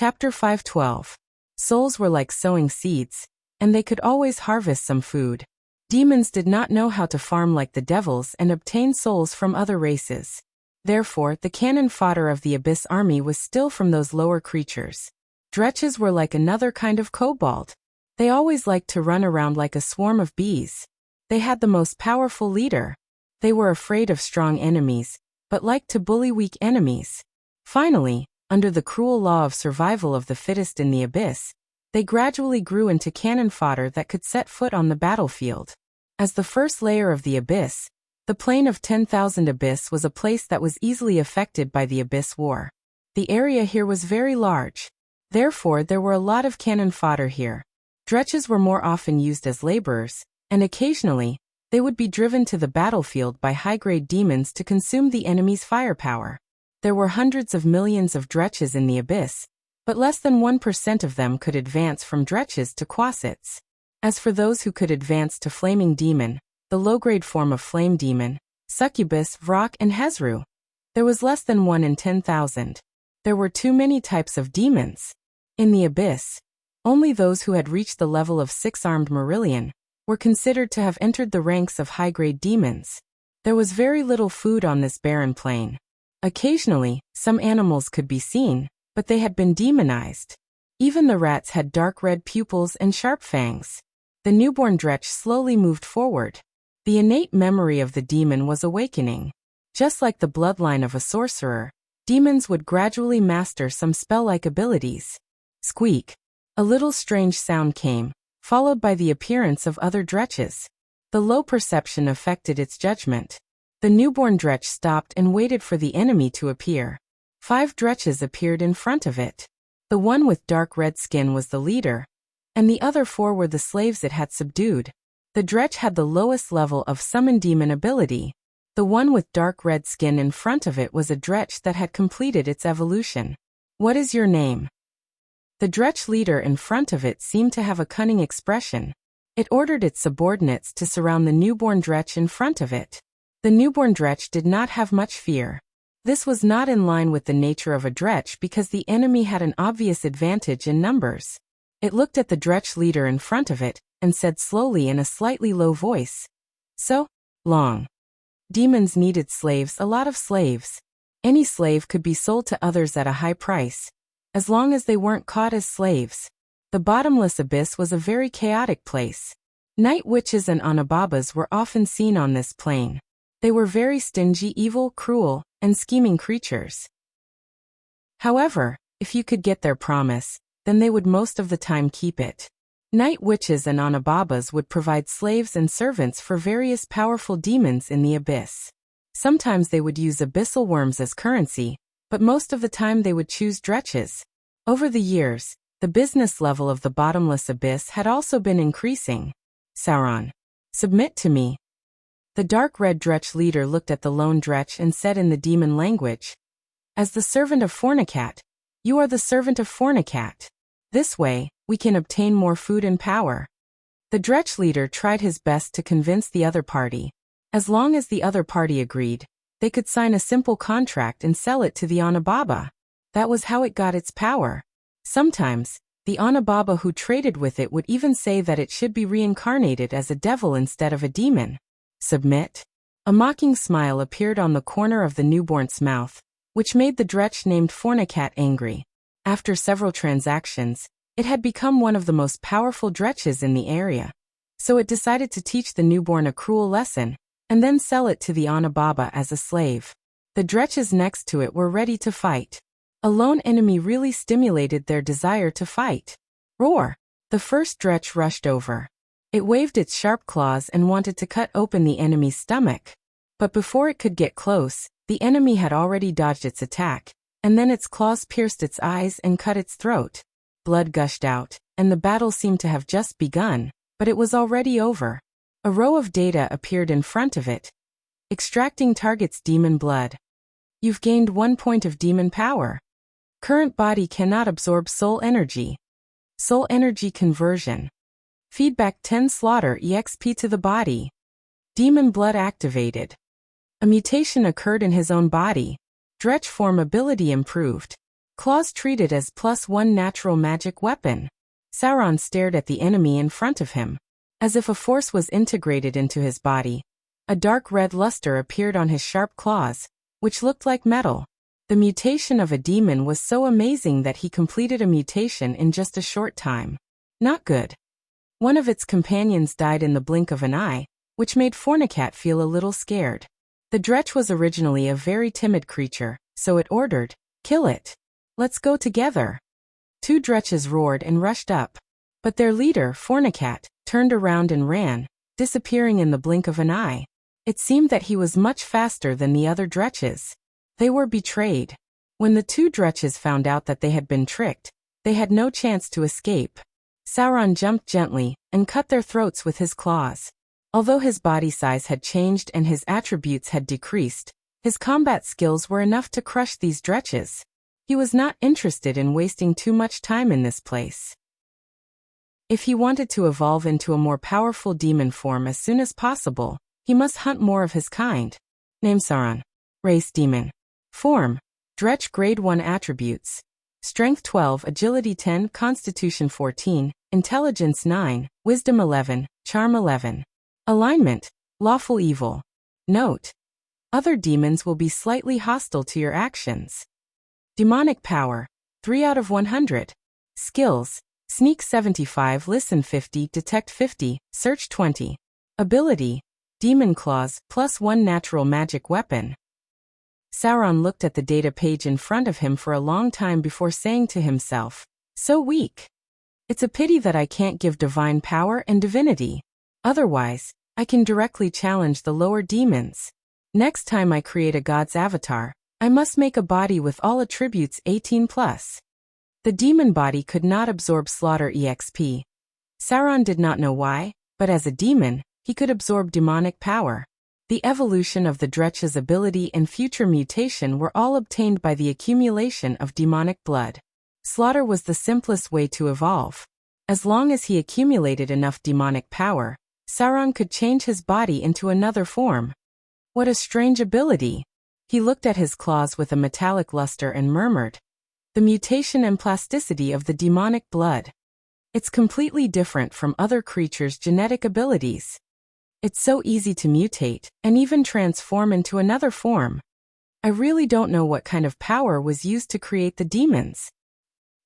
Chapter 512. Souls were like sowing seeds, and they could always harvest some food. Demons did not know how to farm like the devils and obtain souls from other races. Therefore, the cannon fodder of the Abyss army was still from those lower creatures. Dretches were like another kind of kobold. They always liked to run around like a swarm of bees. They had the most powerful leader. They were afraid of strong enemies, but liked to bully weak enemies. Finally, under the cruel law of survival of the fittest in the Abyss, they gradually grew into cannon fodder that could set foot on the battlefield. As the first layer of the Abyss, the Plain of 10,000 Abyss was a place that was easily affected by the Abyss War. The area here was very large. Therefore, there were a lot of cannon fodder here. Dretches were more often used as laborers, and occasionally, they would be driven to the battlefield by high-grade demons to consume the enemy's firepower. There were hundreds of millions of dretches in the Abyss, but less than 1% of them could advance from dretches to quasits. As for those who could advance to flaming demon, the low-grade form of flame demon, succubus, vrok, and hezru, there was less than 1 in 10,000. There were too many types of demons. In the Abyss, only those who had reached the level of 6-armed Marillion were considered to have entered the ranks of high-grade demons. There was very little food on this barren plain. Occasionally, some animals could be seen, but they had been demonized. Even the rats had dark red pupils and sharp fangs. The newborn dretch slowly moved forward. The innate memory of the demon was awakening. Just like the bloodline of a sorcerer, demons would gradually master some spell-like abilities. Squeak. A little strange sound came, followed by the appearance of other dretches. The low perception affected its judgment. The newborn dretch stopped and waited for the enemy to appear. 5 dretches appeared in front of it. The one with dark red skin was the leader, and the other 4 were the slaves it had subdued. The dretch had the lowest level of summon demon ability. The one with dark red skin in front of it was a dretch that had completed its evolution. What is your name? The dretch leader in front of it seemed to have a cunning expression. It ordered its subordinates to surround the newborn dretch in front of it. The newborn dretch did not have much fear. This was not in line with the nature of a dretch because the enemy had an obvious advantage in numbers. It looked at the dretch leader in front of it and said slowly in a slightly low voice, "So long. Demons needed slaves, a lot of slaves. Any slave could be sold to others at a high price, as long as they weren't caught as slaves." The bottomless abyss was a very chaotic place. Night witches and Anababas were often seen on this plain. They were very stingy, evil, cruel, and scheming creatures. However, if you could get their promise, then they would most of the time keep it. Night witches and Anababas would provide slaves and servants for various powerful demons in the abyss. Sometimes they would use abyssal worms as currency, but most of the time they would choose dretches. Over the years, the business level of the bottomless abyss had also been increasing. Sauron. Submit to me. The dark red dretch leader looked at the lone dretch and said in the demon language, "As the servant of Fornicat, you are the servant of Fornicat. This way, we can obtain more food and power." The dretch leader tried his best to convince the other party. As long as the other party agreed, they could sign a simple contract and sell it to the Anababa. That was how it got its power. Sometimes, the Anababa who traded with it would even say that it should be reincarnated as a devil instead of a demon. Submit. A mocking smile appeared on the corner of the newborn's mouth, which made the dretch named Fornicat angry. After several transactions, it had become one of the most powerful dretches in the area. So it decided to teach the newborn a cruel lesson, and then sell it to the Anababa as a slave. The dretches next to it were ready to fight. A lone enemy really stimulated their desire to fight. Roar! The first dretch rushed over. It waved its sharp claws and wanted to cut open the enemy's stomach. But before it could get close, the enemy had already dodged its attack, and then its claws pierced its eyes and cut its throat. Blood gushed out, and the battle seemed to have just begun, but it was already over. A row of data appeared in front of it. Extracting target's demon blood. You've gained 1 point of demon power. Current body cannot absorb soul energy. Soul energy conversion. Feedback 10 slaughter EXP to the body. Demon blood activated. A mutation occurred in his own body. Dretch form ability improved. Claws treated as +1 natural magic weapon. Sauron stared at the enemy in front of him. As if a force was integrated into his body, a dark red luster appeared on his sharp claws, which looked like metal. The mutation of a demon was so amazing that he completed a mutation in just a short time. Not good. One of its companions died in the blink of an eye, which made Fornicat feel a little scared. The Dretch was originally a very timid creature, so it ordered, "Kill it. Let's go together." 2 Dretches roared and rushed up. But their leader, Fornicat, turned around and ran, disappearing in the blink of an eye. It seemed that he was much faster than the other Dretches. They were betrayed. When the 2 Dretches found out that they had been tricked, they had no chance to escape. Sauron jumped gently and cut their throats with his claws. Although his body size had changed and his attributes had decreased, his combat skills were enough to crush these Dretches. He was not interested in wasting too much time in this place. If he wanted to evolve into a more powerful demon form as soon as possible, he must hunt more of his kind. Name Sauron. Race demon. Form. Dretch grade 1 attributes. Strength 12, Agility 10, Constitution 14, Intelligence 9, Wisdom 11, Charm 11. Alignment. Lawful evil. Note: other demons will be slightly hostile to your actions. Demonic power. 3 out of 100. Skills. Sneak 75, Listen 50, Detect 50, Search 20. Ability. Demon Claws, +1 natural magic weapon. Sauron looked at the data page in front of him for a long time before saying to himself, "So weak. It's a pity that I can't give divine power and divinity. Otherwise, I can directly challenge the lower demons. Next time I create a god's avatar, I must make a body with all attributes 18+. The demon body could not absorb slaughter EXP. Sauron did not know why, but as a demon, he could absorb demonic power. The evolution of the Dretch's ability and future mutation were all obtained by the accumulation of demonic blood. Slaughter was the simplest way to evolve. As long as he accumulated enough demonic power, Sauron could change his body into another form. What a strange ability! He looked at his claws with a metallic luster and murmured, "The mutation and plasticity of the demonic blood. It's completely different from other creatures' genetic abilities. It's so easy to mutate, and even transform into another form. I really don't know what kind of power was used to create the demons.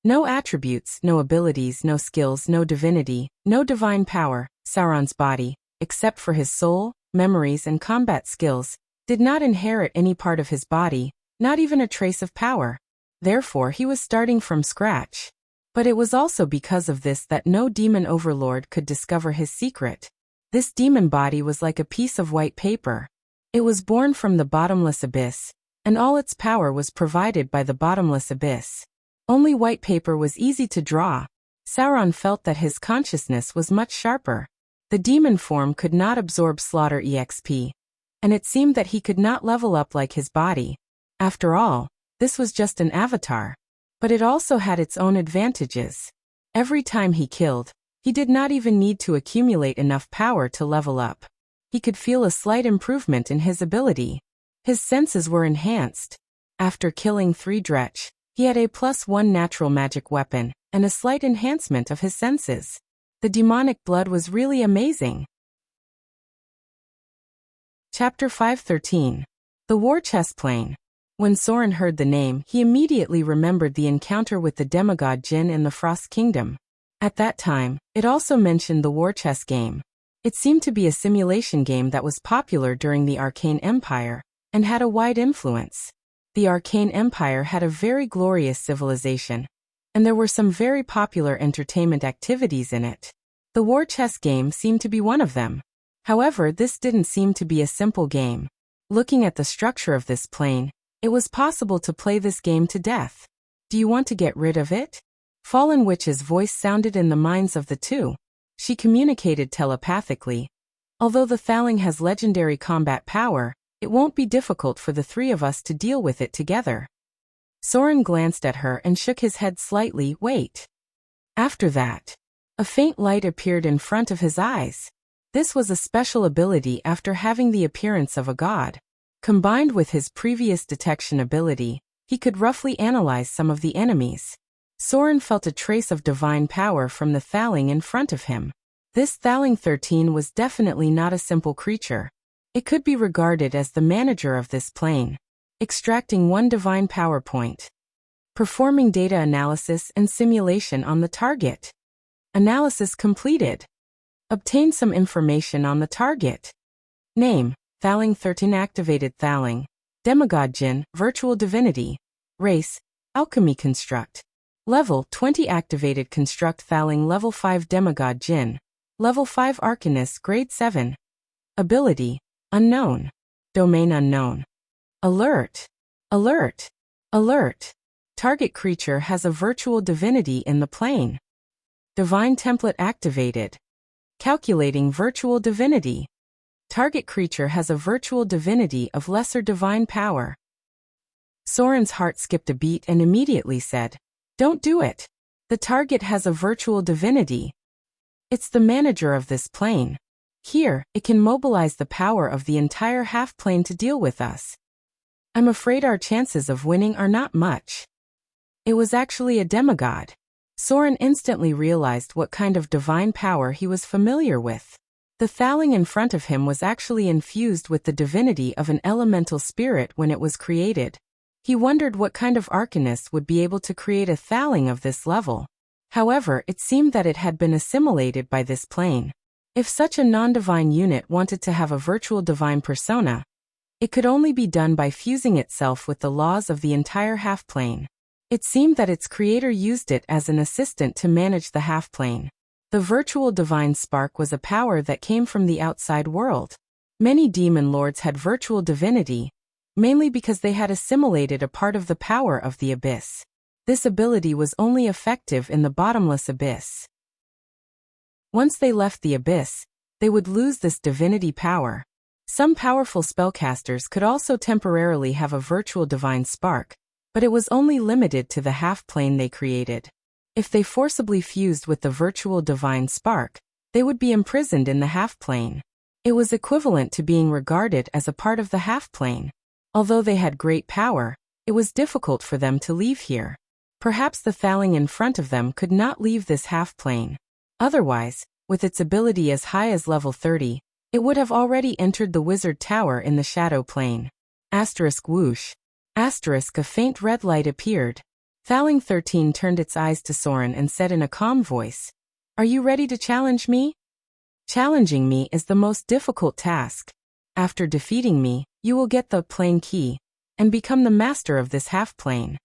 No attributes, no abilities, no skills, no divinity, no divine power." Sauron's body, except for his soul, memories and combat skills, did not inherit any part of his body, not even a trace of power. Therefore he was starting from scratch. But it was also because of this that no demon overlord could discover his secret. This demon body was like a piece of white paper. It was born from the bottomless abyss, and all its power was provided by the bottomless abyss. Only white paper was easy to draw. Sauron felt that his consciousness was much sharper. The demon form could not absorb slaughter EXP, and it seemed that he could not level up like his body. After all, this was just an avatar. But it also had its own advantages. Every time he killed, he did not even need to accumulate enough power to level up. He could feel a slight improvement in his ability. His senses were enhanced. After killing 3 Dretch, he had a +1 natural magic weapon, and a slight enhancement of his senses. The demonic blood was really amazing. Chapter 513. The War Chess Plane. When Soren heard the name, he immediately remembered the encounter with the demigod Jin in the Frost Kingdom. At that time, it also mentioned the war chess game. It seemed to be a simulation game that was popular during the Arcane Empire, and had a wide influence. The Arcane Empire had a very glorious civilization, and there were some very popular entertainment activities in it. The war chess game seemed to be one of them. However, this didn't seem to be a simple game. Looking at the structure of this plane, it was possible to play this game to death. Do you want to get rid of it? Fallen Witch's voice sounded in the minds of the two. She communicated telepathically. Although the Thaling has legendary combat power, it won't be difficult for the 3 of us to deal with it together. Soren glanced at her and shook his head slightly. Wait. After that, a faint light appeared in front of his eyes. This was a special ability after having the appearance of a god. Combined with his previous detection ability, He could roughly analyze some of the enemies. Soren felt a trace of divine power from the Thaling in front of him. This Thaling 13 was definitely not a simple creature. It could be regarded as the manager of this plane. Extracting one divine power point. Performing data analysis and simulation on the target. Analysis completed. Obtain some information on the target. Name, Thaling 13 activated Thaling. Demigod Jin, virtual divinity. Race, alchemy construct. Level 20 activated construct Thaling level 5 demigod Jin. Level 5 Arcanist grade 7. Ability, unknown. Domain unknown. Alert. Alert. Alert. Target creature has a virtual divinity in the plane. Divine template activated. Calculating virtual divinity. Target creature has a virtual divinity of lesser divine power. Soren's heart skipped a beat and immediately said, "Don't do it. The target has a virtual divinity. It's the manager of this plane. Here, it can mobilize the power of the entire half-plane to deal with us. I'm afraid our chances of winning are not much." It was actually a demigod. Soren instantly realized what kind of divine power he was familiar with. The Thaling in front of him was actually infused with the divinity of an elemental spirit when it was created. He wondered what kind of arcanist would be able to create a Thaling of this level. However, it seemed that it had been assimilated by this plane. If such a non-divine unit wanted to have a virtual divine persona, it could only be done by fusing itself with the laws of the entire half-plane. It seemed that its creator used it as an assistant to manage the half-plane. The virtual divine spark was a power that came from the outside world. Many demon lords had virtual divinity, mainly because they had assimilated a part of the power of the abyss. This ability was only effective in the bottomless abyss. Once they left the abyss, they would lose this divinity power. Some powerful spellcasters could also temporarily have a virtual divine spark, but it was only limited to the half-plane they created. If they forcibly fused with the virtual divine spark, they would be imprisoned in the half-plane. It was equivalent to being regarded as a part of the half-plane. Although they had great power, it was difficult for them to leave here. Perhaps the Thaling in front of them could not leave this half-plane. Otherwise, with its ability as high as level 30, it would have already entered the wizard tower in the shadow plane. Asterisk whoosh. Asterisk a faint red light appeared. Thaling 13 turned its eyes to Soren and said in a calm voice, "Are you ready to challenge me? Challenging me is the most difficult task. After defeating me, you will get the plane key and become the master of this half-plane.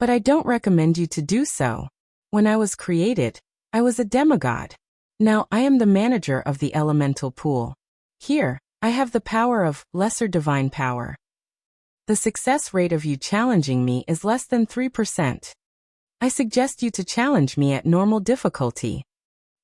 But I don't recommend you to do so. When I was created, I was a demigod. Now I am the manager of the elemental pool. Here, I have the power of lesser divine power. The success rate of you challenging me is less than 3%. I suggest you to challenge me at normal difficulty."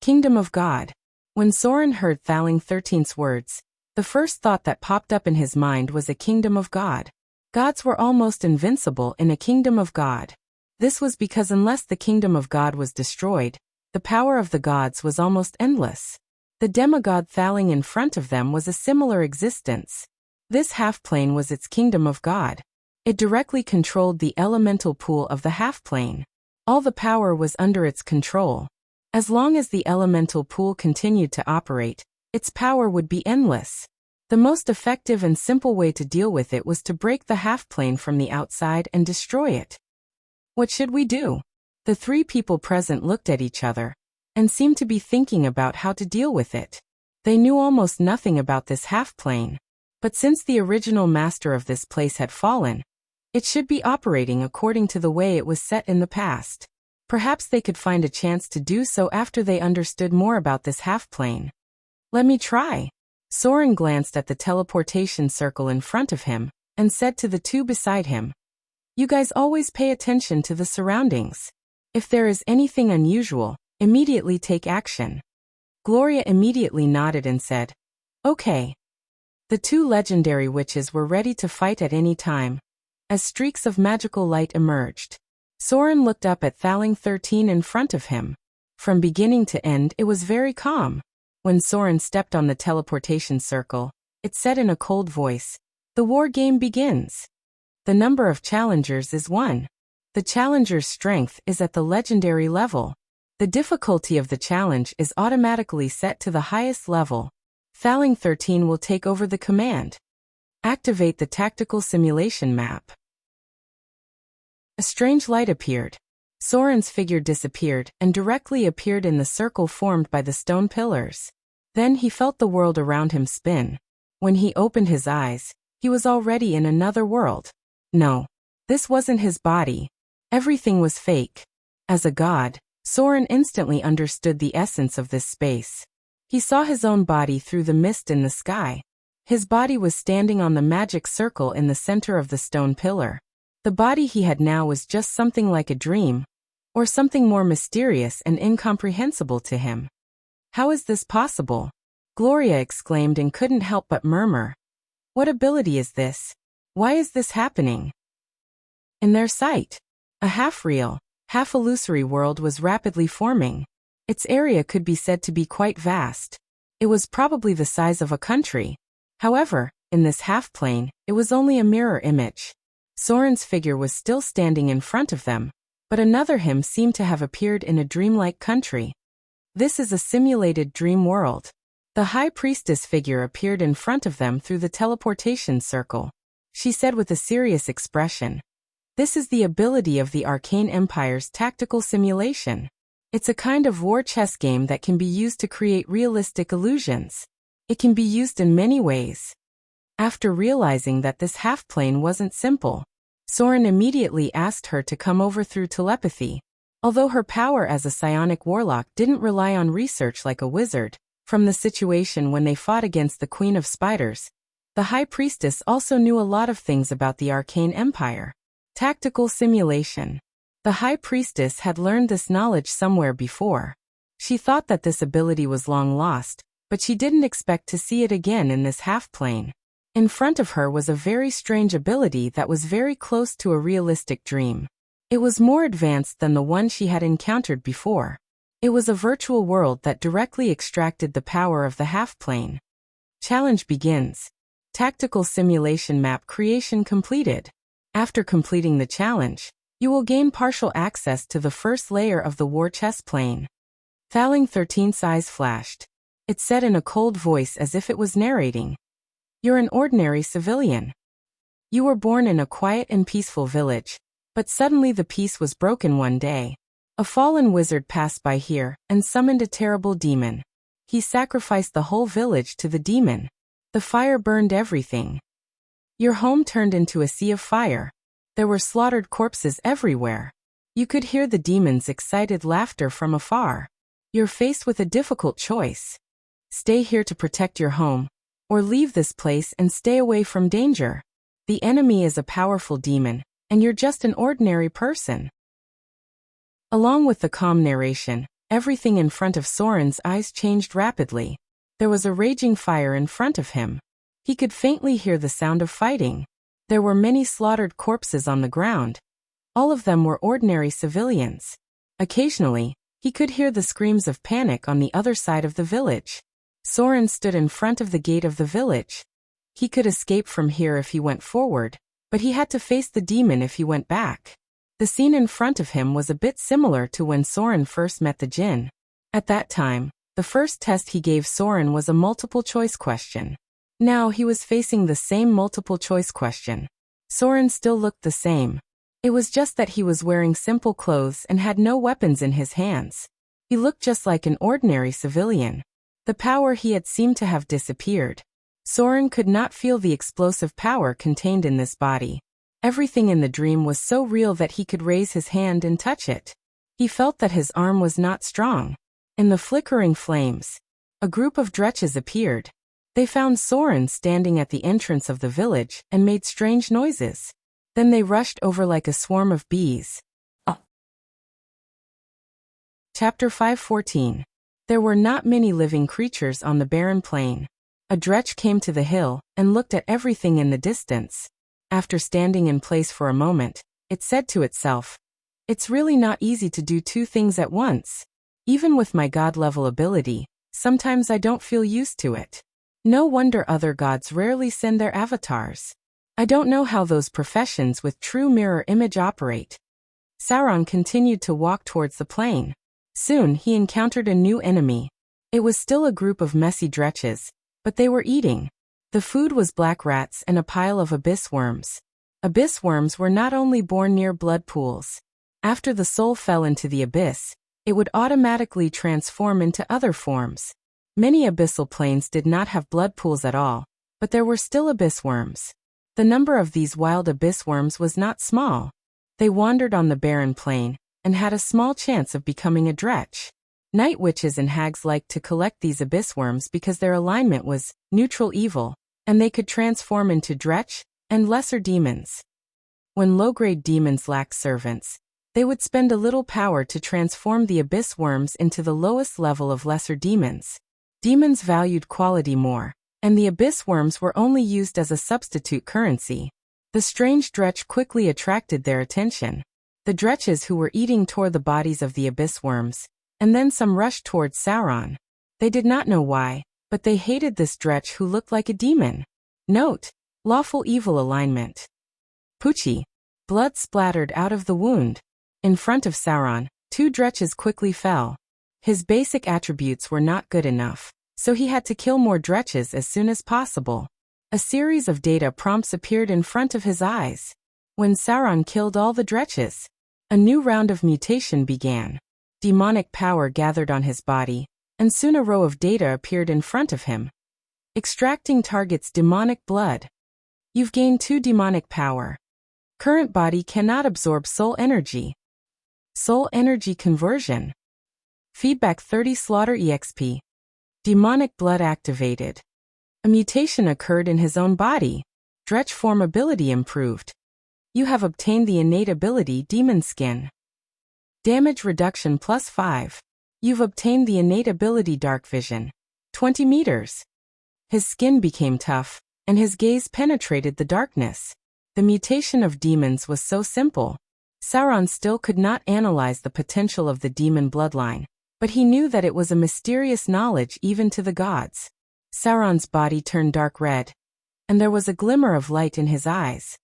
Kingdom of God. When Soren heard Thaling 13's words, the first thought that popped up in his mind was a kingdom of God. Gods were almost invincible in a kingdom of God. This was because unless the kingdom of God was destroyed, the power of the gods was almost endless. The demigod Thaling in front of them was a similar existence. This half-plane was its kingdom of God. It directly controlled the elemental pool of the half-plane. All the power was under its control. As long as the elemental pool continued to operate, its power would be endless. The most effective and simple way to deal with it was to break the half-plane from the outside and destroy it. What should we do? The three people present looked at each other and seemed to be thinking about how to deal with it. They knew almost nothing about this half-plane. But since the original master of this place had fallen, it should be operating according to the way it was set in the past. Perhaps they could find a chance to do so after they understood more about this half-plane. "Let me try." Soren glanced at the teleportation circle in front of him and said to the two beside him, "You guys always pay attention to the surroundings. If there is anything unusual, immediately take action." Gloria immediately nodded and said, "Okay." The two legendary witches were ready to fight at any time. As streaks of magical light emerged, Soren looked up at Thaling 13 in front of him. From beginning to end, it was very calm. When Soren stepped on the teleportation circle, it said in a cold voice, "The war game begins." The number of challengers is 1. The challenger's strength is at the legendary level. The difficulty of the challenge is automatically set to the highest level. Thaling 13 will take over the command. Activate the tactical simulation map. A strange light appeared. Soren's figure disappeared and directly appeared in the circle formed by the stone pillars. Then he felt the world around him spin. When he opened his eyes, he was already in another world. No, this wasn't his body. Everything was fake. As a god, Soren instantly understood the essence of this space. He saw his own body through the mist in the sky. His body was standing on the magic circle in the center of the stone pillar. The body he had now was just something like a dream, or something more mysterious and incomprehensible to him. How is this possible? Gloria exclaimed and couldn't help but murmur. What ability is this? Why is this happening? In their sight, a half-real, half-illusory world was rapidly forming. Its area could be said to be quite vast. It was probably the size of a country. However, in this half-plane, it was only a mirror image. Soren's figure was still standing in front of them, but another him seemed to have appeared in a dreamlike country. This is a simulated dream world. The high priestess figure appeared in front of them through the teleportation circle. She said with a serious expression, "This is the ability of the Arcane Empire's tactical simulation. It's a kind of war chess game that can be used to create realistic illusions. It can be used in many ways." After realizing that this half-plane wasn't simple, Soren immediately asked her to come over through telepathy. Although her power as a psionic warlock didn't rely on research like a wizard, from the situation when they fought against the Queen of Spiders, the High Priestess also knew a lot of things about the Arcane Empire. Tactical simulation. The High Priestess had learned this knowledge somewhere before. She thought that this ability was long lost, but she didn't expect to see it again in this half-plane. In front of her was a very strange ability that was very close to a realistic dream. It was more advanced than the one she had encountered before. It was a virtual world that directly extracted the power of the half-plane. Challenge begins. Tactical simulation map creation completed. After completing the challenge, you will gain partial access to the first layer of the war chess plane. Thaling 13's eyes flashed. It said in a cold voice as if it was narrating. You're an ordinary civilian. You were born in a quiet and peaceful village, but suddenly the peace was broken one day. A fallen wizard passed by here and summoned a terrible demon. He sacrificed the whole village to the demon. The fire burned everything. Your home turned into a sea of fire. There were slaughtered corpses everywhere. You could hear the demon's excited laughter from afar. You're faced with a difficult choice. Stay here to protect your home, or leave this place and stay away from danger. The enemy is a powerful demon, and you're just an ordinary person. Along with the calm narration, everything in front of Soren's eyes changed rapidly. There was a raging fire in front of him. He could faintly hear the sound of fighting. There were many slaughtered corpses on the ground. All of them were ordinary civilians. Occasionally, he could hear the screams of panic on the other side of the village. Soren stood in front of the gate of the village. He could escape from here if he went forward, but he had to face the demon if he went back. The scene in front of him was a bit similar to when Soren first met the Jinn. At that time, the first test he gave Soren was a multiple-choice question. Now he was facing the same multiple-choice question. Soren still looked the same. It was just that he was wearing simple clothes and had no weapons in his hands. He looked just like an ordinary civilian. The power he had seemed to have disappeared. Soren could not feel the explosive power contained in this body. Everything in the dream was so real that he could raise his hand and touch it. He felt that his arm was not strong. In the flickering flames, a group of dretches appeared. They found Soren standing at the entrance of the village and made strange noises. Then they rushed over like a swarm of bees. Chapter 5:14. There were not many living creatures on the barren plain. A dretch came to the hill and looked at everything in the distance. After standing in place for a moment, it said to itself, "It's really not easy to do two things at once. Even with my god-level ability, sometimes I don't feel used to it. No wonder other gods rarely send their avatars. I don't know how those professions with true mirror image operate. Sauron continued to walk towards the plain. Soon he encountered a new enemy. It was still a group of messy dretches, but they were eating. The food was black rats and a pile of abyss worms. Abyss worms were not only born near blood pools. After the soul fell into the abyss, it would automatically transform into other forms. Many abyssal plains did not have blood pools at all, but there were still abyss worms. The number of these wild abyss worms was not small. They wandered on the barren plain, and had a small chance of becoming a dretch. Night witches and hags liked to collect these abyss worms because their alignment was neutral evil, and they could transform into dretch and lesser demons. When low-grade demons lacked servants, they would spend a little power to transform the abyss worms into the lowest level of lesser demons. Demons valued quality more, and the abyss worms were only used as a substitute currency. The strange dretch quickly attracted their attention. The dretches who were eating tore the bodies of the abyss worms, and then some rushed towards Sauron. They did not know why, but they hated this dretch who looked like a demon. Note: lawful evil alignment. Poochie. Blood splattered out of the wound. In front of Sauron, 2 dretches quickly fell. His basic attributes were not good enough, so he had to kill more dretches as soon as possible. A series of data prompts appeared in front of his eyes. When Sauron killed all the dretches, a new round of mutation began. Demonic power gathered on his body, and soon a row of data appeared in front of him. Extracting target's demonic blood. You've gained 2 demonic power. Current body cannot absorb soul energy. Soul energy conversion. Feedback 30 slaughter EXP. Demonic blood activated. A mutation occurred in his own body. Dretch form ability improved. You have obtained the innate ability Demon Skin. Damage reduction +5. You've obtained the innate ability Dark Vision. 20 meters. His skin became tough, and his gaze penetrated the darkness. The mutation of demons was so simple. Sauron still could not analyze the potential of the demon bloodline, but he knew that it was a mysterious knowledge even to the gods. Sauron's body turned dark red, and there was a glimmer of light in his eyes.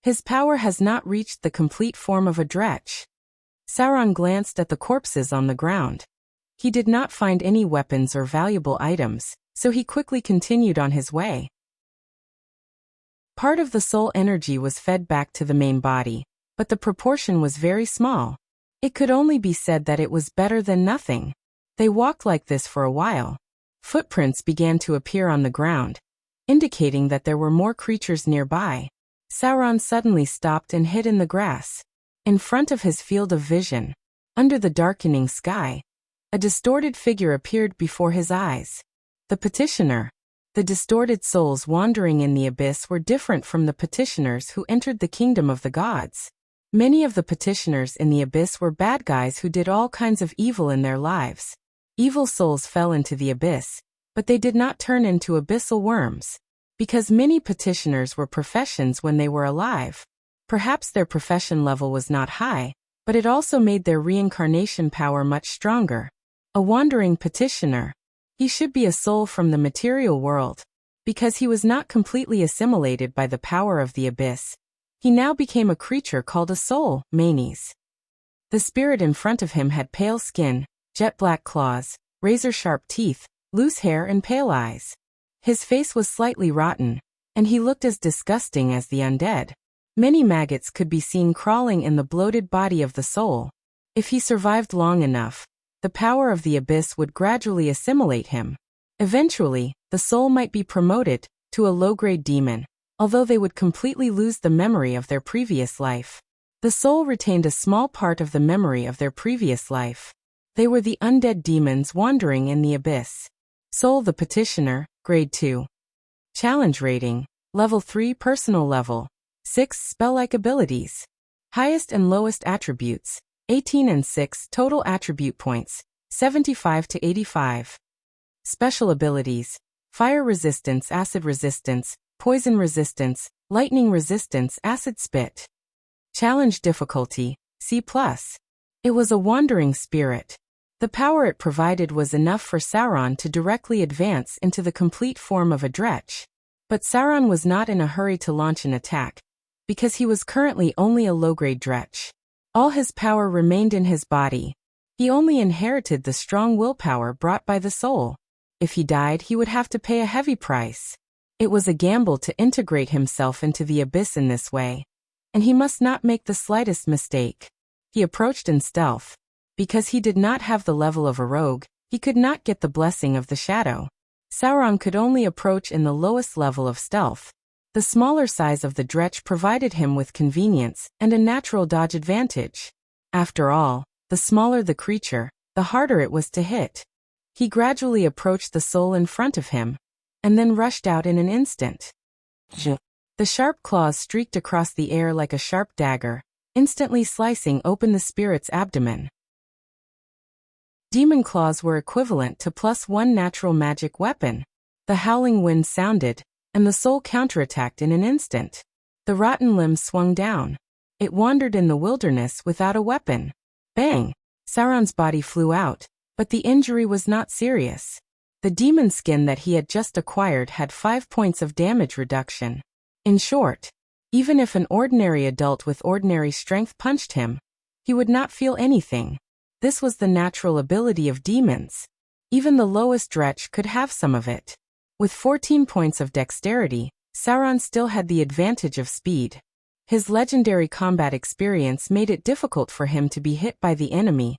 His power has not reached the complete form of a dretch. Sauron glanced at the corpses on the ground. He did not find any weapons or valuable items, so he quickly continued on his way. Part of the soul energy was fed back to the main body, but the proportion was very small. It could only be said that it was better than nothing. They walked like this for a while. Footprints began to appear on the ground, indicating that there were more creatures nearby. Sauron suddenly stopped and hid in the grass. In front of his field of vision, under the darkening sky, a distorted figure appeared before his eyes. The petitioner. The distorted souls wandering in the abyss were different from the petitioners who entered the kingdom of the gods. Many of the petitioners in the abyss were bad guys who did all kinds of evil in their lives. Evil souls fell into the abyss, but they did not turn into abyssal worms. Because many petitioners were professions when they were alive. Perhaps their profession level was not high, but it also made their reincarnation power much stronger. A wandering petitioner. He should be a soul from the material world. Because he was not completely assimilated by the power of the abyss, he now became a creature called a soul, Manes. The spirit in front of him had pale skin, jet black claws, razor-sharp teeth, loose hair and pale eyes. His face was slightly rotten, and he looked as disgusting as the undead. Many maggots could be seen crawling in the bloated body of the soul. If he survived long enough, the power of the abyss would gradually assimilate him. Eventually, the soul might be promoted to a low-grade demon, although they would completely lose the memory of their previous life. The soul retained a small part of the memory of their previous life. They were the undead demons wandering in the abyss. Soul the Petitioner, Grade 2. Challenge rating, Level 3 Personal Level. 6 Spell-like abilities. Highest and lowest attributes, 18 and 6 total attribute points, 75 to 85. Special abilities, Fire Resistance, Acid Resistance, Poison Resistance, Lightning Resistance, Acid Spit. Challenge difficulty, C+. It was a wandering spirit. The power it provided was enough for Sauron to directly advance into the complete form of a dretch. But Sauron was not in a hurry to launch an attack, because he was currently only a low-grade dretch. All his power remained in his body. He only inherited the strong willpower brought by the soul. If he died, he would have to pay a heavy price. It was a gamble to integrate himself into the abyss in this way, and he must not make the slightest mistake. He approached in stealth. Because he did not have the level of a rogue, he could not get the blessing of the shadow. Sauron could only approach in the lowest level of stealth. The smaller size of the dretch provided him with convenience and a natural dodge advantage. After all, the smaller the creature, the harder it was to hit. He gradually approached the soul in front of him, and then rushed out in an instant. The sharp claws streaked across the air like a sharp dagger, instantly slicing open the spirit's abdomen. Demon claws were equivalent to +1 natural magic weapon. The howling wind sounded, and the soul counterattacked in an instant. The rotten limb swung down. It wandered in the wilderness without a weapon. Bang! Sauron's body flew out, but the injury was not serious. The demon skin that he had just acquired had 5 points of damage reduction. In short, even if an ordinary adult with ordinary strength punched him, he would not feel anything. This was the natural ability of demons. Even the lowest dretch could have some of it. With 14 points of dexterity, Sauron still had the advantage of speed. His legendary combat experience made it difficult for him to be hit by the enemy,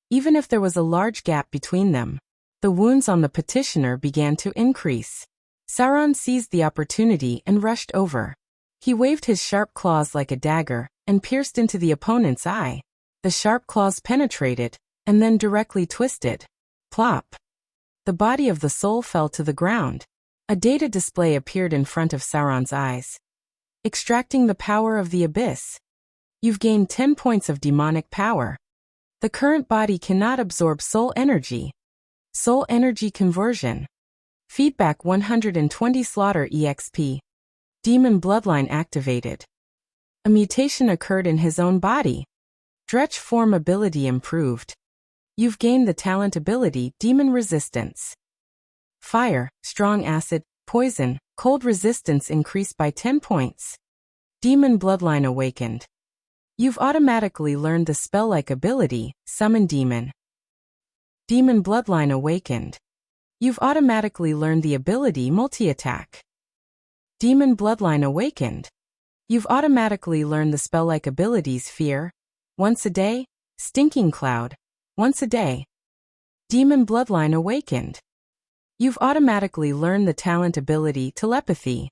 even if there was a large gap between them. The wounds on the petitioner began to increase. Sauron seized the opportunity and rushed over. He waved his sharp claws like a dagger and pierced into the opponent's eye. The sharp claws penetrated, and then directly twisted. Plop! The body of the soul fell to the ground. A data display appeared in front of Sauron's eyes. Extracting the power of the abyss. You've gained 10 points of demonic power. The current body cannot absorb soul energy. Soul energy conversion. Feedback 120 Slaughter EXP. Demon bloodline activated. A mutation occurred in his own body. Dretch form ability improved. You've gained the talent ability Demon Resistance. Fire, strong acid, poison, cold resistance increased by 10 points. Demon bloodline awakened. You've automatically learned the spell-like ability, Summon Demon. Demon bloodline awakened. You've automatically learned the ability Multi-Attack. Demon bloodline awakened. You've automatically learned the spell-like abilities Fear, once a day, Stinking Cloud, once a day. Demon bloodline awakened. You've automatically learned the talent ability Telepathy.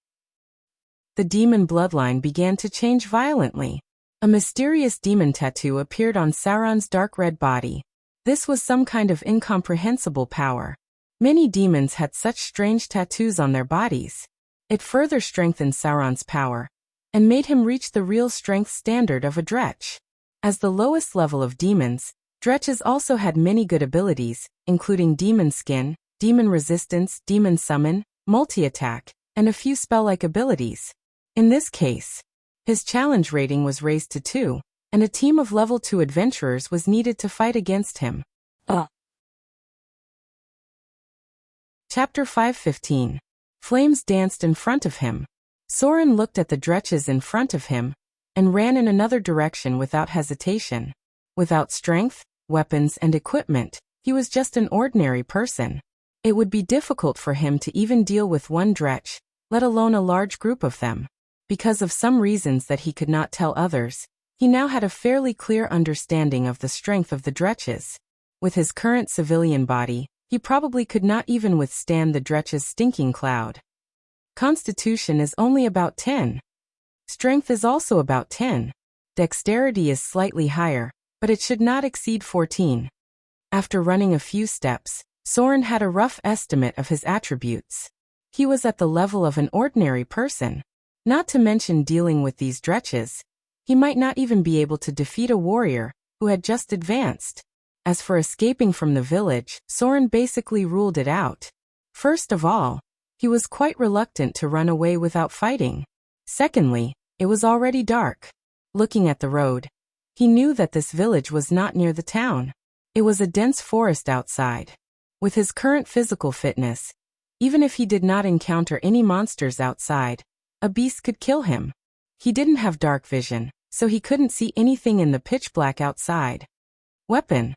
The demon bloodline began to change violently. A mysterious demon tattoo appeared on Sauron's dark red body. This was some kind of incomprehensible power. Many demons had such strange tattoos on their bodies. It further strengthened Sauron's power, and made him reach the real strength standard of a dretch. As the lowest level of demons, dretches also had many good abilities, including Demon Skin, Demon Resistance, Demon Summon, Multi-Attack, and a few spell-like abilities. In this case, his challenge rating was raised to 2, and a team of level 2 adventurers was needed to fight against him. Chapter 5:15. Flames danced in front of him. Sauron looked at the dretches in front of him, and ran in another direction without hesitation. Without strength, weapons, and equipment, he was just an ordinary person. It would be difficult for him to even deal with one dretch, let alone a large group of them. Because of some reasons that he could not tell others, he now had a fairly clear understanding of the strength of the dretches. With his current civilian body, he probably could not even withstand the dretch's stinking cloud. Constitution is only about 10. Strength is also about 10. Dexterity is slightly higher, but it should not exceed 14. After running a few steps, Sauron had a rough estimate of his attributes. He was at the level of an ordinary person. Not to mention dealing with these dretches, he might not even be able to defeat a warrior who had just advanced. As for escaping from the village, Sauron basically ruled it out. First of all, he was quite reluctant to run away without fighting. Secondly, it was already dark. Looking at the road, he knew that this village was not near the town. It was a dense forest outside. With his current physical fitness, Even if he did not encounter any monsters outside, a beast could kill him. He didn't have dark vision, so he couldn't see anything in the pitch black outside. Weapon.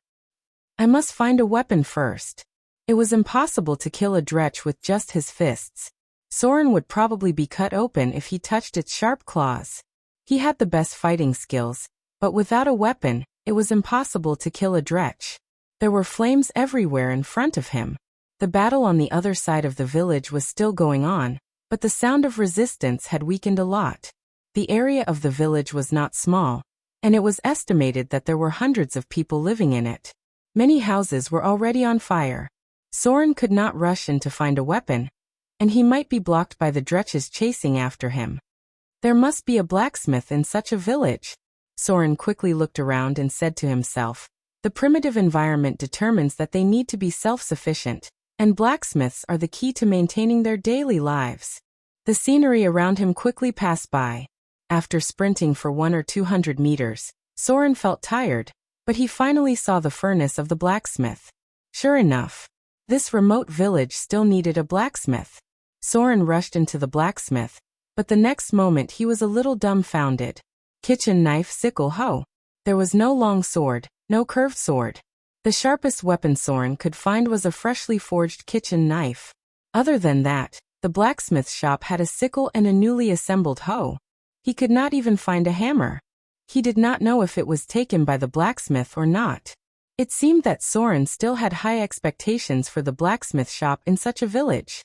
I must find a weapon first. It was impossible to kill a dretch with just his fists. Soren would probably be cut open if he touched its sharp claws. He had the best fighting skills, but without a weapon, it was impossible to kill a dretch. There were flames everywhere in front of him. The battle on the other side of the village was still going on, but the sound of resistance had weakened a lot. The area of the village was not small, and it was estimated that there were hundreds of people living in it. Many houses were already on fire. Soren could not rush in to find a weapon, and he might be blocked by the dretches chasing after him. There must be a blacksmith in such a village. Soren quickly looked around and said to himself, the primitive environment determines that they need to be self-sufficient, and blacksmiths are the key to maintaining their daily lives. The scenery around him quickly passed by. After sprinting for 100 or 200 meters, Soren felt tired, but he finally saw the furnace of the blacksmith. Sure enough, this remote village still needed a blacksmith. Soren rushed into the blacksmith, but the next moment he was a little dumbfounded. Kitchen knife, sickle, hoe. There was no long sword, no curved sword. The sharpest weapon Soren could find was a freshly forged kitchen knife. Other than that, the blacksmith shop had a sickle and a newly assembled hoe. He could not even find a hammer. He did not know if it was taken by the blacksmith or not. It seemed that Soren still had high expectations for the blacksmith shop in such a village.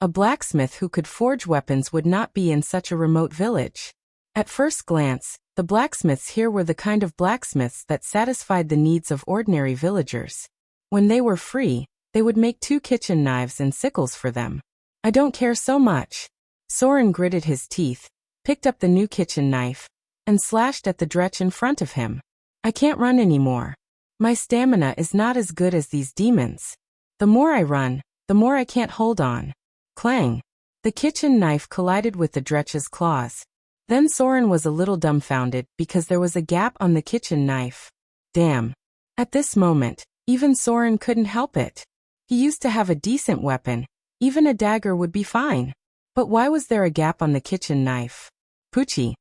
A blacksmith who could forge weapons would not be in such a remote village. At first glance, the blacksmiths here were the kind of blacksmiths that satisfied the needs of ordinary villagers. When they were free, they would make 2 kitchen knives and sickles for them. I don't care so much. Soren gritted his teeth, picked up the new kitchen knife, and slashed at the dretch in front of him. I can't run anymore. My stamina is not as good as these demons. The more I run, the more I can't hold on. Clang! The kitchen knife collided with the dretch's claws. Then Soren was a little dumbfounded because there was a gap on the kitchen knife. Damn! At this moment, even Soren couldn't help it. He used to have a decent weapon. Even a dagger would be fine. But why was there a gap on the kitchen knife? Poochie!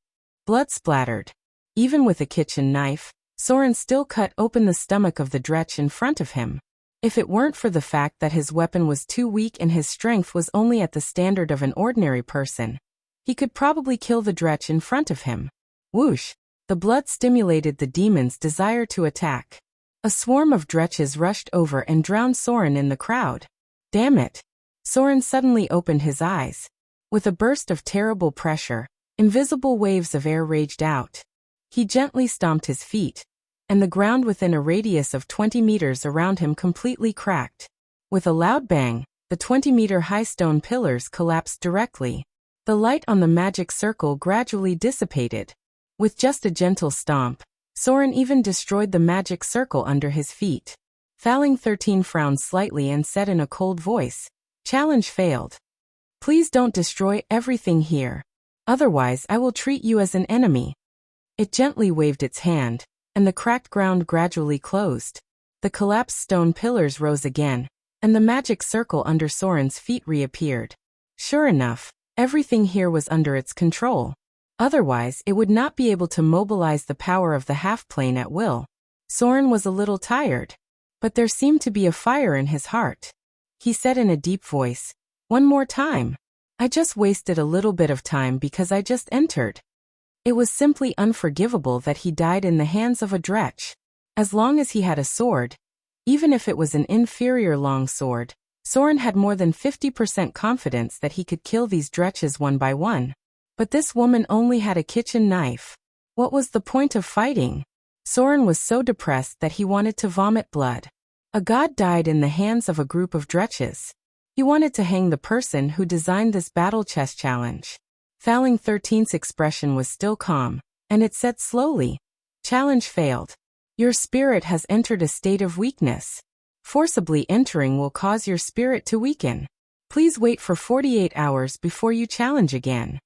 Blood splattered. Even with a kitchen knife, Soren still cut open the stomach of the dretch in front of him. If it weren't for the fact that his weapon was too weak and his strength was only at the standard of an ordinary person, he could probably kill the dretch in front of him. Whoosh! The blood stimulated the demon's desire to attack. A swarm of dretches rushed over and drowned Soren in the crowd. Damn it! Soren suddenly opened his eyes. With a burst of terrible pressure, invisible waves of air raged out. He gently stomped his feet, and the ground within a radius of 20 meters around him completely cracked. With a loud bang, the 20-meter-high stone pillars collapsed directly. The light on the magic circle gradually dissipated. With just a gentle stomp, Soren even destroyed the magic circle under his feet. Falling 13 frowned slightly and said in a cold voice, "Challenge failed. Please don't destroy everything here. Otherwise I will treat you as an enemy." It gently waved its hand, and the cracked ground gradually closed. The collapsed stone pillars rose again, and the magic circle under Soren's feet reappeared. Sure enough, everything here was under its control. Otherwise, it would not be able to mobilize the power of the half-plane at will. Soren was a little tired, but there seemed to be a fire in his heart. He said in a deep voice, "One more time. I just wasted a little bit of time because I just entered." It was simply unforgivable that he died in the hands of a dretch. As long as he had a sword, even if it was an inferior long sword, Soren had more than 50% confidence that he could kill these dretches one by one. But this woman only had a kitchen knife. What was the point of fighting? Soren was so depressed that he wanted to vomit blood. A god died in the hands of a group of dretches. He wanted to hang the person who designed this battle chess challenge. Falling 13's expression was still calm, and it said slowly, "Challenge failed. Your spirit has entered a state of weakness. Forcibly entering will cause your spirit to weaken. Please wait for 48 hours before you challenge again."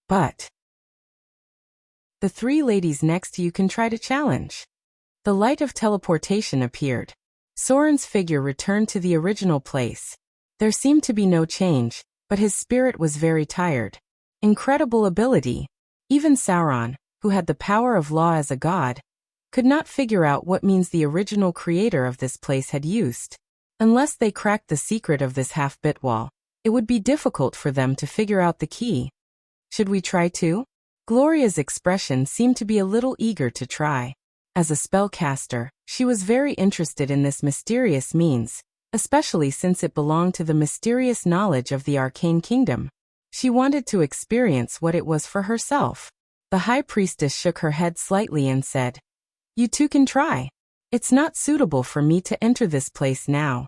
But the 3 ladies next to you can try to challenge. The light of teleportation appeared. Soren's figure returned to the original place. There seemed to be no change, but his spirit was very tired. Incredible ability. Even Sauron, who had the power of law as a god, could not figure out what means the original creator of this place had used. Unless they cracked the secret of this half-bit wall, it would be difficult for them to figure out the key. Should we try too? Gloria's expression seemed to be a little eager to try. As a spellcaster, she was very interested in this mysterious means, especially since it belonged to the mysterious knowledge of the arcane kingdom. She wanted to experience what it was for herself. The high priestess shook her head slightly and said, "You two can try. It's not suitable for me to enter this place now."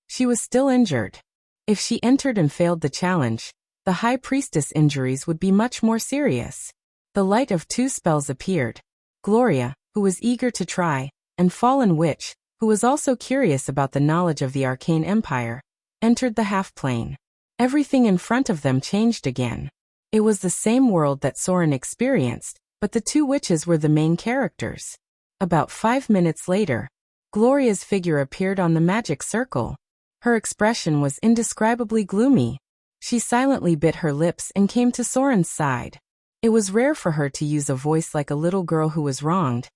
She was still injured. If she entered and failed the challenge, the high priestess' injuries would be much more serious. The light of two spells appeared. Gloria, who was eager to try, and Fallen Witch, who was also curious about the knowledge of the arcane empire, entered the half-plane. Everything in front of them changed again. It was the same world that Soren experienced, but the two witches were the main characters. About 5 minutes later, Gloria's figure appeared on the magic circle. Her expression was indescribably gloomy. She silently bit her lips and came to Soren's side. It was rare for her to use a voice like a little girl who was wronged.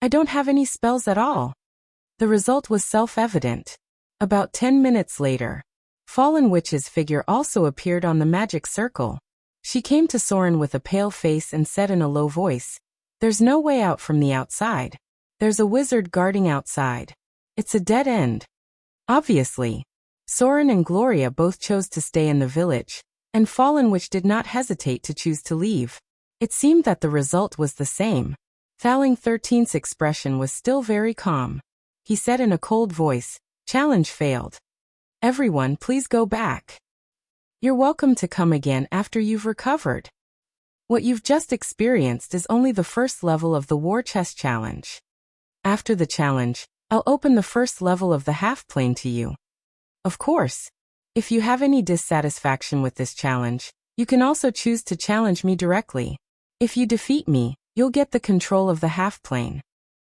"I don't have any spells at all." The result was self-evident. About 10 minutes later, Fallen Witch's figure also appeared on the magic circle. She came to Soren with a pale face and said in a low voice, "There's no way out from the outside. There's a wizard guarding outside. It's a dead end." Obviously, Soren and Gloria both chose to stay in the village, and Fallen Witch did not hesitate to choose to leave. It seemed that the result was the same. Thaling 13's expression was still very calm. He said in a cold voice, "Challenge failed. Everyone, please go back. You're welcome to come again after you've recovered. What you've just experienced is only the first level of the War Chest Challenge. After the challenge, I'll open the first level of the half-plane to you. Of course, if you have any dissatisfaction with this challenge, you can also choose to challenge me directly. If you defeat me, you'll get the control of the half-plane."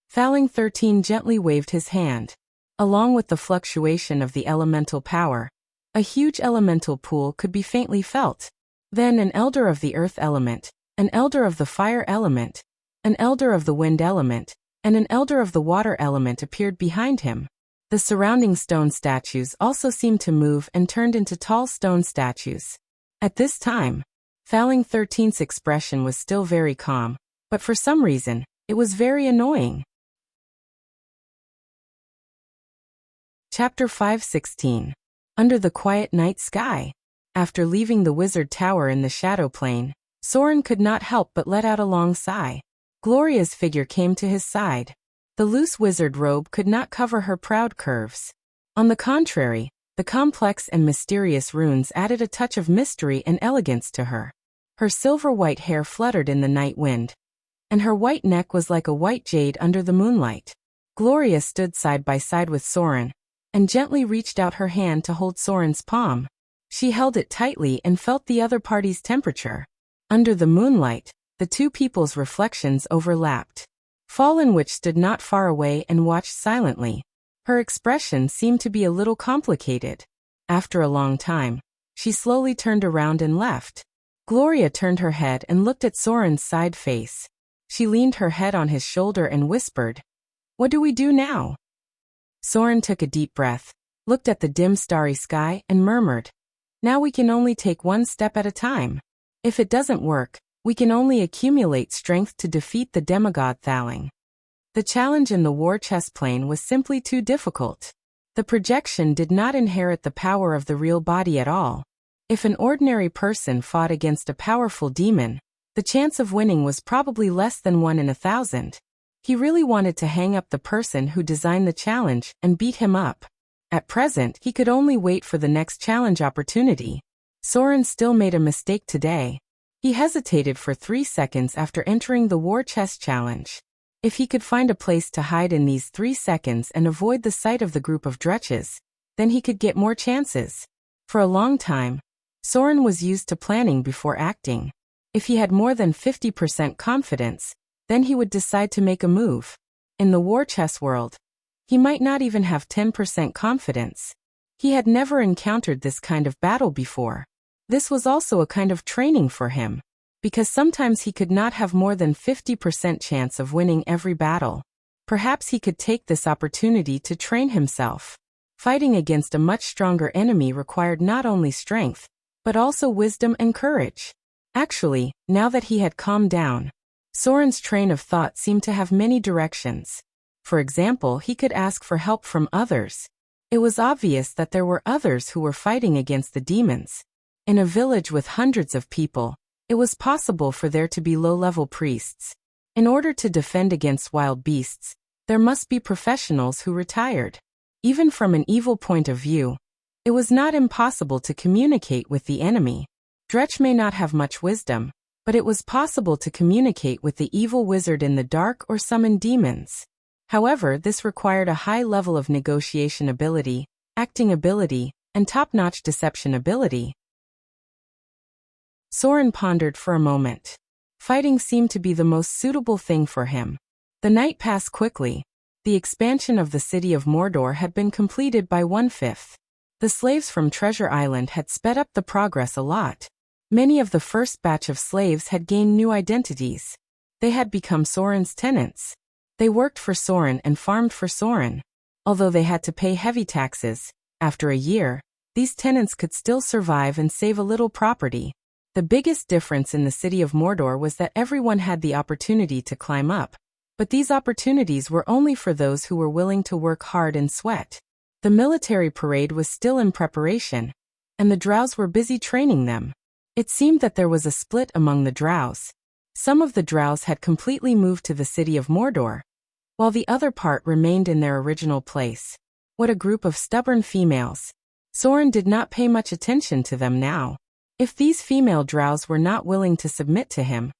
Thaling 13 gently waved his hand. Along with the fluctuation of the elemental power, a huge elemental pool could be faintly felt. Then an elder of the earth element, an elder of the fire element, an elder of the wind element, and an elder of the water element appeared behind him. The surrounding stone statues also seemed to move and turned into tall stone statues. At this time, Thaling 13's expression was still very calm, but for some reason, it was very annoying. Chapter 5:16. Under the quiet night sky. After leaving the wizard tower in the shadow plane, Soren could not help but let out a long sigh. Gloria's figure came to his side. The loose wizard robe could not cover her proud curves. On the contrary, the complex and mysterious runes added a touch of mystery and elegance to her. Her silver-white hair fluttered in the night wind, and her white neck was like a white jade under the moonlight. Gloria stood side by side with Soren, and gently reached out her hand to hold Soren's palm. She held it tightly and felt the other party's temperature. Under the moonlight, the two people's reflections overlapped. Fallen Witch stood not far away and watched silently. Her expression seemed to be a little complicated. After a long time, she slowly turned around and left. Gloria turned her head and looked at Soren's side face. She leaned her head on his shoulder and whispered, "What do we do now?" Soren took a deep breath, looked at the dim starry sky and murmured, "Now we can only take one step at a time. If it doesn't work, we can only accumulate strength to defeat the demigod Thaling." The challenge in the war chess plane was simply too difficult. The projection did not inherit the power of the real body at all. If an ordinary person fought against a powerful demon, the chance of winning was probably less than 1 in 1,000. He really wanted to hang up the person who designed the challenge and beat him up. At present, he could only wait for the next challenge opportunity. Soren still made a mistake today. He hesitated for 3 seconds after entering the war chess challenge. If he could find a place to hide in these 3 seconds and avoid the sight of the group of dretches, then he could get more chances. For a long time, Soren was used to planning before acting. If he had more than 50% confidence, then he would decide to make a move. In the war chess world, He might not even have 10% confidence. He had never encountered this kind of battle before. This was also a kind of training for him, because sometimes he could not have more than 50% chance of winning every battle. Perhaps he could take this opportunity to train himself. Fighting against a much stronger enemy required not only strength, but also wisdom and courage. Actually, now that he had calmed down, Soren's train of thought seemed to have many directions. For example, he could ask for help from others. It was obvious that there were others who were fighting against the demons. In a village with hundreds of people, it was possible for there to be low-level priests. In order to defend against wild beasts, there must be professionals who retired. Even from an evil point of view, it was not impossible to communicate with the enemy. Dretch may not have much wisdom, but it was possible to communicate with the evil wizard in the dark or summon demons. However, this required a high level of negotiation ability, acting ability, and top-notch deception ability. Soren pondered for a moment. Fighting seemed to be the most suitable thing for him. The night passed quickly. The expansion of the city of Mordor had been completed by 1/5. The slaves from Treasure Island had sped up the progress a lot. Many of the first batch of slaves had gained new identities. They had become Soren's tenants. They worked for Soren and farmed for Soren. Although they had to pay heavy taxes, after a year, these tenants could still survive and save a little property. The biggest difference in the city of Mordor was that everyone had the opportunity to climb up. But these opportunities were only for those who were willing to work hard and sweat. The military parade was still in preparation, and the drows were busy training them. It seemed that there was a split among the drows. Some of the drows had completely moved to the city of Mordor, while the other part remained in their original place. What a group of stubborn females. Soren did not pay much attention to them now. If these female drows were not willing to submit to him,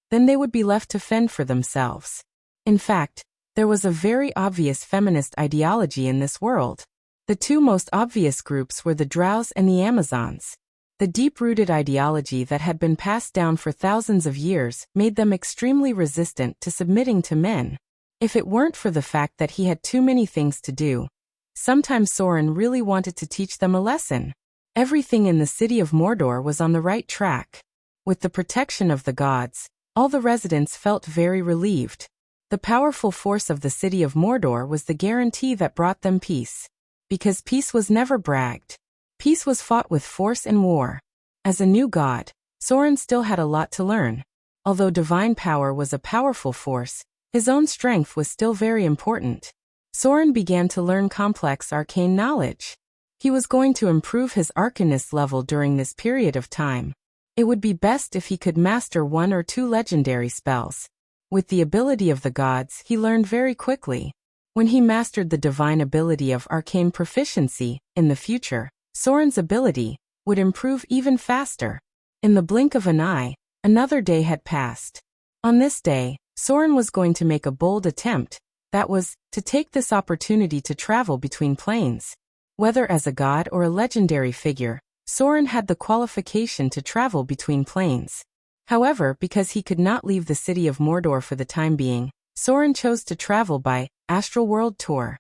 then they would be left to fend for themselves. In fact, there was a very obvious feminist ideology in this world. The two most obvious groups were the drows and the Amazons. The deep-rooted ideology that had been passed down for thousands of years made them extremely resistant to submitting to men. If it weren't for the fact that he had too many things to do, sometimes Soren really wanted to teach them a lesson. Everything in the city of Mordor was on the right track. With the protection of the gods, all the residents felt very relieved. The powerful force of the city of Mordor was the guarantee that brought them peace. Because peace was never bragged. Peace was fought with force and war. As a new god, Soren still had a lot to learn. Although divine power was a powerful force, his own strength was still very important. Soren began to learn complex arcane knowledge. He was going to improve his arcanist level during this period of time. It would be best if he could master 1 or 2 legendary spells. With the ability of the gods, he learned very quickly. When he mastered the divine ability of arcane proficiency, in the future, Soren's ability would improve even faster. In the blink of an eye, another day had passed. On this day, Soren was going to make a bold attempt, that was, to take this opportunity to travel between planes. Whether as a god or a legendary figure, Soren had the qualification to travel between planes. However, because he could not leave the city of Mordor for the time being, Soren chose to travel by astral world tour.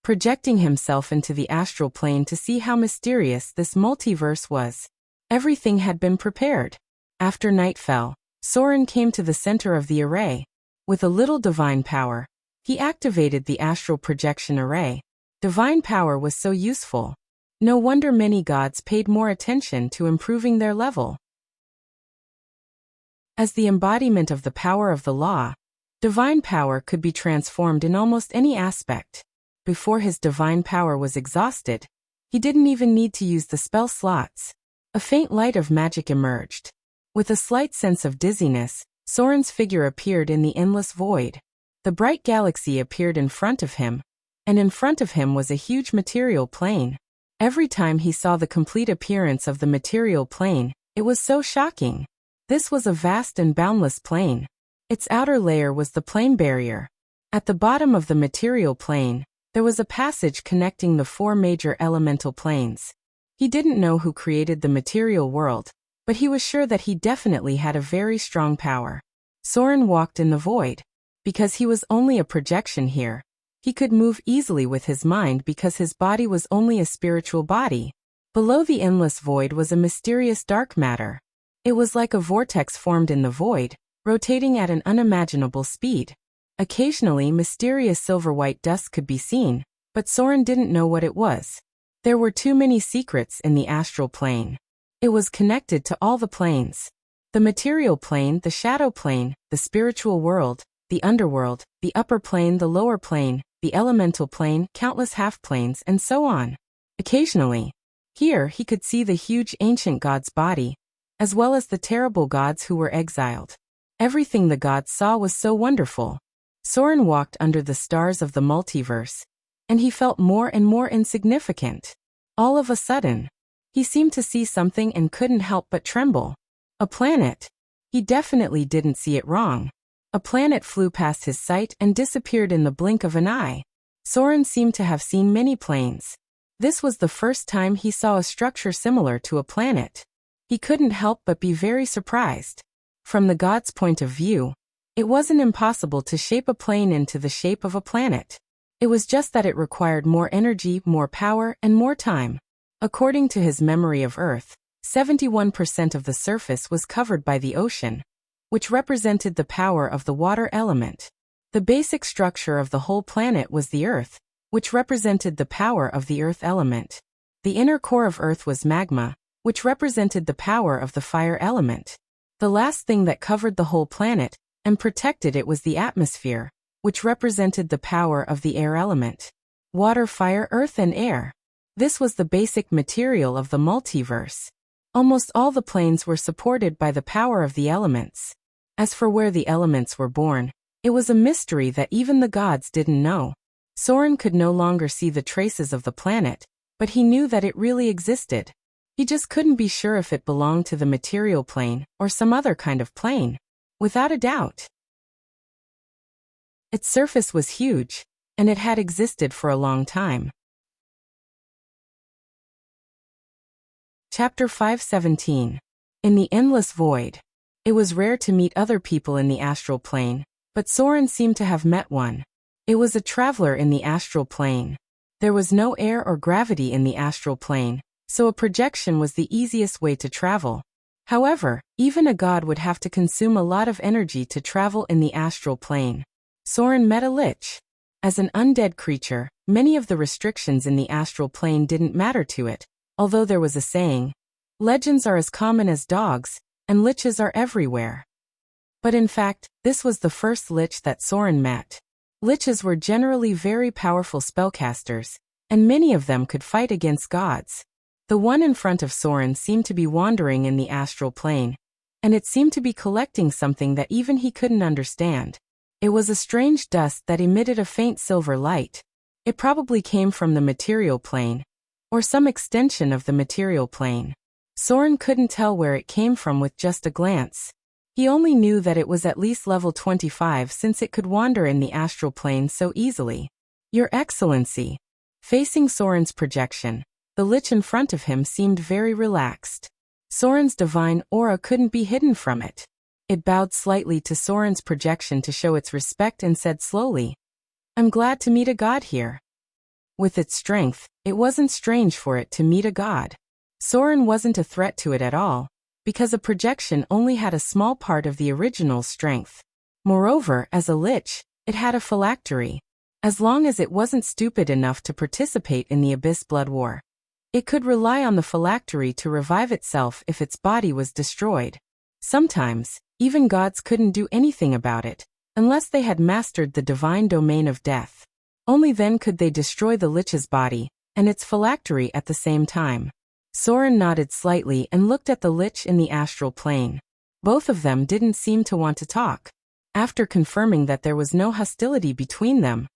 Projecting himself into the astral plane to see how mysterious this multiverse was. Everything had been prepared. After night fell, Soren came to the center of the array. With a little divine power, he activated the astral projection array. Divine power was so useful. No wonder many gods paid more attention to improving their level. As the embodiment of the power of the law, divine power could be transformed in almost any aspect. Before his divine power was exhausted, he didn't even need to use the spell slots. A faint light of magic emerged. With a slight sense of dizziness, Soren's figure appeared in the endless void. The bright galaxy appeared in front of him, and in front of him was a huge material plane. Every time he saw the complete appearance of the material plane, it was so shocking. This was a vast and boundless plane. Its outer layer was the plane barrier. At the bottom of the material plane, there was a passage connecting the 4 major elemental planes. He didn't know who created the material world, but he was sure that he definitely had a very strong power. Soren walked in the void. Because he was only a projection here, He could move easily with his mind because his body was only a spiritual body. Below the endless void was a mysterious dark matter. It was like a vortex formed in the void, rotating at an unimaginable speed. Occasionally, mysterious silver-white dust could be seen, but Soren didn't know what it was. There were too many secrets in the astral plane. It was connected to all the planes. The material plane, the shadow plane, the spiritual world, the underworld, the upper plane, the lower plane, the elemental plane, countless half-planes, and so on. Occasionally, here he could see the huge ancient god's body, as well as the terrible gods who were exiled. Everything the gods saw was so wonderful. Soren walked under the stars of the multiverse, and he felt more and more insignificant. All of a sudden, he seemed to see something and couldn't help but tremble. A planet. He definitely didn't see it wrong. A planet flew past his sight and disappeared in the blink of an eye. Soren seemed to have seen many planes. This was the first time he saw a structure similar to a planet. He couldn't help but be very surprised. From the god's point of view, it wasn't impossible to shape a plane into the shape of a planet. It was just that it required more energy, more power, and more time. According to his memory of Earth, 71% of the surface was covered by the ocean, which represented the power of the water element. The basic structure of the whole planet was the Earth, which represented the power of the Earth element. The inner core of Earth was magma, which represented the power of the fire element. The last thing that covered the whole planet and protected it was the atmosphere, which represented the power of the air element. Water, fire, earth, and air. This was the basic material of the multiverse. Almost all the planes were supported by the power of the elements. As for where the elements were born, it was a mystery that even the gods didn't know. Soren could no longer see the traces of the planet, but he knew that it really existed. He just couldn't be sure if it belonged to the material plane or some other kind of plane. Without a doubt, its surface was huge, and it had existed for a long time. Chapter 517. In the Endless Void. It was rare to meet other people in the astral plane, but Soren seemed to have met one. It was a traveler in the astral plane. There was no air or gravity in the astral plane, so a projection was the easiest way to travel. However, even a god would have to consume a lot of energy to travel in the astral plane. Soren met a lich. As an undead creature, many of the restrictions in the astral plane didn't matter to it, although there was a saying, legends are as common as dogs, and liches are everywhere. But in fact, this was the first lich that Soren met. Liches were generally very powerful spellcasters, and many of them could fight against gods. The one in front of Soren seemed to be wandering in the astral plane, and it seemed to be collecting something that even he couldn't understand. It was a strange dust that emitted a faint silver light. It probably came from the material plane, or some extension of the material plane. Soren couldn't tell where it came from with just a glance. He only knew that it was at least level 25 since it could wander in the astral plane so easily. Your Excellency. Facing Soren's projection, the lich in front of him seemed very relaxed. Soren's divine aura couldn't be hidden from it. It bowed slightly to Soren's projection to show its respect and said slowly, I'm glad to meet a god here. With its strength, it wasn't strange for it to meet a god. Soren wasn't a threat to it at all, because a projection only had a small part of the original strength. Moreover, as a lich, it had a phylactery. As long as it wasn't stupid enough to participate in the Abyss Blood War, it could rely on the phylactery to revive itself if its body was destroyed. Sometimes, even gods couldn't do anything about it, unless they had mastered the divine domain of death. Only then could they destroy the lich's body and its phylactery at the same time. Soren nodded slightly and looked at the lich in the astral plane. Both of them didn't seem to want to talk. After confirming that there was no hostility between them,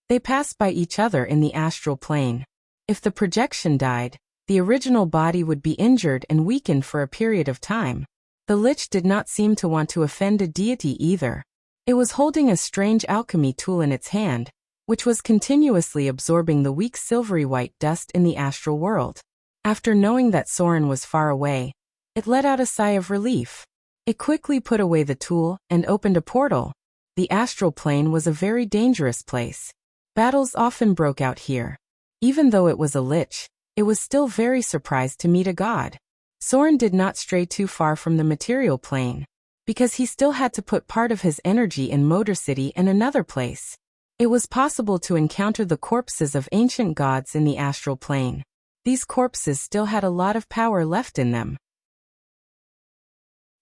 they passed by each other in the astral plane. If the projection died, the original body would be injured and weakened for a period of time. The lich did not seem to want to offend a deity either. It was holding a strange alchemy tool in its hand, which was continuously absorbing the weak silvery white dust in the astral world. After knowing that Soren was far away, it let out a sigh of relief. It quickly put away the tool and opened a portal. The astral plane was a very dangerous place. Battles often broke out here. Even though it was a lich, it was still very surprised to meet a god. Soren did not stray too far from the material plane, because he still had to put part of his energy in Motor City and another place. It was possible to encounter the corpses of ancient gods in the astral plane. These corpses still had a lot of power left in them.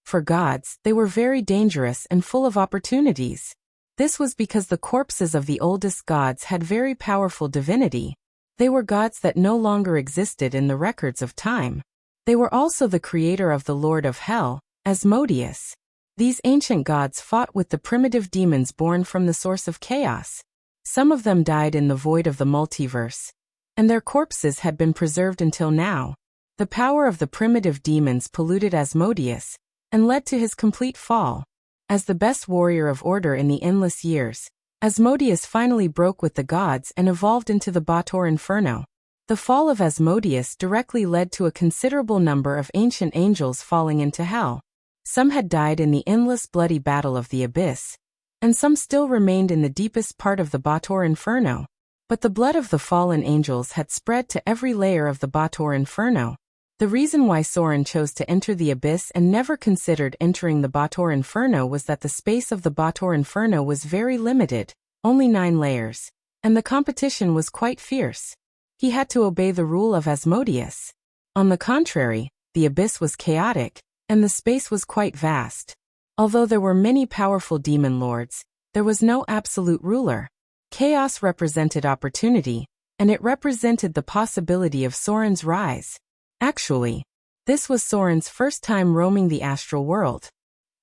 For gods, they were very dangerous and full of opportunities. This was because the corpses of the oldest gods had very powerful divinity. They were gods that no longer existed in the records of time. They were also the creator of the Lord of Hell, Asmodeus. These ancient gods fought with the primitive demons born from the source of chaos. Some of them died in the void of the multiverse, and their corpses had been preserved until now. The power of the primitive demons polluted Asmodeus, and led to his complete fall. As the best warrior of order in the endless years, Asmodeus finally broke with the gods and evolved into the Bator Inferno. The fall of Asmodeus directly led to a considerable number of ancient angels falling into hell. Some had died in the endless bloody battle of the abyss, and some still remained in the deepest part of the Bator Inferno. But the blood of the fallen angels had spread to every layer of the Bator Inferno. The reason why Soren chose to enter the abyss and never considered entering the Bator Inferno was that the space of the Bator Inferno was very limited, only 9 layers, and the competition was quite fierce. He had to obey the rule of Asmodeus. On the contrary, the abyss was chaotic, and the space was quite vast. Although there were many powerful demon lords, there was no absolute ruler. Chaos represented opportunity, and it represented the possibility of Soren's rise. Actually, this was Soren's first time roaming the astral world.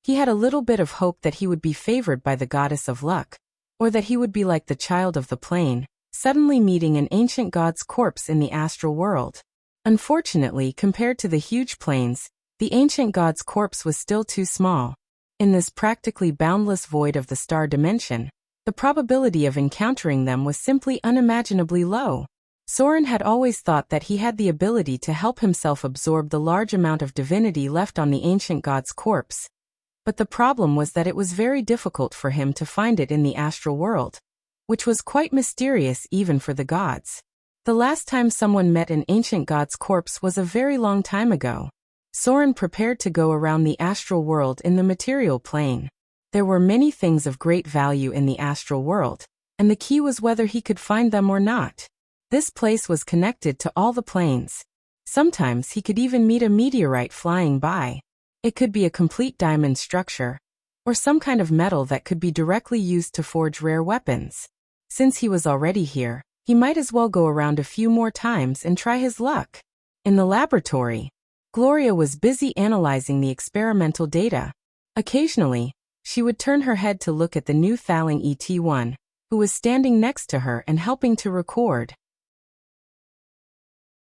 He had a little bit of hope that he would be favored by the goddess of luck, or that he would be like the child of the plane, suddenly meeting an ancient god's corpse in the astral world. Unfortunately, compared to the huge planes, the ancient god's corpse was still too small. In this practically boundless void of the star dimension, the probability of encountering them was simply unimaginably low. Soren had always thought that he had the ability to help himself absorb the large amount of divinity left on the ancient god's corpse. But the problem was that it was very difficult for him to find it in the astral world, which was quite mysterious even for the gods. The last time someone met an ancient god's corpse was a very long time ago. Soren prepared to go around the astral world in the material plane. There were many things of great value in the astral world, and the key was whether he could find them or not. This place was connected to all the planes. Sometimes he could even meet a meteorite flying by. It could be a complete diamond structure, or some kind of metal that could be directly used to forge rare weapons. Since he was already here, he might as well go around a few more times and try his luck. In the laboratory, Gloria was busy analyzing the experimental data. Occasionally, she would turn her head to look at the new Thaling ET1, who was standing next to her and helping to record.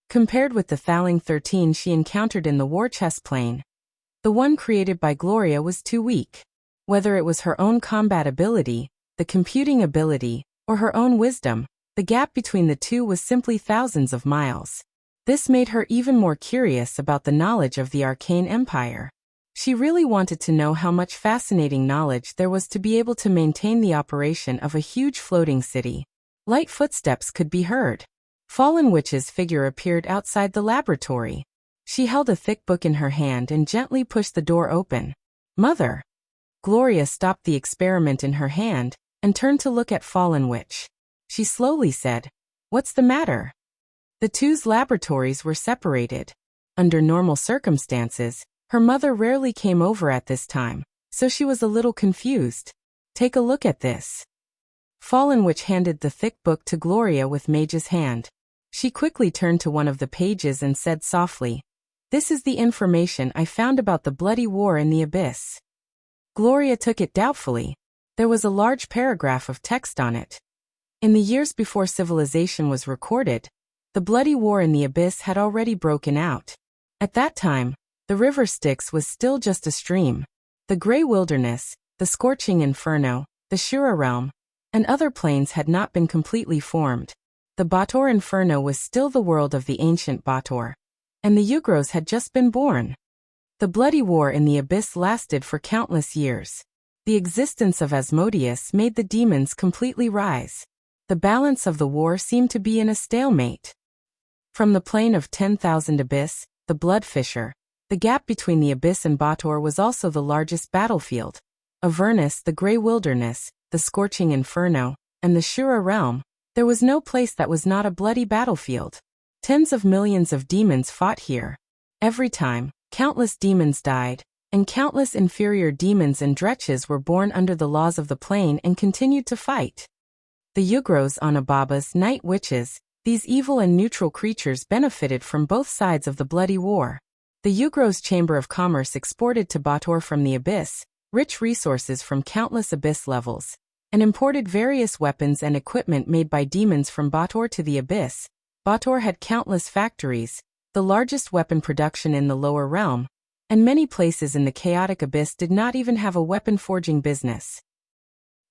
Compared with the Thaling 13 she encountered in the war chess plane, the one created by Gloria was too weak. Whether it was her own combat ability, the computing ability, or her own wisdom, the gap between the two was simply thousands of miles. This made her even more curious about the knowledge of the Arcane Empire. She really wanted to know how much fascinating knowledge there was to be able to maintain the operation of a huge floating city. Light footsteps could be heard. Fallen Witch's figure appeared outside the laboratory. She held a thick book in her hand and gently pushed the door open. "Mother!" Gloria stopped the experiment in her hand and turned to look at Fallen Witch. She slowly said, "What's the matter?" The two's laboratories were separated. Under normal circumstances, her mother rarely came over at this time, so she was a little confused. "Take a look at this." Fallen Witch handed the thick book to Gloria with Mage's hand. She quickly turned to one of the pages and said softly, "This is the information I found about the bloody war in the abyss." Gloria took it doubtfully. There was a large paragraph of text on it. In the years before civilization was recorded, the bloody war in the abyss had already broken out. At that time, the river Styx was still just a stream. The Grey Wilderness, the Scorching Inferno, the Shura Realm, and other planes had not been completely formed. The Bator Inferno was still the world of the ancient Bator, and the Yugros had just been born. The bloody war in the abyss lasted for countless years. The existence of Asmodeus made the demons completely rise. The balance of the war seemed to be in a stalemate. From the plain of 10,000 abyss, the blood fissure, the gap between the abyss and Bator was also the largest battlefield. Avernus, the grey wilderness, the scorching inferno, and the Shura realm, there was no place that was not a bloody battlefield. Tens of millions of demons fought here. Every time, countless demons died, and countless inferior demons and dretches were born under the laws of the plane and continued to fight. The Yugros Anababas, night witches, these evil and neutral creatures benefited from both sides of the bloody war. The Yugros Chamber of Commerce exported to Bator from the abyss rich resources from countless abyss levels, and imported various weapons and equipment made by demons from Bator to the abyss. Bator had countless factories, the largest weapon production in the lower realm, and many places in the chaotic abyss did not even have a weapon forging business.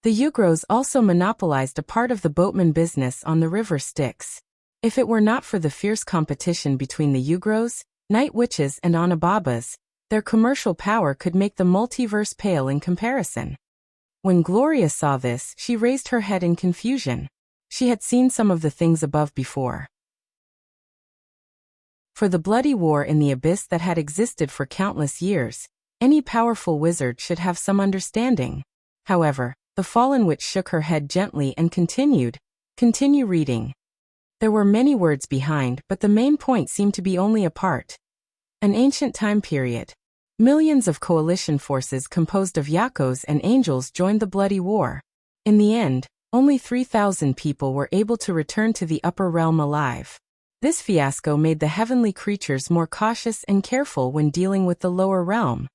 The Yugros also monopolized a part of the boatman business on the river Styx. If it were not for the fierce competition between the Yugros, night witches and Anababas, their commercial power could make the multiverse pale in comparison. When Gloria saw this, she raised her head in confusion. She had seen some of the things above before. For the bloody war in the abyss that had existed for countless years, any powerful wizard should have some understanding. However, the fallen witch shook her head gently and continued, "Continue reading." There were many words behind, but the main point seemed to be only a part. An ancient time period. Millions of coalition forces composed of Yakos and angels joined the bloody war. In the end, only 3,000 people were able to return to the upper realm alive. This fiasco made the heavenly creatures more cautious and careful when dealing with the lower realm.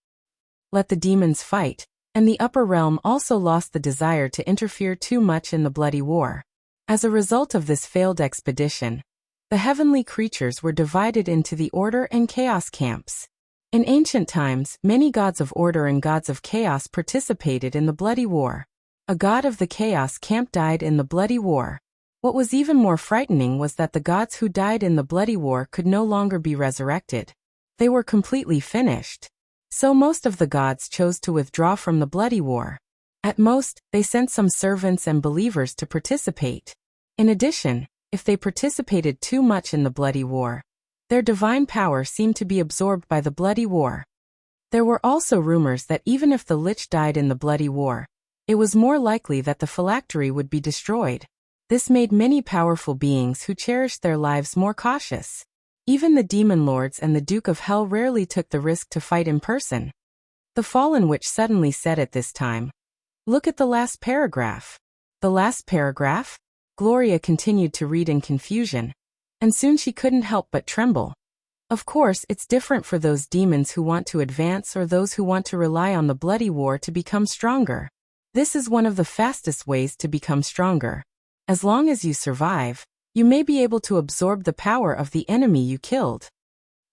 Let the demons fight, and the upper realm also lost the desire to interfere too much in the bloody war. As a result of this failed expedition, the heavenly creatures were divided into the order and chaos camps. In ancient times, many gods of order and gods of chaos participated in the bloody war. A god of the chaos camp died in the bloody war. What was even more frightening was that the gods who died in the bloody war could no longer be resurrected. They were completely finished. So most of the gods chose to withdraw from the bloody war. At most, they sent some servants and believers to participate. In addition, if they participated too much in the bloody war, their divine power seemed to be absorbed by the bloody war. There were also rumors that even if the lich died in the bloody war, it was more likely that the phylactery would be destroyed. This made many powerful beings who cherished their lives more cautious. Even the demon lords and the Duke of Hell rarely took the risk to fight in person. The fallen witch suddenly said at this time, "Look at the last paragraph." The last paragraph? Gloria continued to read in confusion, and soon she couldn't help but tremble. Of course, it's different for those demons who want to advance or those who want to rely on the bloody war to become stronger. This is one of the fastest ways to become stronger. As long as you survive, you may be able to absorb the power of the enemy you killed.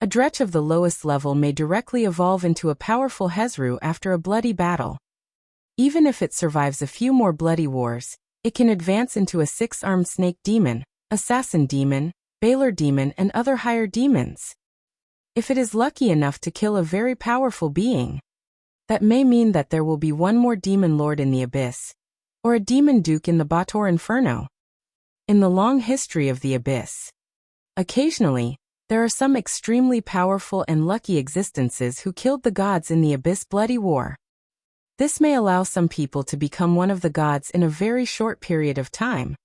A dretch of the lowest level may directly evolve into a powerful Hezru after a bloody battle. Even if it survives a few more bloody wars, it can advance into a 6-armed snake demon, assassin demon, Baylor demon and other higher demons. If it is lucky enough to kill a very powerful being, that may mean that there will be one more demon lord in the abyss, or a demon duke in the Bator Inferno. In the long history of the abyss, occasionally, there are some extremely powerful and lucky existences who killed the gods in the abyss bloody war. This may allow some people to become one of the gods in a very short period of time.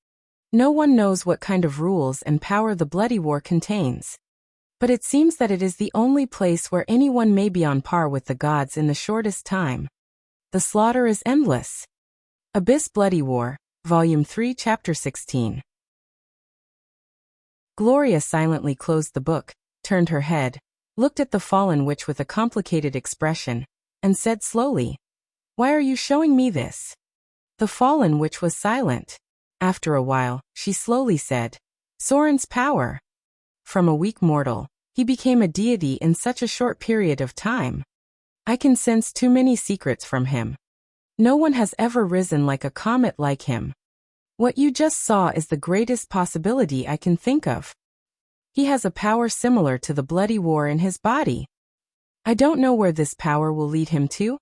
No one knows what kind of rules and power the bloody war contains. But it seems that it is the only place where anyone may be on par with the gods in the shortest time. The slaughter is endless. Abyss Bloody War, Volume 3, Chapter 16. Gloria silently closed the book, turned her head, looked at the fallen witch with a complicated expression, and said slowly, "Why are you showing me this?" The fallen witch was silent. After a while, she slowly said, "Soren's power. From a weak mortal, he became a deity in such a short period of time. I can sense too many secrets from him. No one has ever risen like a comet like him. What you just saw is the greatest possibility I can think of. He has a power similar to the bloody war in his body. I don't know where this power will lead him to."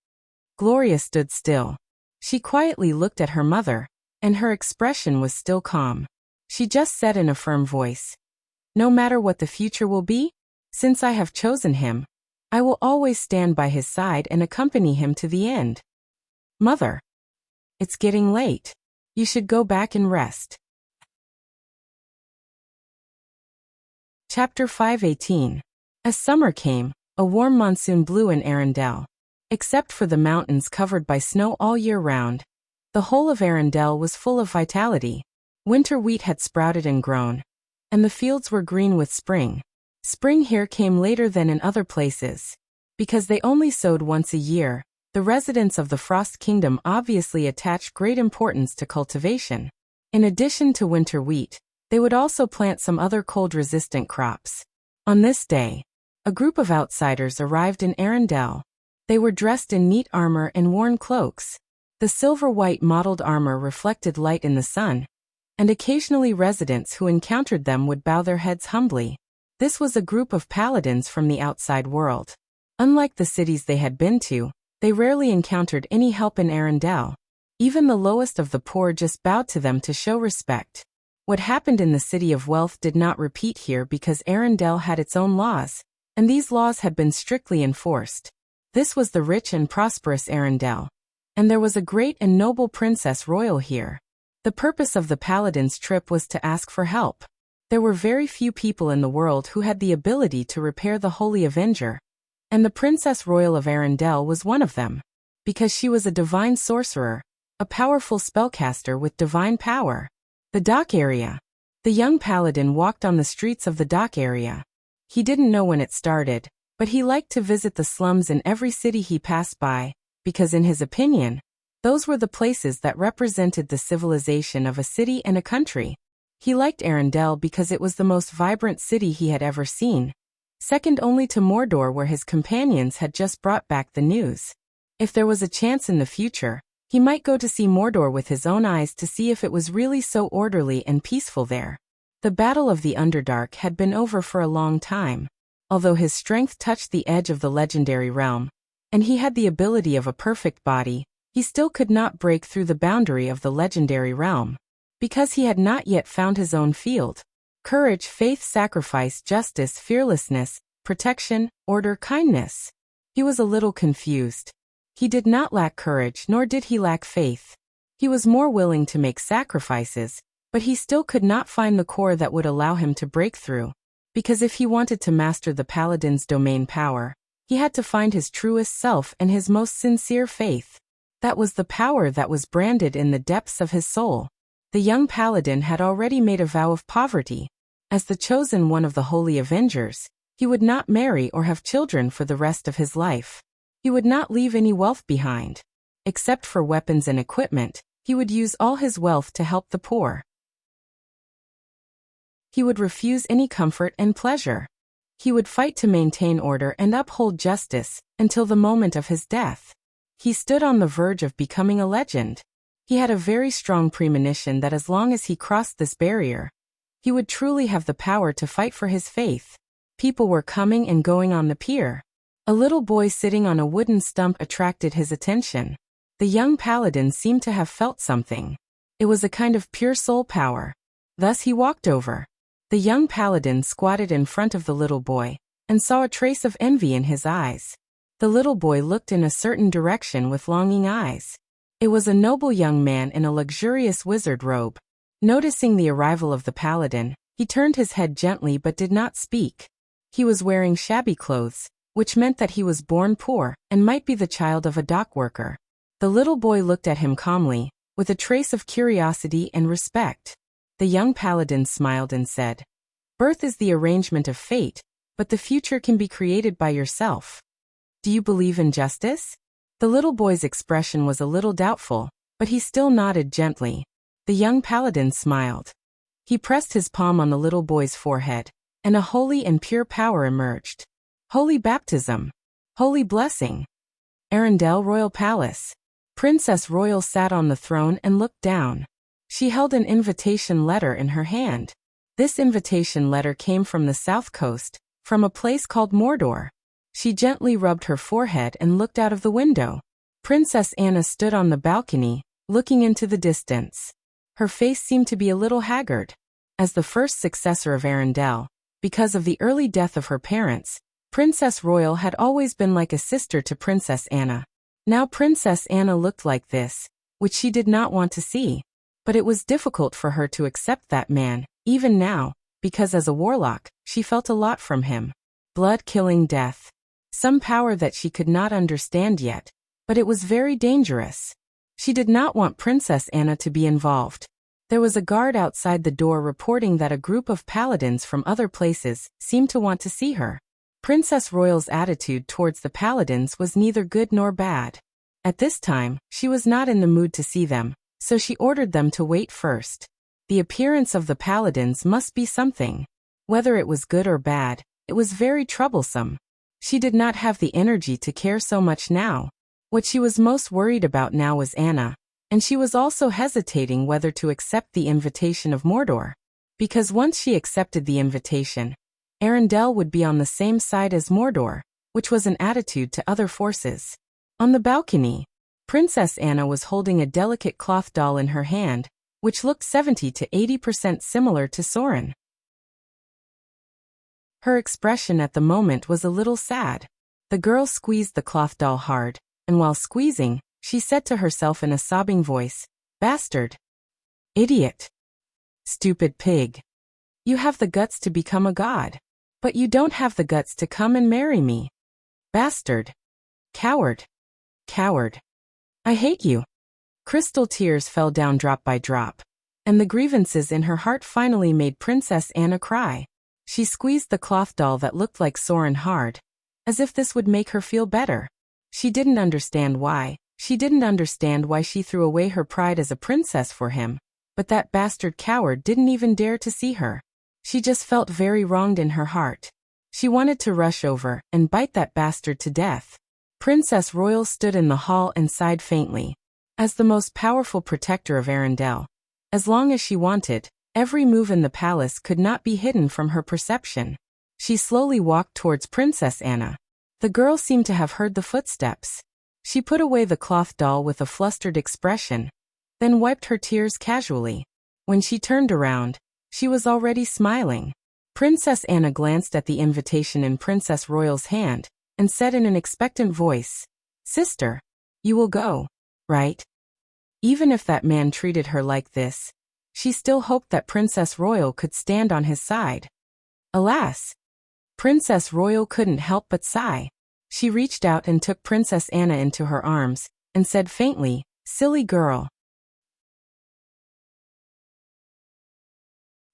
Gloria stood still. She quietly looked at her mother, and her expression was still calm. She just said in a firm voice, "No matter what the future will be, since I have chosen him, I will always stand by his side and accompany him to the end." "Mother, it's getting late. You should go back and rest." Chapter 5:18. As summer came, a warm monsoon blew in Arendelle. Except for the mountains covered by snow all year round, the whole of Arendelle was full of vitality. Winter wheat had sprouted and grown, and the fields were green with spring. Spring here came later than in other places. Because they only sowed once a year, the residents of the Frost Kingdom obviously attached great importance to cultivation. In addition to winter wheat, they would also plant some other cold-resistant crops. On this day, a group of outsiders arrived in Arendelle. They were dressed in neat armor and worn cloaks. The silver-white mottled armor reflected light in the sun, and occasionally residents who encountered them would bow their heads humbly. This was a group of paladins from the outside world. Unlike the cities they had been to, they rarely encountered any help in Arendelle. Even the lowest of the poor just bowed to them to show respect. What happened in the City of Wealth did not repeat here because Arendelle had its own laws, and these laws had been strictly enforced. This was the rich and prosperous Arendelle, and there was a great and noble princess royal here. The purpose of the paladin's trip was to ask for help. There were very few people in the world who had the ability to repair the Holy Avenger, and the Princess Royal of Arendelle was one of them, because she was a divine sorcerer, a powerful spellcaster with divine power. The dock area. The young paladin walked on the streets of the dock area. He didn't know when it started, but he liked to visit the slums in every city he passed by, because in his opinion, those were the places that represented the civilization of a city and a country. He liked Arendelle because it was the most vibrant city he had ever seen, second only to Mordor, where his companions had just brought back the news. If there was a chance in the future, he might go to see Mordor with his own eyes to see if it was really so orderly and peaceful there. The Battle of the Underdark had been over for a long time. Although his strength touched the edge of the legendary realm, and he had the ability of a perfect body, he still could not break through the boundary of the legendary realm, because he had not yet found his own field. Courage, faith, sacrifice, justice, fearlessness, protection, order, kindness. He was a little confused. He did not lack courage, nor did he lack faith. He was more willing to make sacrifices, but he still could not find the core that would allow him to break through. Because if he wanted to master the paladin's domain power, he had to find his truest self and his most sincere faith. That was the power that was branded in the depths of his soul. The young paladin had already made a vow of poverty. As the chosen one of the Holy Avengers, he would not marry or have children for the rest of his life. He would not leave any wealth behind. Except for weapons and equipment, he would use all his wealth to help the poor. He would refuse any comfort and pleasure. He would fight to maintain order and uphold justice until the moment of his death. He stood on the verge of becoming a legend. He had a very strong premonition that as long as he crossed this barrier, he would truly have the power to fight for his faith. People were coming and going on the pier. A little boy sitting on a wooden stump attracted his attention. The young paladin seemed to have felt something. It was a kind of pure soul power. Thus he walked over. The young paladin squatted in front of the little boy, and saw a trace of envy in his eyes. The little boy looked in a certain direction with longing eyes. It was a noble young man in a luxurious wizard robe. Noticing the arrival of the paladin, he turned his head gently but did not speak. He was wearing shabby clothes, which meant that he was born poor and might be the child of a dock worker. The little boy looked at him calmly, with a trace of curiosity and respect. The young paladin smiled and said, "Birth is the arrangement of fate, but the future can be created by yourself. Do you believe in justice?" The little boy's expression was a little doubtful, but he still nodded gently. The young paladin smiled. He pressed his palm on the little boy's forehead, and a holy and pure power emerged. Holy baptism. Holy blessing. Arendelle Royal Palace. Princess Royal sat on the throne and looked down. She held an invitation letter in her hand. This invitation letter came from the south coast, from a place called Mordor. She gently rubbed her forehead and looked out of the window. Princess Anna stood on the balcony, looking into the distance. Her face seemed to be a little haggard. As the first successor of Arundel, because of the early death of her parents, Princess Royal had always been like a sister to Princess Anna. Now Princess Anna looked like this, which she did not want to see. But it was difficult for her to accept that man, even now, because as a warlock, she felt a lot from him. Blood-killing death. Some power that she could not understand yet, but it was very dangerous. She did not want Princess Anna to be involved. There was a guard outside the door reporting that a group of paladins from other places seemed to want to see her. Princess Royal's attitude towards the paladins was neither good nor bad. At this time, she was not in the mood to see them, so she ordered them to wait first. The appearance of the paladins must be something. Whether it was good or bad, it was very troublesome. She did not have the energy to care so much now. What she was most worried about now was Anna, and she was also hesitating whether to accept the invitation of Mordor. Because once she accepted the invitation, Arundel would be on the same side as Mordor, which was an attitude to other forces. On the balcony, Princess Anna was holding a delicate cloth doll in her hand, which looked 70 to 80% similar to Soren. Her expression at the moment was a little sad. The girl squeezed the cloth doll hard, and while squeezing, she said to herself in a sobbing voice, "Bastard! Idiot! Stupid pig! You have the guts to become a god, but you don't have the guts to come and marry me. Bastard! Coward! Coward! I hate you!" Crystal tears fell down drop by drop, and the grievances in her heart finally made Princess Anna cry. She squeezed the cloth doll that looked like Soren hard, as if this would make her feel better. She didn't understand why. She didn't understand why she threw away her pride as a princess for him, but that bastard coward didn't even dare to see her. She just felt very wronged in her heart. She wanted to rush over and bite that bastard to death. Princess Royal stood in the hall and sighed faintly. As the most powerful protector of Arundel, as long as she wanted, every move in the palace could not be hidden from her perception. She slowly walked towards Princess Anna. The girl seemed to have heard the footsteps. She put away the cloth doll with a flustered expression, then wiped her tears casually. When she turned around, she was already smiling. Princess Anna glanced at the invitation in Princess Royal's hand, and said in an expectant voice, "Sister, you will go, right?" Even if that man treated her like this, she still hoped that Princess Royal could stand on his side. Alas! Princess Royal couldn't help but sigh. She reached out and took Princess Anna into her arms, and said faintly, "Silly girl."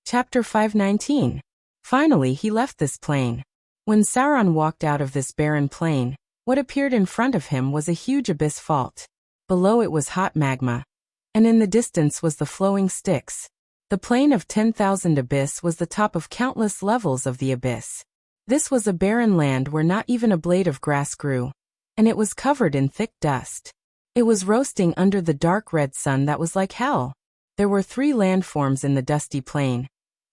Chapter 519. Finally he left this plain. When Sauron walked out of this barren plain, what appeared in front of him was a huge abyss fault. Below it was hot magma, and in the distance was the flowing Styx. The plain of 10,000 abyss was the top of countless levels of the abyss. This was a barren land where not even a blade of grass grew, and it was covered in thick dust. It was roasting under the dark red sun that was like hell. There were 3 landforms in the dusty plain: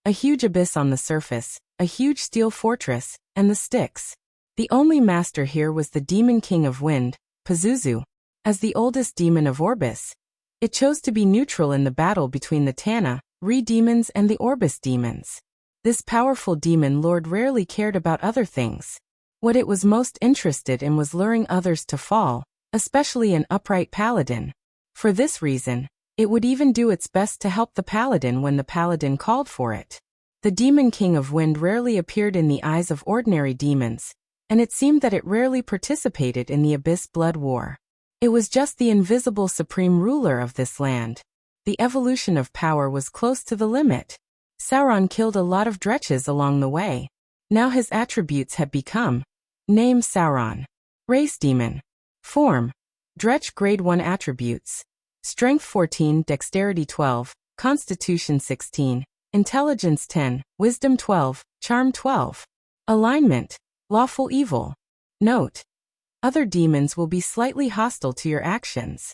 a huge abyss on the surface, a huge steel fortress, and the Styx. The only master here was the demon king of wind, Pazuzu. As the oldest demon of Orbis, it chose to be neutral in the battle between the Tana, Re demons and the Orbis demons. This powerful demon lord rarely cared about other things. What it was most interested in was luring others to fall, especially an upright paladin. For this reason, it would even do its best to help the paladin when the paladin called for it. The demon king of wind rarely appeared in the eyes of ordinary demons, and it seemed that it rarely participated in the Abyss blood war. It was just the invisible supreme ruler of this land. The evolution of power was close to the limit. Sauron killed a lot of dretches along the way. Now his attributes had become: name Sauron, race demon, form, Dretch grade 1 attributes, strength 14, dexterity 12, constitution 16, intelligence 10, wisdom 12, charm 12. Alignment, lawful evil. Note: other demons will be slightly hostile to your actions.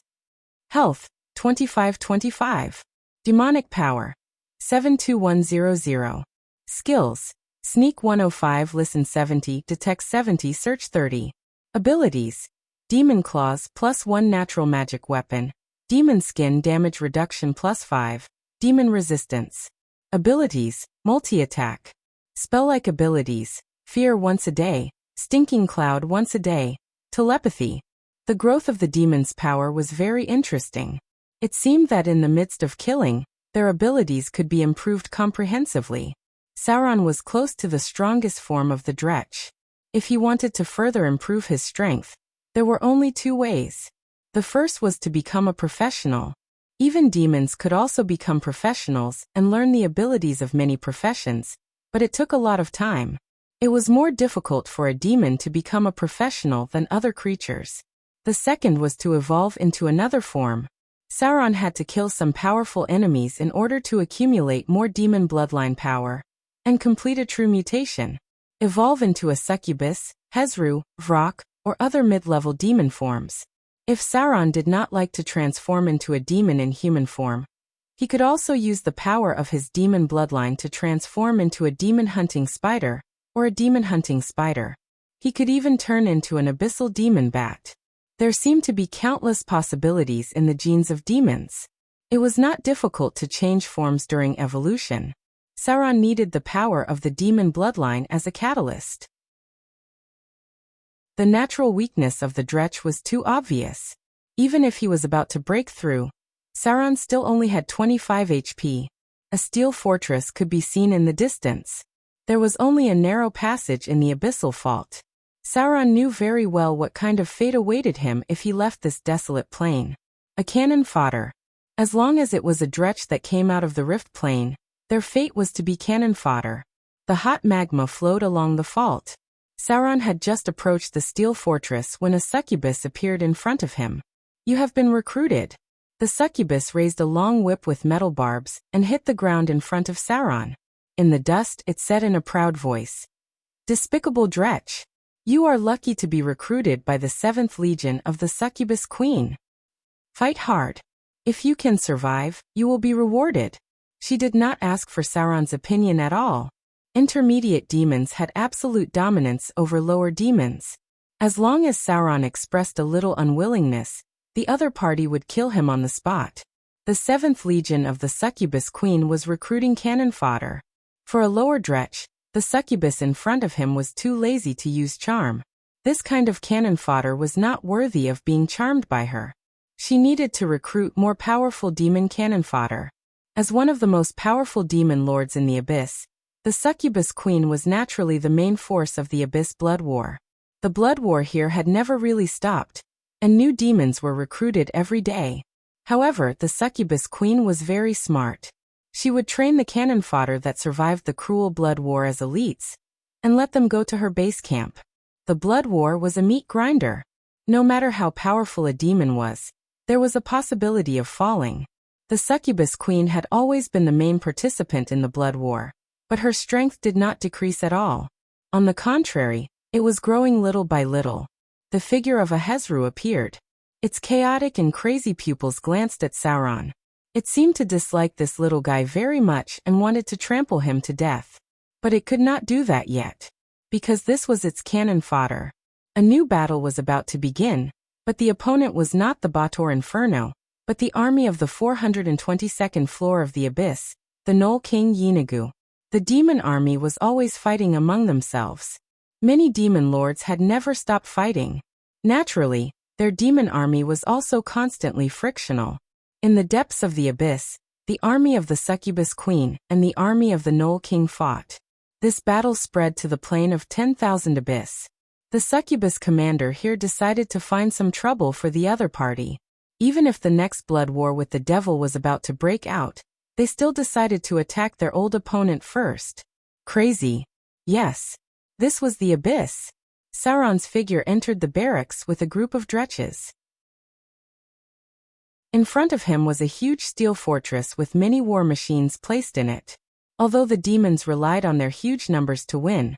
Health, 25-25. Demonic power, 72100. Skills: Sneak 105, Listen 70, Detect 70, Search 30. Abilities: Demon Claws +1 Natural Magic Weapon, Demon Skin Damage Reduction +5, Demon resistance. Abilities, multi-attack. Spell-like abilities, fear once a day, stinking cloud once a day, telepathy. The growth of the demon's power was very interesting. It seemed that in the midst of killing, their abilities could be improved comprehensively. Sauron was close to the strongest form of the Dretch. If he wanted to further improve his strength, there were only two ways. The first was to become a professional. Even demons could also become professionals and learn the abilities of many professions, but it took a lot of time. It was more difficult for a demon to become a professional than other creatures. The second was to evolve into another form. Sauron had to kill some powerful enemies in order to accumulate more demon bloodline power and complete a true mutation. Evolve into a succubus, Hezru, Vrok, or other mid-level demon forms. If Sauron did not like to transform into a demon in human form, he could also use the power of his demon bloodline to transform into a demon-hunting spider, or a demon-hunting spider. He could even turn into an abyssal demon bat. There seemed to be countless possibilities in the genes of demons. It was not difficult to change forms during evolution. Sauron needed the power of the demon bloodline as a catalyst. The natural weakness of the Dretch was too obvious. Even if he was about to break through, Sauron still only had 25 HP. A steel fortress could be seen in the distance. There was only a narrow passage in the abyssal fault. Sauron knew very well what kind of fate awaited him if he left this desolate plain. A cannon fodder. As long as it was a Dretch that came out of the rift plain, their fate was to be cannon fodder. The hot magma flowed along the fault. Sauron had just approached the steel fortress when a succubus appeared in front of him. "You have been recruited." The succubus raised a long whip with metal barbs and hit the ground in front of Sauron. In the dust, it said in a proud voice, "Despicable Dretch. You are lucky to be recruited by the 7th Legion of the Succubus Queen. Fight hard. If you can survive, you will be rewarded." She did not ask for Sauron's opinion at all. Intermediate demons had absolute dominance over lower demons. As long as Sauron expressed a little unwillingness, the other party would kill him on the spot. The 7th Legion of the Succubus Queen was recruiting cannon fodder. For a lower Dretch, the succubus in front of him was too lazy to use charm. This kind of cannon fodder was not worthy of being charmed by her. She needed to recruit more powerful demon cannon fodder. As one of the most powerful demon lords in the Abyss, the Succubus Queen was naturally the main force of the Abyss blood war. The blood war here had never really stopped, and new demons were recruited every day. However, the Succubus Queen was very smart. She would train the cannon fodder that survived the cruel blood war as elites, and let them go to her base camp. The blood war was a meat grinder. No matter how powerful a demon was, there was a possibility of falling. The Succubus Queen had always been the main participant in the blood war, but her strength did not decrease at all. On the contrary, it was growing little by little. The figure of a Hezru appeared. Its chaotic and crazy pupils glanced at Sauron. It seemed to dislike this little guy very much and wanted to trample him to death. But it could not do that yet, because this was its cannon fodder. A new battle was about to begin, but the opponent was not the Bator Inferno, but the army of the 422nd floor of the Abyss, the Knoll King Yeenagu. The demon army was always fighting among themselves. Many demon lords had never stopped fighting. Naturally, their demon army was also constantly frictional. In the depths of the Abyss, the army of the Succubus Queen and the army of the Knoll King fought. This battle spread to the plain of 10,000 Abyss. The Succubus commander here decided to find some trouble for the other party. Even if the next blood war with the devil was about to break out, they still decided to attack their old opponent first. Crazy. Yes. This was the Abyss. Sauron's figure entered the barracks with a group of Dretches. In front of him was a huge steel fortress with many war machines placed in it. Although the demons relied on their huge numbers to win,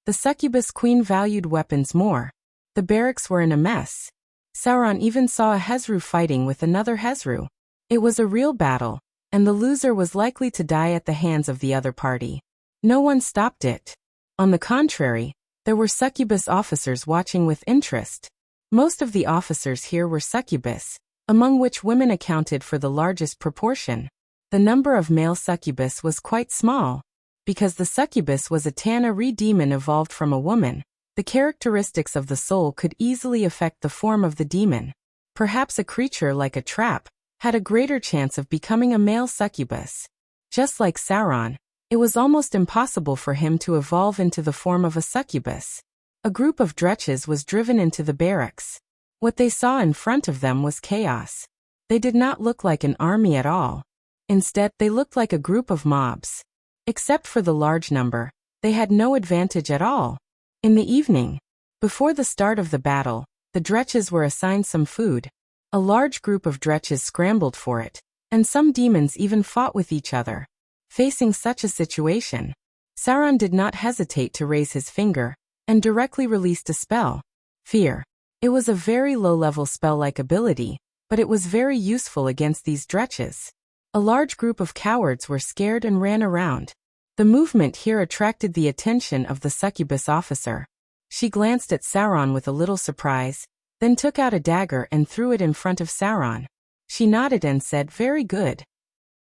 the Succubus Queen valued weapons more. The barracks were in a mess. Sauron even saw a Hezru fighting with another Hezru. It was a real battle, and the loser was likely to die at the hands of the other party. No one stopped it. On the contrary, there were succubus officers watching with interest. Most of the officers here were succubus, among which women accounted for the largest proportion. The number of male succubus was quite small. Because the succubus was a Tana-Re demon evolved from a woman, the characteristics of the soul could easily affect the form of the demon. Perhaps a creature like a trap had a greater chance of becoming a male succubus. Just like Sauron, it was almost impossible for him to evolve into the form of a succubus. A group of dretches was driven into the barracks. What they saw in front of them was chaos. They did not look like an army at all. Instead, they looked like a group of mobs. Except for the large number, they had no advantage at all. In the evening, before the start of the battle, the dretches were assigned some food. A large group of dretches scrambled for it, and some demons even fought with each other. Facing such a situation, Sauron did not hesitate to raise his finger and directly released a spell. Fear. It was a very low-level spell-like ability, but it was very useful against these dretches. A large group of cowards were scared and ran around. The movement here attracted the attention of the succubus officer. She glanced at Sauron with a little surprise, then took out a dagger and threw it in front of Sauron. She nodded and said, "Very good.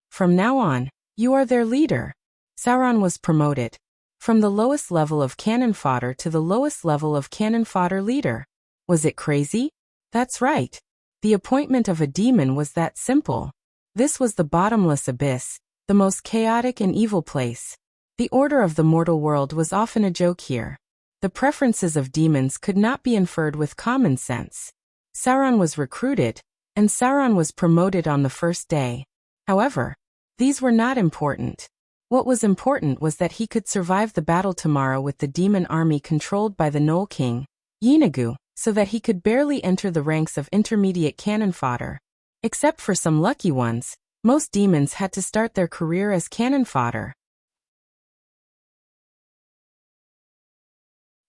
From now on, you are their leader." Sauron was promoted from the lowest level of cannon fodder to the lowest level of cannon fodder leader. Was it crazy? That's right. The appointment of a demon was that simple. This was the bottomless abyss, the most chaotic and evil place. The order of the mortal world was often a joke here. The preferences of demons could not be inferred with common sense. Sauron was recruited, and Sauron was promoted on the first day. However, these were not important. What was important was that he could survive the battle tomorrow with the demon army controlled by the Knoll King, Yeenagu, so that he could barely enter the ranks of intermediate cannon fodder. Except for some lucky ones, most demons had to start their career as cannon fodder.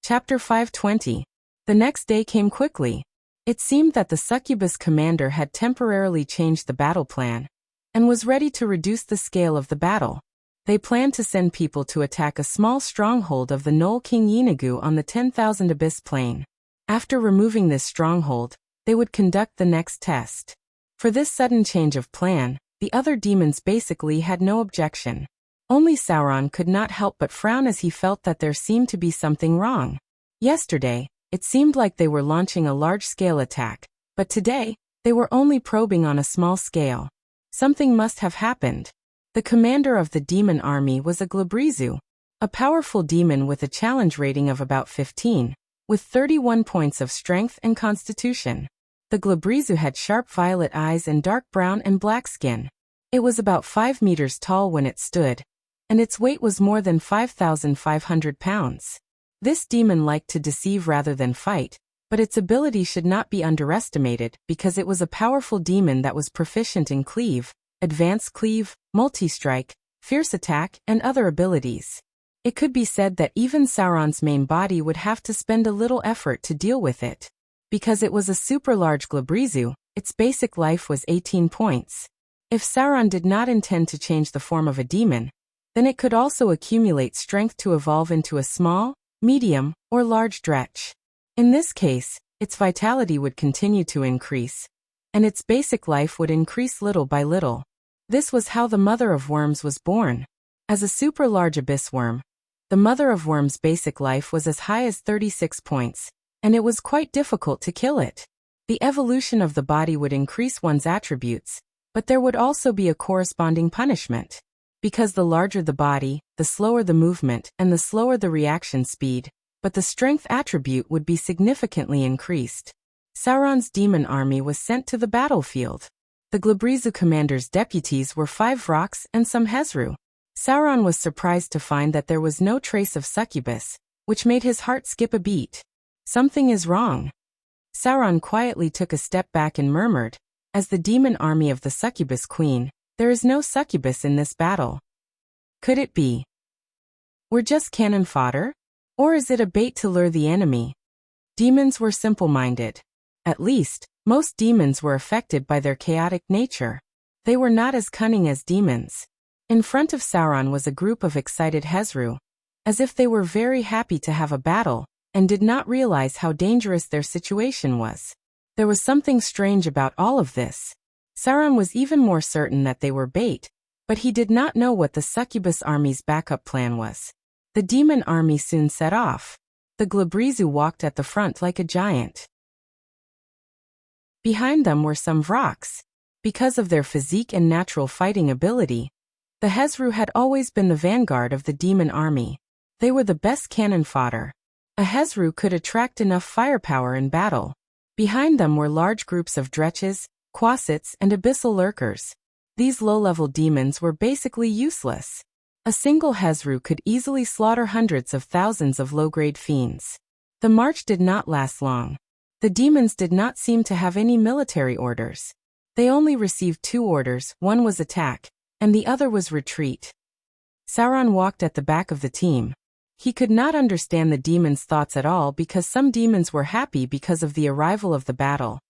Chapter 520. The next day came quickly. It seemed that the succubus commander had temporarily changed the battle plan and was ready to reduce the scale of the battle. They planned to send people to attack a small stronghold of the Knoll King Yeenagu on the 10,000 Abyss Plain. After removing this stronghold, they would conduct the next test. For this sudden change of plan, the other demons basically had no objection. Only Sauron could not help but frown as he felt that there seemed to be something wrong. Yesterday, it seemed like they were launching a large-scale attack, but today, they were only probing on a small scale. Something must have happened. The commander of the demon army was a Glabrezu, a powerful demon with a challenge rating of about 15, with 31 points of strength and constitution. The Glabrezu had sharp violet eyes and dark brown and black skin. It was about 5 meters tall when it stood, and its weight was more than 5,500 pounds. This demon liked to deceive rather than fight, but its ability should not be underestimated because it was a powerful demon that was proficient in cleave, advanced cleave, multi-strike, fierce attack, and other abilities. It could be said that even Sauron's main body would have to spend a little effort to deal with it. Because it was a super-large Glabrezu, its basic life was 18 points. If Sauron did not intend to change the form of a demon, then it could also accumulate strength to evolve into a small, medium, or large dretch. In this case, its vitality would continue to increase, and its basic life would increase little by little. This was how the Mother of Worms was born. As a super-large abyss worm, the Mother of Worms' basic life was as high as 36 points, and it was quite difficult to kill it. The evolution of the body would increase one's attributes, but there would also be a corresponding punishment. Because the larger the body, the slower the movement and the slower the reaction speed, but the strength attribute would be significantly increased. Sauron's demon army was sent to the battlefield. The Glabrezu commander's deputies were 5 Vroks and some Hezru. Sauron was surprised to find that there was no trace of succubus, which made his heart skip a beat. Something is wrong. Sauron quietly took a step back and murmured, "As the demon army of the succubus queen, there is no succubus in this battle. Could it be? We're just cannon fodder? Or is it a bait to lure the enemy?" Demons were simple-minded. At least, most demons were affected by their chaotic nature. They were not as cunning as demons. In front of Sauron was a group of excited Hezru, as if they were very happy to have a battle, and did not realize how dangerous their situation was. There was something strange about all of this. Sauron was even more certain that they were bait, But he did not know what the succubus army's backup plan was. The demon army soon set off. The Glabrezu walked at the front like a giant. Behind them were some Vroks. Because of their physique and natural fighting ability, the Hezru had always been the vanguard of the demon army. They were the best cannon fodder. A Hezru could attract enough firepower in battle. Behind them were large groups of Dretches, Quasits, and abyssal lurkers. These low-level demons were basically useless. A single Hezru could easily slaughter hundreds of thousands of low-grade fiends. The march did not last long. The demons did not seem to have any military orders. They only received 2 orders, one was attack, and the other was retreat. Sauron walked at the back of the team. He could not understand the demons' thoughts at all because some demons were happy because of the arrival of the battle,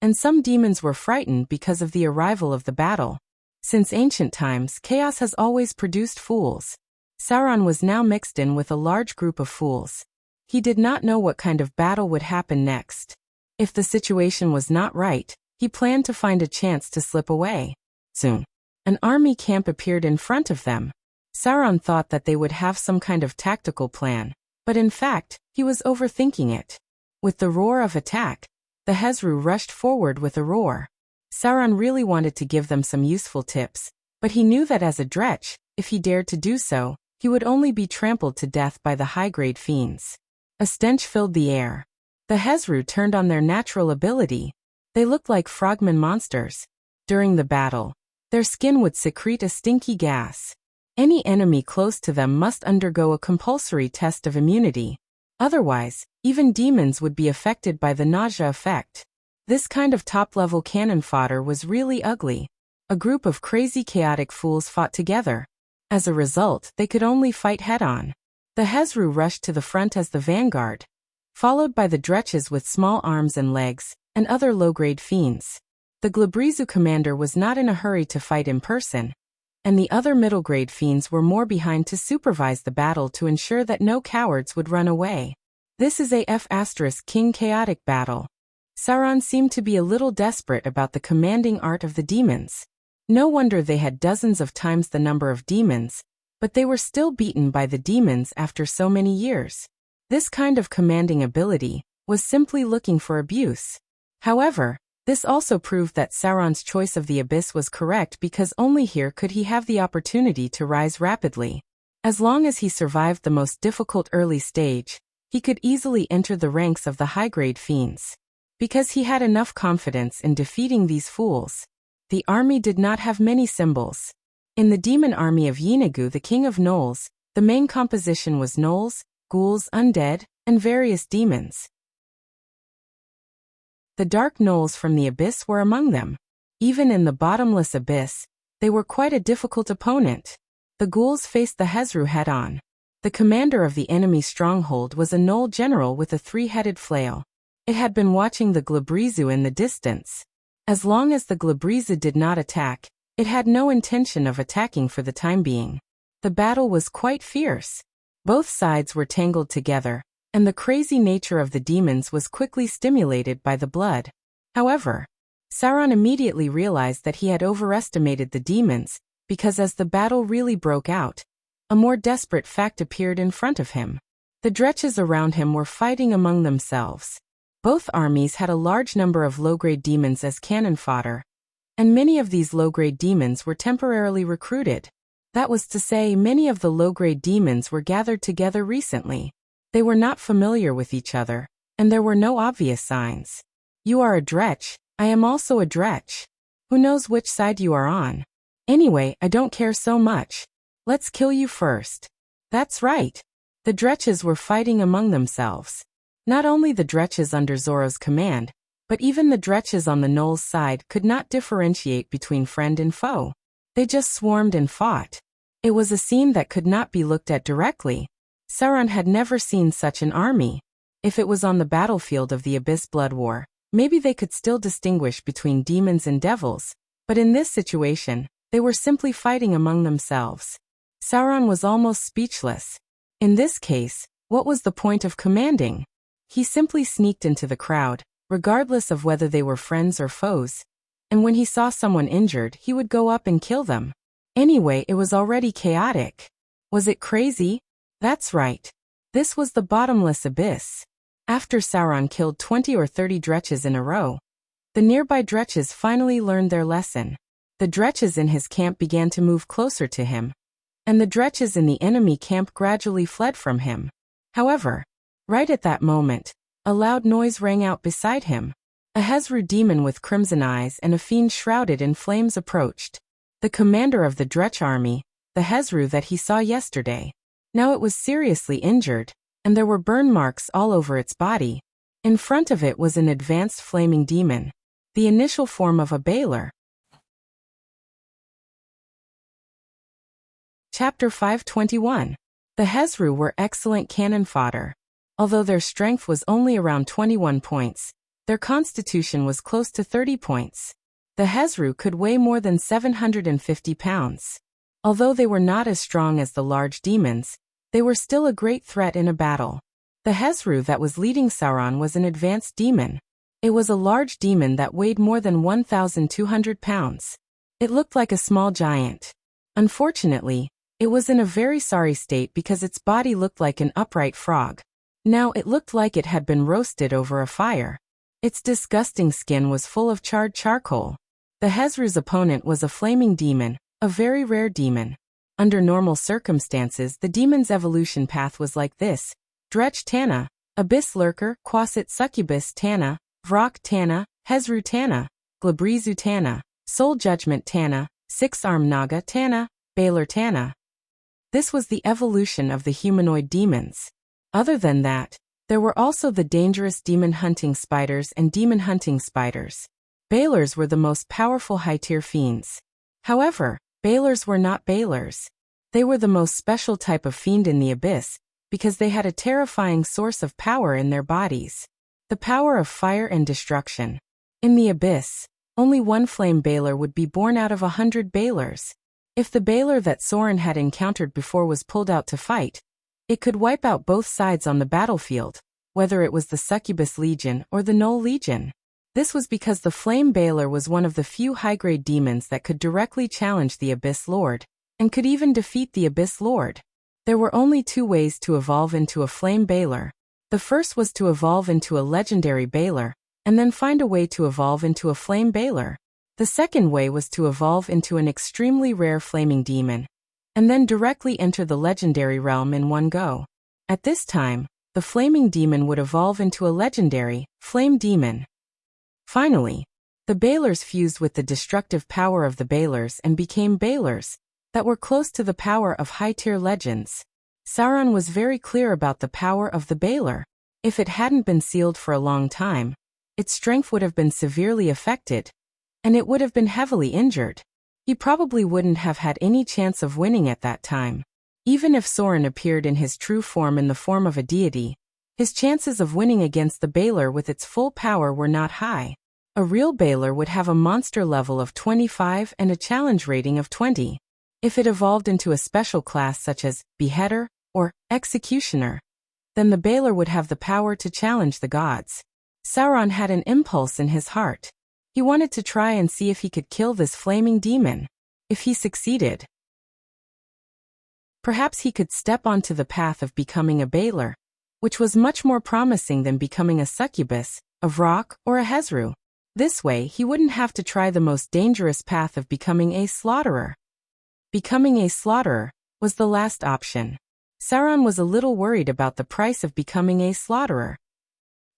and some demons were frightened because of the arrival of the battle. Since ancient times, chaos has always produced fools. Sauron was now mixed in with a large group of fools. He did not know what kind of battle would happen next. If the situation was not right, he planned to find a chance to slip away. Soon, an army camp appeared in front of them. Sauron thought that they would have some kind of tactical plan, but in fact, he was overthinking it. With the roar of attack, the Hezru rushed forward with a roar. Sauron really wanted to give them some useful tips, but he knew that as a Dretch, if he dared to do so, he would only be trampled to death by the high-grade fiends. A stench filled the air. The Hezru turned on their natural ability. They looked like frogman monsters. During the battle, their skin would secrete a stinky gas. Any enemy close to them must undergo a compulsory test of immunity. Otherwise, even demons would be affected by the nausea effect. This kind of top-level cannon fodder was really ugly. A group of crazy chaotic fools fought together. As a result, they could only fight head-on. The Hezru rushed to the front as the vanguard, followed by the Dretches with small arms and legs, and other low-grade fiends. The Glabrezu commander was not in a hurry to fight in person, and the other middle-grade fiends were more behind to supervise the battle to ensure that no cowards would run away. This is a F***King chaotic battle. Sauron seemed to be a little desperate about the commanding art of the demons. No wonder they had dozens of times the number of demons, but they were still beaten by the demons after so many years. This kind of commanding ability was simply looking for abuse. However, this also proved that Sauron's choice of the abyss was correct because only here could he have the opportunity to rise rapidly. As long as he survived the most difficult early stage, he could easily enter the ranks of the high-grade fiends. Because he had enough confidence in defeating these fools. The army did not have many symbols. In the demon army of Yeenagu, the king of gnolls, the main composition was gnolls, ghouls, undead, and various demons. The dark gnolls from the abyss were among them. Even in the bottomless abyss, they were quite a difficult opponent. The ghouls faced the Hezru head-on. The commander of the enemy stronghold was a gnoll general with a 3-headed flail. It had been watching the Glabrezu in the distance. As long as the Glabrezu did not attack, it had no intention of attacking for the time being. The battle was quite fierce. Both sides were tangled together, and the crazy nature of the demons was quickly stimulated by the blood. However, Sauron immediately realized that he had overestimated the demons, because as the battle really broke out, a more desperate fact appeared in front of him. The Dretches around him were fighting among themselves. Both armies had a large number of low-grade demons as cannon fodder, and many of these low-grade demons were temporarily recruited. That was to say, many of the low-grade demons were gathered together recently. They were not familiar with each other, and there were no obvious signs. You are a Dretch, I am also a Dretch. Who knows which side you are on? Anyway, I don't care so much. Let's kill you first. That's right. The Dretches were fighting among themselves. Not only the Dretches under Zoro's command, but even the Dretches on the Gnoll's side could not differentiate between friend and foe. They just swarmed and fought. It was a scene that could not be looked at directly. Sauron had never seen such an army. If it was on the battlefield of the Abyss Blood War, maybe they could still distinguish between demons and devils, but in this situation, they were simply fighting among themselves. Sauron was almost speechless. In this case, what was the point of commanding? He simply sneaked into the crowd, regardless of whether they were friends or foes, and when he saw someone injured, he would go up and kill them. Anyway, it was already chaotic. Was it crazy? That's right. This was the bottomless abyss. After Sauron killed 20 or 30 dretches in a row, the nearby dretches finally learned their lesson. The dretches in his camp began to move closer to him, and the dretches in the enemy camp gradually fled from him. However, right at that moment, a loud noise rang out beside him. A Hezru demon with crimson eyes and a fiend shrouded in flames approached. The commander of the Dretch army, the Hezru that he saw yesterday. Now it was seriously injured, and there were burn marks all over its body. In front of it was an advanced flaming demon, the initial form of a Baelor. Chapter 521. The Hezru were excellent cannon fodder. Although their strength was only around 21 points, their constitution was close to 30 points. The Hezru could weigh more than 750 pounds. Although they were not as strong as the large demons, they were still a great threat in a battle. The Hezru that was leading Sauron was an advanced demon. It was a large demon that weighed more than 1,200 pounds. It looked like a small giant. Unfortunately, it was in a very sorry state because its body looked like an upright frog. Now it looked like it had been roasted over a fire. Its disgusting skin was full of charred charcoal. The Hezru's opponent was a flaming demon, a very rare demon. Under normal circumstances, the demon's evolution path was like this: Dretch Tana, Abyss Lurker, Quasit Succubus Tana, Vrock Tana, Hezru Tana, Glabrizu Tana, Soul Judgment Tana, Six-Armed Naga Tana, Baelor Tana. This was the evolution of the humanoid demons. Other than that, there were also the dangerous demon-hunting spiders and demon-hunting spiders. Baelors were the most powerful high-tier fiends. However, Baelors were not Baelors. They were the most special type of fiend in the abyss, because they had a terrifying source of power in their bodies. The power of fire and destruction. In the abyss, only one flame Baelor would be born out of 100 Baelors. If the Baelor that Sorin had encountered before was pulled out to fight, it could wipe out both sides on the battlefield, whether it was the Succubus Legion or the Null Legion. This was because the Flame Baelor was one of the few high-grade demons that could directly challenge the Abyss Lord, and could even defeat the Abyss Lord. There were only two ways to evolve into a Flame Baelor. The first was to evolve into a legendary Baelor, and then find a way to evolve into a Flame Baelor. The second way was to evolve into an extremely rare flaming demon, and then directly enter the legendary realm in one go. At this time, the flaming demon would evolve into a legendary, flame demon. Finally, the Baelors fused with the destructive power of the Baelors and became Baelors that were close to the power of high-tier legends. Sauron was very clear about the power of the Baelor. If it hadn't been sealed for a long time, its strength would have been severely affected, and it would have been heavily injured. He probably wouldn't have had any chance of winning at that time. Even if Sorin appeared in his true form in the form of a deity, his chances of winning against the Baelor with its full power were not high. A real Baelor would have a monster level of 25 and a challenge rating of 20. If it evolved into a special class such as Beheader or Executioner, then the Baelor would have the power to challenge the gods. Sauron had an impulse in his heart. He wanted to try and see if he could kill this flaming demon. If he succeeded, perhaps he could step onto the path of becoming a Baelor, which was much more promising than becoming a succubus, a Vrock, or a Hezru. This way, he wouldn't have to try the most dangerous path of becoming a slaughterer. Becoming a slaughterer was the last option. Sauron was a little worried about the price of becoming a slaughterer.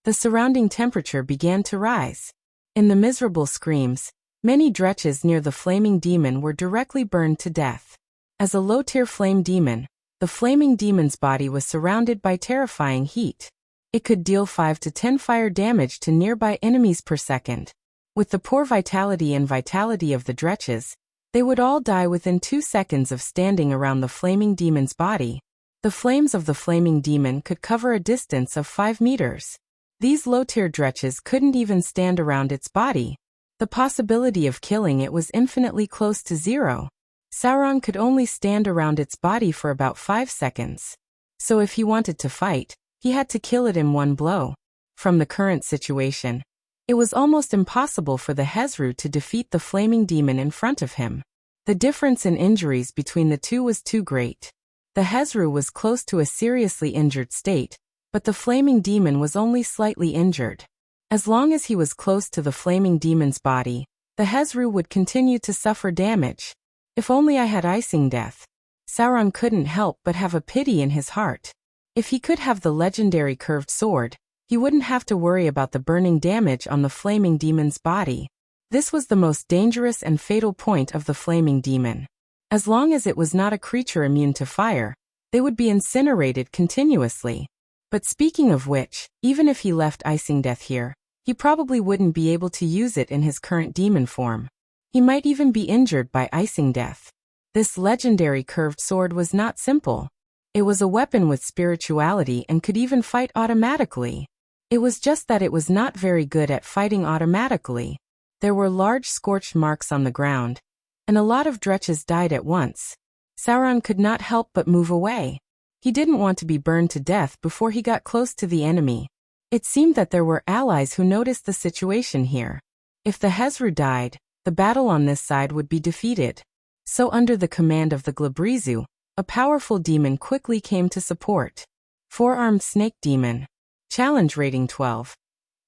The surrounding temperature began to rise. In the miserable screams, many dretches near the flaming demon were directly burned to death. As a low-tier flame demon, the flaming demon's body was surrounded by terrifying heat. It could deal 5 to 10 fire damage to nearby enemies per second. With the poor vitality and vitality of the dretches, they would all die within 2 seconds of standing around the flaming demon's body. The flames of the flaming demon could cover a distance of 5 meters. These low-tier dretches couldn't even stand around its body. The possibility of killing it was infinitely close to zero. Sauron could only stand around its body for about 5 seconds. So if he wanted to fight, he had to kill it in one blow. From the current situation, it was almost impossible for the Hezru to defeat the flaming demon in front of him. The difference in injuries between the two was too great. The Hezru was close to a seriously injured state, but the flaming demon was only slightly injured. As long as he was close to the flaming demon's body, the Hezru would continue to suffer damage. If only I had icing death. Sauron couldn't help but have a pity in his heart. If he could have the legendary curved sword, he wouldn't have to worry about the burning damage on the flaming demon's body. This was the most dangerous and fatal point of the flaming demon. As long as it was not a creature immune to fire, they would be incinerated continuously. But speaking of which, even if he left icing death here, he probably wouldn't be able to use it in his current demon form. He might even be injured by icing death. This legendary curved sword was not simple. It was a weapon with spirituality and could even fight automatically. It was just that it was not very good at fighting automatically. There were large scorched marks on the ground, and a lot of dretches died at once. Sauron could not help but move away. He didn't want to be burned to death before he got close to the enemy. It seemed that there were allies who noticed the situation here. If the Hezru died, the battle on this side would be defeated. So under the command of the Glabrizu, a powerful demon quickly came to support. Four-armed snake demon. Challenge rating 12.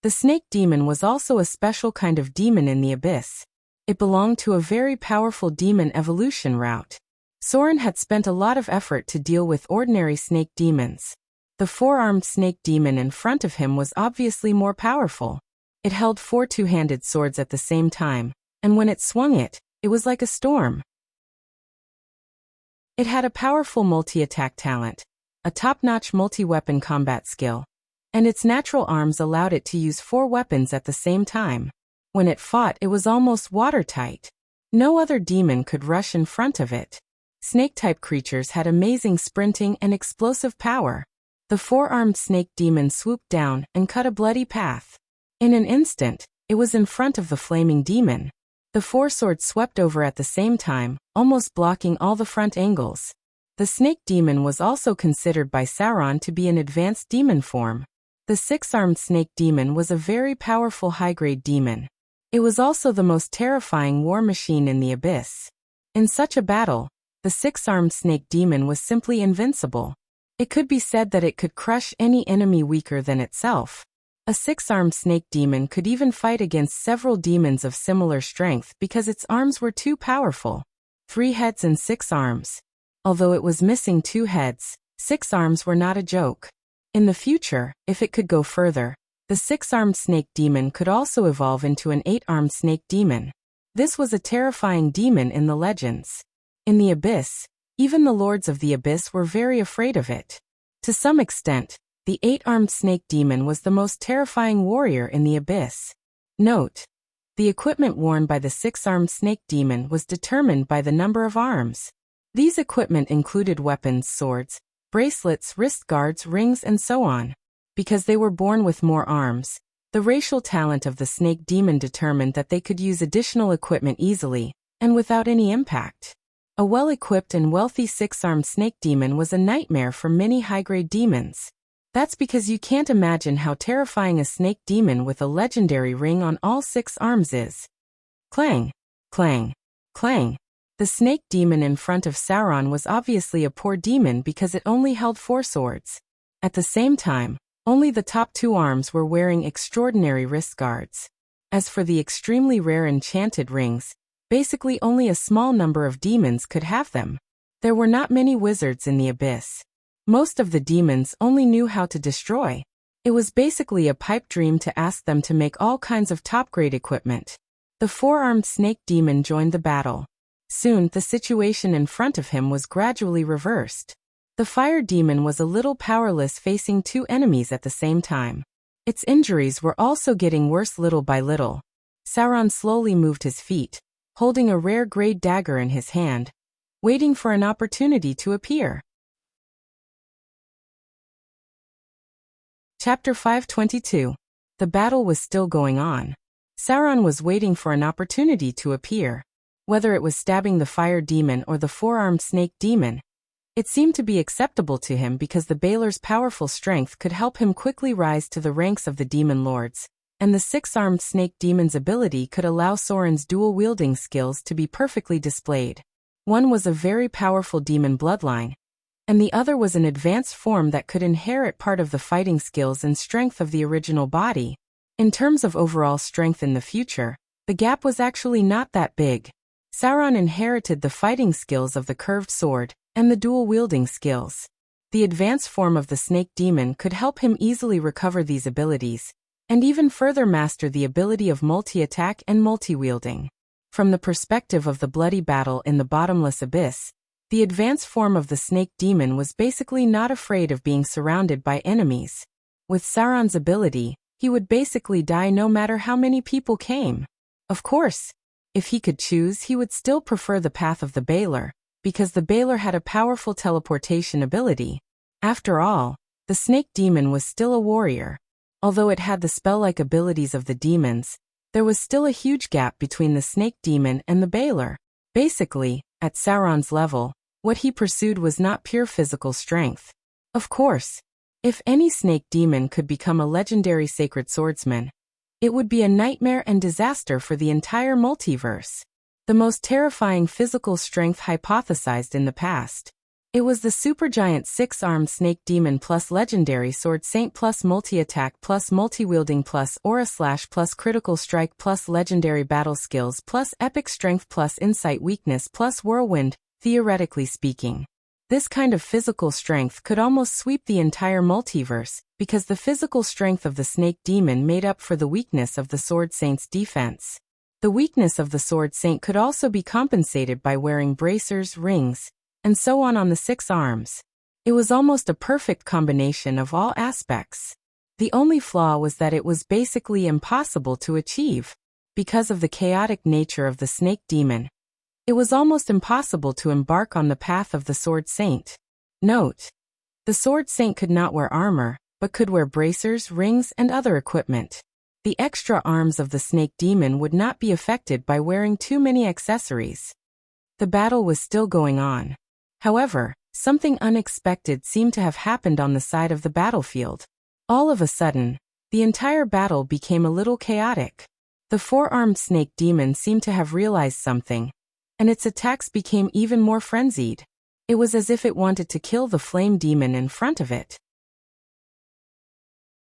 The snake demon was also a special kind of demon in the abyss. It belonged to a very powerful demon evolution route. Soren had spent a lot of effort to deal with ordinary snake demons. The four-armed snake demon in front of him was obviously more powerful. It held 4 two-handed swords at the same time, and when it swung it, it was like a storm. It had a powerful multi-attack talent, a top-notch multi-weapon combat skill, and its natural arms allowed it to use 4 weapons at the same time. When it fought, it was almost watertight. No other demon could rush in front of it. Snake-type creatures had amazing sprinting and explosive power. The four-armed snake demon swooped down and cut a bloody path. In an instant, it was in front of the flaming demon. The 4 swords swept over at the same time, almost blocking all the front angles. The snake demon was also considered by Sauron to be an advanced demon form. The 6-armed snake demon was a very powerful high-grade demon. It was also the most terrifying war machine in the abyss. In such a battle, the 6-armed snake demon was simply invincible. It could be said that it could crush any enemy weaker than itself. A 6-armed snake demon could even fight against several demons of similar strength because its arms were too powerful. 3 heads and 6 arms. Although it was missing 2 heads, 6 arms were not a joke. In the future, if it could go further, the 6-armed snake demon could also evolve into an 8-armed snake demon. This was a terrifying demon in the legends. In the abyss, even the lords of the abyss were very afraid of it. To some extent, the 8-armed snake demon was the most terrifying warrior in the abyss. Note: the equipment worn by the 6-armed snake demon was determined by the number of arms. These equipment included weapons, swords, bracelets, wrist guards, rings, and so on. Because they were born with more arms, the racial talent of the snake demon determined that they could use additional equipment easily, and without any impact. A well-equipped and wealthy 6-armed snake demon was a nightmare for many high-grade demons. That's because you can't imagine how terrifying a snake demon with a legendary ring on all 6 arms is. Clang! Clang! Clang! The snake demon in front of Sauron was obviously a poor demon because it only held 4 swords. At the same time, only the top 2 arms were wearing extraordinary wrist guards. As for the extremely rare enchanted rings, basically only a small number of demons could have them. There were not many wizards in the abyss. Most of the demons only knew how to destroy. It was basically a pipe dream to ask them to make all kinds of top-grade equipment. The 4-armed snake demon joined the battle. Soon, the situation in front of him was gradually reversed. The fire demon was a little powerless facing 2 enemies at the same time. Its injuries were also getting worse little by little. Sauron slowly moved his feet, holding a rare grade dagger in his hand, waiting for an opportunity to appear. Chapter 522. The battle was still going on. Sauron was waiting for an opportunity to appear. Whether it was stabbing the fire demon or the 4-armed snake demon, it seemed to be acceptable to him because the Baelor's powerful strength could help him quickly rise to the ranks of the demon lords. and the six-armed snake demon's ability could allow Soren's dual-wielding skills to be perfectly displayed. One was a very powerful demon bloodline, and the other was an advanced form that could inherit part of the fighting skills and strength of the original body. In terms of overall strength in the future, the gap was actually not that big. Sauron inherited the fighting skills of the curved sword and the dual-wielding skills. The advanced form of the snake demon could help him easily recover these abilities, and even further master the ability of multi-attack and multi-wielding. From the perspective of the bloody battle in the bottomless abyss, the advanced form of the snake demon was basically not afraid of being surrounded by enemies. With Sauron's ability, he would basically die no matter how many people came. Of course, if he could choose, he would still prefer the path of the Baelor, because the Baelor had a powerful teleportation ability. After all, the snake demon was still a warrior. Although it had the spell-like abilities of the demons, there was still a huge gap between the snake demon and the Baelor. Basically, at Sauron's level, what he pursued was not pure physical strength. Of course, if any snake demon could become a legendary sacred swordsman, it would be a nightmare and disaster for the entire multiverse. The most terrifying physical strength hypothesized in the past. It was the supergiant six-armed snake demon plus legendary sword saint plus multi-attack plus multi-wielding plus aura slash plus critical strike plus legendary battle skills plus epic strength plus insight weakness plus whirlwind, theoretically speaking. This kind of physical strength could almost sweep the entire multiverse, because the physical strength of the snake demon made up for the weakness of the sword saint's defense. The weakness of the sword saint could also be compensated by wearing bracers, rings, and so on the six arms. It was almost a perfect combination of all aspects. The only flaw was that it was basically impossible to achieve. Because of the chaotic nature of the snake demon, it was almost impossible to embark on the path of the sword saint. Note: the sword saint could not wear armor, but could wear bracers, rings, and other equipment. The extra arms of the snake demon would not be affected by wearing too many accessories. The battle was still going on. However, something unexpected seemed to have happened on the side of the battlefield. All of a sudden, the entire battle became a little chaotic. The four-armed snake demon seemed to have realized something, and its attacks became even more frenzied. It was as if it wanted to kill the flame demon in front of it.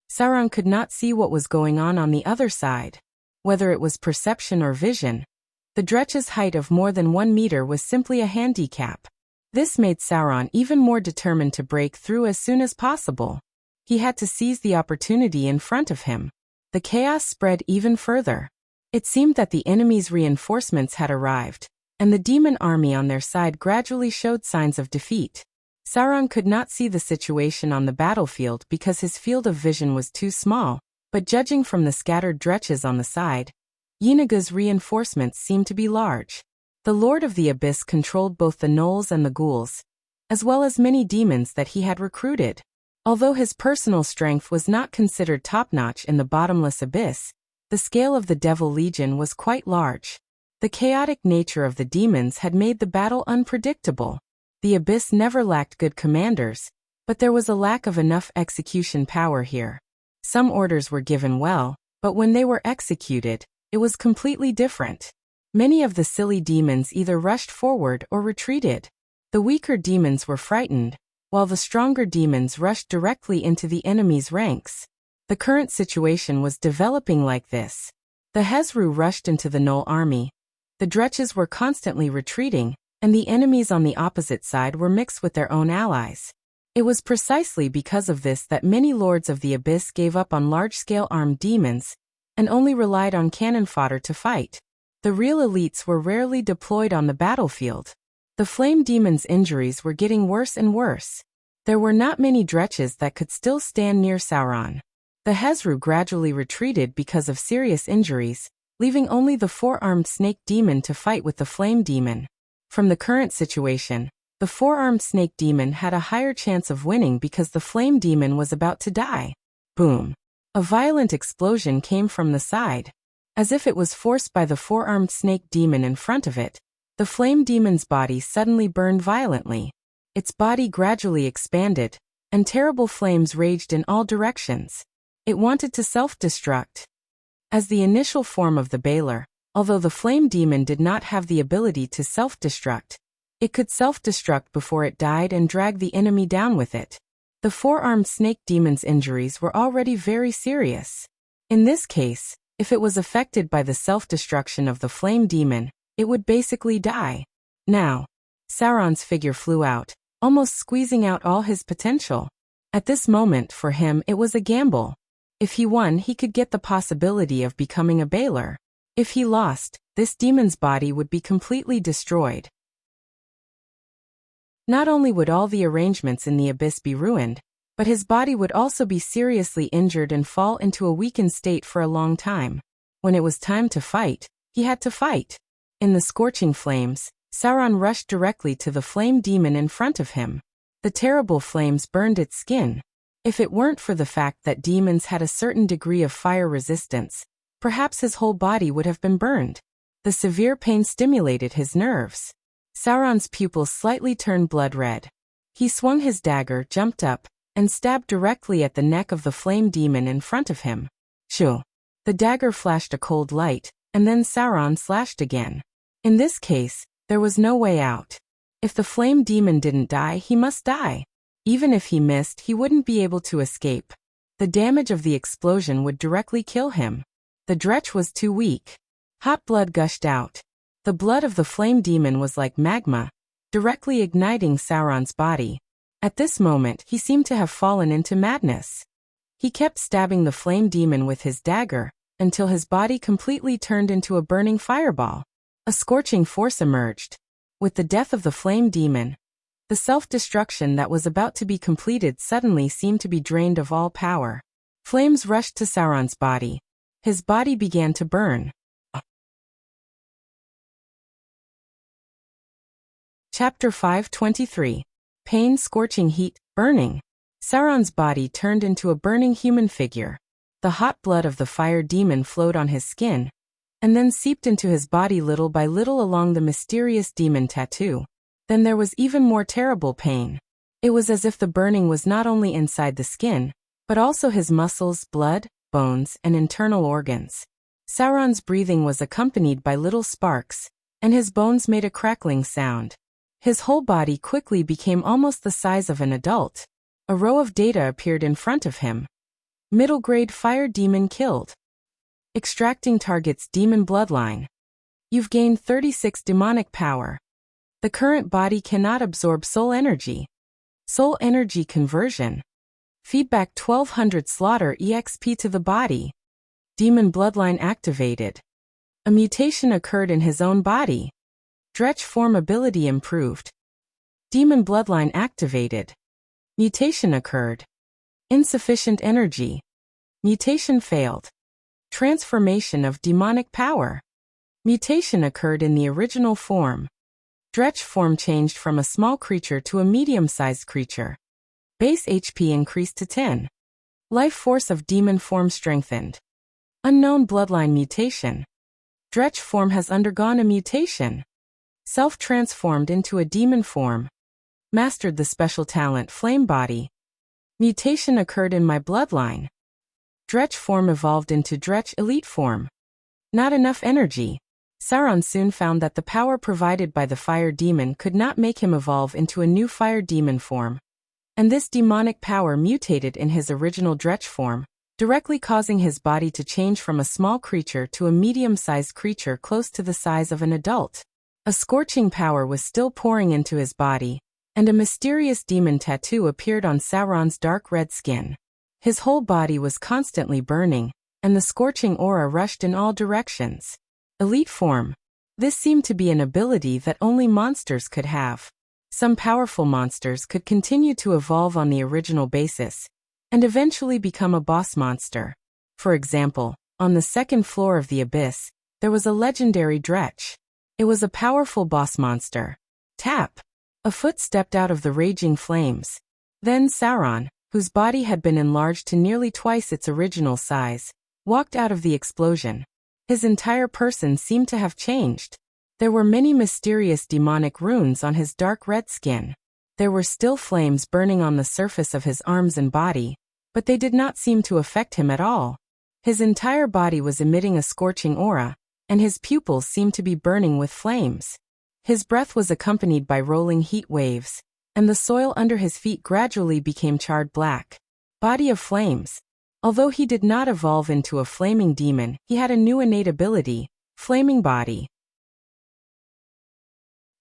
Sauron could not see what was going on the other side. Whether it was perception or vision, the Dretch's height of more than 1 meter was simply a handicap. This made Sauron even more determined to break through as soon as possible. He had to seize the opportunity in front of him. The chaos spread even further. It seemed that the enemy's reinforcements had arrived, and the demon army on their side gradually showed signs of defeat. Sauron could not see the situation on the battlefield because his field of vision was too small, but judging from the scattered Dretches on the side, Yenaga's reinforcements seemed to be large. The Lord of the Abyss controlled both the gnolls and the ghouls, as well as many demons that he had recruited. Although his personal strength was not considered top-notch in the bottomless abyss, the scale of the Devil Legion was quite large. The chaotic nature of the demons had made the battle unpredictable. The Abyss never lacked good commanders, but there was a lack of enough execution power here. Some orders were given well, but when they were executed, it was completely different. Many of the silly demons either rushed forward or retreated. The weaker demons were frightened, while the stronger demons rushed directly into the enemy's ranks. The current situation was developing like this. The Hezru rushed into the Gnoll army. The Dretches were constantly retreating, and the enemies on the opposite side were mixed with their own allies. It was precisely because of this that many Lords of the Abyss gave up on large-scale armed demons, and only relied on cannon fodder to fight. The real elites were rarely deployed on the battlefield. The flame demon's injuries were getting worse and worse. There were not many Dretches that could still stand near Sauron. The Hezru gradually retreated because of serious injuries, leaving only the four-armed snake demon to fight with the flame demon. From the current situation, the four-armed snake demon had a higher chance of winning because the flame demon was about to die. Boom! A violent explosion came from the side. As if it was forced by the four-armed snake demon in front of it, the flame demon's body suddenly burned violently. Its body gradually expanded, and terrible flames raged in all directions. It wanted to self-destruct. As the initial form of the Baler, although the flame demon did not have the ability to self-destruct, it could self-destruct before it died and drag the enemy down with it. The four-armed snake demon's injuries were already very serious. In this case, if it was affected by the self-destruction of the flame demon, it would basically die. Now, Sauron's figure flew out, almost squeezing out all his potential. At this moment, for him, it was a gamble. If he won, he could get the possibility of becoming a Baler. If he lost, this demon's body would be completely destroyed. Not only would all the arrangements in the abyss be ruined, but his body would also be seriously injured and fall into a weakened state for a long time. When it was time to fight, he had to fight. In the scorching flames, Sauron rushed directly to the flame demon in front of him. The terrible flames burned its skin. If it weren't for the fact that demons had a certain degree of fire resistance, perhaps his whole body would have been burned. The severe pain stimulated his nerves. Sauron's pupils slightly turned blood red. He swung his dagger, jumped up, and stabbed directly at the neck of the flame demon in front of him. Shoo! The dagger flashed a cold light, and then Sauron slashed again. In this case, there was no way out. If the flame demon didn't die, he must die. Even if he missed, he wouldn't be able to escape. The damage of the explosion would directly kill him. The dretch was too weak. Hot blood gushed out. The blood of the flame demon was like magma, directly igniting Sauron's body. At this moment, he seemed to have fallen into madness. He kept stabbing the flame demon with his dagger, until his body completely turned into a burning fireball. A scorching force emerged. With the death of the flame demon, the self-destruction that was about to be completed suddenly seemed to be drained of all power. Flames rushed to Sauron's body. His body began to burn. Chapter 5:23. Pain, scorching heat, burning. Sauron's body turned into a burning human figure. The hot blood of the fire demon flowed on his skin, and then seeped into his body little by little along the mysterious demon tattoo. Then there was even more terrible pain. It was as if the burning was not only inside the skin, but also his muscles, blood, bones, and internal organs. Sauron's breathing was accompanied by little sparks, and his bones made a crackling sound. His whole body quickly became almost the size of an adult. A row of data appeared in front of him. Middle-grade fire demon killed. Extracting target's demon bloodline. You've gained 36 demonic power. The current body cannot absorb soul energy. Soul energy conversion. Feedback 1200 slaughter EXP to the body. Demon bloodline activated. A mutation occurred in his own body. Dretch form ability improved. Demon bloodline activated. Mutation occurred. Insufficient energy. Mutation failed. Transformation of demonic power. Mutation occurred in the original form. Dretch form changed from a small creature to a medium-sized creature. Base HP increased to 10. Life force of demon form strengthened. Unknown bloodline mutation. Dretch form has undergone a mutation. Self-transformed into a demon form. Mastered the special talent Flame Body. Mutation occurred in my bloodline. Dretch form evolved into Dretch Elite form. Not enough energy. Sauron soon found that the power provided by the fire demon could not make him evolve into a new fire demon form. And this demonic power mutated in his original Dretch form, directly causing his body to change from a small creature to a medium-sized creature close to the size of an adult. A scorching power was still pouring into his body, and a mysterious demon tattoo appeared on Sauron's dark red skin. His whole body was constantly burning, and the scorching aura rushed in all directions. Elite form. This seemed to be an ability that only monsters could have. Some powerful monsters could continue to evolve on the original basis, and eventually become a boss monster. For example, on the second floor of the abyss, there was a legendary Dretch. It was a powerful boss monster. Tap! A foot stepped out of the raging flames. Then Sauron, whose body had been enlarged to nearly twice its original size, walked out of the explosion. His entire person seemed to have changed. There were many mysterious demonic runes on his dark red skin. There were still flames burning on the surface of his arms and body, but they did not seem to affect him at all. His entire body was emitting a scorching aura, and his pupils seemed to be burning with flames. His breath was accompanied by rolling heat waves, and the soil under his feet gradually became charred black. Body of flames. Although he did not evolve into a flaming demon, he had a new innate ability, flaming body.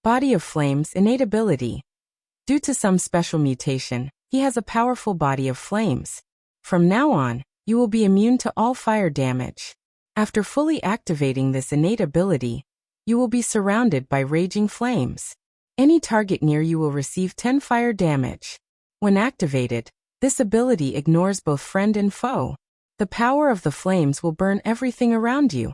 Body of flames, innate ability. Due to some special mutation, he has a powerful body of flames. From now on, you will be immune to all fire damage. After fully activating this innate ability, you will be surrounded by raging flames. Any target near you will receive 10 fire damage. When activated, this ability ignores both friend and foe. The power of the flames will burn everything around you.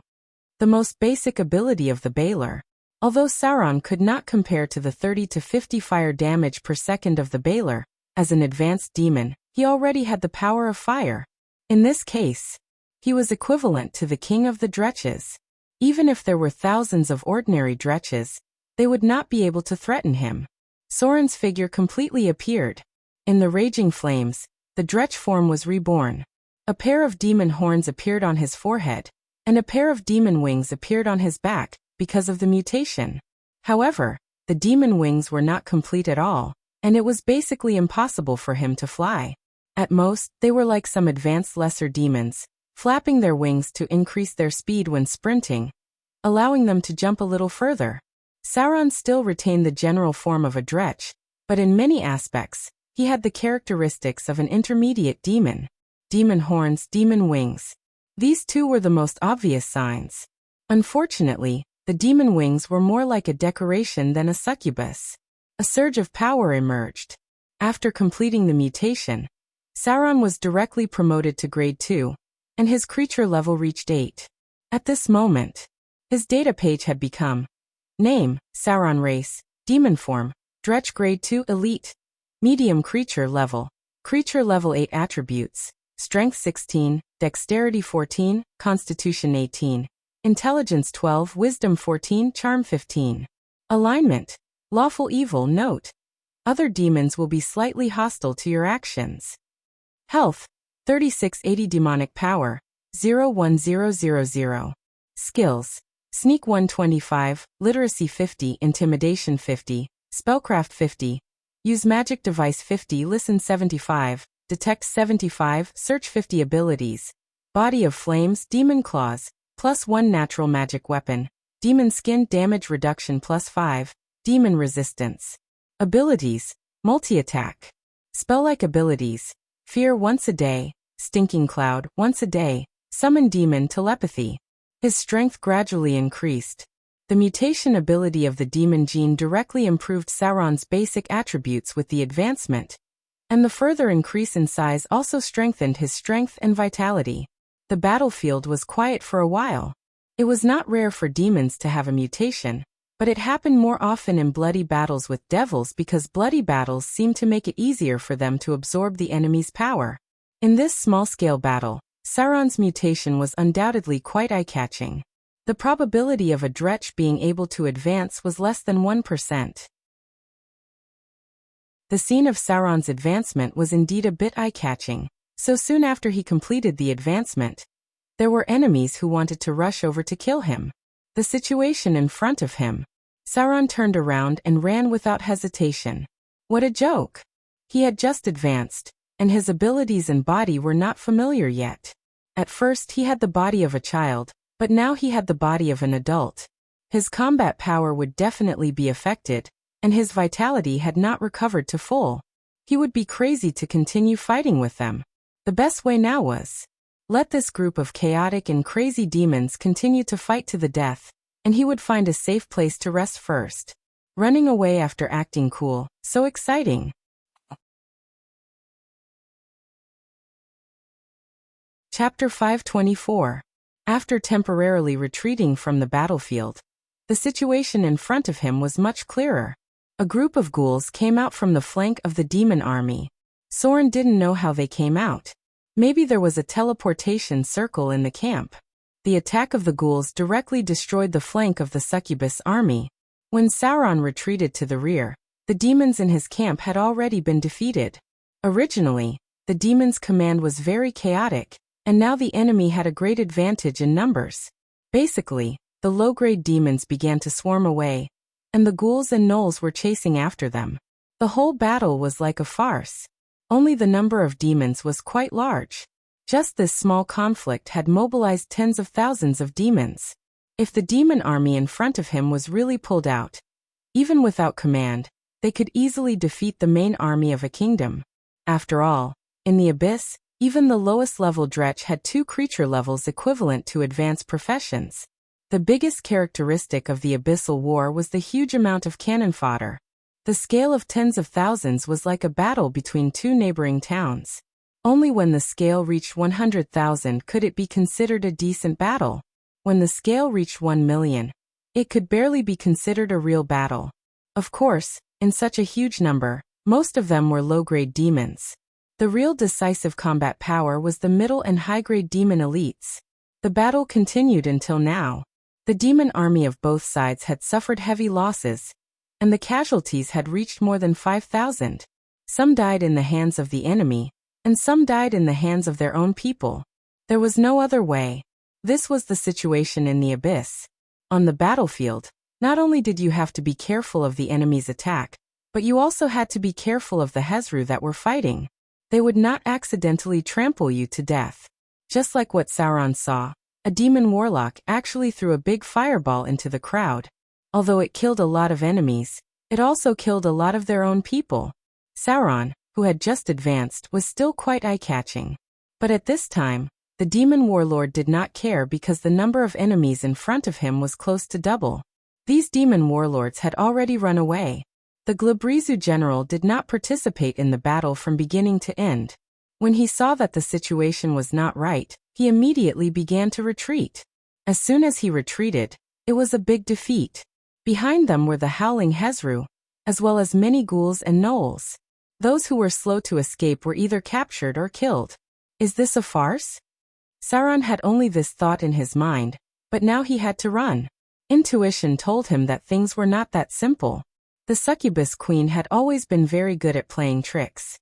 The most basic ability of the Baler. Although Sauron could not compare to the 30 to 50 fire damage per second of the Baler, as an advanced demon, he already had the power of fire. In this case, he was equivalent to the king of the Dretches. Even if there were thousands of ordinary Dretches, they would not be able to threaten him. Soren's figure completely appeared. In the raging flames, the Dretch form was reborn. A pair of demon horns appeared on his forehead, and a pair of demon wings appeared on his back, because of the mutation. However, the demon wings were not complete at all, and it was basically impossible for him to fly. At most, they were like some advanced lesser demons, flapping their wings to increase their speed when sprinting, allowing them to jump a little further. Sauron still retained the general form of a Dretch, but in many aspects, he had the characteristics of an intermediate demon. Demon horns, demon wings. These two were the most obvious signs. Unfortunately, the demon wings were more like a decoration than a succubus. A surge of power emerged. After completing the mutation, Sauron was directly promoted to Grade 2, and his creature level reached 8. At this moment, his data page had become: Name, Sauron race, demon form, Dretch Grade 2 Elite, medium creature level 8 attributes, Strength 16, Dexterity 14, Constitution 18, Intelligence 12, Wisdom 14, Charm 15. Alignment, Lawful Evil. Note: other demons will be slightly hostile to your actions. Health, 3680. Demonic power, 01000. Skills, Sneak 125, Literacy 50, Intimidation 50, Spellcraft 50, Use Magic Device 50, Listen 75, Detect 75, Search 50. Abilities, Body of Flames, Demon Claws, +1 Natural Magic Weapon, Demon Skin Damage Reduction +5, Demon Resistance. Abilities, Multi-Attack. Spell-like abilities, Fear once a day, Stinking Cloud once a day, Summon Demon Telepathy. His strength gradually increased. The mutation ability of the demon gene directly improved Sauron's basic attributes with the advancement, and the further increase in size also strengthened his strength and vitality. The battlefield was quiet for a while. It was not rare for demons to have a mutation, but it happened more often in bloody battles with devils because bloody battles seemed to make it easier for them to absorb the enemy's power. In this small-scale battle, Sauron's mutation was undoubtedly quite eye-catching. The probability of a Dretch being able to advance was less than 1%. The scene of Sauron's advancement was indeed a bit eye-catching. So soon after he completed the advancement, there were enemies who wanted to rush over to kill him. The situation in front of him. Sauron turned around and ran without hesitation. What a joke! He had just advanced, and his abilities and body were not familiar yet. At first he had the body of a child, but now he had the body of an adult. His combat power would definitely be affected, and his vitality had not recovered to full. He would be crazy to continue fighting with them. The best way now was, let this group of chaotic and crazy demons continue to fight to the death, and he would find a safe place to rest first. Running away after acting cool, so exciting. Chapter 524. After temporarily retreating from the battlefield, the situation in front of him was much clearer. A group of ghouls came out from the flank of the demon army. Soren didn't know how they came out. Maybe there was a teleportation circle in the camp. The attack of the ghouls directly destroyed the flank of the succubus army. When Sauron retreated to the rear, the demons in his camp had already been defeated. Originally, the demons' command was very chaotic, and now the enemy had a great advantage in numbers. Basically, the low-grade demons began to swarm away, and the ghouls and gnolls were chasing after them. The whole battle was like a farce. Only the number of demons was quite large. Just this small conflict had mobilized tens of thousands of demons. If the demon army in front of him was really pulled out, even without command, they could easily defeat the main army of a kingdom. After all, in the abyss, even the lowest level dretch had 2 creature levels equivalent to advanced professions. The biggest characteristic of the abyssal war was the huge amount of cannon fodder. The scale of tens of thousands was like a battle between 2 neighboring towns. Only when the scale reached 100,000 could it be considered a decent battle. When the scale reached 1 million, it could barely be considered a real battle. Of course, in such a huge number, most of them were low-grade demons. The real decisive combat power was the middle and high-grade demon elites. The battle continued until now. The demon army of both sides had suffered heavy losses, and the casualties had reached more than 5,000. Some died in the hands of the enemy, and some died in the hands of their own people. There was no other way. This was the situation in the abyss. On the battlefield, not only did you have to be careful of the enemy's attack, but you also had to be careful of the Hezru that were fighting. They would not accidentally trample you to death. Just like what Sauron saw, a demon warlock actually threw a big fireball into the crowd. Although it killed a lot of enemies, it also killed a lot of their own people. Sauron, who had just advanced, was still quite eye-catching. But at this time, the demon warlord did not care because the number of enemies in front of him was close to double. These demon warlords had already run away. The Glabrezu general did not participate in the battle from beginning to end. When he saw that the situation was not right, he immediately began to retreat. As soon as he retreated, it was a big defeat. Behind them were the howling Hezru, as well as many ghouls and gnolls. Those who were slow to escape were either captured or killed. Is this a farce? Sauron had only this thought in his mind, but now he had to run. Intuition told him that things were not that simple. The succubus queen had always been very good at playing tricks.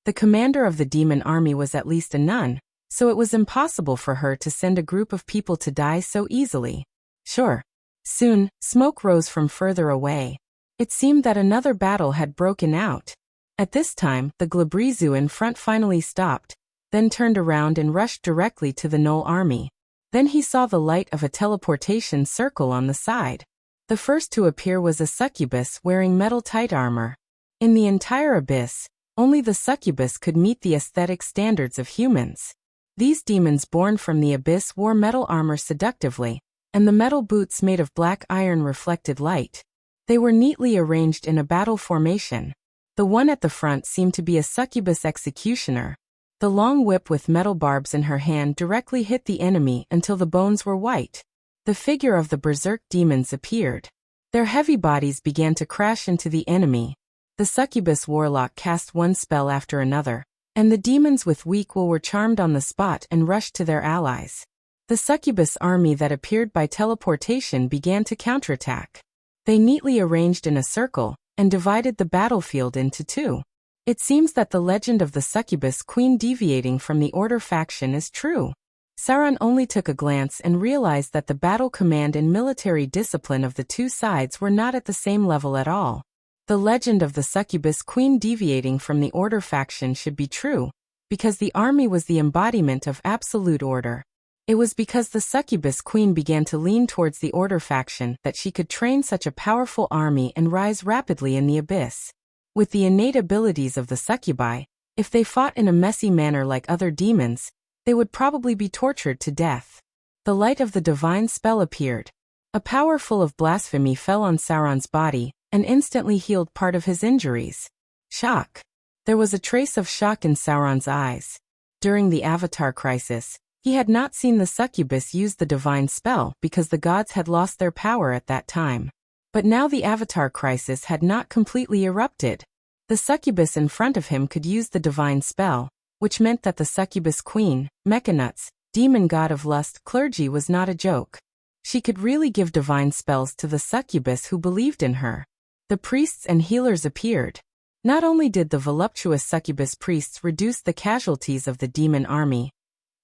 The commander of the demon army was at least a nun, so it was impossible for her to send a group of people to die so easily. Sure. Soon, smoke rose from further away. It seemed that another battle had broken out. At this time, the Glabrezu in front finally stopped, then turned around and rushed directly to the Gnoll army. Then he saw the light of a teleportation circle on the side. The first to appear was a succubus wearing metal tight armor. In the entire abyss, only the succubus could meet the aesthetic standards of humans. These demons born from the abyss wore metal armor seductively, and the metal boots made of black iron reflected light. They were neatly arranged in a battle formation. The one at the front seemed to be a succubus executioner. The long whip with metal barbs in her hand directly hit the enemy until the bones were white. The figure of the berserk demons appeared. Their heavy bodies began to crash into the enemy. The succubus warlock cast one spell after another, and the demons with weak will were charmed on the spot and rushed to their allies. The succubus army that appeared by teleportation began to counterattack. They neatly arranged in a circle and divided the battlefield into 2. It seems that the legend of the succubus queen deviating from the Order faction is true. Sauron only took a glance and realized that the battle command and military discipline of the 2 sides were not at the same level at all. The legend of the succubus queen deviating from the Order faction should be true, because the army was the embodiment of absolute order. It was because the succubus queen began to lean towards the Order faction that she could train such a powerful army and rise rapidly in the abyss. With the innate abilities of the succubi, if they fought in a messy manner like other demons, they would probably be tortured to death. The light of the divine spell appeared. A power full of blasphemy fell on Sauron's body and instantly healed part of his injuries. Shock. There was a trace of shock in Sauron's eyes. During the Avatar crisis, he had not seen the succubus use the divine spell because the gods had lost their power at that time. But now the Avatar crisis had not completely erupted. The succubus in front of him could use the divine spell, which meant that the succubus queen, Mechanut's, demon god of lust clergy was not a joke. She could really give divine spells to the succubus who believed in her. The priests and healers appeared. Not only did the voluptuous succubus priests reduce the casualties of the demon army,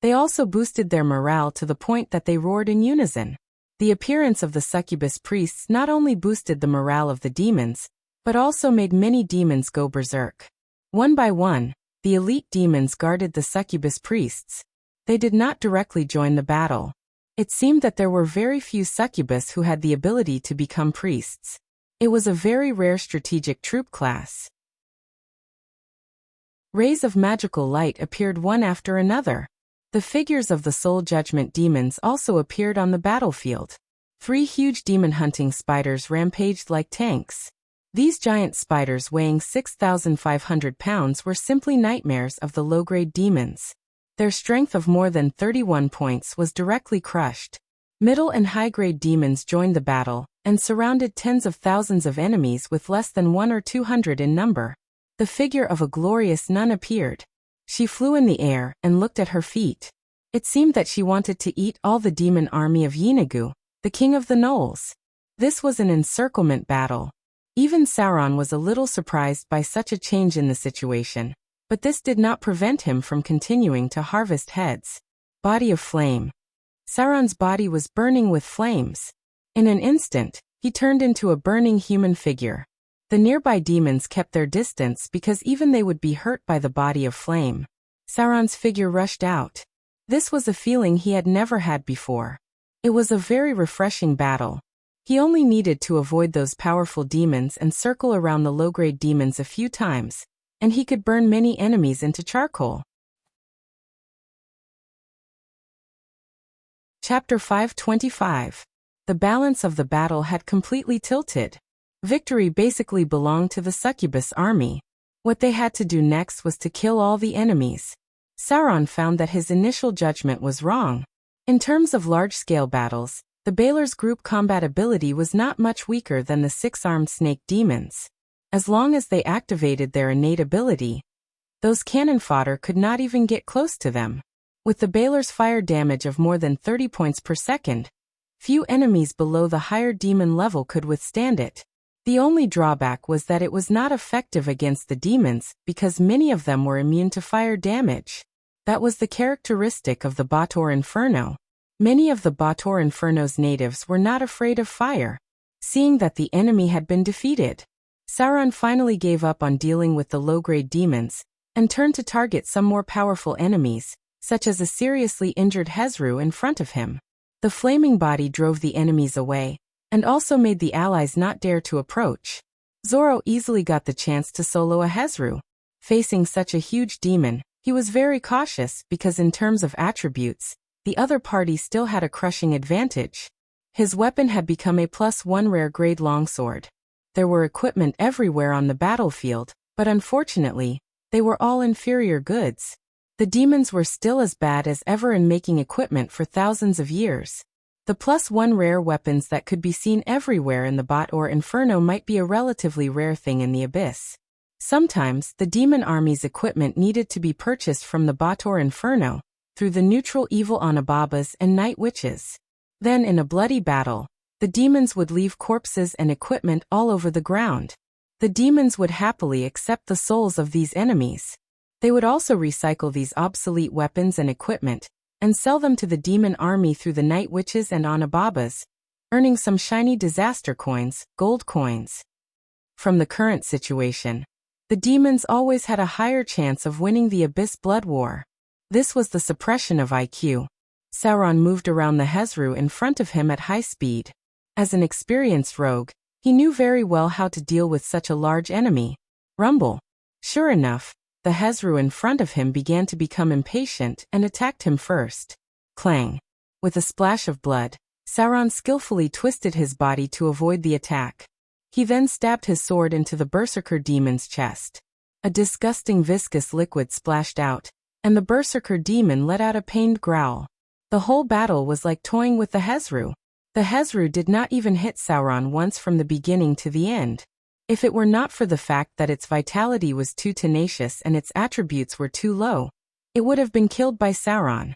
they also boosted their morale to the point that they roared in unison. The appearance of the succubus priests not only boosted the morale of the demons, but also made many demons go berserk. One by one, the elite demons guarded the succubus priests. They did not directly join the battle. It seemed that there were very few succubus who had the ability to become priests. It was a very rare strategic troop class. Rays of magical light appeared one after another. The figures of the soul judgment demons also appeared on the battlefield. 3 huge demon-hunting spiders rampaged like tanks. These giant spiders weighing 6,500 pounds were simply nightmares of the low-grade demons. Their strength of more than 31 points was directly crushed. Middle and high-grade demons joined the battle and surrounded tens of thousands of enemies with less than 100 or 200 in number. The figure of a glorious nun appeared. She flew in the air and looked at her feet. It seemed that she wanted to eat all the demon army of Yeenagu, the king of the gnolls. This was an encirclement battle. Even Sauron was a little surprised by such a change in the situation, but this did not prevent him from continuing to harvest heads. Body of flame. Sauron's body was burning with flames. In an instant, he turned into a burning human figure. The nearby demons kept their distance because even they would be hurt by the body of flame. Sauron's figure rushed out. This was a feeling he had never had before. It was a very refreshing battle. He only needed to avoid those powerful demons and circle around the low-grade demons a few times, and he could burn many enemies into charcoal. Chapter 525. The balance of the battle had completely tilted. Victory basically belonged to the succubus army. What they had to do next was to kill all the enemies. Sauron found that his initial judgment was wrong. In terms of large-scale battles, the Baelor's group combat ability was not much weaker than the 6-armed snake demons. As long as they activated their innate ability, those cannon fodder could not even get close to them. With the Baelor's fire damage of more than 30 points per second, few enemies below the higher demon level could withstand it. The only drawback was that it was not effective against the demons because many of them were immune to fire damage. That was the characteristic of the Bator Inferno. Many of the Bator Inferno's natives were not afraid of fire. Seeing that the enemy had been defeated, Sauron finally gave up on dealing with the low-grade demons and turned to target some more powerful enemies, such as a seriously injured Hezru in front of him. The flaming body drove the enemies away, and also made the allies not dare to approach. Zorro easily got the chance to solo a Hezru. Facing such a huge demon, he was very cautious because in terms of attributes, the other party still had a crushing advantage. His weapon had become a +1 rare grade longsword. There were equipment everywhere on the battlefield, but unfortunately, they were all inferior goods. The demons were still as bad as ever in making equipment for thousands of years. The +1 rare weapons that could be seen everywhere in the Bator Inferno might be a relatively rare thing in the Abyss. Sometimes, the demon army's equipment needed to be purchased from the Bator Inferno, through the neutral evil Onababas and night witches. Then in a bloody battle, the demons would leave corpses and equipment all over the ground. The demons would happily accept the souls of these enemies. They would also recycle these obsolete weapons and equipment, and sell them to the demon army through the night witches and Onababas, earning some shiny disaster coins, gold coins. From the current situation, the demons always had a higher chance of winning the Abyss Blood War. This was the suppression of IQ. Sauron moved around the Hezru in front of him at high speed. As an experienced rogue, he knew very well how to deal with such a large enemy. Rumble. Sure enough, the Hezru in front of him began to become impatient and attacked him first. Clang. With a splash of blood, Sauron skillfully twisted his body to avoid the attack. He then stabbed his sword into the Berserker demon's chest. A disgusting viscous liquid splashed out, and the Berserker demon let out a pained growl. The whole battle was like toying with the Hezru. The Hezru did not even hit Sauron once from the beginning to the end. If it were not for the fact that its vitality was too tenacious and its attributes were too low, it would have been killed by Sauron.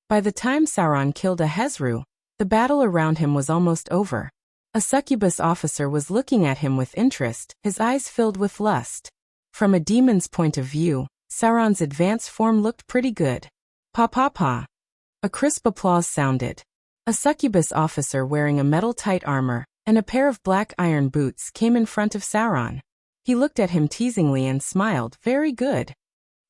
By the time Sauron killed a Hezru, the battle around him was almost over. A succubus officer was looking at him with interest, his eyes filled with lust. From a demon's point of view, Sauron's advanced form looked pretty good. Pa pa pa. A crisp applause sounded. A succubus officer wearing a metal-tight armor and a pair of black iron boots came in front of Sauron. He looked at him teasingly and smiled. Very good.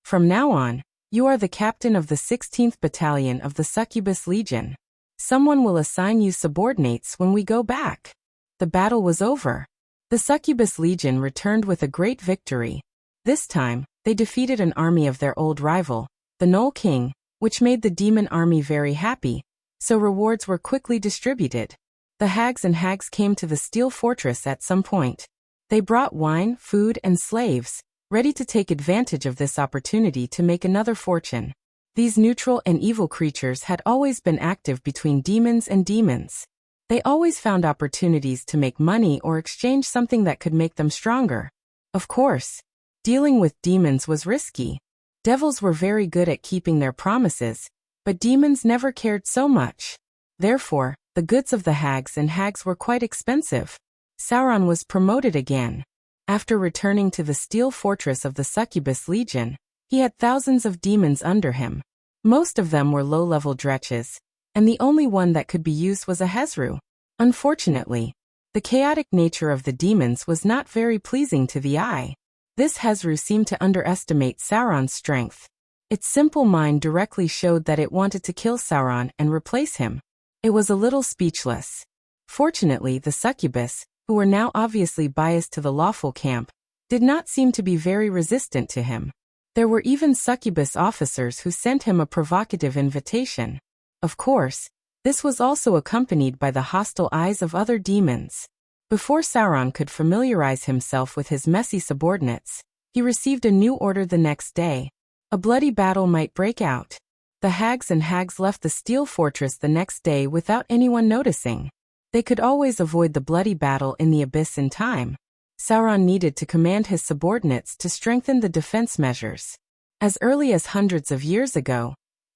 From now on, you are the captain of the 16th Battalion of the Succubus Legion. Someone will assign you subordinates when we go back. The battle was over. The Succubus Legion returned with a great victory. This time, they defeated an army of their old rival, the Gnoll King, which made the demon army very happy, so rewards were quickly distributed. The hags and hags came to the steel fortress at some point. They brought wine, food, and slaves, ready to take advantage of this opportunity to make another fortune. These neutral and evil creatures had always been active between demons and demons. They always found opportunities to make money or exchange something that could make them stronger. Of course, dealing with demons was risky. Devils were very good at keeping their promises, but demons never cared so much. Therefore, the goods of the hags and hags were quite expensive. Sauron was promoted again. After returning to the steel fortress of the Succubus Legion, he had thousands of demons under him. Most of them were low-level dretches, and the only one that could be used was a Hezru. Unfortunately, the chaotic nature of the demons was not very pleasing to the eye. This Hezru seemed to underestimate Sauron's strength. Its simple mind directly showed that it wanted to kill Sauron and replace him. It was a little speechless. Fortunately, the succubus, who were now obviously biased to the lawful camp, did not seem to be very resistant to him. There were even succubus officers who sent him a provocative invitation. Of course, this was also accompanied by the hostile eyes of other demons. Before Sauron could familiarize himself with his messy subordinates, he received a new order the next day. A bloody battle might break out. The hags and hags left the steel fortress the next day without anyone noticing. They could always avoid the bloody battle in the abyss in time. Sauron needed to command his subordinates to strengthen the defense measures. As early as hundreds of years ago,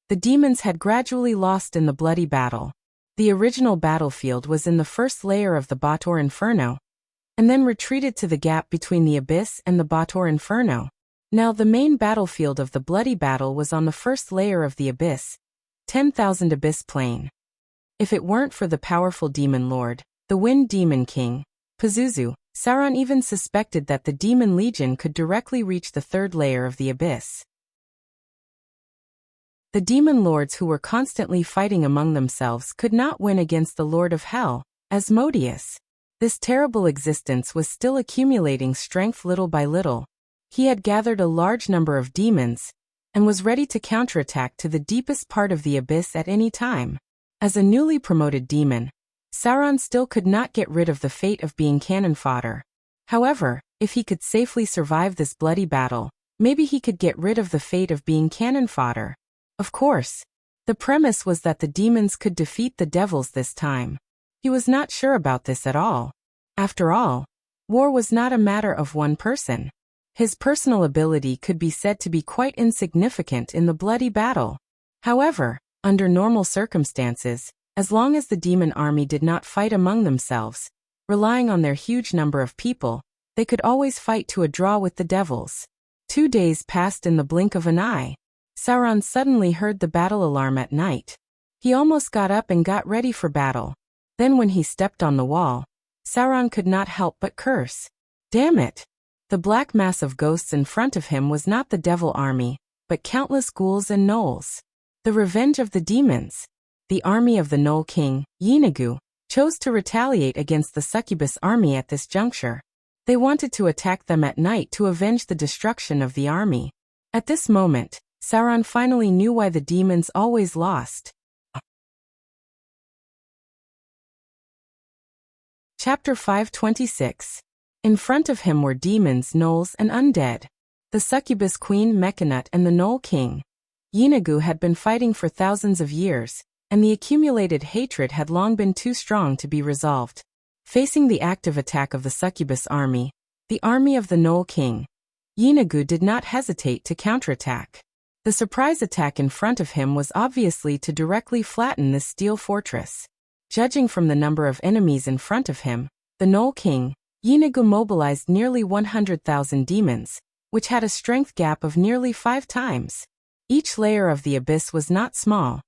the demons had gradually lost in the bloody battle. The original battlefield was in the first layer of the Baator Inferno, and then retreated to the gap between the abyss and the Baator Inferno. Now the main battlefield of the bloody battle was on the first layer of the abyss, 10,000 Abyss Plain. If it weren't for the powerful demon lord, the Wind Demon King, Pazuzu, Sauron even suspected that the Demon Legion could directly reach the third layer of the abyss. The demon lords who were constantly fighting among themselves could not win against the Lord of Hell, Asmodeus. This terrible existence was still accumulating strength little by little. He had gathered a large number of demons, and was ready to counterattack to the deepest part of the abyss at any time. As a newly promoted demon, Sauron still could not get rid of the fate of being cannon fodder. However, if he could safely survive this bloody battle, maybe he could get rid of the fate of being cannon fodder. Of course, the premise was that the demons could defeat the devils this time. He was not sure about this at all. After all, war was not a matter of one person. His personal ability could be said to be quite insignificant in the bloody battle. However, under normal circumstances, as long as the demon army did not fight among themselves, relying on their huge number of people, they could always fight to a draw with the devils. 2 days passed in the blink of an eye. Sauron suddenly heard the battle alarm at night. He almost got up and got ready for battle. Then when he stepped on the wall, Sauron could not help but curse. Damn it! The black mass of ghosts in front of him was not the devil army, but countless ghouls and gnolls. The revenge of the demons. The army of the Gnoll King, Yeenagu, chose to retaliate against the succubus army at this juncture. They wanted to attack them at night to avenge the destruction of the army. At this moment, Sauron finally knew why the demons always lost. Chapter 526. In front of him were demons, gnolls, and undead. The succubus queen Mechanut and the Gnoll King, Yeenagu, had been fighting for thousands of years, and the accumulated hatred had long been too strong to be resolved. Facing the active attack of the succubus army, the army of the Gnoll King, Yeenagu did not hesitate to counterattack. The surprise attack in front of him was obviously to directly flatten this steel fortress. Judging from the number of enemies in front of him, the Gnoll King, Yeenagu, mobilized nearly 100,000 demons, which had a strength gap of nearly 5 times. Each layer of the abyss was not small.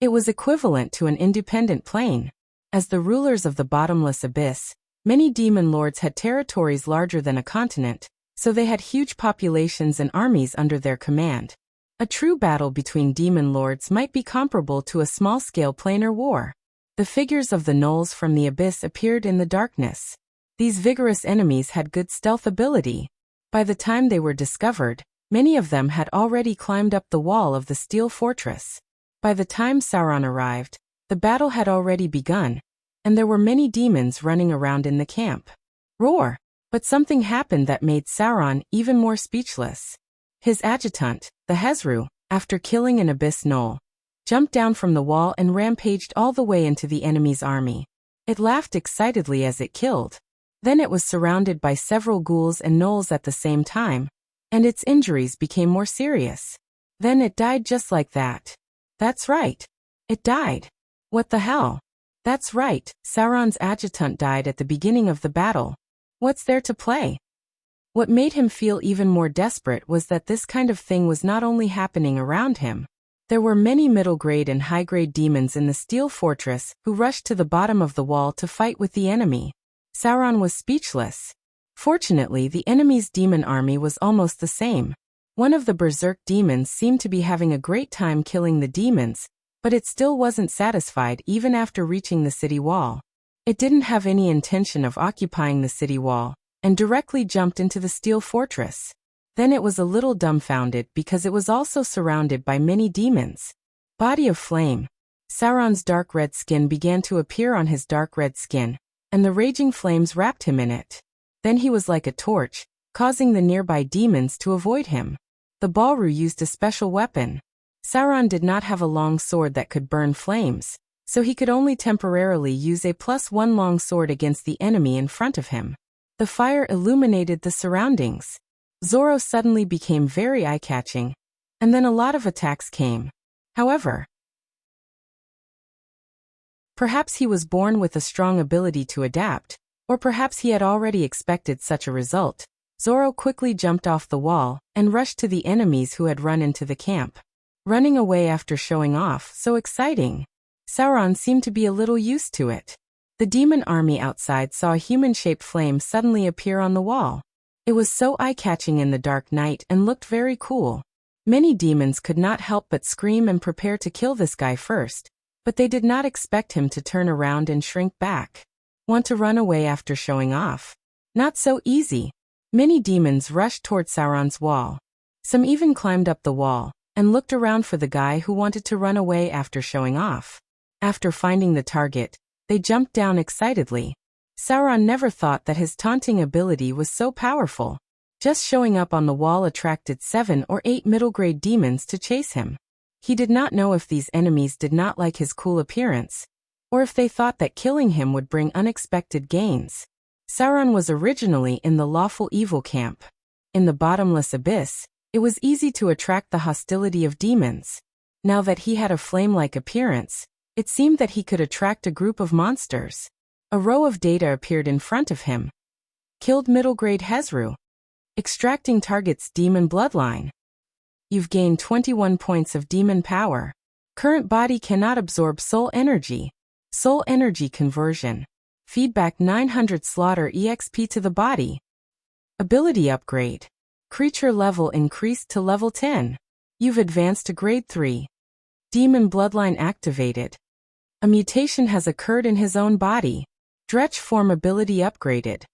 It was equivalent to an independent plane. As the rulers of the bottomless abyss, many demon lords had territories larger than a continent, so they had huge populations and armies under their command. A true battle between demon lords might be comparable to a small-scale planar war. The figures of the gnolls from the abyss appeared in the darkness. These vigorous enemies had good stealth ability. By the time they were discovered, many of them had already climbed up the wall of the steel fortress. By the time Sauron arrived, the battle had already begun, and there were many demons running around in the camp. Roar! But something happened that made Sauron even more speechless. His adjutant, the Hezru, after killing an abyss gnoll, jumped down from the wall and rampaged all the way into the enemy's army. It laughed excitedly as it killed. Then it was surrounded by several ghouls and gnolls at the same time, and its injuries became more serious. Then it died just like that. That's right. It died. What the hell? That's right, Sauron's adjutant died at the beginning of the battle. What's there to play? What made him feel even more desperate was that this kind of thing was not only happening around him. There were many middle-grade and high-grade demons in the steel fortress who rushed to the bottom of the wall to fight with the enemy. Sauron was speechless. Fortunately, the enemy's demon army was almost the same. One of the berserk demons seemed to be having a great time killing the demons, but it still wasn't satisfied even after reaching the city wall. It didn't have any intention of occupying the city wall, and directly jumped into the steel fortress. Then it was a little dumbfounded because it was also surrounded by many demons. Body of flame. Sauron's dark red skin began to appear on his dark red skin, and the raging flames wrapped him in it. Then he was like a torch, causing the nearby demons to avoid him. The Balrog used a special weapon. Sauron did not have a long sword that could burn flames, so he could only temporarily use a +1 long sword against the enemy in front of him. The fire illuminated the surroundings. Zorro suddenly became very eye-catching, and then a lot of attacks came. However, perhaps he was born with a strong ability to adapt, or perhaps he had already expected such a result. Zorro quickly jumped off the wall and rushed to the enemies who had run into the camp. Running away after showing off, so exciting. Sauron seemed to be a little used to it. The demon army outside saw a human-shaped flame suddenly appear on the wall. It was so eye-catching in the dark night and looked very cool. Many demons could not help but scream and prepare to kill this guy first, but they did not expect him to turn around and shrink back. Want to run away after showing off? Not so easy. Many demons rushed toward Sauron's wall. Some even climbed up the wall and looked around for the guy who wanted to run away after showing off. After finding the target, they jumped down excitedly. Sauron never thought that his taunting ability was so powerful. Just showing up on the wall attracted 7 or 8 middle-grade demons to chase him. He did not know if these enemies did not like his cool appearance, or if they thought that killing him would bring unexpected gains. Sauron was originally in the lawful evil camp. In the bottomless abyss, it was easy to attract the hostility of demons. Now that he had a flame-like appearance, it seemed that he could attract a group of monsters. A row of data appeared in front of him. Killed middle-grade Hezru. Extracting target's demon bloodline. You've gained 21 points of demon power. Current body cannot absorb soul energy. Soul energy conversion. Feedback 900 slaughter EXP to the body. Ability upgrade. Creature level increased to level 10. You've advanced to grade 3. Demon bloodline activated. A mutation has occurred in his own body. Dretch form ability upgraded.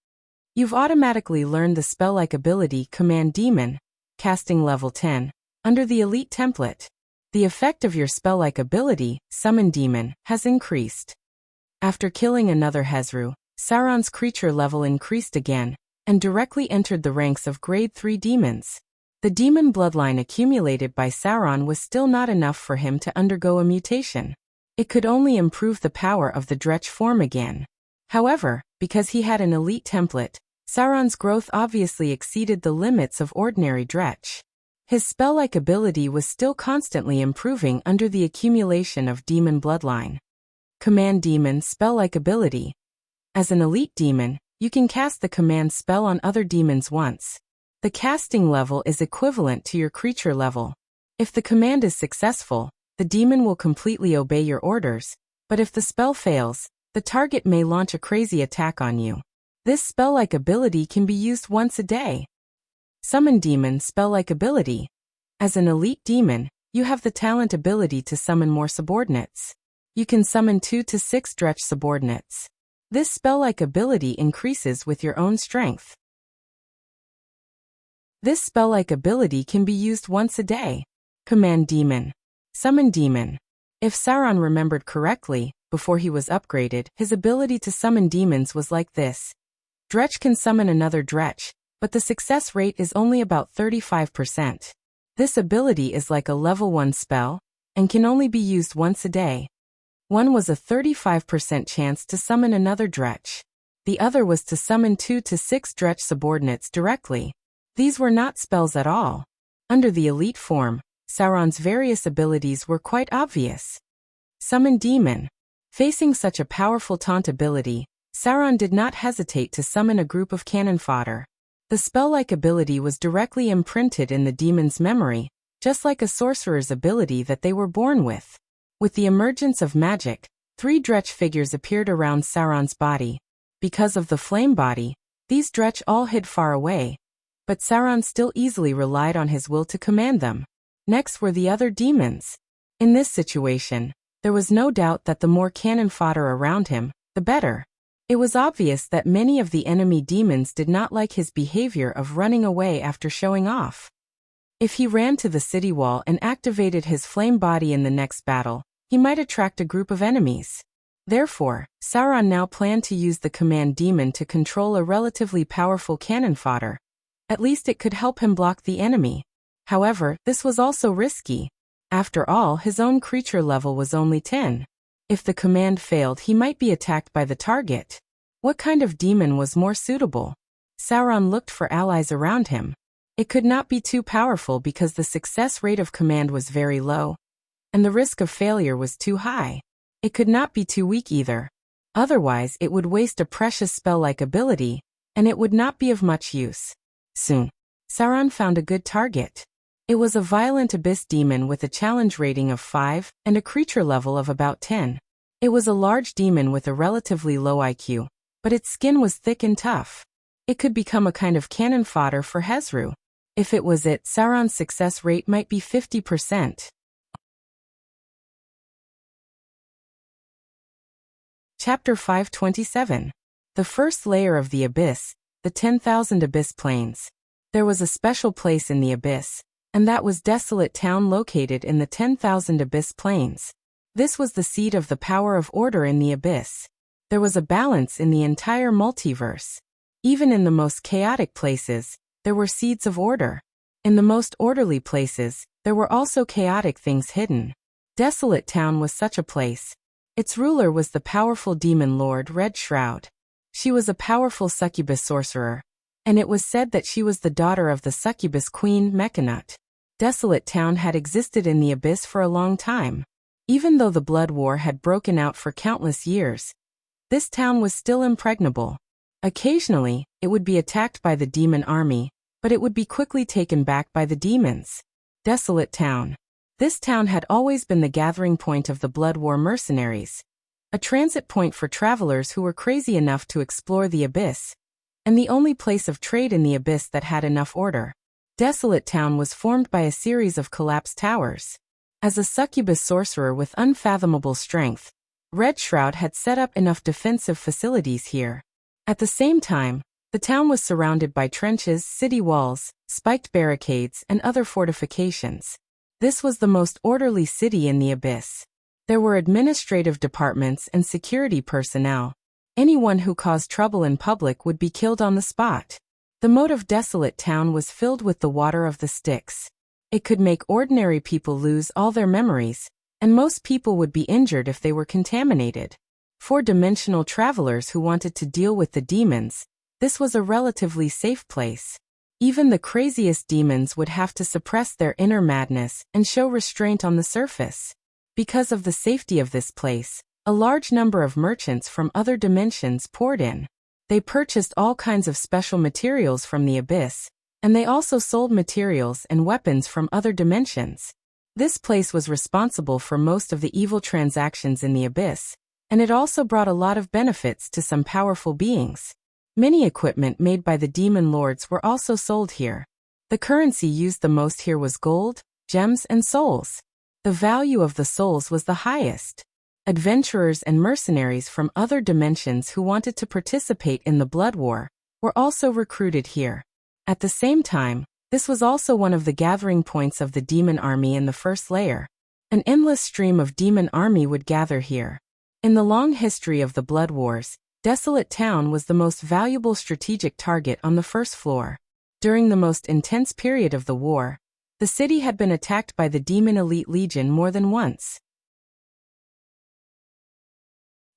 You've automatically learned the spell-like ability Command Demon, casting level 10, under the Elite template. The effect of your spell-like ability, Summon Demon, has increased. After killing another Hezru, Sauron's creature level increased again, and directly entered the ranks of grade 3 demons. The demon bloodline accumulated by Sauron was still not enough for him to undergo a mutation. It could only improve the power of the Dretch form again. However, because he had an elite template, Sauron's growth obviously exceeded the limits of ordinary Dretch. His spell-like ability was still constantly improving under the accumulation of demon bloodline. Command Demon Spell-like ability. As an elite demon, you can cast the command spell on other demons once. The casting level is equivalent to your creature level. If the command is successful, the demon will completely obey your orders, but if the spell fails, the target may launch a crazy attack on you. This spell-like ability can be used once a day. Summon Demon Spell-like ability. As an elite demon, you have the talent ability to summon more subordinates. You can summon 2 to 6 Dretch subordinates. This spell-like ability increases with your own strength. This spell-like ability can be used once a day. Command Demon. Summon Demon. If Sauron remembered correctly, before he was upgraded, his ability to summon demons was like this. Dretch can summon another Dretch, but the success rate is only about 35%. This ability is like a level 1 spell, and can only be used once a day. One was a 35% chance to summon another Dretch. The other was to summon 2 to 6 Dretch subordinates directly. These were not spells at all. Under the elite form, Sauron's various abilities were quite obvious. Summon Demon. Facing such a powerful taunt ability, Sauron did not hesitate to summon a group of cannon fodder. The spell-like ability was directly imprinted in the demon's memory, just like a sorcerer's ability that they were born with. With the emergence of magic, 3 Dretch figures appeared around Sauron's body. Because of the flame body, these Dretch all hid far away, but Sauron still easily relied on his will to command them. Next were the other demons. In this situation, there was no doubt that the more cannon fodder around him, the better. It was obvious that many of the enemy demons did not like his behavior of running away after showing off. If he ran to the city wall and activated his flame body in the next battle, he might attract a group of enemies. Therefore, Sauron now planned to use the command demon to control a relatively powerful cannon fodder. At least it could help him block the enemy. However, this was also risky. After all, his own creature level was only 10. If the command failed, he might be attacked by the target. What kind of demon was more suitable? Sauron looked for allies around him. It could not be too powerful because the success rate of command was very low, and the risk of failure was too high. It could not be too weak either. Otherwise, it would waste a precious spell-like ability, and it would not be of much use. Soon, Sauron found a good target. It was a violent abyss demon with a challenge rating of 5 and a creature level of about 10. It was a large demon with a relatively low IQ, but its skin was thick and tough. It could become a kind of cannon fodder for Hezru. If it was it, Sauron's success rate might be 50%. Chapter 527. The first layer of the abyss, the 10,000 abyss plains. There was a special place in the abyss, and that was Desolate Town located in the 10,000 abyss plains. This was the seat of the power of order in the abyss. There was a balance in the entire multiverse. Even in the most chaotic places, there were seeds of order. In the most orderly places, there were also chaotic things hidden. Desolate Town was such a place. Its ruler was the powerful demon lord Red Shroud. She was a powerful succubus sorcerer, and it was said that she was the daughter of the succubus queen Mechanut. Desolate Town had existed in the abyss for a long time. Even though the blood war had broken out for countless years, this town was still impregnable. Occasionally, it would be attacked by the demon army, but it would be quickly taken back by the demons. Desolate Town. This town had always been the gathering point of the blood war mercenaries, a transit point for travelers who were crazy enough to explore the abyss, and the only place of trade in the abyss that had enough order. Desolate Town was formed by a series of collapsed towers. As a succubus sorcerer with unfathomable strength, Red Shroud had set up enough defensive facilities here. At the same time, the town was surrounded by trenches, city walls, spiked barricades, and other fortifications. This was the most orderly city in the abyss. There were administrative departments and security personnel. Anyone who caused trouble in public would be killed on the spot. The moat of Desolate Town was filled with the water of the Styx. It could make ordinary people lose all their memories, and most people would be injured if they were contaminated. For dimensional travelers who wanted to deal with the demons, this was a relatively safe place. Even the craziest demons would have to suppress their inner madness and show restraint on the surface. Because of the safety of this place, A large number of merchants from other dimensions poured in. They purchased all kinds of special materials from the abyss, and they also sold materials and weapons from other dimensions. This place was responsible for most of the evil transactions in the abyss, and it also brought a lot of benefits to some powerful beings. Many equipment made by the demon lords were also sold here. The currency used the most here was gold, gems, and souls. The value of the souls was the highest. Adventurers and mercenaries from other dimensions who wanted to participate in the blood war were also recruited here. At the same time, this was also one of the gathering points of the demon army in the first layer. An endless stream of demon army would gather here. In the long history of the blood wars, Desolate Town was the most valuable strategic target on the first floor. During the most intense period of the war, the city had been attacked by the Demon Elite Legion more than once.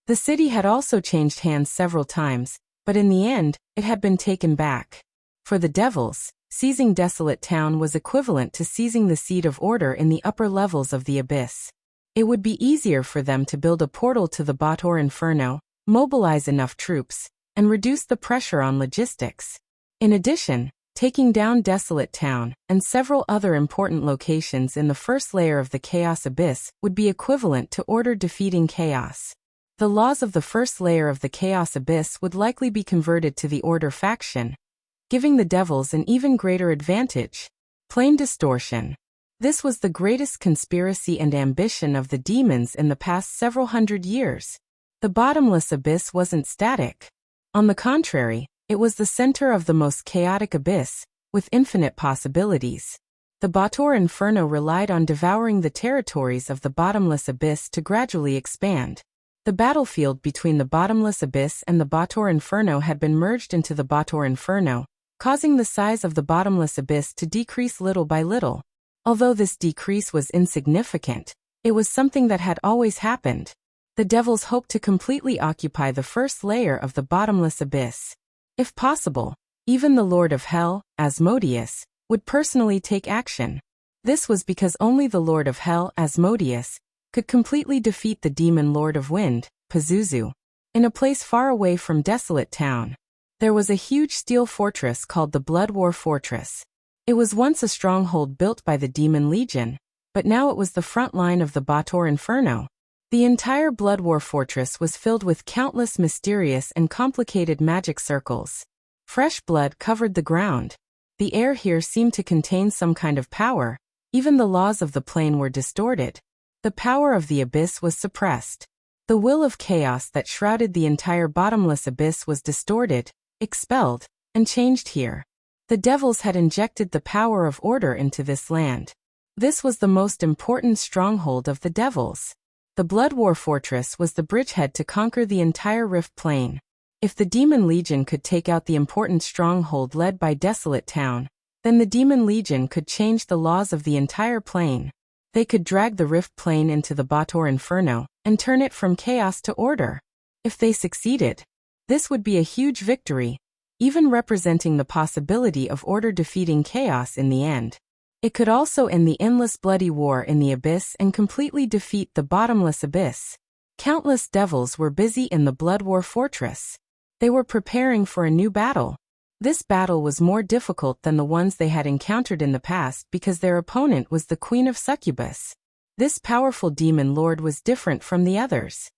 The city had also changed hands several times, but in the end, it had been taken back. For the devils, seizing Desolate Town was equivalent to seizing the seed of order in the upper levels of the abyss. It would be easier for them to build a portal to the Bator Inferno, mobilize enough troops, and reduce the pressure on logistics. In addition, taking down Desolate Town and several other important locations in the first layer of the Chaos Abyss would be equivalent to order defeating chaos. The laws of the first layer of the Chaos Abyss would likely be converted to the Order faction, giving the devils an even greater advantage. Plain distortion. This was the greatest conspiracy and ambition of the demons in the past several hundred years. The bottomless abyss wasn't static. On the contrary, it was the center of the most chaotic abyss, with infinite possibilities. The Bator Inferno relied on devouring the territories of the bottomless abyss to gradually expand. The battlefield between the bottomless abyss and the Bator Inferno had been merged into the Bator Inferno, causing the size of the bottomless abyss to decrease little by little. Although this decrease was insignificant, it was something that had always happened. The devils hoped to completely occupy the first layer of the bottomless abyss. If possible, even the Lord of Hell, Asmodeus, would personally take action. This was because only the Lord of Hell, Asmodeus, could completely defeat the demon Lord of Wind, Pazuzu. In a place far away from Desolate Town, there was a huge steel fortress called the Blood War Fortress. It was once a stronghold built by the Demon Legion, but now it was the front line of the Bator Inferno. The entire Blood War Fortress was filled with countless mysterious and complicated magic circles. Fresh blood covered the ground. The air here seemed to contain some kind of power. Even the laws of the plane were distorted. The power of the abyss was suppressed. The will of chaos that shrouded the entire bottomless abyss was distorted, expelled, and changed here. The devils had injected the power of order into this land. This was the most important stronghold of the devils. The Blood War Fortress was the bridgehead to conquer the entire Rift Plain. If the Demon Legion could take out the important stronghold led by Desolate Town, then the Demon Legion could change the laws of the entire plane. They could drag the Rift Plain into the Bator Inferno and turn it from chaos to order. If they succeeded, this would be a huge victory, even representing the possibility of order defeating chaos in the end. It could also end the endless bloody war in the abyss and completely defeat the bottomless abyss. Countless devils were busy in the Blood War Fortress. They were preparing for a new battle. This battle was more difficult than the ones they had encountered in the past because their opponent was the Queen of Succubus. This powerful demon lord was different from the others.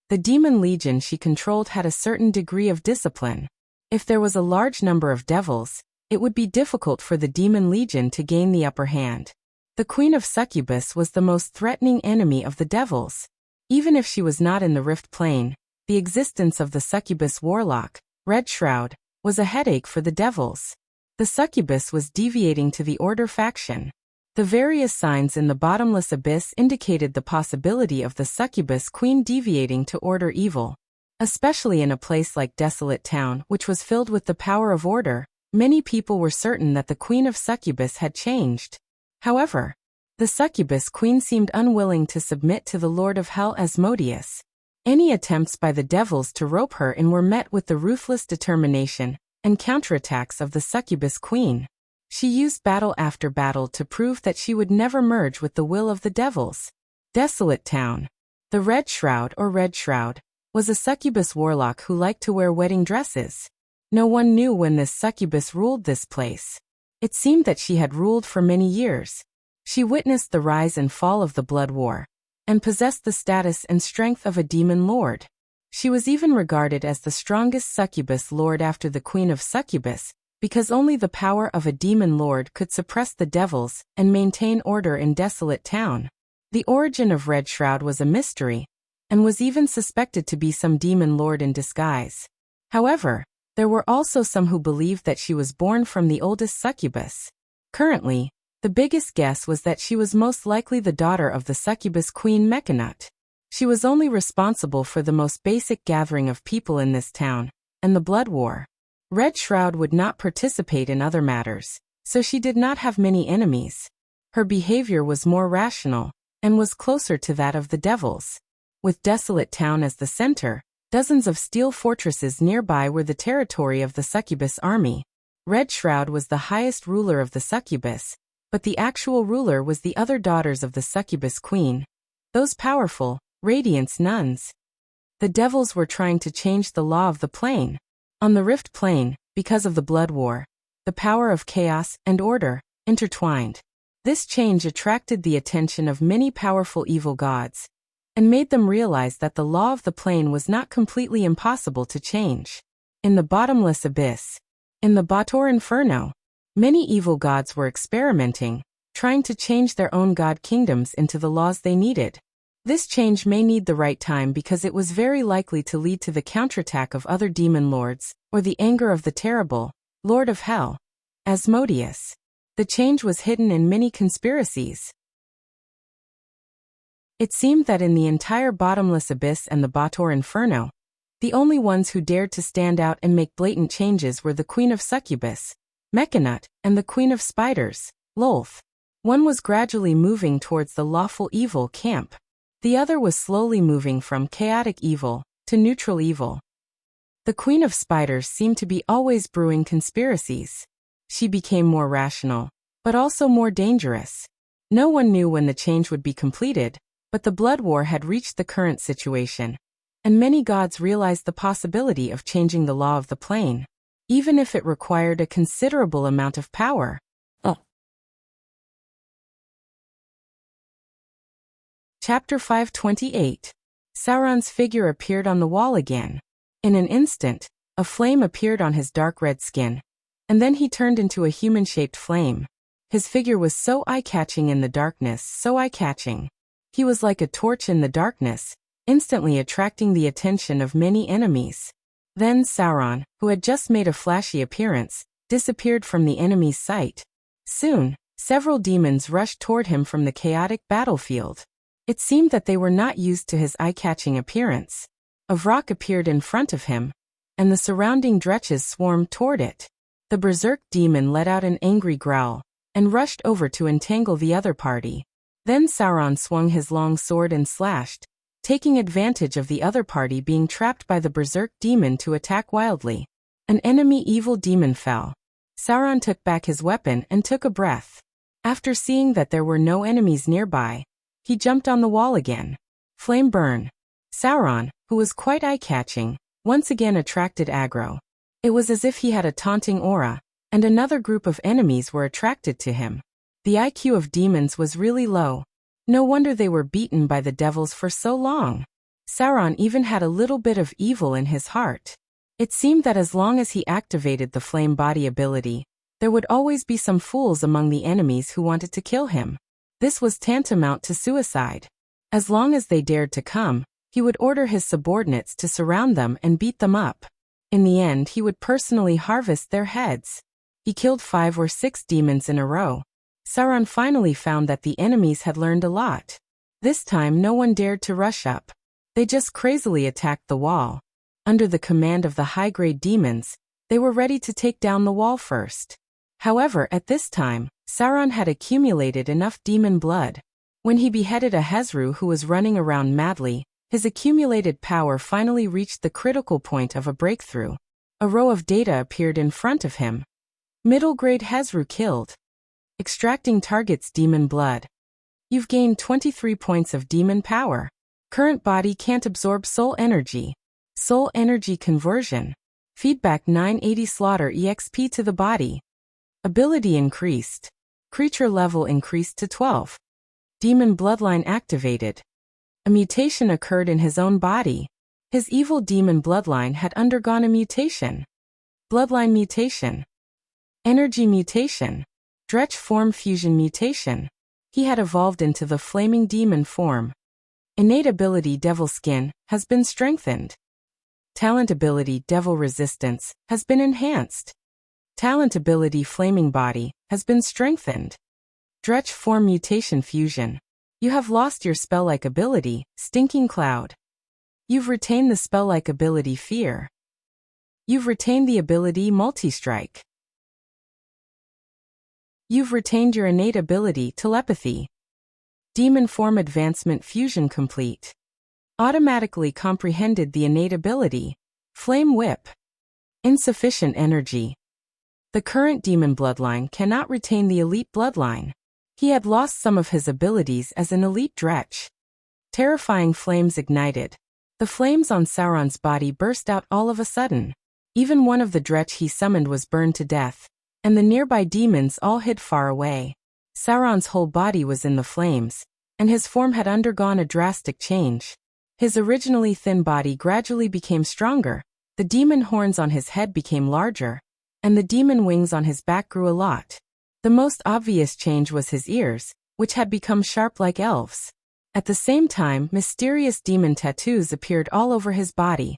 The Demon Legion she controlled had a certain degree of discipline. If there was a large number of devils, it would be difficult for the Demon Legion to gain the upper hand. The Queen of Succubus was the most threatening enemy of the devils. Even if she was not in the Rift Plain, the existence of the Succubus Warlock, Red Shroud, was a headache for the devils. The Succubus was deviating to the Order faction. The various signs in the bottomless abyss indicated the possibility of the Succubus Queen deviating to Order evil. Especially in a place like Desolate Town, which was filled with the power of order, many people were certain that the Queen of Succubus had changed. However, the Succubus Queen seemed unwilling to submit to the Lord of Hell Asmodeus. Any attempts by the devils to rope her in were met with the ruthless determination and counterattacks of the Succubus Queen. She used battle after battle to prove that she would never merge with the will of the devils. Desolate Town. The Red Shroud or Red Shroud was a succubus warlock who liked to wear wedding dresses. No one knew when this succubus ruled this place. It seemed that she had ruled for many years. She witnessed the rise and fall of the Blood War, and possessed the status and strength of a demon lord. She was even regarded as the strongest succubus lord after the Queen of Succubus, because only the power of a demon lord could suppress the devils and maintain order in Desolate Town. The origin of Red Shroud was a mystery, and was even suspected to be some demon lord in disguise. However, there were also some who believed that she was born from the oldest succubus. Currently, the biggest guess was that she was most likely the daughter of the succubus queen Mechanut. She was only responsible for the most basic gathering of people in this town, and the Blood War. Red Shroud would not participate in other matters, so she did not have many enemies. Her behavior was more rational, and was closer to that of the devils. With Desolate Town as the center, dozens of steel fortresses nearby were the territory of the succubus army. Red Shroud was the highest ruler of the succubus, but the actual ruler was the other daughters of the succubus queen, those powerful, radiance nuns. The devils were trying to change the law of the plane. On the Rift Plane, because of the Blood War, the power of chaos and order intertwined. This change attracted the attention of many powerful evil gods, and made them realize that the law of the plane was not completely impossible to change. In the bottomless abyss, in the Bator Inferno, many evil gods were experimenting, trying to change their own god kingdoms into the laws they needed. This change may need the right time because it was very likely to lead to the counterattack of other demon lords, or the anger of the terrible Lord of Hell, Asmodeus. The change was hidden in many conspiracies. It seemed that in the entire bottomless abyss and the Bator Inferno, the only ones who dared to stand out and make blatant changes were the Queen of Succubus, Mechanut, and the Queen of Spiders, Lolth. One was gradually moving towards the lawful evil camp. The other was slowly moving from chaotic evil to neutral evil. The Queen of Spiders seemed to be always brewing conspiracies. She became more rational, but also more dangerous. No one knew when the change would be completed, but the Blood War had reached the current situation, and many gods realized the possibility of changing the law of the plane, even if it required a considerable amount of power. Chapter 528. Sauron's figure appeared on the wall again. In an instant, a flame appeared on his dark red skin, and then he turned into a human-shaped flame. His figure was so eye-catching in the darkness, so eye-catching. He was like a torch in the darkness, instantly attracting the attention of many enemies. Then Sauron, who had just made a flashy appearance, disappeared from the enemy's sight. Soon, several demons rushed toward him from the chaotic battlefield. It seemed that they were not used to his eye-catching appearance. A rock appeared in front of him, and the surrounding dretches swarmed toward it. The berserk demon let out an angry growl, and rushed over to entangle the other party. Then Sauron swung his long sword and slashed, taking advantage of the other party being trapped by the berserk demon to attack wildly. An enemy evil demon fell. Sauron took back his weapon and took a breath. After seeing that there were no enemies nearby, he jumped on the wall again. Flame burn. Sauron, who was quite eye-catching, once again attracted aggro. It was as if he had a taunting aura, and another group of enemies were attracted to him. The IQ of demons was really low. No wonder they were beaten by the devils for so long. Sauron even had a little bit of evil in his heart. It seemed that as long as he activated the flame body ability, there would always be some fools among the enemies who wanted to kill him. This was tantamount to suicide. As long as they dared to come, he would order his subordinates to surround them and beat them up. In the end, he would personally harvest their heads. He killed 5 or 6 demons in a row. Sauron finally found that the enemies had learned a lot. This time no one dared to rush up. They just crazily attacked the wall. Under the command of the high-grade demons, they were ready to take down the wall first. However, at this time, Sauron had accumulated enough demon blood. When he beheaded a Hezru who was running around madly, his accumulated power finally reached the critical point of a breakthrough. A row of data appeared in front of him. Middle-grade Hezru killed. Extracting target's demon blood. You've gained 23 points of demon power. Current body can't absorb soul energy. Soul energy conversion. Feedback 980 slaughter EXP to the body. Ability increased. Creature level increased to 12. Demon bloodline activated. A mutation occurred in his own body. His evil demon bloodline had undergone a mutation. Bloodline mutation. Energy mutation. Dretch form fusion mutation. He had evolved into the flaming demon form. Innate ability Devil Skin has been strengthened. Talent ability Devil Resistance has been enhanced. Talent ability Flaming Body has been strengthened. Dretch form mutation fusion. You have lost your spell-like ability, Stinking Cloud. You've retained the spell-like ability Fear. You've retained the ability Multi-Strike. You've retained your innate ability Telepathy. Demon form advancement fusion complete. Automatically comprehended the innate ability Flame Whip. Insufficient energy. The current demon bloodline cannot retain the elite bloodline. He had lost some of his abilities as an elite Dretch. Terrifying flames ignited. The flames on Sauron's body burst out all of a sudden. Even one of the Dretch he summoned was burned to death, and the nearby demons all hid far away. Sauron's whole body was in the flames, and his form had undergone a drastic change. His originally thin body gradually became stronger, the demon horns on his head became larger, and the demon wings on his back grew a lot. The most obvious change was his ears, which had become sharp like elves. At the same time, mysterious demon tattoos appeared all over his body.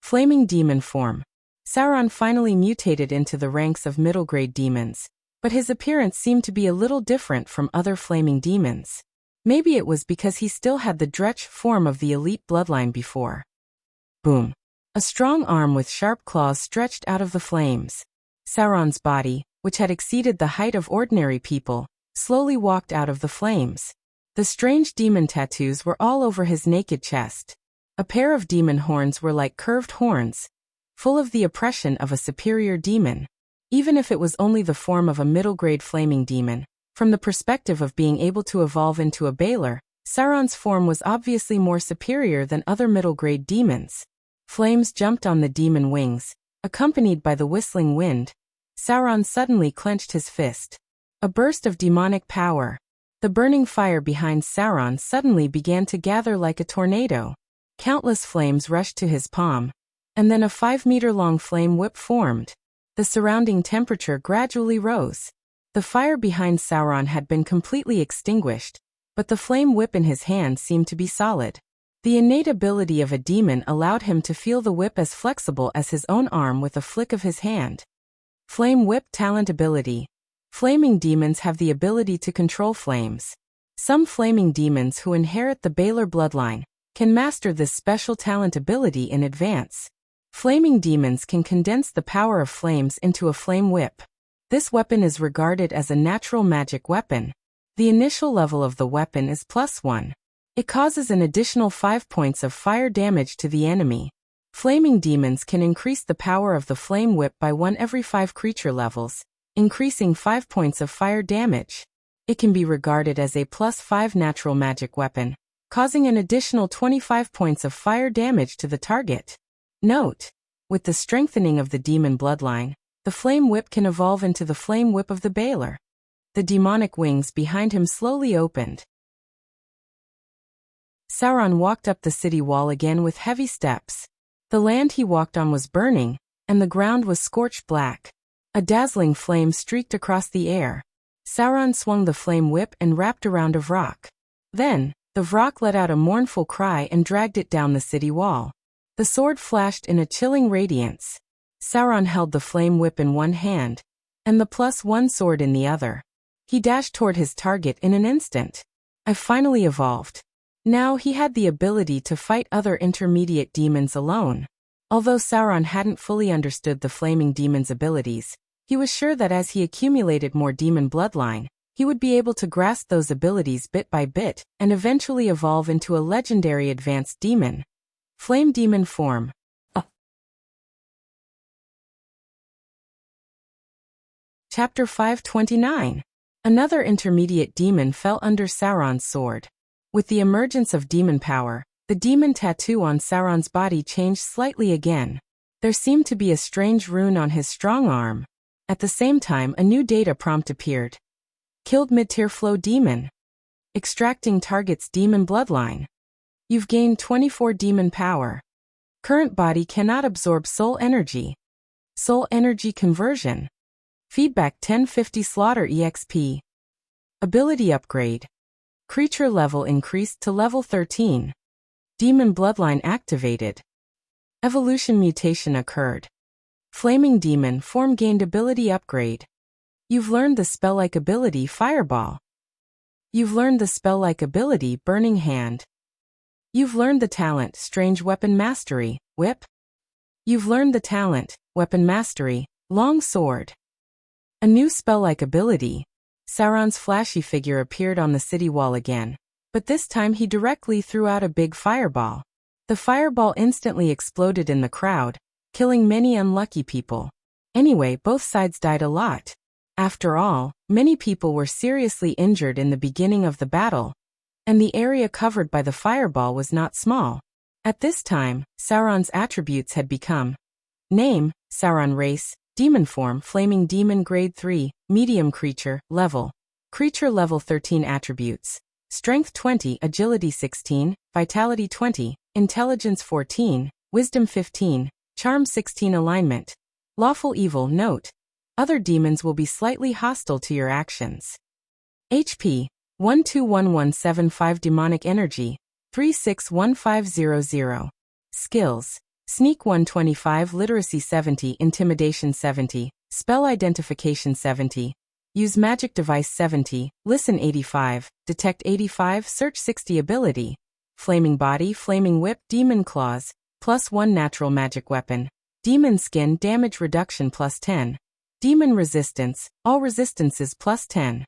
Flaming demon form. Sauron finally mutated into the ranks of middle-grade demons, but his appearance seemed to be a little different from other flaming demons. Maybe it was because he still had the Dretch form of the elite bloodline before. Boom. A strong arm with sharp claws stretched out of the flames. Sauron's body, which had exceeded the height of ordinary people, slowly walked out of the flames. The strange demon tattoos were all over his naked chest. A pair of demon horns were like curved horns, full of the oppression of a superior demon. Even if it was only the form of a middle-grade flaming demon, from the perspective of being able to evolve into a Baelor, Sauron's form was obviously more superior than other middle-grade demons. Flames jumped on the demon wings, accompanied by the whistling wind. Sauron suddenly clenched his fist. A burst of demonic power. The burning fire behind Sauron suddenly began to gather like a tornado. Countless flames rushed to his palm, and then a 5-meter-long flame whip formed. The surrounding temperature gradually rose. The fire behind Sauron had been completely extinguished, but the flame whip in his hand seemed to be solid. The innate ability of a demon allowed him to feel the whip as flexible as his own arm with a flick of his hand. Flame Whip Talent Ability. Flaming demons have the ability to control flames. Some flaming demons who inherit the Baelor bloodline can master this special talent ability in advance. Flaming demons can condense the power of flames into a flame whip. This weapon is regarded as a natural magic weapon. The initial level of the weapon is +1. It causes an additional 5 points of fire damage to the enemy. Flaming demons can increase the power of the flame whip by 1 every 5 creature levels, increasing 5 points of fire damage. It can be regarded as a +5 natural magic weapon, causing an additional 25 points of fire damage to the target. Note: with the strengthening of the demon bloodline, the flame whip can evolve into the flame whip of the Baelor. The demonic wings behind him slowly opened. Sauron walked up the city wall again with heavy steps. The land he walked on was burning, and the ground was scorched black. A dazzling flame streaked across the air. Sauron swung the flame whip and wrapped around a Vrock. Then, the Vrock let out a mournful cry and dragged it down the city wall. The sword flashed in a chilling radiance. Sauron held the flame whip in one hand, and the +1 sword in the other. He dashed toward his target in an instant. I finally evolved. Now he had the ability to fight other intermediate demons alone. Although Sauron hadn't fully understood the flaming demon's abilities, he was sure that as he accumulated more demon bloodline, he would be able to grasp those abilities bit by bit and eventually evolve into a legendary advanced demon. Flame Demon Form. Chapter 529. Another intermediate demon fell under Sauron's sword. With the emergence of demon power, the demon tattoo on Sauron's body changed slightly again. There seemed to be a strange rune on his strong arm. At the same time, a new data prompt appeared. Killed mid-tier flow demon. Extracting target's demon bloodline. You've gained 24 demon power. Current body cannot absorb soul energy. Soul energy conversion. Feedback 1050 Slaughter EXP. Ability upgrade. Creature level increased to level 13. Demon bloodline activated. Evolution mutation occurred. Flaming demon form gained ability upgrade. You've learned the spell-like ability Fireball. You've learned the spell-like ability Burning Hand. You've learned the talent Strange Weapon Mastery, Whip. You've learned the talent, Weapon Mastery, Long Sword. A new spell-like ability. Sauron's flashy figure appeared on the city wall again, but this time he directly threw out a big fireball. The fireball instantly exploded in the crowd, killing many unlucky people. Anyway, both sides died a lot. After all, many people were seriously injured in the beginning of the battle, and the area covered by the fireball was not small. At this time, Sauron's attributes had become: Name, Sauron Race, Demon Form, Flaming Demon Grade 3, Medium Creature, Level. Creature Level 13 Attributes. Strength 20, Agility 16, Vitality 20, Intelligence 14, Wisdom 15, Charm 16 Alignment. Lawful Evil. Note: other demons will be slightly hostile to your actions. HP 121175 Demonic Energy 361500. Skills: Sneak 125, Literacy 70, Intimidation 70, Spell Identification 70, Use Magic Device 70, Listen 85, Detect 85, Search 60 Ability. Flaming Body, Flaming Whip, Demon Claws, +1 Natural Magic Weapon. Demon Skin, Damage Reduction +10. Demon Resistance, all resistances +10.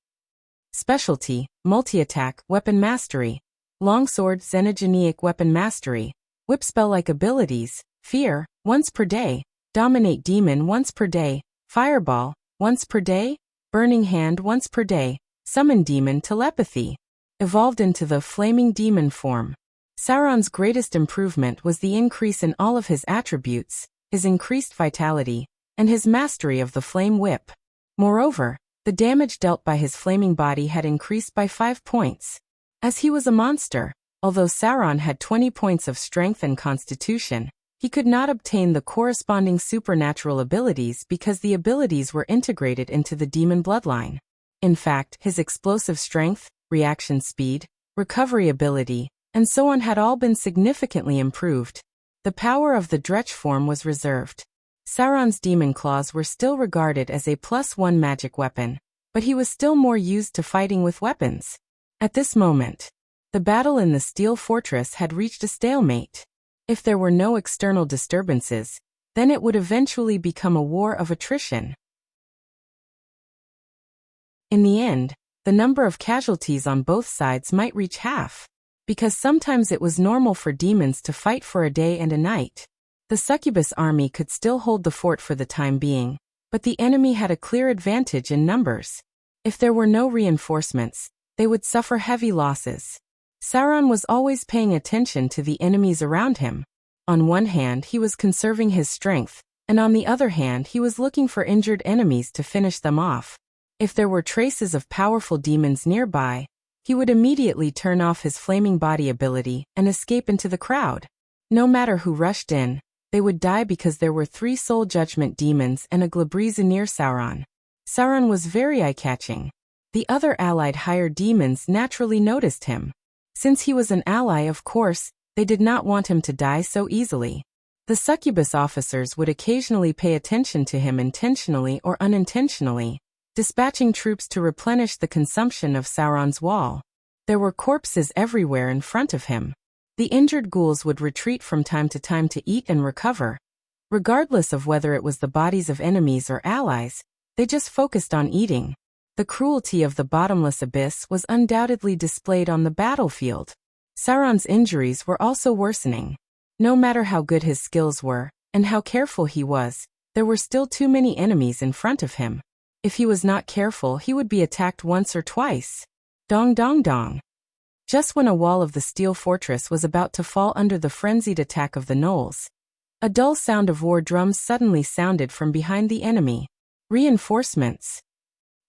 Specialty, Multi-Attack, Weapon Mastery. Longsword, Xenogeneic Weapon Mastery. Whip spell-like abilities: Fear, once per day. Dominate Demon, once per day. Fireball, once per day. Burning Hand, once per day. Summon Demon, Telepathy. Evolved into the Flaming Demon form. Sauron's greatest improvement was the increase in all of his attributes, his increased vitality, and his mastery of the Flame Whip. Moreover, the damage dealt by his flaming body had increased by 5 points. As he was a monster, although Sauron had 20 points of strength and constitution, he could not obtain the corresponding supernatural abilities because the abilities were integrated into the demon bloodline. In fact, his explosive strength, reaction speed, recovery ability, and so on had all been significantly improved. The power of the Dretch form was reserved. Sauron's demon claws were still regarded as a +1 magic weapon, but he was still more used to fighting with weapons. At this moment, the battle in the Steel Fortress had reached a stalemate. If there were no external disturbances, then it would eventually become a war of attrition. In the end, the number of casualties on both sides might reach half, because sometimes it was normal for demons to fight for a day and a night. The succubus army could still hold the fort for the time being, but the enemy had a clear advantage in numbers. If there were no reinforcements, they would suffer heavy losses. Sauron was always paying attention to the enemies around him. On one hand, he was conserving his strength, and on the other hand, he was looking for injured enemies to finish them off. If there were traces of powerful demons nearby, he would immediately turn off his flaming body ability and escape into the crowd. No matter who rushed in, they would die because there were 3 soul judgment demons and a Glabriza near Sauron. Sauron was very eye-catching. The other allied higher demons naturally noticed him. Since he was an ally, of course, they did not want him to die so easily. The succubus officers would occasionally pay attention to him intentionally or unintentionally, dispatching troops to replenish the consumption of Sauron's wall. There were corpses everywhere in front of him. The injured ghouls would retreat from time to time to eat and recover. Regardless of whether it was the bodies of enemies or allies, they just focused on eating. The cruelty of the bottomless abyss was undoubtedly displayed on the battlefield. Sauron's injuries were also worsening. No matter how good his skills were, and how careful he was, there were still too many enemies in front of him. If he was not careful, he would be attacked once or twice. Dong dong dong. Just when a wall of the steel fortress was about to fall under the frenzied attack of the gnolls, a dull sound of war drums suddenly sounded from behind the enemy. Reinforcements.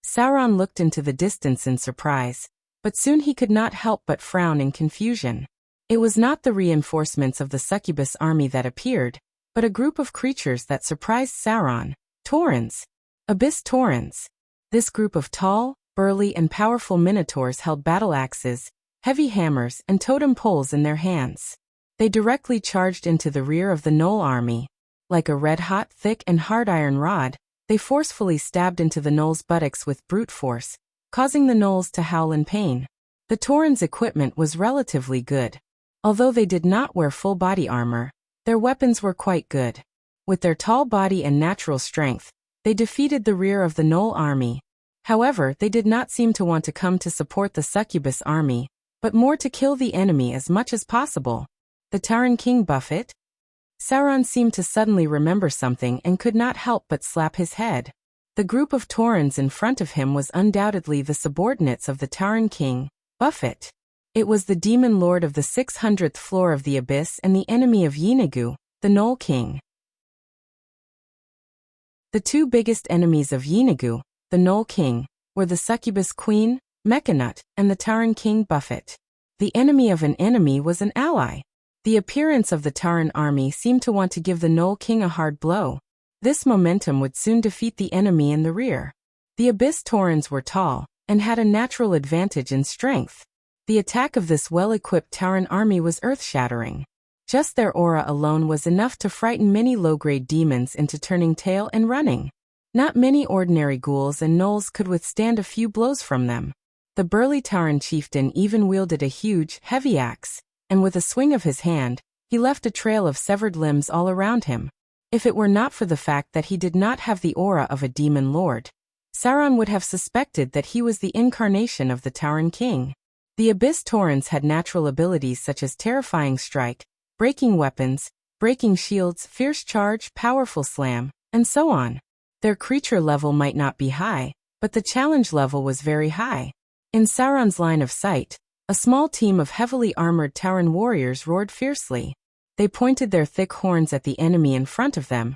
Sauron looked into the distance in surprise, but soon he could not help but frown in confusion. It was not the reinforcements of the succubus army that appeared, but a group of creatures that surprised Sauron. Taurens. Abyss Taurens. This group of tall, burly and powerful minotaurs held battle axes, heavy hammers and totem poles in their hands. They directly charged into the rear of the gnoll army. Like a red-hot, thick and hard iron rod, they forcefully stabbed into the gnolls' buttocks with brute force, causing the gnolls to howl in pain. The Taurens' equipment was relatively good. Although they did not wear full body armor, their weapons were quite good. With their tall body and natural strength, they defeated the rear of the gnoll army. However, they did not seem to want to come to support the succubus army, but more to kill the enemy as much as possible. The Tauren King Buffett? Sauron seemed to suddenly remember something and could not help but slap his head. The group of Taurens in front of him was undoubtedly the subordinates of the Tauren King, Buffett. It was the demon lord of the 600th floor of the Abyss and the enemy of Yeenagu, the Gnoll King. The two biggest enemies of Yeenagu, the Gnoll King, were the succubus queen, Mechanut, and the Tauren King Buffett. The enemy of an enemy was an ally. The appearance of the Tauren army seemed to want to give the Gnoll King a hard blow. This momentum would soon defeat the enemy in the rear. The Abyss Taurens were tall, and had a natural advantage in strength. The attack of this well-equipped Tauren army was earth-shattering. Just their aura alone was enough to frighten many low-grade demons into turning tail and running. Not many ordinary ghouls and gnolls could withstand a few blows from them. The burly Tauren chieftain even wielded a huge, heavy axe, and with a swing of his hand, he left a trail of severed limbs all around him. If it were not for the fact that he did not have the aura of a demon lord, Sauron would have suspected that he was the incarnation of the Tauren King. The Abyss Taurens had natural abilities such as Terrifying Strike, Breaking Weapons, Breaking Shields, Fierce Charge, Powerful Slam, and so on. Their creature level might not be high, but the challenge level was very high. In Sauron's line of sight, a small team of heavily armored Tauren warriors roared fiercely. They pointed their thick horns at the enemy in front of them,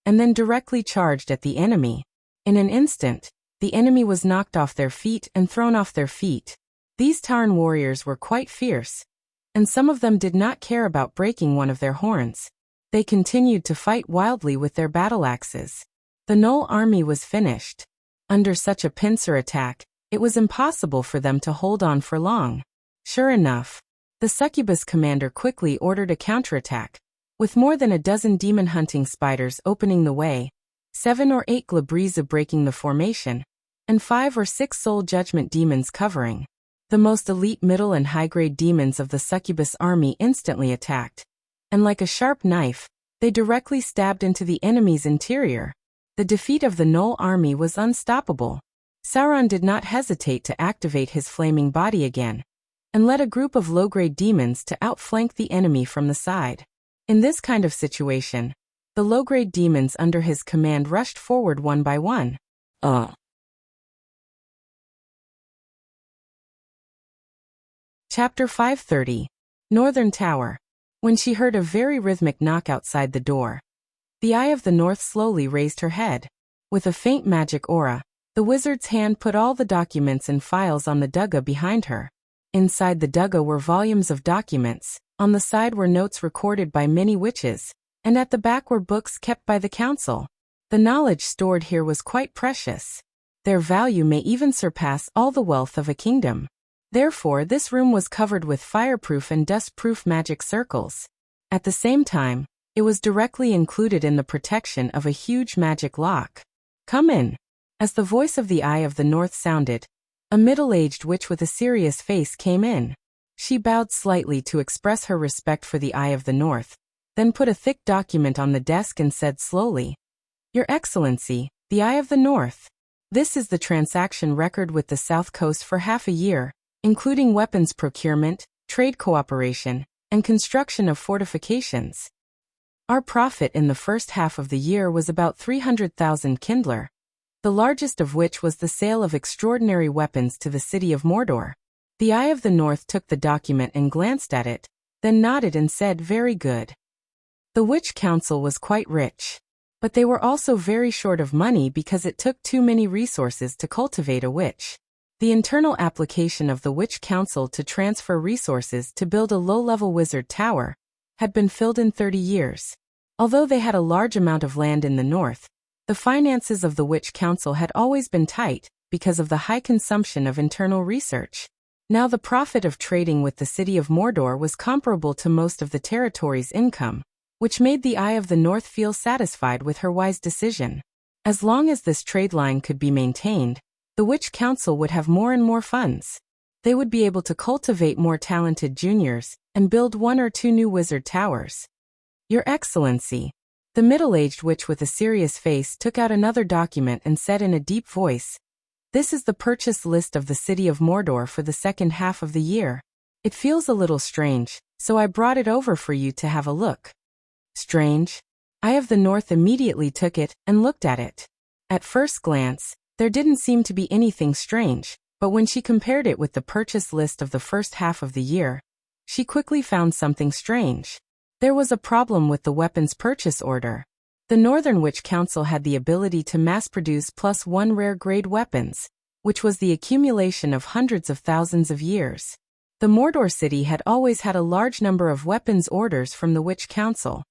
and then directly charged at the enemy. In an instant, the enemy was knocked off their feet and thrown off their feet. These Tauren warriors were quite fierce, and some of them did not care about breaking one of their horns. They continued to fight wildly with their battle axes. The Gnoll army was finished. Under such a pincer attack, it was impossible for them to hold on for long. Sure enough, the succubus commander quickly ordered a counterattack. With more than a dozen demon-hunting spiders opening the way, 7 or 8 Glabriza breaking the formation, and 5 or 6 soul judgment demons covering. The most elite middle and high-grade demons of the succubus army instantly attacked, and like a sharp knife, they directly stabbed into the enemy's interior. The defeat of the Gnoll army was unstoppable. Sauron did not hesitate to activate his flaming body again, and led a group of low-grade demons to outflank the enemy from the side. In this kind of situation, the low-grade demons under his command rushed forward one by one. Chapter 530. Northern Tower. When she heard a very rhythmic knock outside the door, the Eye of the North slowly raised her head. With a faint magic aura, the wizard's hand put all the documents and files on the dugga behind her. Inside the dugga were volumes of documents, on the side were notes recorded by many witches, and at the back were books kept by the council. The knowledge stored here was quite precious. Their value may even surpass all the wealth of a kingdom. Therefore, this room was covered with fireproof and dustproof magic circles. At the same time, it was directly included in the protection of a huge magic lock. "Come in." As the voice of the Eye of the North sounded, a middle-aged witch with a serious face came in. She bowed slightly to express her respect for the Eye of the North, then put a thick document on the desk and said slowly, "Your Excellency, the Eye of the North. This is the transaction record with the South Coast for half a year, including weapons procurement, trade cooperation, and construction of fortifications. Our profit in the first half of the year was about 300,000 Kindler. the largest of which was the sale of extraordinary weapons to the city of Mordor. The Eye of the North took the document and glanced at it, then nodded and said, "Very good." The Witch Council was quite rich. But they were also very short of money because it took too many resources to cultivate a witch. The internal application of the Witch Council to transfer resources to build a low-level wizard tower had been filled in 30 years. Although they had a large amount of land in the north, the finances of the Witch Council had always been tight because of the high consumption of internal research. Now the profit of trading with the city of Mordor was comparable to most of the territory's income, which made the Eye of the North feel satisfied with her wise decision. As long as this trade line could be maintained, the Witch Council would have more and more funds. They would be able to cultivate more talented juniors and build 1 or 2 new wizard towers. "Your Excellency." The middle-aged witch with a serious face took out another document and said in a deep voice, "This is the purchase list of the city of Mordor for the second half of the year. It feels a little strange, so I brought it over for you to have a look." Strange? Eye of the North immediately took it and looked at it. At first glance, there didn't seem to be anything strange, but when she compared it with the purchase list of the first half of the year, she quickly found something strange. There was a problem with the weapons purchase order. The Northern Witch Council had the ability to mass-produce +1 rare-grade weapons, which was the accumulation of hundreds of thousands of years. The Mordor city had always had a large number of weapons orders from the Witch Council.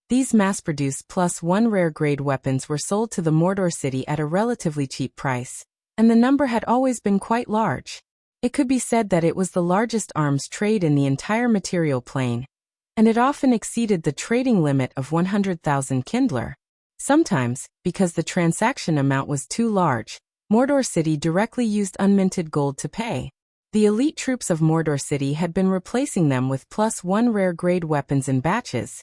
These mass-produced +1 rare-grade weapons were sold to the Mordor city at a relatively cheap price, and the number had always been quite large. It could be said that it was the largest arms trade in the entire material plane, and it often exceeded the trading limit of 100,000 Kindler. Sometimes, because the transaction amount was too large, Mordor City directly used unminted gold to pay. The elite troops of Mordor City had been replacing them with +1 rare-grade weapons in batches,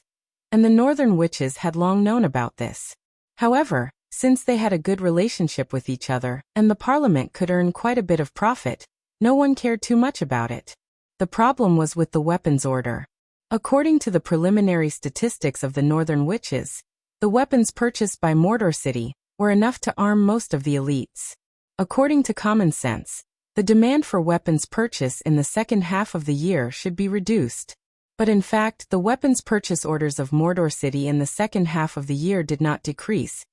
and the Northern Witches had long known about this. However, since they had a good relationship with each other, and the Parliament could earn quite a bit of profit, no one cared too much about it. The problem was with the weapons order. According to the preliminary statistics of the Northern Witches, the weapons purchased by Mordor City were enough to arm most of the elites. According to common sense, the demand for weapons purchase in the second half of the year should be reduced. But in fact, the weapons purchase orders of Mordor City in the second half of the year did not decrease,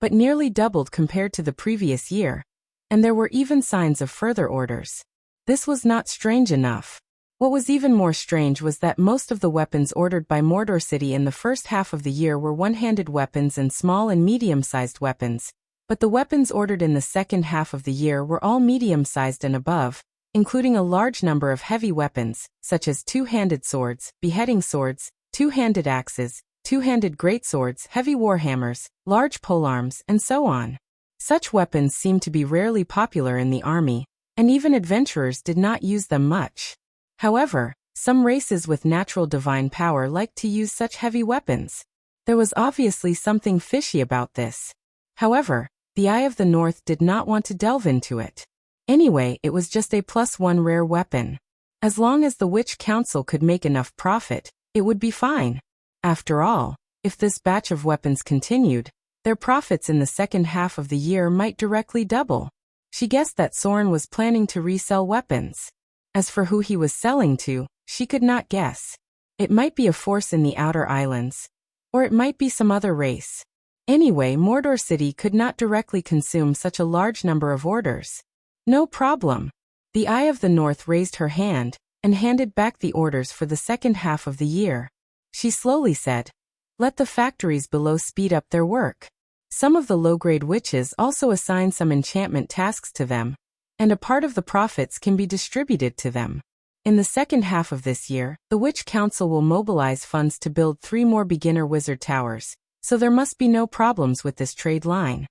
but nearly doubled compared to the previous year, and there were even signs of further orders. This was not strange enough. What was even more strange was that most of the weapons ordered by Mordor City in the first half of the year were one-handed weapons and small and medium-sized weapons, but the weapons ordered in the second half of the year were all medium-sized and above, including a large number of heavy weapons, such as two-handed swords, beheading swords, two-handed axes, two-handed greatswords, heavy warhammers, large polearms, and so on. Such weapons seemed to be rarely popular in the army, and even adventurers did not use them much. However, some races with natural divine power liked to use such heavy weapons. There was obviously something fishy about this. However, the Eye of the North did not want to delve into it. Anyway, it was just a +1 rare weapon. As long as the Witch Council could make enough profit, it would be fine. After all, if this batch of weapons continued, their profits in the second half of the year might directly double. She guessed that Soren was planning to resell weapons. As for who he was selling to, she could not guess. It might be a force in the Outer Islands, or it might be some other race. Anyway, Mordor City could not directly consume such a large number of orders. No problem. The Eye of the North raised her hand and handed back the orders for the second half of the year. She slowly said, "Let the factories below speed up their work." Some of the low-grade witches also assign some enchantment tasks to them, and a part of the profits can be distributed to them. In the second half of this year, the Witch Council will mobilize funds to build 3 more beginner wizard towers, so there must be no problems with this trade line.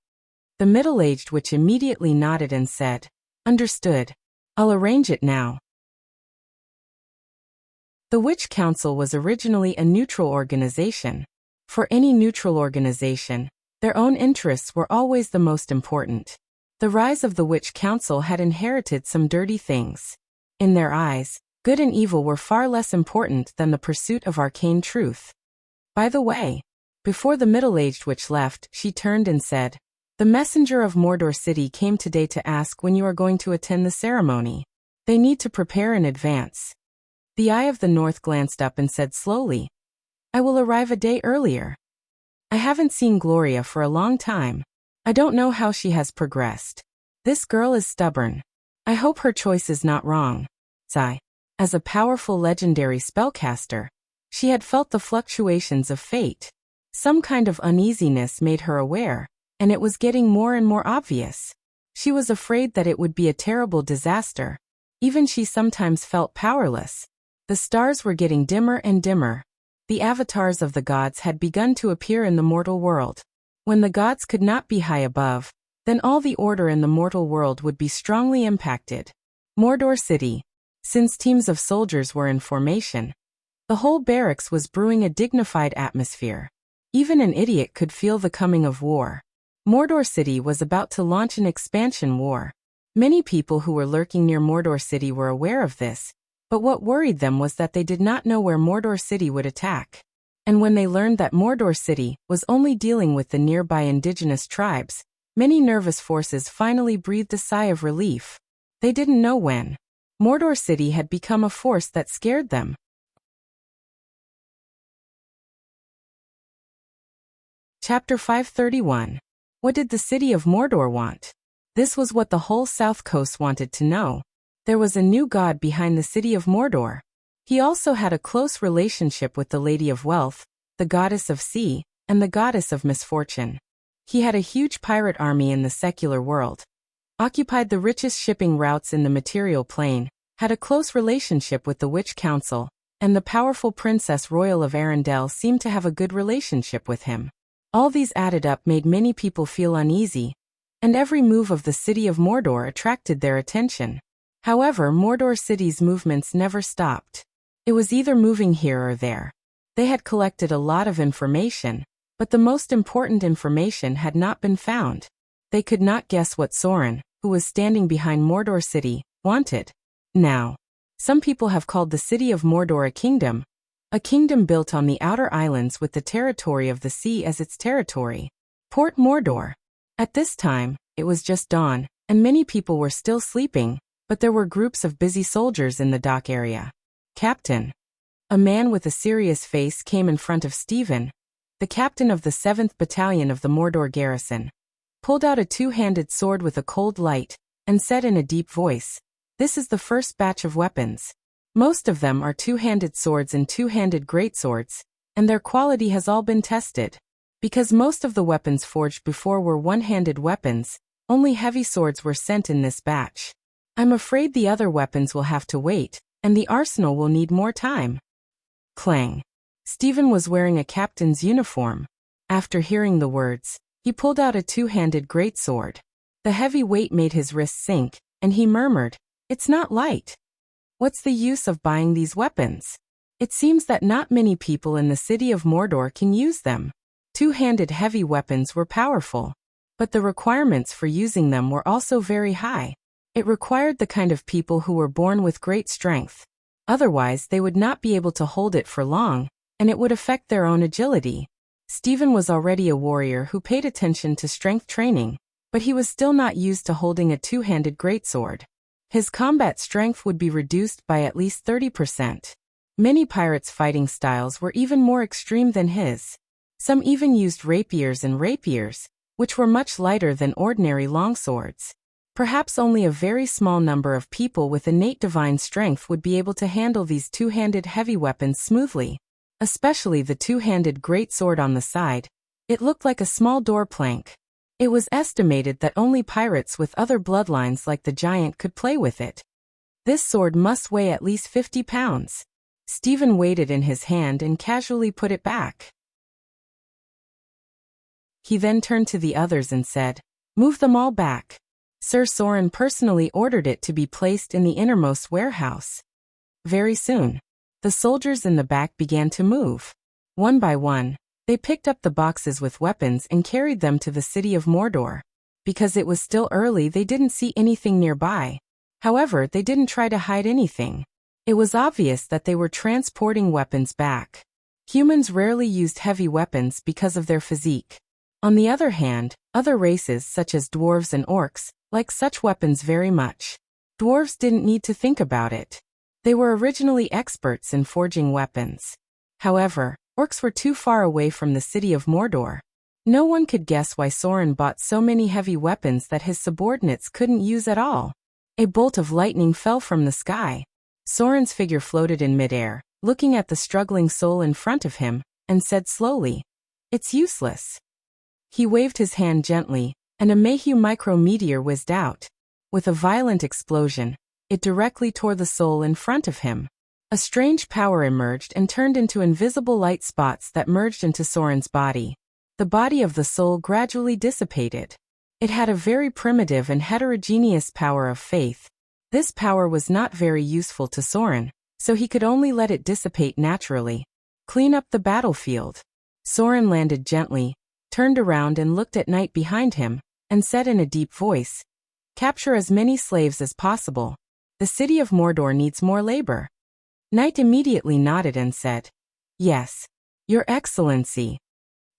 The middle-aged witch immediately nodded and said, "Understood. I'll arrange it now." The Witch Council was originally a neutral organization. For any neutral organization, their own interests were always the most important. The rise of the Witch Council had inherited some dirty things. In their eyes, good and evil were far less important than the pursuit of arcane truth. By the way, Before the middle-aged witch left, she turned and said, "The messenger of Mordor City came today to ask when you are going to attend the ceremony. They need to prepare in advance." The Eye of the North glanced up and said slowly, "I will arrive a day earlier. I haven't seen Gloria for a long time. I don't know how she has progressed. This girl is stubborn. I hope her choice is not wrong." Sigh. As a powerful legendary spellcaster, she had felt the fluctuations of fate. Some kind of uneasiness made her aware, and it was getting more and more obvious. She was afraid that it would be a terrible disaster. Even she sometimes felt powerless. The stars were getting dimmer and dimmer. The avatars of the gods had begun to appear in the mortal world. When the gods could not be high above, then all the order in the mortal world would be strongly impacted. Mordor City. Since teams of soldiers were in formation, the whole barracks was brewing a dignified atmosphere. Even an idiot could feel the coming of war. Mordor City was about to launch an expansion war. Many people who were lurking near Mordor City were aware of this, but what worried them was that they did not know where Mordor City would attack. And when they learned that Mordor City was only dealing with the nearby indigenous tribes, many nervous forces finally breathed a sigh of relief. They didn't know when Mordor City had become a force that scared them. Chapter 531. What did the city of Mordor want? This was what the whole South Coast wanted to know. There was a new god behind the city of Mordor. He also had a close relationship with the Lady of Wealth, the goddess of sea, and the goddess of misfortune. He had a huge pirate army in the secular world, occupied the richest shipping routes in the material plane, had a close relationship with the Witch Council, and the powerful Princess Royal of Arendelle seemed to have a good relationship with him. All these added up made many people feel uneasy, and every move of the city of Mordor attracted their attention. However, Mordor City's movements never stopped. It was either moving here or there. They had collected a lot of information, but the most important information had not been found. They could not guess what Sauron, who was standing behind Mordor City, wanted. Now, some people have called the city of Mordor a kingdom built on the outer islands with the territory of the sea as its territory. Port Mordor. At this time, it was just dawn, and many people were still sleeping, but there were groups of busy soldiers in the dock area. "Captain." A man with a serious face came in front of Stephen, the captain of the 7th Battalion of the Mordor garrison, pulled out a two-handed sword with a cold light, and said in a deep voice, "This is the first batch of weapons. Most of them are two-handed swords and two-handed greatswords, and their quality has all been tested. Because most of the weapons forged before were one-handed weapons, only heavy swords were sent in this batch. I'm afraid the other weapons will have to wait, and the arsenal will need more time." Clang. Stephen was wearing a captain's uniform. After hearing the words, he pulled out a two-handed greatsword. The heavy weight made his wrists sink, and he murmured, "It's not light. What's the use of buying these weapons? It seems that not many people in the city of Mordor can use them." Two-handed heavy weapons were powerful, but the requirements for using them were also very high. It required the kind of people who were born with great strength. Otherwise, they would not be able to hold it for long, and it would affect their own agility. Stephen was already a warrior who paid attention to strength training, but he was still not used to holding a two-handed greatsword. His combat strength would be reduced by at least 30%. Many pirates' fighting styles were even more extreme than his. Some even used rapiers, which were much lighter than ordinary longswords. Perhaps only a very small number of people with innate divine strength would be able to handle these two-handed heavy weapons smoothly. Especially the two-handed greatsword on the side. It looked like a small door plank. It was estimated that only pirates with other bloodlines like the giant could play with it. This sword must weigh at least 50 pounds. Stephen weighed it in his hand and casually put it back. He then turned to the others and said, "Move them all back." Sir Sauron personally ordered it to be placed in the innermost warehouse. Very soon, the soldiers in the back began to move. One by one, they picked up the boxes with weapons and carried them to the city of Mordor. Because it was still early, they didn't see anything nearby. However, they didn't try to hide anything. It was obvious that they were transporting weapons back. Humans rarely used heavy weapons because of their physique. On the other hand, other races such as dwarves and orcs liked such weapons very much. Dwarves didn't need to think about it. They were originally experts in forging weapons. However, orcs were too far away from the city of Mordor. No one could guess why Sauron bought so many heavy weapons that his subordinates couldn't use at all. A bolt of lightning fell from the sky. Sauron's figure floated in midair, looking at the struggling soul in front of him, and said slowly, "It's useless." He waved his hand gently, and a Mayhew micrometeor whizzed out. With a violent explosion, it directly tore the soul in front of him. A strange power emerged and turned into invisible light spots that merged into Sauron's body. The body of the soul gradually dissipated. It had a very primitive and heterogeneous power of faith. This power was not very useful to Sauron, so he could only let it dissipate naturally. Clean up the battlefield. Sauron landed gently, turned around and looked at Night behind him, and said in a deep voice, "Capture as many slaves as possible. The city of Mordor needs more labor." Night immediately nodded and said, "Yes, Your Excellency."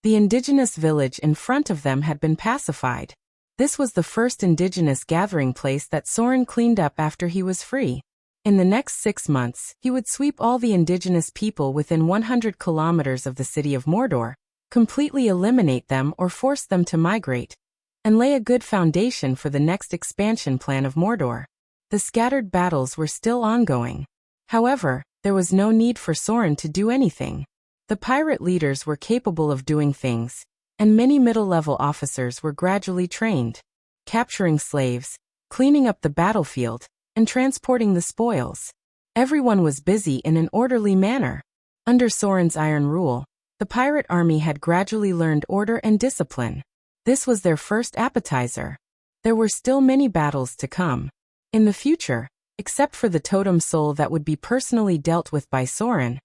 The indigenous village in front of them had been pacified. This was the first indigenous gathering place that Sauron cleaned up after he was free. In the next 6 months, he would sweep all the indigenous people within 100 kilometers of the city of Mordor, completely eliminate them or force them to migrate, and lay a good foundation for the next expansion plan of Mordor. The scattered battles were still ongoing. However, there was no need for Sauron to do anything. The pirate leaders were capable of doing things, and many middle-level officers were gradually trained, capturing slaves, cleaning up the battlefield, and transporting the spoils. Everyone was busy in an orderly manner. Under Sauron's iron rule, the pirate army had gradually learned order and discipline. This was their first appetizer. There were still many battles to come. In the future, except for the totem soul that would be personally dealt with by Sauron,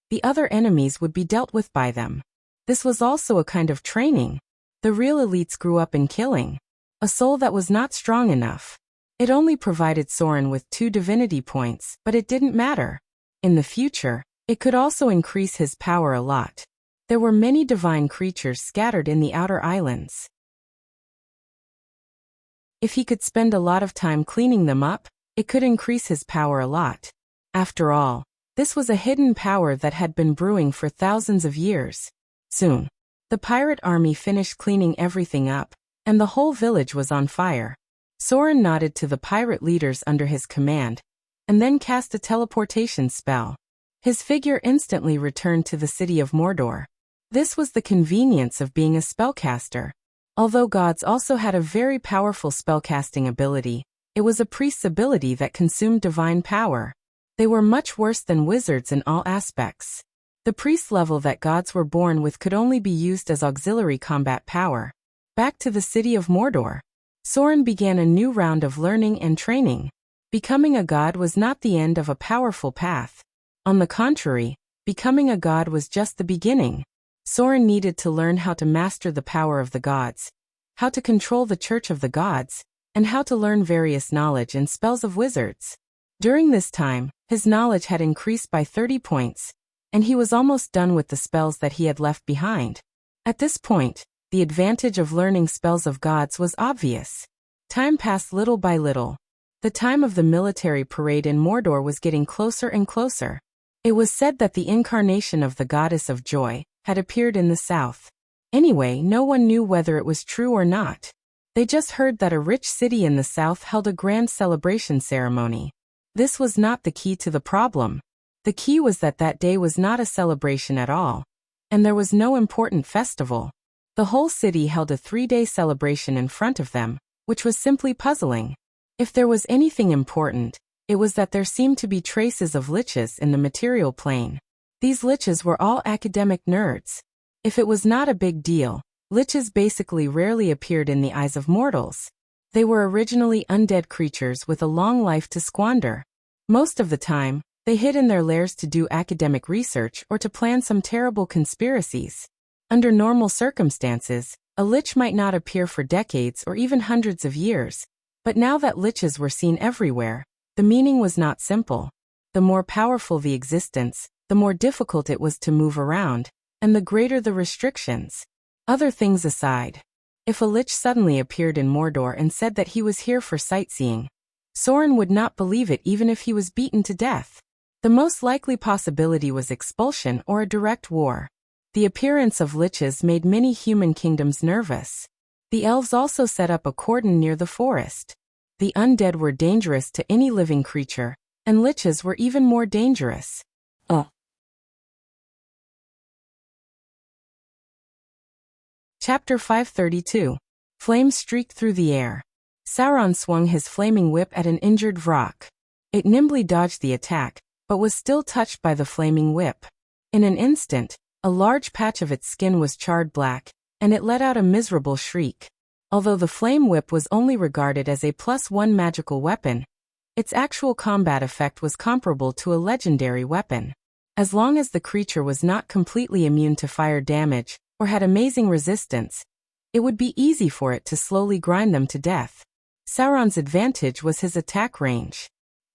the other enemies would be dealt with by them. This was also a kind of training. The real elites grew up in killing. A soul that was not strong enough. It only provided Sauron with 2 divinity points, but it didn't matter. In the future, it could also increase his power a lot. There were many divine creatures scattered in the outer islands. If he could spend a lot of time cleaning them up, it could increase his power a lot. After all, this was a hidden power that had been brewing for thousands of years. Soon, the pirate army finished cleaning everything up, and the whole village was on fire. Sauron nodded to the pirate leaders under his command, and then cast a teleportation spell. His figure instantly returned to the city of Mordor. This was the convenience of being a spellcaster. Although gods also had a very powerful spellcasting ability, it was a priest's ability that consumed divine power. They were much worse than wizards in all aspects. The priest level that gods were born with could only be used as auxiliary combat power. Back to the city of Mordor. Sauron began a new round of learning and training. Becoming a god was not the end of a powerful path. On the contrary, becoming a god was just the beginning. Sauron needed to learn how to master the power of the gods, how to control the Church of the Gods, and how to learn various knowledge and spells of wizards. During this time, his knowledge had increased by 30 points, and he was almost done with the spells that he had left behind. At this point, the advantage of learning spells of gods was obvious. Time passed little by little. The time of the military parade in Mordor was getting closer and closer. It was said that the incarnation of the goddess of joy had appeared in the south. Anyway, no one knew whether it was true or not. They just heard that a rich city in the south held a grand celebration ceremony. This was not the key to the problem. The key was that that day was not a celebration at all, and there was no important festival. The whole city held a 3-day celebration in front of them, which was simply puzzling. If there was anything important, it was that there seemed to be traces of liches in the material plane. These liches were all academic nerds. If it was not a big deal, liches basically rarely appeared in the eyes of mortals. They were originally undead creatures with a long life to squander. Most of the time, they hid in their lairs to do academic research or to plan some terrible conspiracies. Under normal circumstances, a lich might not appear for decades or even hundreds of years. But now that liches were seen everywhere, the meaning was not simple. The more powerful the existence, the more difficult it was to move around, and the greater the restrictions. Other things aside, if a lich suddenly appeared in Mordor and said that he was here for sightseeing, Sauron would not believe it even if he was beaten to death. The most likely possibility was expulsion or a direct war. The appearance of liches made many human kingdoms nervous. The elves also set up a cordon near the forest. The undead were dangerous to any living creature, and liches were even more dangerous. Chapter 532. Flames streaked through the air. Sauron swung his flaming whip at an injured Vrock. It nimbly dodged the attack, but was still touched by the flaming whip. In an instant, a large patch of its skin was charred black, and it let out a miserable shriek. Although the flame whip was only regarded as a +1 magical weapon, its actual combat effect was comparable to a legendary weapon. As long as the creature was not completely immune to fire damage, or had amazing resistance, it would be easy for it to slowly grind them to death. Sauron's advantage was his attack range.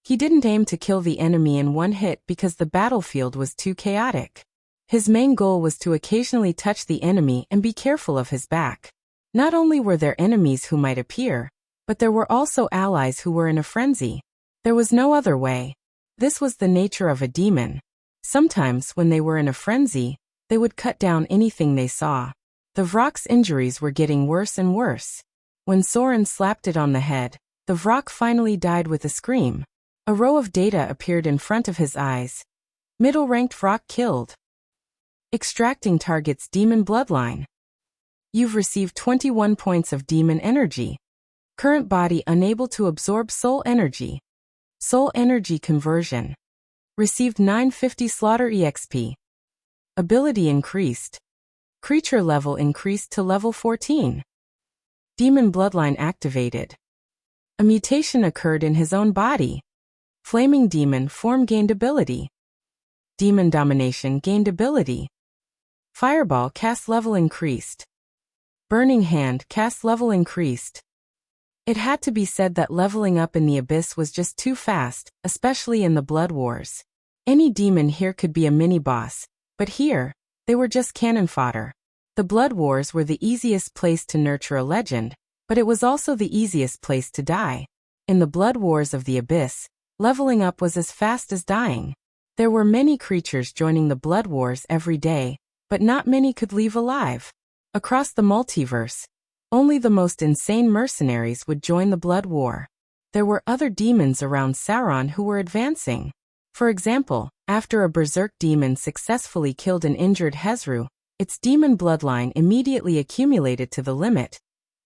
He didn't aim to kill the enemy in one hit because the battlefield was too chaotic. His main goal was to occasionally touch the enemy and be careful of his back. Not only were there enemies who might appear, but there were also allies who were in a frenzy. There was no other way. This was the nature of a demon. Sometimes, when they were in a frenzy, they would cut down anything they saw. The Vrock's injuries were getting worse and worse. When Sauron slapped it on the head, the Vrock finally died with a scream. A row of data appeared in front of his eyes. Middle-ranked Vrock killed. Extracting target's demon bloodline. You've received 21 points of demon energy. Current body unable to absorb soul energy. Soul energy conversion. Received 950 slaughter EXP. Ability increased. Creature level increased to level 14. Demon bloodline activated. A mutation occurred in his own body. Flaming demon form gained ability. Demon domination gained ability. Fireball cast level increased. Burning hand cast level increased. It had to be said that leveling up in the Abyss was just too fast, especially in the Blood Wars. Any demon here could be a mini-boss, but here, they were just cannon fodder. The Blood Wars were the easiest place to nurture a legend, but it was also the easiest place to die. In the Blood Wars of the Abyss, leveling up was as fast as dying. There were many creatures joining the Blood Wars every day, but not many could leave alive. Across the multiverse, only the most insane mercenaries would join the Blood War. There were other demons around Sauron who were advancing. For example, after a berserk demon successfully killed an injured Hezru, its demon bloodline immediately accumulated to the limit,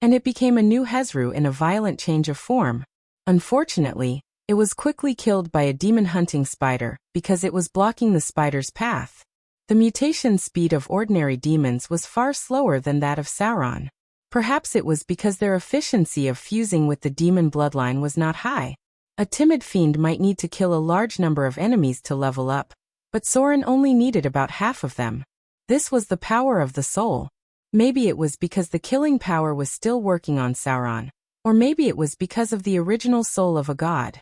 and it became a new Hezru in a violent change of form. Unfortunately, it was quickly killed by a demon-hunting spider because it was blocking the spider's path. The mutation speed of ordinary demons was far slower than that of Sauron. Perhaps it was because their efficiency of fusing with the demon bloodline was not high. A timid fiend might need to kill a large number of enemies to level up, but Sauron only needed about half of them. This was the power of the soul. Maybe it was because the killing power was still working on Sauron, or maybe it was because of the original soul of a god.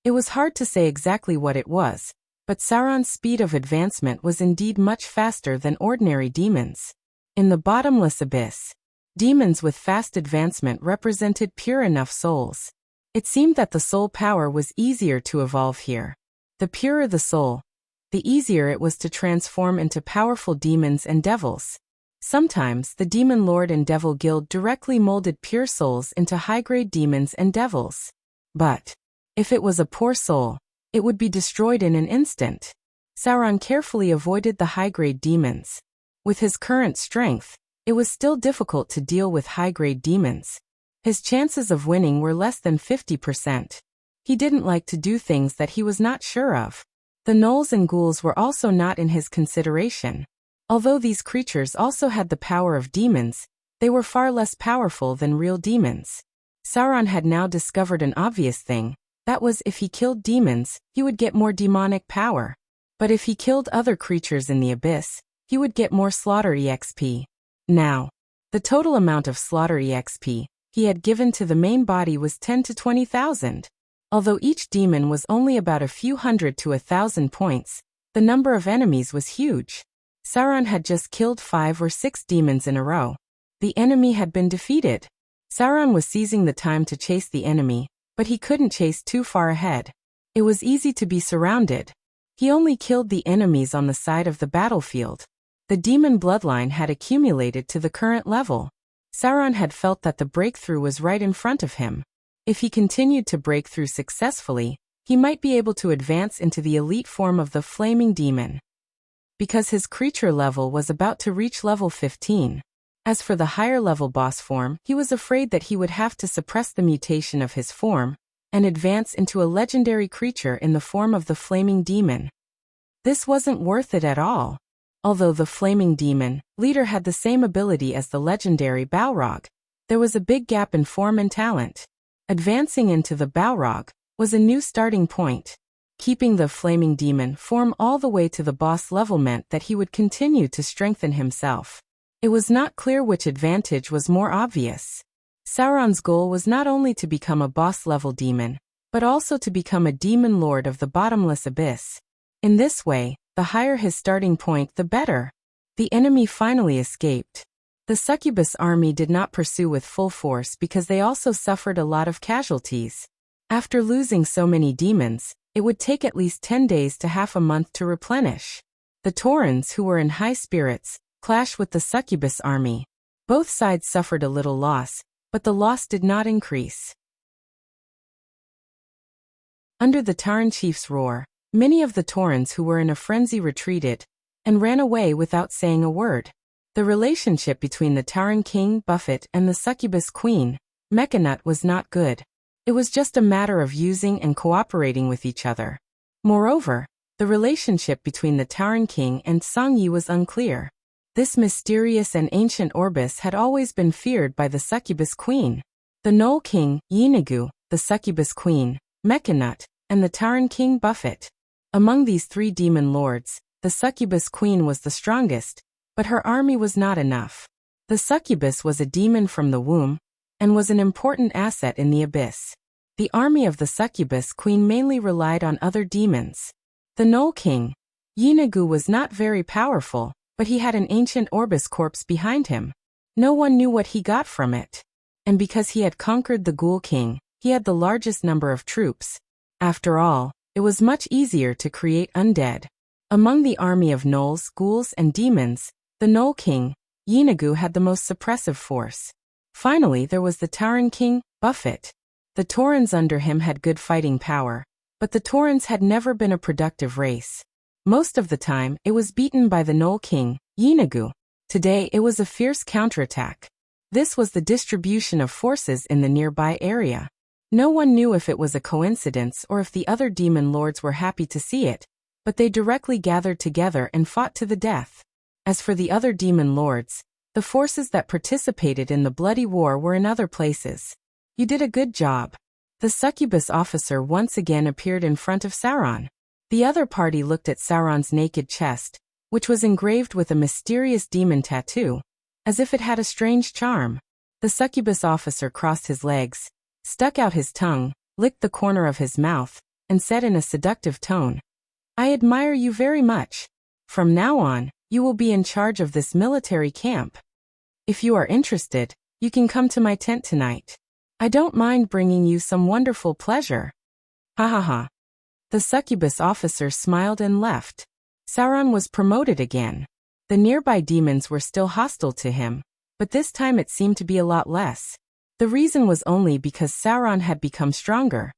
It was hard to say exactly what it was, but Sauron's speed of advancement was indeed much faster than ordinary demons. In the bottomless abyss, demons with fast advancement represented pure enough souls. It seemed that the soul power was easier to evolve here. The purer the soul, the easier it was to transform into powerful demons and devils. Sometimes the Demon Lord and Devil Guild directly molded pure souls into high-grade demons and devils. But if it was a poor soul, it would be destroyed in an instant. Sauron carefully avoided the high-grade demons. With his current strength, it was still difficult to deal with high-grade demons. His chances of winning were less than 50%. He didn't like to do things that he was not sure of. The gnolls and ghouls were also not in his consideration. Although these creatures also had the power of demons, they were far less powerful than real demons. Sauron had now discovered an obvious thing. That was, if he killed demons, he would get more demonic power. But if he killed other creatures in the abyss, he would get more slaughter EXP. Now, the total amount of slaughter EXP he had given to the main body was 10 to 20,000. Although each demon was only about a few hundred to 1,000 points, the number of enemies was huge. Sauron had just killed 5 or 6 demons in a row. The enemy had been defeated. Sauron was seizing the time to chase the enemy, but he couldn't chase too far ahead. It was easy to be surrounded. He only killed the enemies on the side of the battlefield. The demon bloodline had accumulated to the current level. Sauron had felt that the breakthrough was right in front of him. If he continued to break through successfully, he might be able to advance into the elite form of the flaming demon. Because his creature level was about to reach level 15. As for the higher level boss form, he was afraid that he would have to suppress the mutation of his form and advance into a legendary creature in the form of the flaming demon. This wasn't worth it at all. Although the flaming demon leader had the same ability as the legendary Balrog, there was a big gap in form and talent. Advancing into the Balrog was a new starting point. Keeping the flaming demon form all the way to the boss level meant that he would continue to strengthen himself. It was not clear which advantage was more obvious. Sauron's goal was not only to become a boss-level demon, but also to become a demon lord of the bottomless abyss. In this way, the higher his starting point, the better. The enemy finally escaped. The succubus army did not pursue with full force because they also suffered a lot of casualties. After losing so many demons, it would take at least 10 days to half a month to replenish. The Taurens, who were in high spirits, clashed with the succubus army. Both sides suffered a little loss, but the loss did not increase. Under the Tauren chief's roar, many of the Taurens who were in a frenzy retreated and ran away without saying a word. The relationship between the Tauren king, Buffett, and the succubus queen, Mechanut, was not good. It was just a matter of using and cooperating with each other. Moreover, the relationship between the Tauren king and Sangyi was unclear. This mysterious and ancient Orbis had always been feared by the succubus queen. The Gnoll king, Yeenagu, the succubus queen, Mechanut, and the Tauren king, Buffett. Among these 3 demon lords, the succubus queen was the strongest, but her army was not enough. The succubus was a demon from the womb, and was an important asset in the abyss. The army of the succubus queen mainly relied on other demons. The Gnoll king, Yeenagu, was not very powerful, but he had an ancient Orbis corpse behind him. No one knew what he got from it. And because he had conquered the Ghoul king, he had the largest number of troops. After all, it was much easier to create undead. Among the army of gnolls, ghouls, and demons, the Gnoll king, Yeenagu, had the most suppressive force. Finally, there was the Tauren king, Buffett. The Taurens under him had good fighting power, but the Taurens had never been a productive race. Most of the time, it was beaten by the Gnoll king, Yeenagu. Today, it was a fierce counterattack. This was the distribution of forces in the nearby area. No one knew if it was a coincidence or if the other demon lords were happy to see it, but they directly gathered together and fought to the death. As for the other demon lords, the forces that participated in the bloody war were in other places. You did a good job. The succubus officer once again appeared in front of Sauron. The other party looked at Sauron's naked chest, which was engraved with a mysterious demon tattoo, as if it had a strange charm. The succubus officer crossed his legs, stuck out his tongue, licked the corner of his mouth, and said in a seductive tone, "I admire you very much. From now on, you will be in charge of this military camp. If you are interested, you can come to my tent tonight. I don't mind bringing you some wonderful pleasure." Ha ha ha. The succubus officer smiled and left. Sauron was promoted again. The nearby demons were still hostile to him, but this time it seemed to be a lot less. The reason was only because Sauron had become stronger.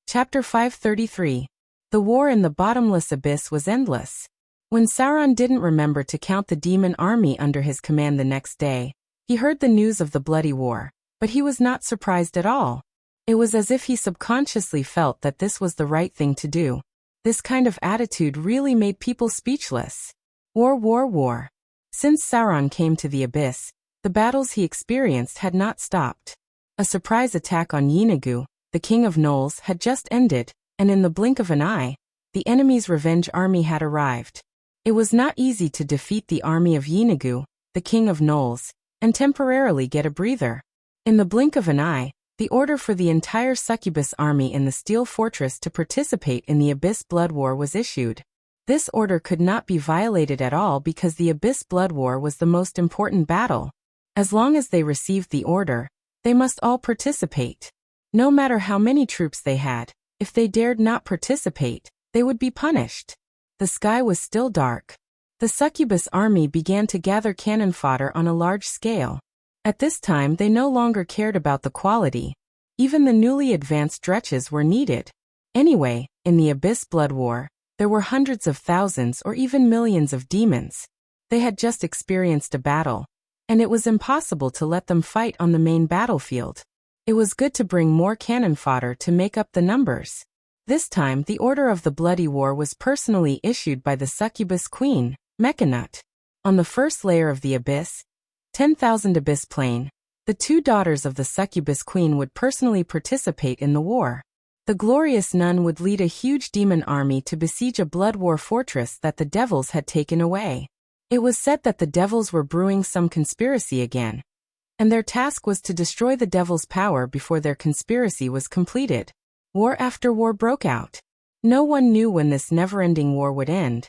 Chapter 533. The war in the bottomless abyss was endless. When Sauron didn't remember to count the demon army under his command the next day, he heard the news of the bloody war, but he was not surprised at all. It was as if he subconsciously felt that this was the right thing to do. This kind of attitude really made people speechless. War, war, war. Since Sauron came to the abyss, the battles he experienced had not stopped. A surprise attack on Yeenagu, the king of gnolls, had just ended, and in the blink of an eye, the enemy's revenge army had arrived. It was not easy to defeat the army of Yeenagu, the king of gnolls, and temporarily get a breather. In the blink of an eye, the order for the entire succubus army in the Steel Fortress to participate in the Abyss Blood War was issued. This order could not be violated at all because the Abyss Blood War was the most important battle. As long as they received the order, they must all participate. No matter how many troops they had, if they dared not participate, they would be punished. The sky was still dark. The succubus army began to gather cannon fodder on a large scale. At this time they no longer cared about the quality. Even the newly advanced dretches were needed. Anyway, in the Abyss Blood War, there were hundreds of thousands or even millions of demons. They had just experienced a battle, and it was impossible to let them fight on the main battlefield. It was good to bring more cannon fodder to make up the numbers. This time the order of the Bloody War was personally issued by the succubus queen, Mechanut. On the first layer of the abyss, 10,000 abyss plane, the two daughters of the succubus queen would personally participate in the war. The glorious nun would lead a huge demon army to besiege a blood war fortress that the devils had taken away. It was said that the devils were brewing some conspiracy again, and their task was to destroy the devil's power before their conspiracy was completed. War after war broke out. No one knew when this never-ending war would end,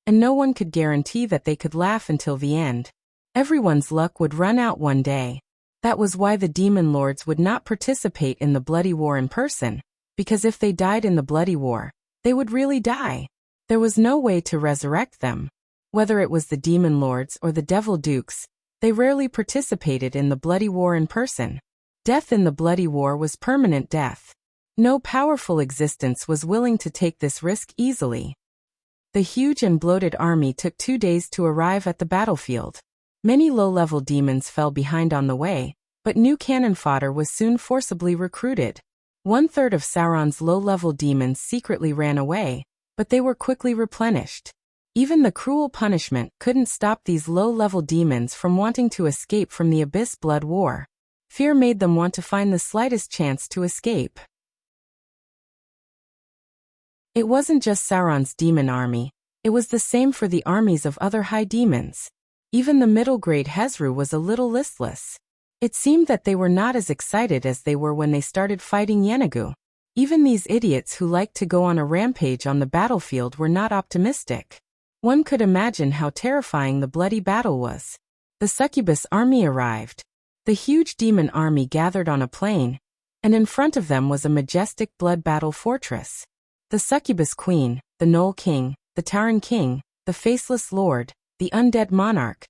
and no one could guarantee that they could laugh until the end. Everyone's luck would run out one day. That was why the demon lords would not participate in the bloody war in person, because if they died in the bloody war, they would really die. There was no way to resurrect them. Whether it was the demon lords or the devil dukes, they rarely participated in the bloody war in person. Death in the bloody war was permanent death. No powerful existence was willing to take this risk easily. The huge and bloated army took 2 days to arrive at the battlefield. Many low-level demons fell behind on the way, but new cannon fodder was soon forcibly recruited. 1/3 of Sauron's low-level demons secretly ran away, but they were quickly replenished. Even the cruel punishment couldn't stop these low-level demons from wanting to escape from the Abyss Blood War. Fear made them want to find the slightest chance to escape. It wasn't just Sauron's demon army, it was the same for the armies of other high demons. Even the middle-grade Hezru was a little listless. It seemed that they were not as excited as they were when they started fighting Yennegu. Even these idiots who liked to go on a rampage on the battlefield were not optimistic. One could imagine how terrifying the bloody battle was. The succubus army arrived. The huge demon army gathered on a plain, and in front of them was a majestic blood battle fortress. The succubus queen, the Knoll king, the Tauren king, the faceless lord, the undead monarch.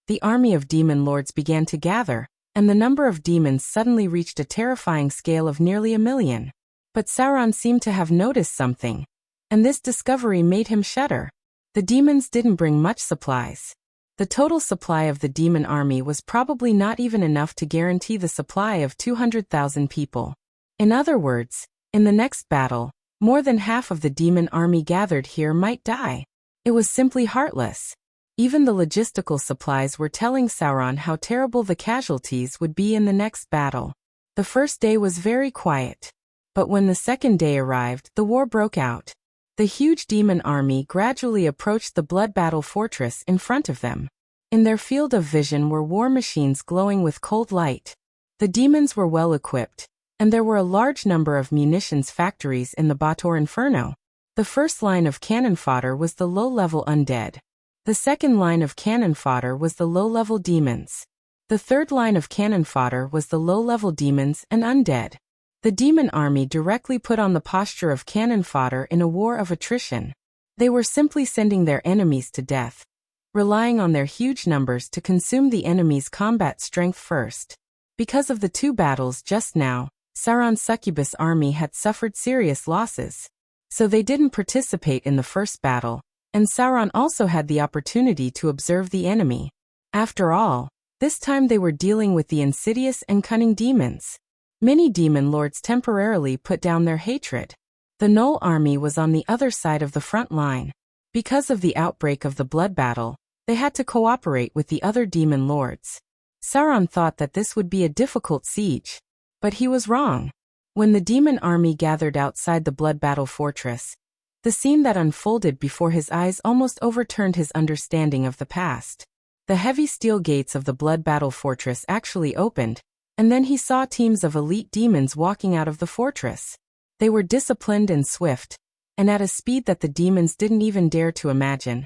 The army of demon lords began to gather, and the number of demons suddenly reached a terrifying scale of nearly 1 million. But Sauron seemed to have noticed something, and this discovery made him shudder. The demons didn't bring much supplies. The total supply of the demon army was probably not even enough to guarantee the supply of 200,000 people. In other words, in the next battle, more than half of the demon army gathered here might die. It was simply heartless. Even the logistical supplies were telling Sauron how terrible the casualties would be in the next battle. The first day was very quiet. But when the second day arrived, the war broke out. The huge demon army gradually approached the blood battle fortress in front of them. In their field of vision were war machines glowing with cold light. The demons were well equipped, and there were a large number of munitions factories in the Bator Inferno. The first line of cannon fodder was the low-level undead. The second line of cannon fodder was the low-level demons. The third line of cannon fodder was the low-level demons and undead. The demon army directly put on the posture of cannon fodder in a war of attrition. They were simply sending their enemies to death, relying on their huge numbers to consume the enemy's combat strength first. Because of the 2 battles just now, Sauron's succubus army had suffered serious losses. So they didn't participate in the first battle, and Sauron also had the opportunity to observe the enemy. After all, this time they were dealing with the insidious and cunning demons. Many demon lords temporarily put down their hatred. The Knoll army was on the other side of the front line. Because of the outbreak of the blood battle, they had to cooperate with the other demon lords. Sauron thought that this would be a difficult siege, but he was wrong. When the demon army gathered outside the blood battle fortress, the scene that unfolded before his eyes almost overturned his understanding of the past. The heavy steel gates of the blood battle fortress actually opened, And then he saw teams of elite demons walking out of the fortress. They were disciplined and swift, and at a speed that the demons didn't even dare to imagine.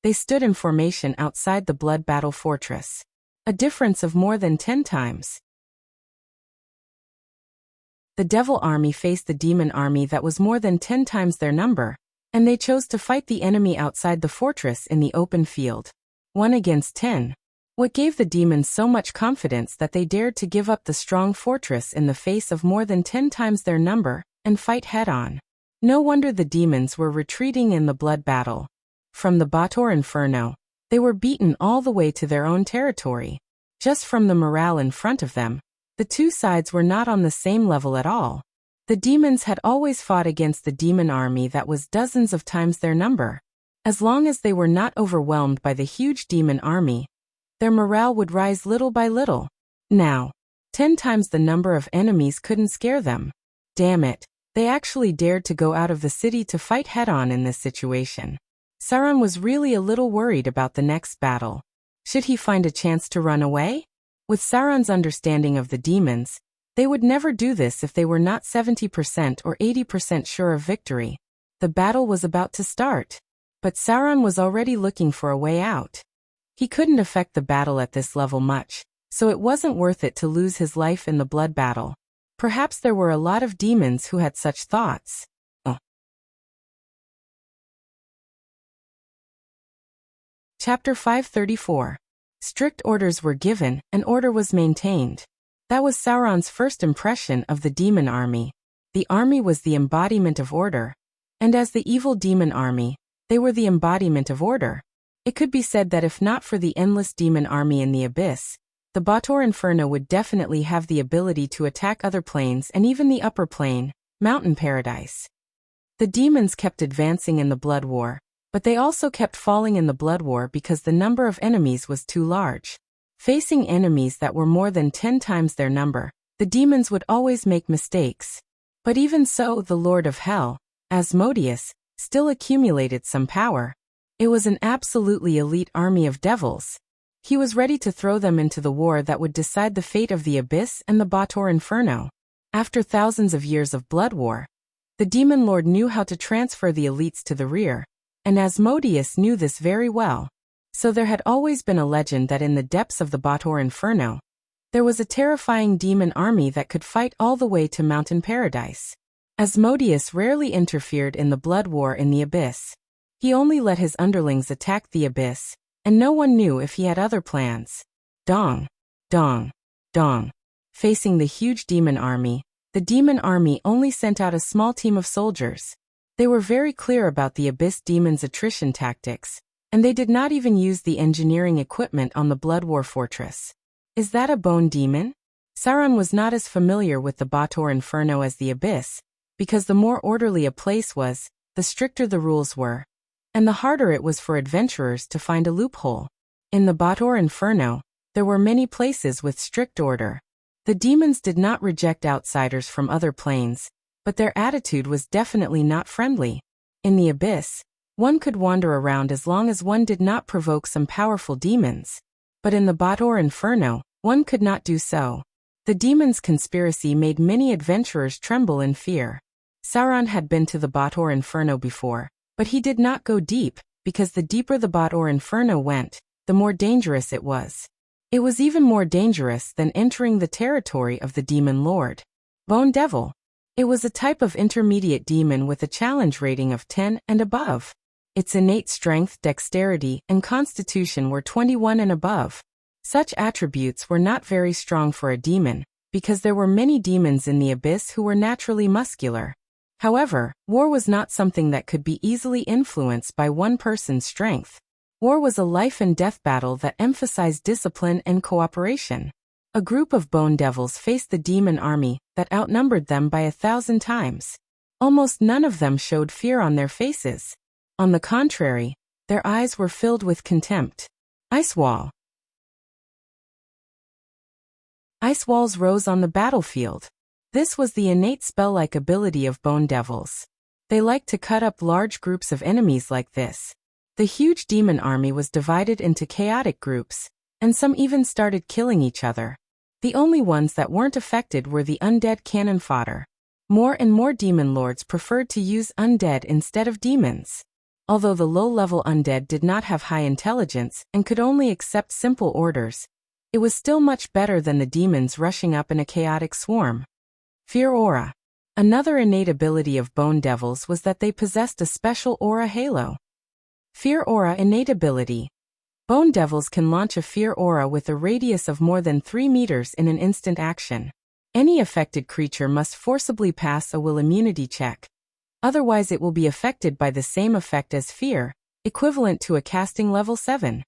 They stood in formation outside the blood battle fortress. A difference of more than 10 times. The devil army faced the demon army that was more than 10 times their number, and they chose to fight the enemy outside the fortress in the open field. 1 against 10. What gave the demons so much confidence that they dared to give up the strong fortress in the face of more than 10 times their number, and fight head-on? No wonder the demons were retreating in the blood battle. From the Bator Inferno, they were beaten all the way to their own territory. Just from the morale in front of them, the two sides were not on the same level at all. The demons had always fought against the demon army that was dozens of times their number. As long as they were not overwhelmed by the huge demon army, their morale would rise little by little. Now, 10 times the number of enemies couldn't scare them. Damn it, they actually dared to go out of the city to fight head-on in this situation. Sauron was really a little worried about the next battle. Should he find a chance to run away? With Sauron's understanding of the demons, they would never do this if they were not 70% or 80% sure of victory. The battle was about to start. But Sauron was already looking for a way out. He couldn't affect the battle at this level much, so it wasn't worth it to lose his life in the blood battle. Perhaps there were a lot of demons who had such thoughts. Chapter 534. Strict orders were given, and order was maintained. That was Sauron's first impression of the demon army. The army was the embodiment of order, and as the evil demon army, they were the embodiment of order. It could be said that if not for the endless demon army in the abyss, the Bator Inferno would definitely have the ability to attack other planes and even the upper plane, Mountain Paradise. The demons kept advancing in the Blood War, but they also kept falling in the Blood War because the number of enemies was too large. Facing enemies that were more than 10 times their number, the demons would always make mistakes. But even so, the Lord of Hell, Asmodeus, still accumulated some power. It was an absolutely elite army of devils. He was ready to throw them into the war that would decide the fate of the Abyss and the Bator Inferno. After thousands of years of blood war, the Demon Lord knew how to transfer the elites to the rear, and Asmodeus knew this very well. So there had always been a legend that in the depths of the Bator Inferno, there was a terrifying demon army that could fight all the way to Mountain Paradise. Asmodeus rarely interfered in the blood war in the Abyss. He only let his underlings attack the Abyss, and no one knew if he had other plans. Dong, dong, dong. Facing the huge demon army, the demon army only sent out a small team of soldiers. They were very clear about the Abyss demons' attrition tactics, and they did not even use the engineering equipment on the Blood War fortress. Is that a bone demon? Sauron was not as familiar with the Bator Inferno as the Abyss, because the more orderly a place was, the stricter the rules were, and the harder it was for adventurers to find a loophole. In the Bator Inferno, there were many places with strict order. The demons did not reject outsiders from other planes, but their attitude was definitely not friendly. In the Abyss, one could wander around as long as one did not provoke some powerful demons. But in the Bator Inferno, one could not do so. The demons' conspiracy made many adventurers tremble in fear. Sauron had been to the Bator Inferno before, but he did not go deep, because the deeper the Bator Inferno went, the more dangerous it was. It was even more dangerous than entering the territory of the Demon Lord. Bone Devil. It was a type of intermediate demon with a challenge rating of 10 and above. Its innate strength, dexterity, and constitution were 21 and above. Such attributes were not very strong for a demon, because there were many demons in the Abyss who were naturally muscular. However, war was not something that could be easily influenced by one person's strength. War was a life-and-death battle that emphasized discipline and cooperation. A group of bone devils faced the demon army that outnumbered them by 1,000 times. Almost none of them showed fear on their faces. On the contrary, their eyes were filled with contempt. Ice Wall. Ice walls rose on the battlefield. This was the innate spell-like ability of bone devils. They liked to cut up large groups of enemies like this. The huge demon army was divided into chaotic groups, and some even started killing each other. The only ones that weren't affected were the undead cannon fodder. More and more demon lords preferred to use undead instead of demons. Although the low-level undead did not have high intelligence and could only accept simple orders, it was still much better than the demons rushing up in a chaotic swarm. Fear aura. Another innate ability of bone devils was that they possessed a special aura halo. Fear aura innate ability. Bone devils can launch a fear aura with a radius of more than 3 meters in an instant action. Any affected creature must forcibly pass a will immunity check. Otherwise it will be affected by the same effect as fear, equivalent to a casting level 7.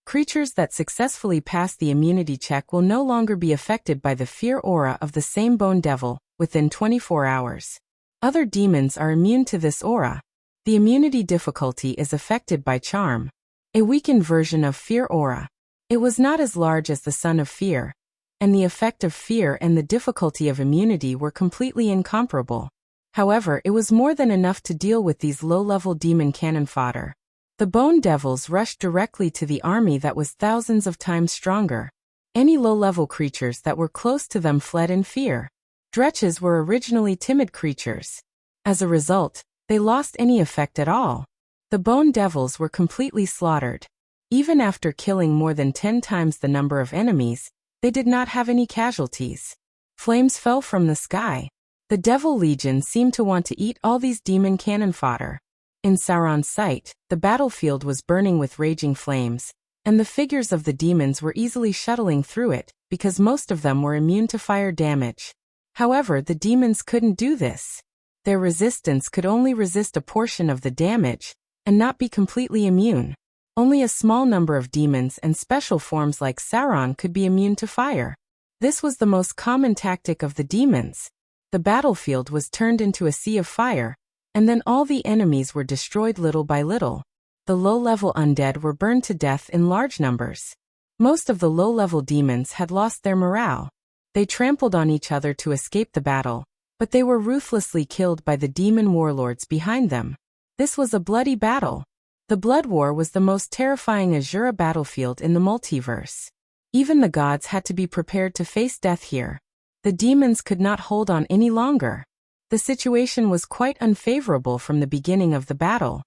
Creatures that successfully pass the immunity check will no longer be affected by the fear aura of the same bone devil within 24 hours. Other demons are immune to this aura. The immunity difficulty is affected by charm, a weakened version of fear aura. It was not as large as the Son of Fear, and the effect of fear and the difficulty of immunity were completely incomparable. However, it was more than enough to deal with these low-level demon cannon fodder. The bone devils rushed directly to the army that was thousands of times stronger. Any low-level creatures that were close to them fled in fear. Dretches were originally timid creatures. As a result, they lost any effect at all. The bone devils were completely slaughtered. Even after killing more than 10 times the number of enemies, they did not have any casualties. Flames fell from the sky. The Devil Legion seemed to want to eat all these demon cannon fodder. In Sauron's sight, the battlefield was burning with raging flames, and the figures of the demons were easily shuttling through it, because most of them were immune to fire damage. However, the demons couldn't do this. Their resistance could only resist a portion of the damage, and not be completely immune. Only a small number of demons and special forms like Sauron could be immune to fire. This was the most common tactic of the demons. The battlefield was turned into a sea of fire, and then all the enemies were destroyed little by little. The low-level undead were burned to death in large numbers. Most of the low-level demons had lost their morale. They trampled on each other to escape the battle, but they were ruthlessly killed by the demon warlords behind them. This was a bloody battle. The Blood War was the most terrifying Azura battlefield in the multiverse. Even the gods had to be prepared to face death here. The demons could not hold on any longer. The situation was quite unfavorable from the beginning of the battle.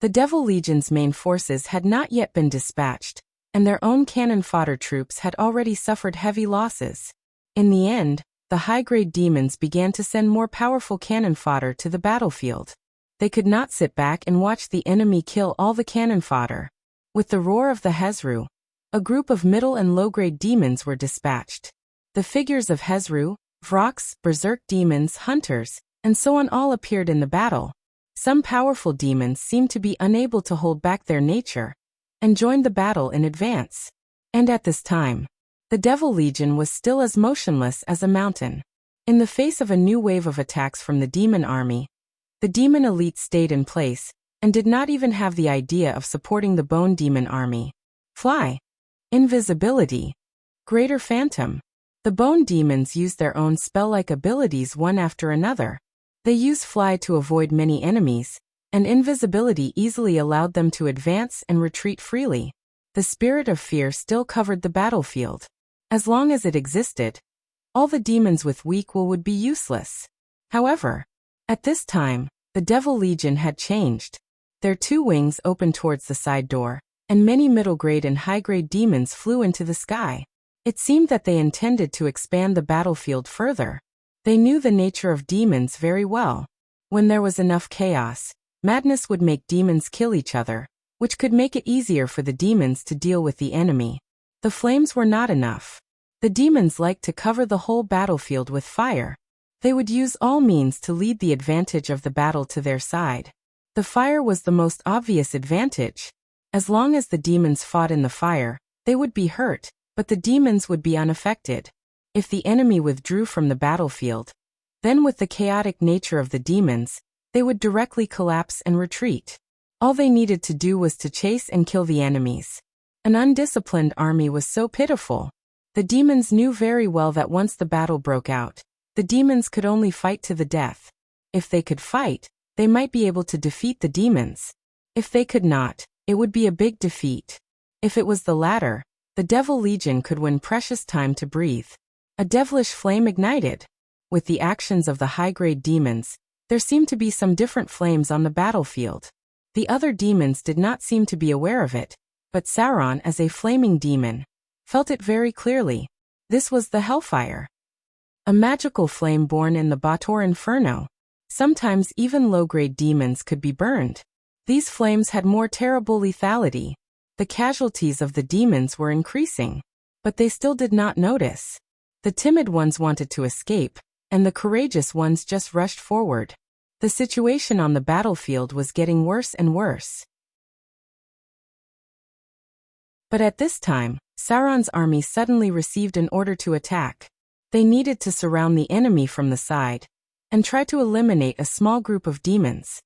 The Devil Legion's main forces had not yet been dispatched, and their own cannon fodder troops had already suffered heavy losses. In the end, the high-grade demons began to send more powerful cannon fodder to the battlefield. They could not sit back and watch the enemy kill all the cannon fodder. With the roar of the Hezru, a group of middle and low-grade demons were dispatched. The figures of Hezru, Vrox, Berserk demons, hunters, and so on all appeared in the battle. Some powerful demons seemed to be unable to hold back their nature, and joined the battle in advance. And at this time, the Devil Legion was still as motionless as a mountain. In the face of a new wave of attacks from the demon army, the demon elite stayed in place, and did not even have the idea of supporting the bone demon army. Fly. Invisibility. Greater Phantom. The bone demons used their own spell-like abilities one after another. They used fly to avoid many enemies, and invisibility easily allowed them to advance and retreat freely. The spirit of fear still covered the battlefield. As long as it existed, all the demons with weak will would be useless. However, at this time, the Devil Legion had changed. Their 2 wings opened towards the side door, and many middle-grade and high-grade demons flew into the sky. It seemed that they intended to expand the battlefield further. They knew the nature of demons very well. When there was enough chaos, madness would make demons kill each other, which could make it easier for the demons to deal with the enemy. The flames were not enough. The demons liked to cover the whole battlefield with fire. They would use all means to lead the advantage of the battle to their side. The fire was the most obvious advantage. As long as the demons fought in the fire, they would be hurt, but the demons would be unaffected. If the enemy withdrew from the battlefield, then with the chaotic nature of the demons, they would directly collapse and retreat. All they needed to do was to chase and kill the enemies. An undisciplined army was so pitiful. The demons knew very well that once the battle broke out, the demons could only fight to the death. If they could fight, they might be able to defeat the demons. If they could not, it would be a big defeat. If it was the latter, The Devil Legion could win precious time to breathe. A devilish flame ignited. With the actions of the high-grade demons, there seemed to be some different flames on the battlefield. The other demons did not seem to be aware of it, but Sauron, as a flaming demon, felt it very clearly. This was the Hellfire. A magical flame born in the Baator Inferno. Sometimes even low-grade demons could be burned. These flames had more terrible lethality. The casualties of the demons were increasing, but they still did not notice. The timid ones wanted to escape, and the courageous ones just rushed forward. The situation on the battlefield was getting worse and worse. But at this time, Sauron's army suddenly received an order to attack. They needed to surround the enemy from the side and try to eliminate a small group of demons.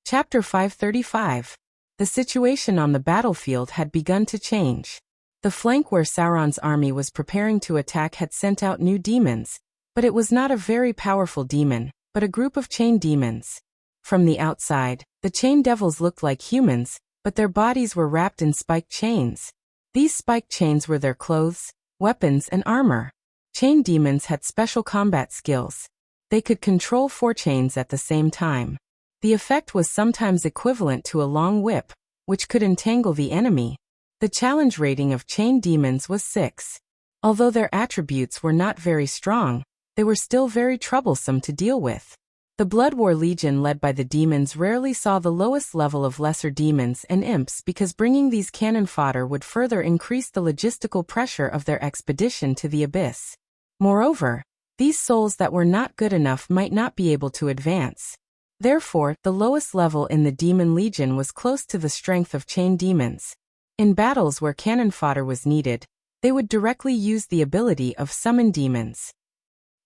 Chapter 535. The situation on the battlefield had begun to change. The flank where Sauron's army was preparing to attack had sent out new demons, but it was not a very powerful demon, but a group of chain demons. From the outside, the chain devils looked like humans, but their bodies were wrapped in spiked chains. These spiked chains were their clothes, weapons, and armor. Chain demons had special combat skills. They could control 4 chains at the same time. The effect was sometimes equivalent to a long whip, which could entangle the enemy. The challenge rating of chain demons was 6. Although their attributes were not very strong, they were still very troublesome to deal with. The Blood War Legion led by the demons rarely saw the lowest level of lesser demons and imps because bringing these cannon fodder would further increase the logistical pressure of their expedition to the abyss. Moreover, these souls that were not good enough might not be able to advance. Therefore, the lowest level in the Demon Legion was close to the strength of chain demons. In battles where cannon fodder was needed, they would directly use the ability of summon demons.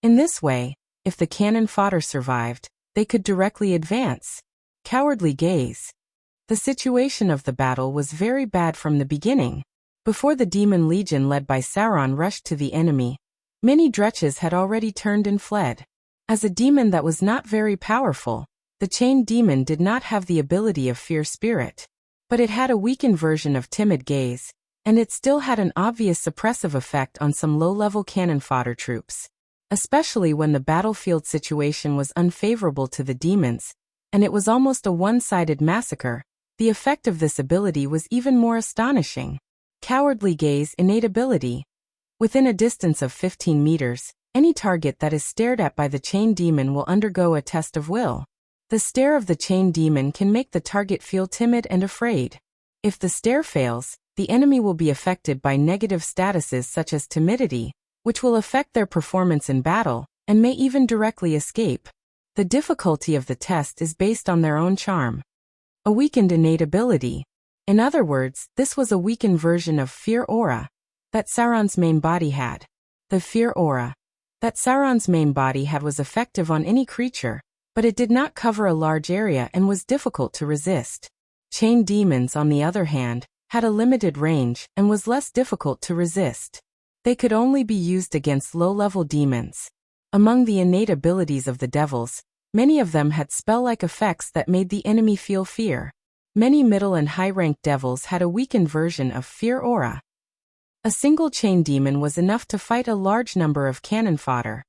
In this way, if the cannon fodder survived, they could directly advance. Cowardly gaze. The situation of the battle was very bad from the beginning. Before the Demon Legion led by Sauron rushed to the enemy, many dretches had already turned and fled. As a demon that was not very powerful, the chained demon did not have the ability of Fear Spirit. But it had a weakened version of Timid Gaze, and it still had an obvious suppressive effect on some low-level cannon fodder troops. Especially when the battlefield situation was unfavorable to the demons, and it was almost a one-sided massacre, the effect of this ability was even more astonishing. Cowardly Gaze innate ability. Within a distance of 15 meters, any target that is stared at by the chain demon will undergo a test of will. The stare of the chain demon can make the target feel timid and afraid. If the stare fails, the enemy will be affected by negative statuses such as timidity, which will affect their performance in battle, and may even directly escape. The difficulty of the test is based on their own charm. A weakened innate ability. In other words, this was a weakened version of Fear Aura that Sauron's main body had. The Fear Aura that Sauron's main body had was effective on any creature, but it did not cover a large area and was difficult to resist. Chain demons, on the other hand, had a limited range and was less difficult to resist. They could only be used against low-level demons. Among the innate abilities of the devils, many of them had spell-like effects that made the enemy feel fear. Many middle and high-ranked devils had a weakened version of Fear Aura. A single chain demon was enough to fight a large number of cannon fodder.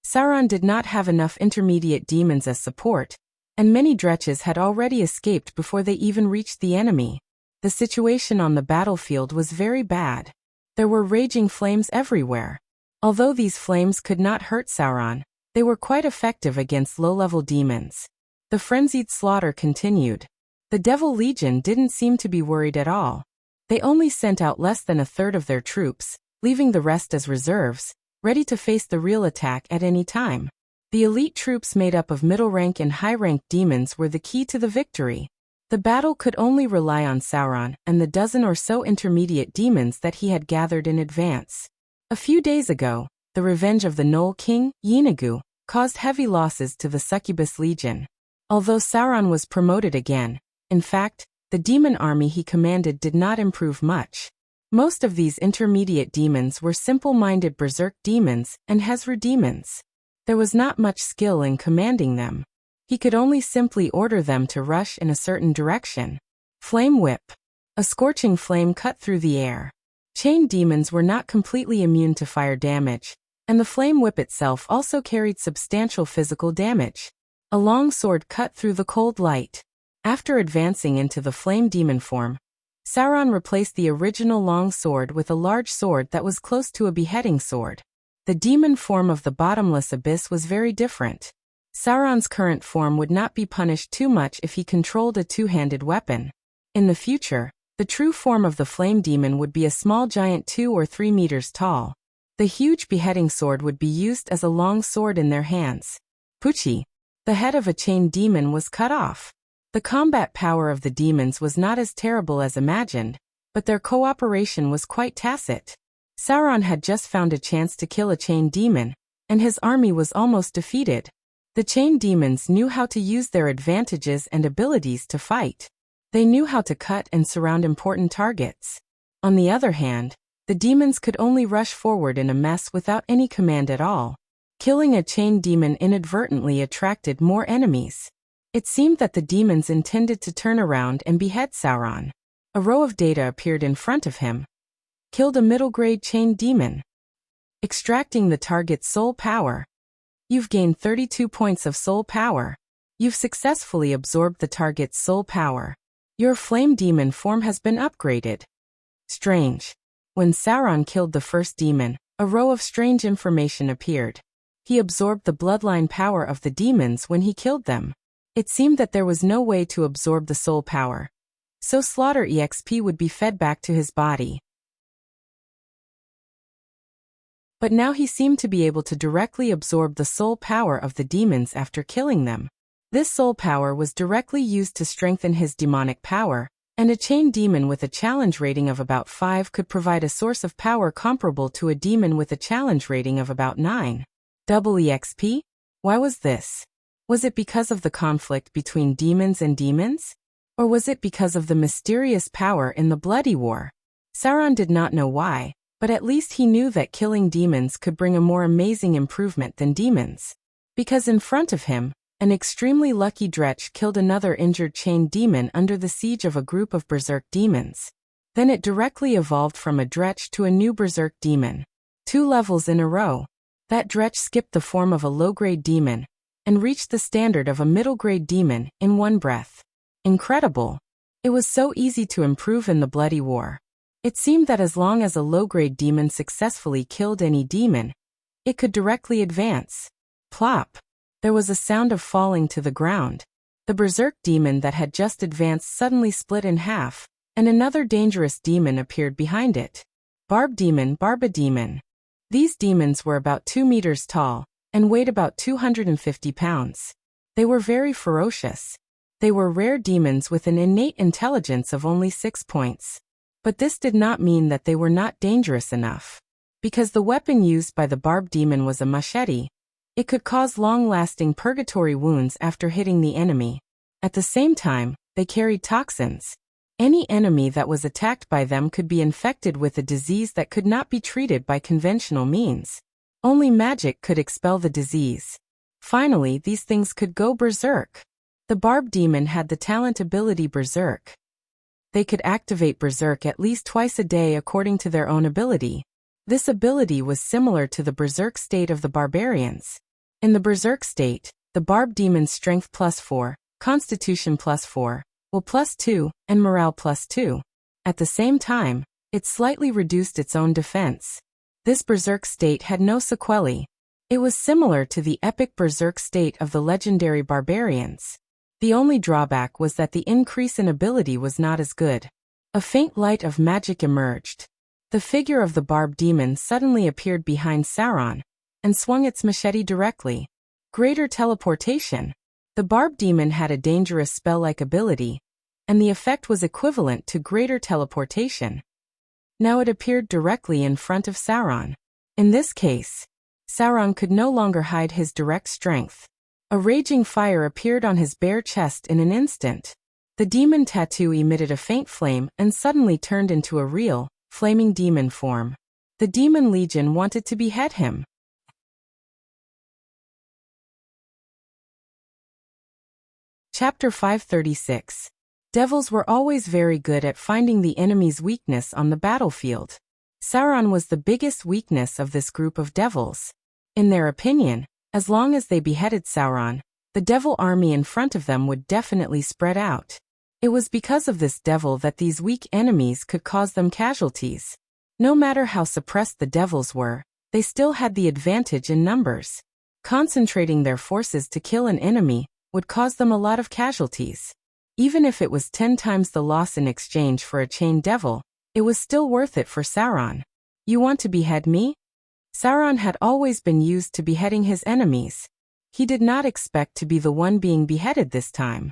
Sauron did not have enough intermediate demons as support, and many dretches had already escaped before they even reached the enemy. The situation on the battlefield was very bad. There were raging flames everywhere. Although these flames could not hurt Sauron, they were quite effective against low-level demons. The frenzied slaughter continued. The Devil Legion didn't seem to be worried at all. They only sent out less than a third of their troops, leaving the rest as reserves, ready to face the real attack at any time. The elite troops made up of middle-rank and high-rank demons were the key to the victory. The battle could only rely on Sauron and the dozen or so intermediate demons that he had gathered in advance. A few days ago, the revenge of the Knoll King, Yeenagu, caused heavy losses to the Succubus Legion. Although Sauron was promoted again, in fact, the demon army he commanded did not improve much. Most of these intermediate demons were simple-minded berserk demons and Hezru demons. There was not much skill in commanding them. He could only simply order them to rush in a certain direction. Flame whip. A scorching flame cut through the air. Chained demons were not completely immune to fire damage, and the flame whip itself also carried substantial physical damage. A long sword cut through the cold light. After advancing into the flame demon form, Sauron replaced the original long sword with a large sword that was close to a beheading sword. The demon form of the bottomless abyss was very different. Sauron's current form would not be punished too much if he controlled a two-handed weapon. In the future, the true form of the flame demon would be a small giant 2 or 3 meters tall. The huge beheading sword would be used as a long sword in their hands. Pucci. The head of a chained demon was cut off. The combat power of the demons was not as terrible as imagined, but their cooperation was quite tacit. Sauron had just found a chance to kill a chained demon, and his army was almost defeated. The chained demons knew how to use their advantages and abilities to fight. They knew how to cut and surround important targets. On the other hand, the demons could only rush forward in a mess without any command at all. Killing a chained demon inadvertently attracted more enemies. It seemed that the demons intended to turn around and behead Sauron. A row of data appeared in front of him. Killed a middle-grade chained demon. Extracting the target's soul power. You've gained 32 points of soul power. You've successfully absorbed the target's soul power. Your flame demon form has been upgraded. Strange. When Sauron killed the first demon, a row of strange information appeared. He absorbed the bloodline power of the demons when he killed them. It seemed that there was no way to absorb the soul power. So Slaughter EXP would be fed back to his body. But now he seemed to be able to directly absorb the soul power of the demons after killing them. This soul power was directly used to strengthen his demonic power, and a chained demon with a challenge rating of about 5 could provide a source of power comparable to a demon with a challenge rating of about 9. Double EXP? Why was this? Was it because of the conflict between demons and demons? Or was it because of the mysterious power in the Bloody War? Sauron did not know why, but at least he knew that killing demons could bring a more amazing improvement than demons. Because in front of him, an extremely lucky Dretch killed another injured chained demon under the siege of a group of berserk demons. Then it directly evolved from a Dretch to a new berserk demon. 2 levels in a row. That Dretch skipped the form of a low-grade demon and reached the standard of a middle-grade demon in one breath. Incredible. It was so easy to improve in the Bloody War. It seemed that as long as a low-grade demon successfully killed any demon, it could directly advance. Plop. There was a sound of falling to the ground. The berserk demon that had just advanced suddenly split in half, and another dangerous demon appeared behind it. Barb demon, Barba demon. These demons were about 2 meters tall, and weighed about 250 pounds. They were very ferocious. They were rare demons with an innate intelligence of only 6 points. But this did not mean that they were not dangerous enough. Because the weapon used by the barb demon was a machete, it could cause long-lasting purgatory wounds after hitting the enemy. At the same time, they carried toxins. Any enemy that was attacked by them could be infected with a disease that could not be treated by conventional means. Only magic could expel the disease. Finally, these things could go berserk. The barb demon had the talent ability berserk. They could activate berserk at least twice a day according to their own ability. This ability was similar to the berserk state of the barbarians. In the berserk state, the barb demon's strength +4, constitution +4, will +2, and morale +2. At the same time, it slightly reduced its own defense. This berserk state had no sequelae. It was similar to the epic berserk state of the legendary barbarians. The only drawback was that the increase in ability was not as good. A faint light of magic emerged. The figure of the barb demon suddenly appeared behind Sauron, and swung its machete directly. Greater teleportation. The barb demon had a dangerous spell-like ability, and the effect was equivalent to greater teleportation. Now it appeared directly in front of Sauron. In this case, Sauron could no longer hide his direct strength. A raging fire appeared on his bare chest in an instant. The demon tattoo emitted a faint flame and suddenly turned into a real, flaming demon form. The demon legion wanted to behead him. Chapter 536. Devils were always very good at finding the enemy's weakness on the battlefield. Sauron was the biggest weakness of this group of devils. In their opinion, as long as they beheaded Sauron, the devil army in front of them would definitely spread out. It was because of this devil that these weak enemies could cause them casualties. No matter how suppressed the devils were, they still had the advantage in numbers. Concentrating their forces to kill an enemy would cause them a lot of casualties. Even if it was 10 times the loss in exchange for a chained devil, it was still worth it for Sauron. You want to behead me? Sauron had always been used to beheading his enemies. He did not expect to be the one being beheaded this time.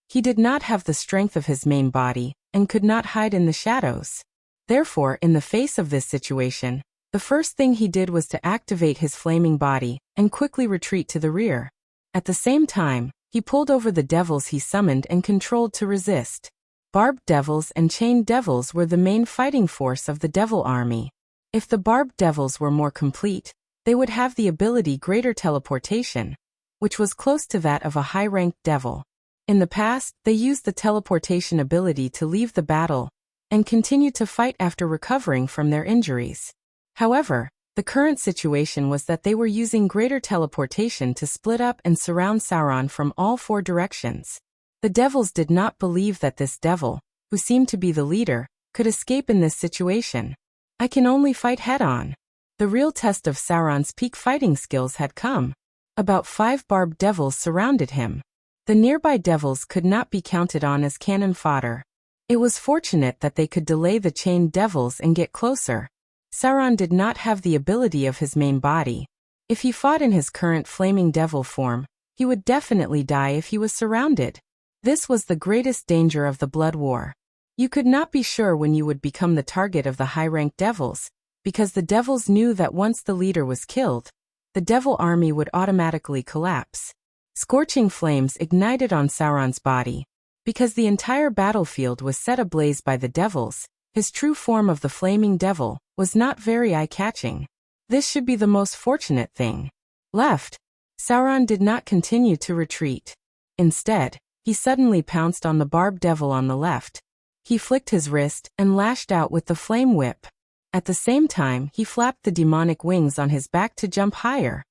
He did not have the strength of his main body, and could not hide in the shadows. Therefore, in the face of this situation, the first thing he did was to activate his flaming body, and quickly retreat to the rear. At the same time, he pulled over the devils he summoned and controlled to resist. Barbed devils and chained devils were the main fighting force of the devil army. If the barbed devils were more complete, they would have the ability greater teleportation, which was close to that of a high-ranked devil. In the past, they used the teleportation ability to leave the battle and continue to fight after recovering from their injuries. However, the current situation was that they were using greater teleportation to split up and surround Sauron from all 4 directions. The devils did not believe that this devil, who seemed to be the leader, could escape in this situation. I can only fight head-on. The real test of Sauron's peak fighting skills had come. About 5 barbed devils surrounded him. The nearby devils could not be counted on as cannon fodder. It was fortunate that they could delay the chained devils and get closer. Sauron did not have the ability of his main body. If he fought in his current flaming devil form, he would definitely die if he was surrounded. This was the greatest danger of the Blood War. You could not be sure when you would become the target of the high-ranked devils, because the devils knew that once the leader was killed, the devil army would automatically collapse. Scorching flames ignited on Sauron's body. Because the entire battlefield was set ablaze by the devils, his true form of the flaming devil was not very eye-catching. This should be the most fortunate thing. Left. Sauron did not continue to retreat. Instead, he suddenly pounced on the barbed devil on the left. He flicked his wrist and lashed out with the flame whip. At the same time, he flapped the demonic wings on his back to jump higher.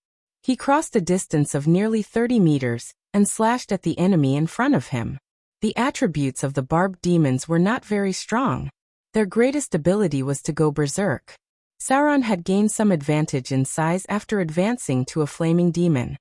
He crossed a distance of nearly 30 meters and slashed at the enemy in front of him. The attributes of the barbed demons were not very strong. Their greatest ability was to go berserk. Sauron had gained some advantage in size after advancing to a flaming demon.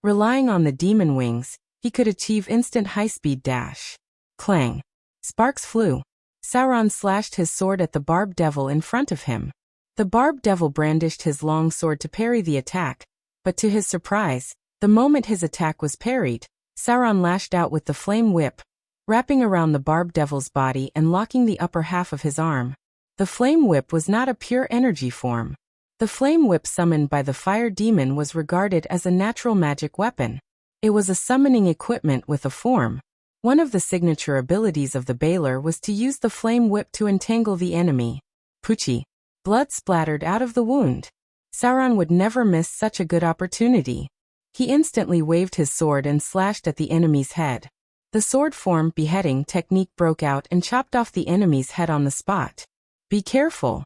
Relying on the demon wings, he could achieve instant high-speed dash. Clang. Sparks flew. Sauron slashed his sword at the barbed devil in front of him. The barbed devil brandished his long sword to parry the attack, but to his surprise, the moment his attack was parried, Sauron lashed out with the flame whip, wrapping around the barbed devil's body and locking the upper half of his arm. The flame whip was not a pure energy form. The flame whip summoned by the fire demon was regarded as a natural magic weapon. It was a summoning equipment with a form. One of the signature abilities of the Baelor was to use the flame whip to entangle the enemy. Poochie. Blood splattered out of the wound. Sauron would never miss such a good opportunity. He instantly waved his sword and slashed at the enemy's head. The sword form beheading technique broke out and chopped off the enemy's head on the spot. Be careful.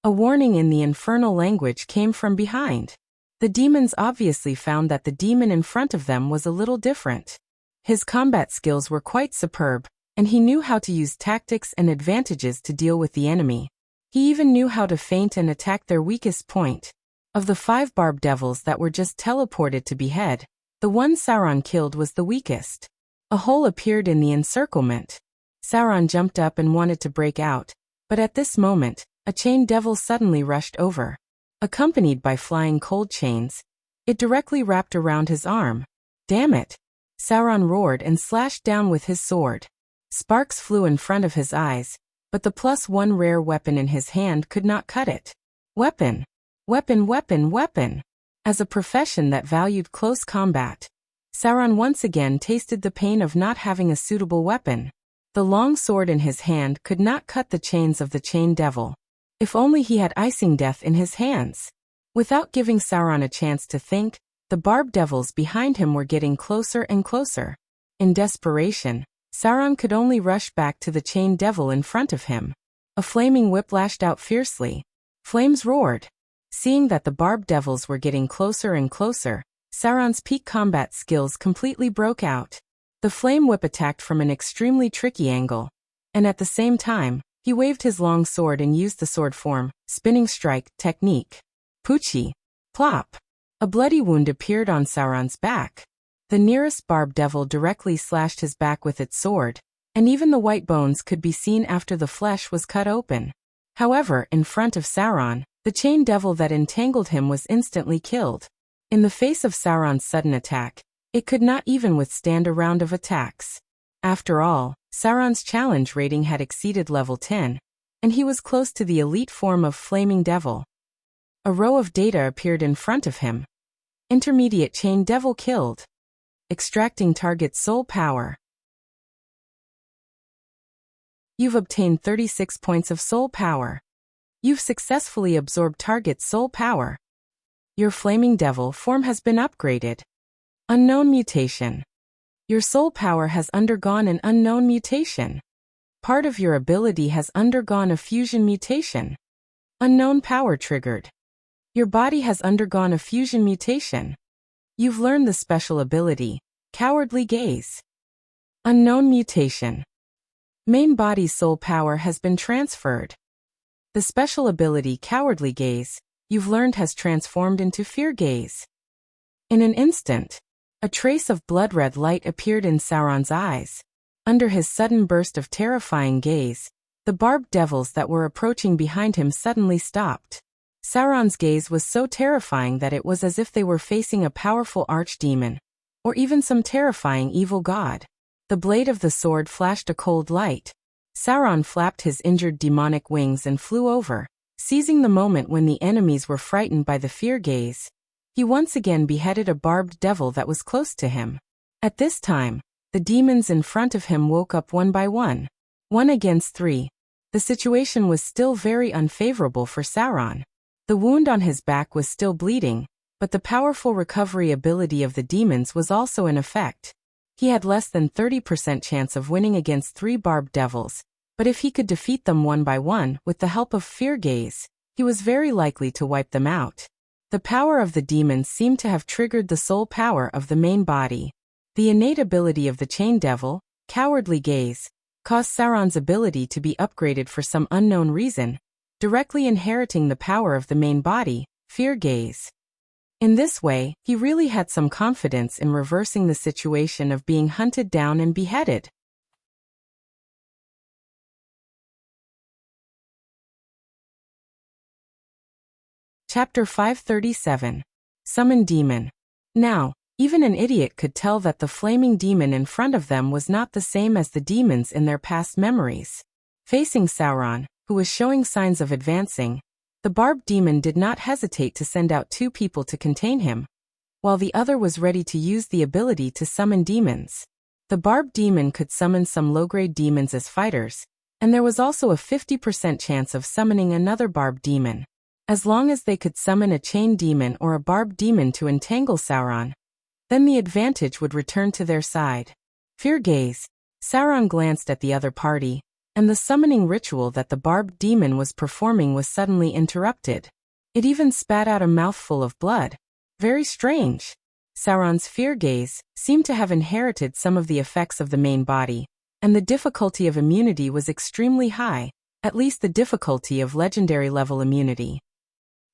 A warning in the infernal language came from behind. The demons obviously found that the demon in front of them was a little different. His combat skills were quite superb, and he knew how to use tactics and advantages to deal with the enemy. He even knew how to feint and attack their weakest point. Of the 5 barbed devils that were just teleported to behead, the one Sauron killed was the weakest. A hole appeared in the encirclement. Sauron jumped up and wanted to break out, but at this moment, a chained devil suddenly rushed over. Accompanied by flying cold chains, it directly wrapped around his arm. Damn it! Sauron roared and slashed down with his sword. Sparks flew in front of his eyes, but the +1 rare weapon in his hand could not cut it. Weapon! Weapon, weapon, weapon! As a profession that valued close combat, Sauron once again tasted the pain of not having a suitable weapon. The long sword in his hand could not cut the chains of the chained devil. If only he had icing death in his hands. Without giving Sauron a chance to think, The barbed devils behind him were getting closer and closer. In desperation, Sauron could only rush back to the chained devil in front of him. A flaming whip lashed out fiercely. Flames roared. Seeing that the barbed devils were getting closer and closer, Sauron's peak combat skills completely broke out. The flame whip attacked from an extremely tricky angle, and at the same time, he waved his long sword and used the sword form, spinning strike, technique. Poochie. Plop. A bloody wound appeared on Sauron's back. The nearest barbed devil directly slashed his back with its sword, and even the white bones could be seen after the flesh was cut open. However, in front of Sauron, the chained devil that entangled him was instantly killed. In the face of Sauron's sudden attack, it could not even withstand a round of attacks. After all, Sauron's challenge rating had exceeded level 10, and he was close to the elite form of Flaming Devil. A row of data appeared in front of him. Intermediate chained devil killed. Extracting target soul power. You've obtained 36 points of soul power. You've successfully absorbed target soul power. Your Flaming Devil form has been upgraded. Unknown mutation. Your soul power has undergone an unknown mutation. Part of your ability has undergone a fusion mutation. Unknown power triggered. Your body has undergone a fusion mutation. You've learned the special ability, Cowardly Gaze. Unknown mutation. Main body soul power has been transferred. The special ability Cowardly Gaze, you've learned, has transformed into Fear Gaze. In an instant, a trace of blood-red light appeared in Sauron's eyes. Under his sudden burst of terrifying gaze, the barbed devils that were approaching behind him suddenly stopped. Sauron's gaze was so terrifying that it was as if they were facing a powerful archdemon, or even some terrifying evil god. The blade of the sword flashed a cold light. Sauron flapped his injured demonic wings and flew over, seizing the moment when the enemies were frightened by the fear gaze. He once again beheaded a barbed devil that was close to him. At this time, the demons in front of him woke up one by one. 1 against 3. The situation was still very unfavorable for Sauron. The wound on his back was still bleeding, but the powerful recovery ability of the demons was also in effect. He had less than 30% chance of winning against 3 barbed devils, but if he could defeat them one by one with the help of Fear Gaze, he was very likely to wipe them out. The power of the demons seemed to have triggered the soul power of the main body. The innate ability of the chained devil, Cowardly Gaze, caused Sauron's ability to be upgraded for some unknown reason, directly inheriting the power of the main body, Fear Gaze. In this way, he really had some confidence in reversing the situation of being hunted down and beheaded. Chapter 537. Summon Demon. Now, even an idiot could tell that the flaming demon in front of them was not the same as the demons in their past memories. Facing Sauron, who was showing signs of advancing, the barbed demon did not hesitate to send out 2 people to contain him, while the other was ready to use the ability to summon demons. The barbed demon could summon some low-grade demons as fighters, and there was also a 50% chance of summoning another barbed demon. As long as they could summon a chained demon or a barbed demon to entangle Sauron, then the advantage would return to their side. Fear Gaze. Sauron glanced at the other party, and the summoning ritual that the barbed demon was performing was suddenly interrupted. It even spat out a mouthful of blood. Very strange. Sauron's Fear Gaze seemed to have inherited some of the effects of the main body, and the difficulty of immunity was extremely high, at least the difficulty of legendary level immunity.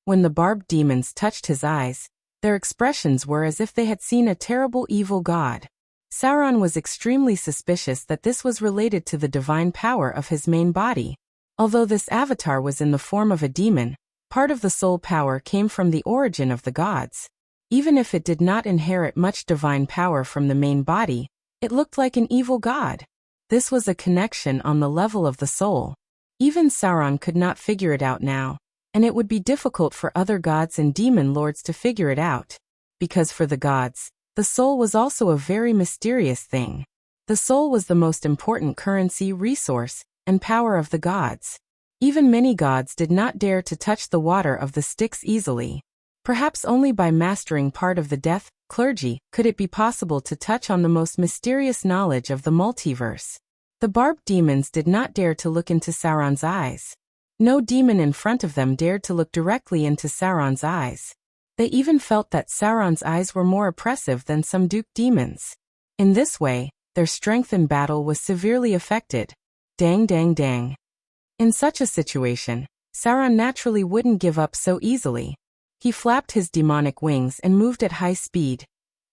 When the barbed demons touched his eyes, their expressions were as if they had seen a terrible evil god. Sauron was extremely suspicious that this was related to the divine power of his main body. Although this avatar was in the form of a demon, part of the soul power came from the origin of the gods. Even if it did not inherit much divine power from the main body, it looked like an evil god. This was a connection on the level of the soul. Even Sauron could not figure it out now, and it would be difficult for other gods and demon lords to figure it out. Because for the gods, the soul was also a very mysterious thing. The soul was the most important currency, resource, and power of the gods. Even many gods did not dare to touch the water of the Styx easily. Perhaps only by mastering part of the death clergy could it be possible to touch on the most mysterious knowledge of the multiverse. The barbed demons did not dare to look into Sauron's eyes. No demon in front of them dared to look directly into Sauron's eyes. They even felt that Sauron's eyes were more oppressive than some Duke demons. In this way, their strength in battle was severely affected. Dang dang dang. In such a situation, Sauron naturally wouldn't give up so easily. He flapped his demonic wings and moved at high speed,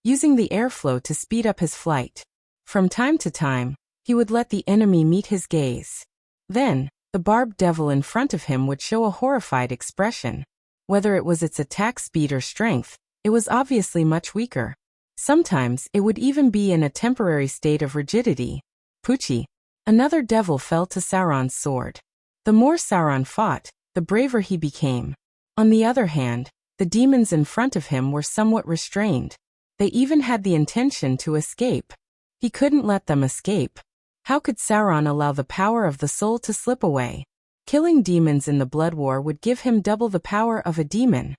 using the airflow to speed up his flight. From time to time, he would let the enemy meet his gaze. Then, the barbed devil in front of him would show a horrified expression. Whether it was its attack speed or strength, it was obviously much weaker. Sometimes it would even be in a temporary state of rigidity. Poochie. Another devil fell to Sauron's sword. The more Sauron fought, the braver he became. On the other hand, the demons in front of him were somewhat restrained. They even had the intention to escape. He couldn't let them escape. How could Sauron allow the power of the soul to slip away? Killing demons in the Blood War would give him double the power of a demon.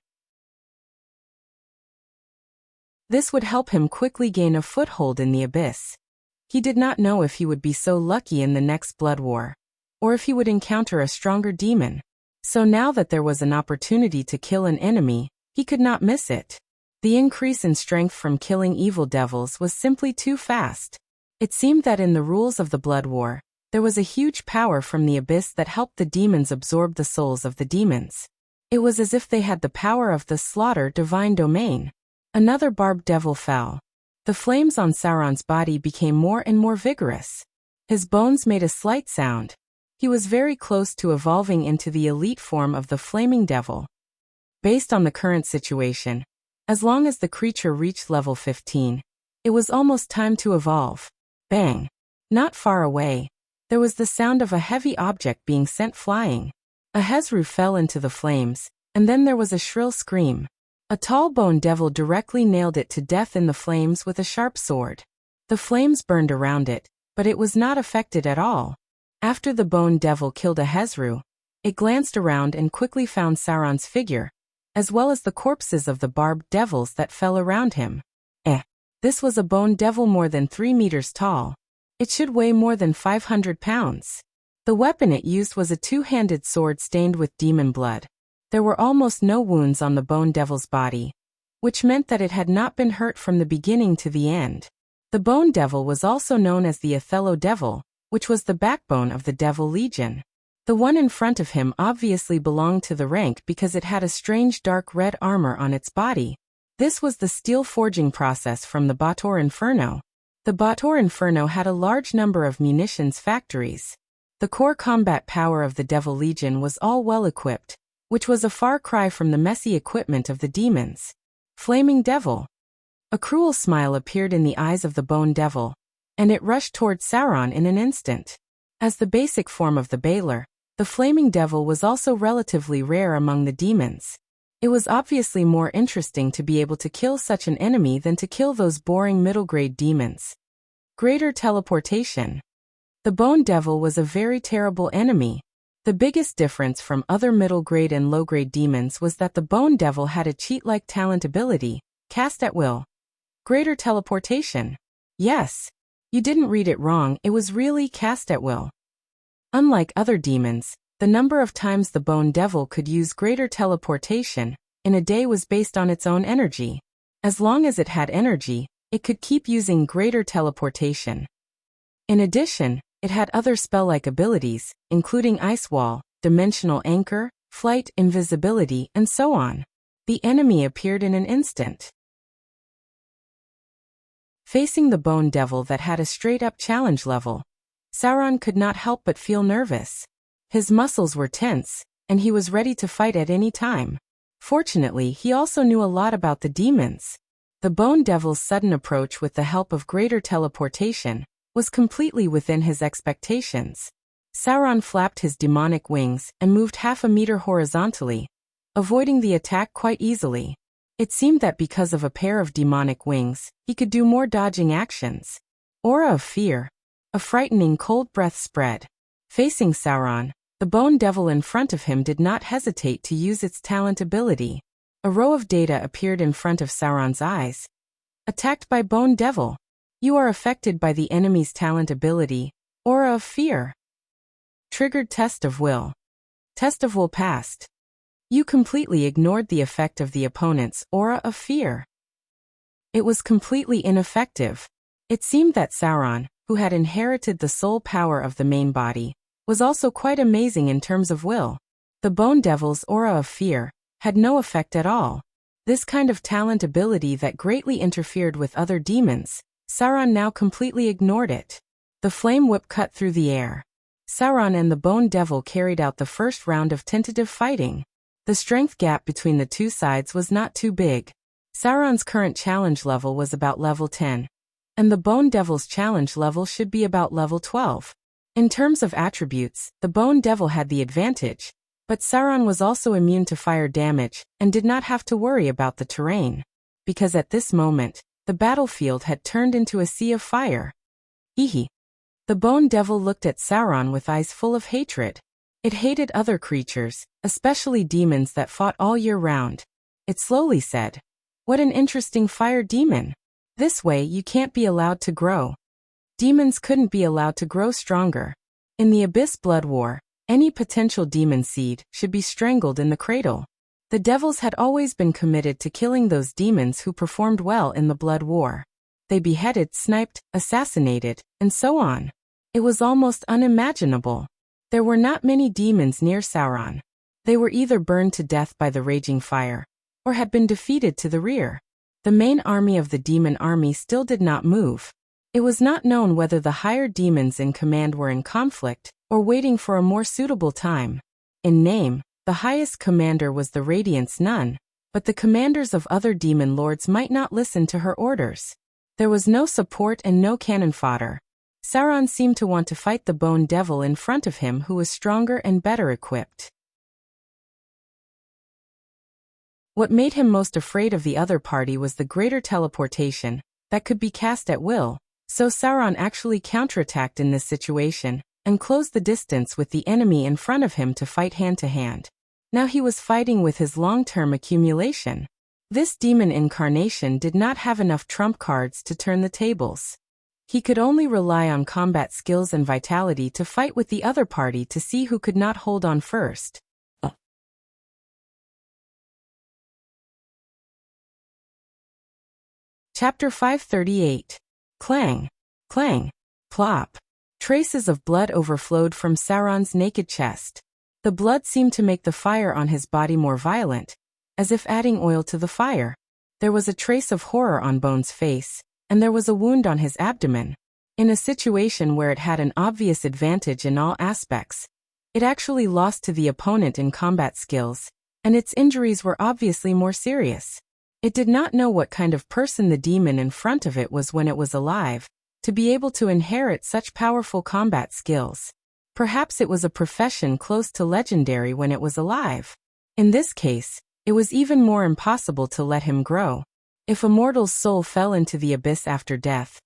This would help him quickly gain a foothold in the abyss. He did not know if he would be so lucky in the next Blood War, or if he would encounter a stronger demon. So now that there was an opportunity to kill an enemy, he could not miss it. The increase in strength from killing evil devils was simply too fast. It seemed that in the rules of the Blood War, there was a huge power from the abyss that helped the demons absorb the souls of the demons. It was as if they had the power of the slaughter divine domain. Another barbed devil fell. The flames on Sauron's body became more and more vigorous. His bones made a slight sound. He was very close to evolving into the elite form of the flaming devil. Based on the current situation, as long as the creature reached level 15, it was almost time to evolve. Bang! Not far away, there was the sound of a heavy object being sent flying. A Hezru fell into the flames, and then there was a shrill scream. A tall bone devil directly nailed it to death in the flames with a sharp sword. The flames burned around it, but it was not affected at all. After the bone devil killed a Hezru, it glanced around and quickly found Sauron's figure, as well as the corpses of the barbed devils that fell around him. This was a bone devil more than 3 meters tall. It should weigh more than 500 pounds. The weapon it used was a two-handed sword stained with demon blood. There were almost no wounds on the bone devil's body, which meant that it had not been hurt from the beginning to the end. The bone devil was also known as the Othello devil, which was the backbone of the Devil Legion. The one in front of him obviously belonged to the rank because it had a strange dark red armor on its body. This was the steel forging process from the Baator Inferno. The Baator Inferno had a large number of munitions factories. The core combat power of the Devil Legion was all well-equipped, which was a far cry from the messy equipment of the demons. Flaming Devil. A cruel smile appeared in the eyes of the Bone Devil, and it rushed toward Sauron in an instant. As the basic form of the Baelor, the Flaming Devil was also relatively rare among the demons. It was obviously more interesting to be able to kill such an enemy than to kill those boring middle-grade demons. Greater teleportation. The Bone Devil was a very terrible enemy. The biggest difference from other middle-grade and low-grade demons was that the Bone Devil had a cheat-like talent ability, cast at will. Greater teleportation. Yes. You didn't read it wrong, it was really cast at will. Unlike other demons, the number of times the Bone Devil could use greater teleportation in a day was based on its own energy. As long as it had energy, it could keep using greater teleportation. In addition, it had other spell-like abilities, including Ice Wall, Dimensional Anchor, Flight, Invisibility, and so on. The enemy appeared in an instant. Facing the Bone Devil that had a straight-up challenge level, Sauron could not help but feel nervous. His muscles were tense, and he was ready to fight at any time. Fortunately, he also knew a lot about the demons. The Bone Devil's sudden approach with the help of greater teleportation was completely within his expectations. Sauron flapped his demonic wings and moved half a meter horizontally, avoiding the attack quite easily. It seemed that because of a pair of demonic wings, he could do more dodging actions. Aura of Fear. A frightening cold breath spread. Facing Sauron, the Bone Devil in front of him did not hesitate to use its talent ability. A row of data appeared in front of Sauron's eyes. Attacked by Bone Devil. You are affected by the enemy's talent ability, Aura of Fear. Triggered Test of Will. Test of Will passed. You completely ignored the effect of the opponent's Aura of Fear. It was completely ineffective. It seemed that Sauron, who had inherited the soul power of the main body, was also quite amazing in terms of will. The Bone Devil's Aura of Fear had no effect at all. This kind of talent ability that greatly interfered with other demons, Sauron now completely ignored it. The flame whip cut through the air. Sauron and the Bone Devil carried out the first round of tentative fighting. The strength gap between the two sides was not too big. Sauron's current challenge level was about level 10, and the Bone Devil's challenge level should be about level 12. In terms of attributes, the Bone Devil had the advantage, but Sauron was also immune to fire damage and did not have to worry about the terrain, because at this moment, the battlefield had turned into a sea of fire. Hehe. The Bone Devil looked at Sauron with eyes full of hatred. It hated other creatures, especially demons that fought all year round. It slowly said, "What an interesting fire demon. This way you can't be allowed to grow." Demons couldn't be allowed to grow stronger. In the Abyss Blood War, any potential demon seed should be strangled in the cradle. The devils had always been committed to killing those demons who performed well in the Blood War. They beheaded, sniped, assassinated, and so on. It was almost unimaginable. There were not many demons near Sauron. They were either burned to death by the raging fire, or had been defeated to the rear. The main army of the demon army still did not move. It was not known whether the higher demons in command were in conflict, or waiting for a more suitable time. In name, the highest commander was the Radiant's Nun, but the commanders of other demon lords might not listen to her orders. There was no support and no cannon fodder. Sauron seemed to want to fight the Bone Devil in front of him, who was stronger and better equipped. What made him most afraid of the other party was the greater teleportation that could be cast at will, so Sauron actually counterattacked in this situation and closed the distance with the enemy in front of him to fight hand-to-hand. Now he was fighting with his long-term accumulation. This demon incarnation did not have enough trump cards to turn the tables. He could only rely on combat skills and vitality to fight with the other party to see who could not hold on first. Chapter 538. Clang. Clang. Plop. Traces of blood overflowed from Sauron's naked chest. The blood seemed to make the fire on his body more violent, as if adding oil to the fire. There was a trace of horror on Bone's face, and there was a wound on his abdomen. In a situation where it had an obvious advantage in all aspects, it actually lost to the opponent in combat skills, and its injuries were obviously more serious. It did not know what kind of person the demon in front of it was when it was alive, to be able to inherit such powerful combat skills. Perhaps it was a profession close to legendary when it was alive. In this case, it was even more impossible to let him grow. If a mortal's soul fell into the abyss after death,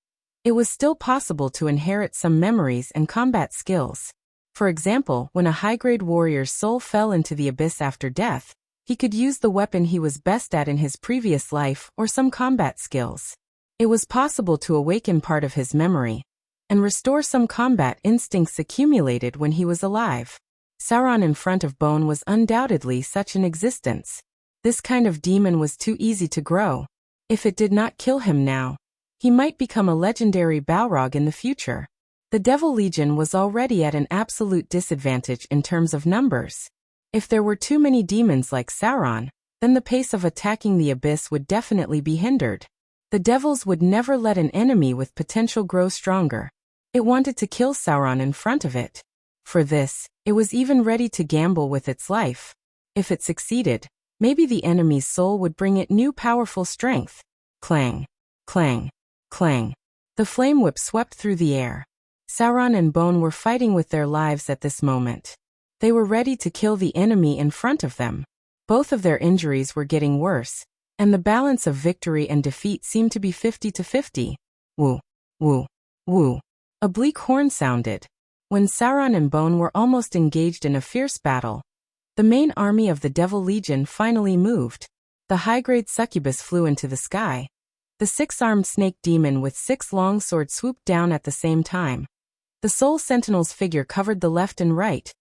it was still possible to inherit some memories and combat skills. For example, when a high-grade warrior's soul fell into the abyss after death, he could use the weapon he was best at in his previous life or some combat skills. It was possible to awaken part of his memory and restore some combat instincts accumulated when he was alive. Sauron in front of Bone was undoubtedly such an existence. This kind of demon was too easy to grow. If it did not kill him now, he might become a legendary Balrog in the future. The Devil Legion was already at an absolute disadvantage in terms of numbers. If there were too many demons like Sauron, then the pace of attacking the abyss would definitely be hindered. The devils would never let an enemy with potential grow stronger. It wanted to kill Sauron in front of it. For this, it was even ready to gamble with its life. If it succeeded, maybe the enemy's soul would bring it new powerful strength. Clang. Clang. Clang. The flame whip swept through the air. Sauron and Bone were fighting with their lives at this moment. They were ready to kill the enemy in front of them. Both of their injuries were getting worse, and the balance of victory and defeat seemed to be 50-50. Woo. Woo. Woo. A bleak horn sounded. When Sauron and Bone were almost engaged in a fierce battle, the main army of the Devil Legion finally moved. The high-grade succubus flew into the sky. The six-armed snake demon with six long swords swooped down at the same time. The soul sentinel's figure covered the left and right,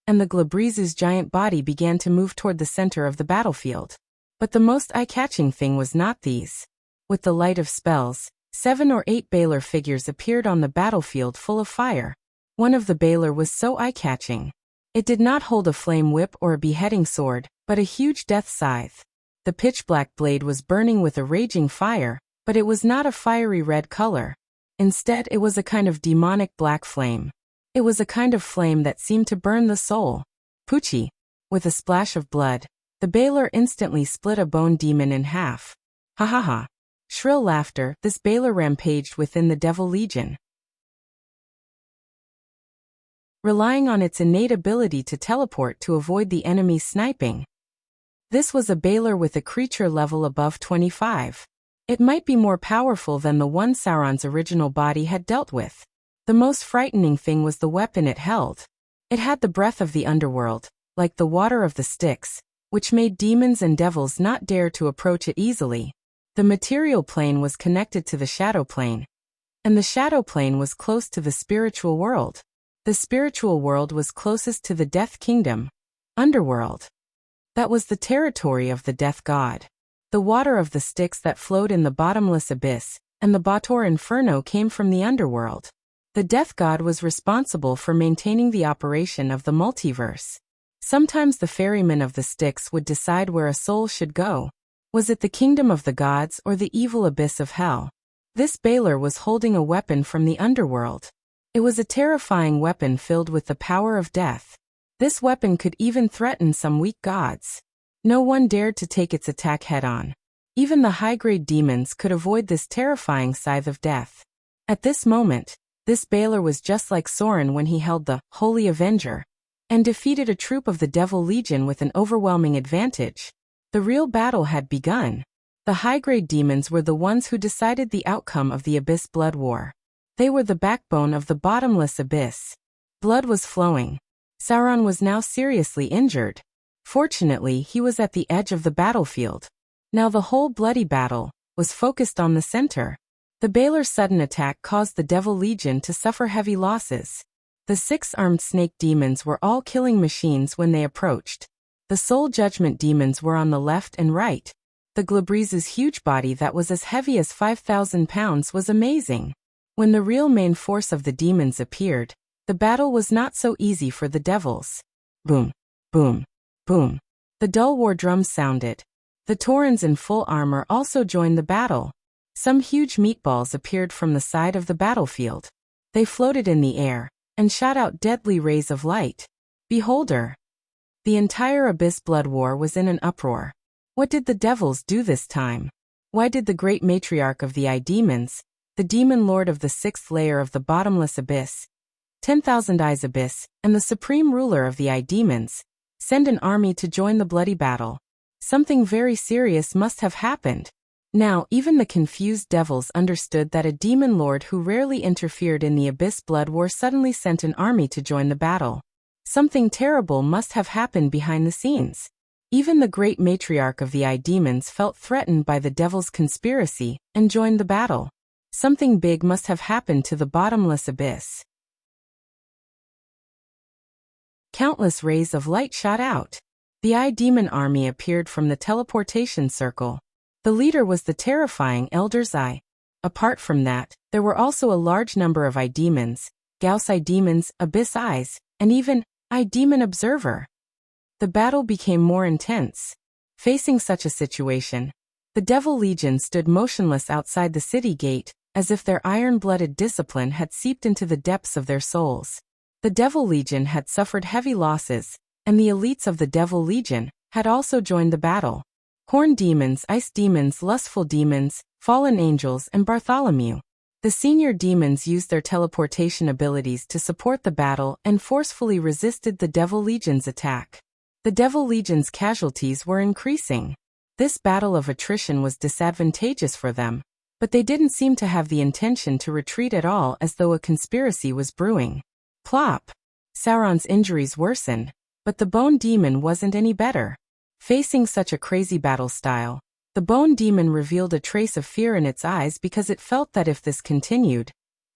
and the Glabreezu's giant body began to move toward the center of the battlefield. But the most eye-catching thing was not these. With the light of spells, 7 or 8 Baylor figures appeared on the battlefield full of fire. One of the Baylor was so eye-catching. It did not hold a flame whip or a beheading sword, but a huge death scythe. The pitch-black blade was burning with a raging fire, but it was not a fiery red color. Instead, it was a kind of demonic black flame. It was a kind of flame that seemed to burn the soul. Poochie! With a splash of blood, the Baylor instantly split a bone demon in half. Ha ha ha! Shrill laughter, this Baylor rampaged within the Devil Legion. Relying on its innate ability to teleport to avoid the enemy's sniping. This was a Baylor with a creature level above 25. It might be more powerful than the one Sauron's original body had dealt with. The most frightening thing was the weapon it held. It had the breath of the underworld, like the water of the Styx, which made demons and devils not dare to approach it easily. The material plane was connected to the shadow plane, and the shadow plane was close to the spiritual world. The spiritual world was closest to the Death Kingdom, underworld. That was the territory of the Death God. The water of the Styx that flowed in the bottomless abyss, and the Bator Inferno came from the underworld. The Death God was responsible for maintaining the operation of the multiverse. Sometimes the ferryman of the Styx would decide where a soul should go. Was it the kingdom of the gods or the evil abyss of hell? This Baylor was holding a weapon from the underworld. It was a terrifying weapon filled with the power of death. This weapon could even threaten some weak gods. No one dared to take its attack head-on. Even the high-grade demons could avoid this terrifying scythe of death. At this moment, this Baylor was just like Sauron when he held the Holy Avenger and defeated a troop of the Devil Legion with an overwhelming advantage. The real battle had begun. The high-grade demons were the ones who decided the outcome of the Abyss Blood War. They were the backbone of the bottomless abyss. Blood was flowing. Sauron was now seriously injured. Fortunately, he was at the edge of the battlefield. Now the whole bloody battle was focused on the center. The Baylor's sudden attack caused the Devil Legion to suffer heavy losses. The six-armed snake demons were all killing machines when they approached. The soul judgment demons were on the left and right. The Glabreezu's huge body that was as heavy as 5,000 pounds was amazing. When the real main force of the demons appeared, the battle was not so easy for the devils. Boom, boom, boom. The dull war drums sounded. The Taurens in full armor also joined the battle. Some huge meatballs appeared from the side of the battlefield. They floated in the air and shot out deadly rays of light. Beholder! The entire Abyss Blood War was in an uproar. What did the devils do this time? Why did the great matriarch of the Eye-Demons, the demon lord of the sixth layer of the bottomless abyss, 10,000 Eyes Abyss, and the supreme ruler of the Eye-Demons, send an army to join the bloody battle? Something very serious must have happened. Now, even the confused devils understood that a demon lord who rarely interfered in the Abyss Blood War suddenly sent an army to join the battle. Something terrible must have happened behind the scenes. Even the great matriarch of the Eye-Demons felt threatened by the devil's conspiracy and joined the battle. Something big must have happened to the bottomless abyss. Countless rays of light shot out. The Eye-Demon army appeared from the teleportation circle. The leader was the terrifying Elder's Eye. Apart from that, there were also a large number of Eye-Demons, Gauss Eye-Demons, Abyss Eyes, and even Eye-Demon Observer. The battle became more intense. Facing such a situation, the Devil Legion stood motionless outside the city gate, as if their iron-blooded discipline had seeped into the depths of their souls. The Devil Legion had suffered heavy losses, and the elites of the Devil Legion had also joined the battle. Horn demons, ice demons, lustful demons, fallen angels, and Bartholomew. The senior demons used their teleportation abilities to support the battle and forcefully resisted the Devil Legion's attack. The Devil Legion's casualties were increasing. This battle of attrition was disadvantageous for them, but they didn't seem to have the intention to retreat at all, as though a conspiracy was brewing. Plop! Sauron's injuries worsened, but the Bone Demon wasn't any better. Facing such a crazy battle style, the bone demon revealed a trace of fear in its eyes because it felt that if this continued,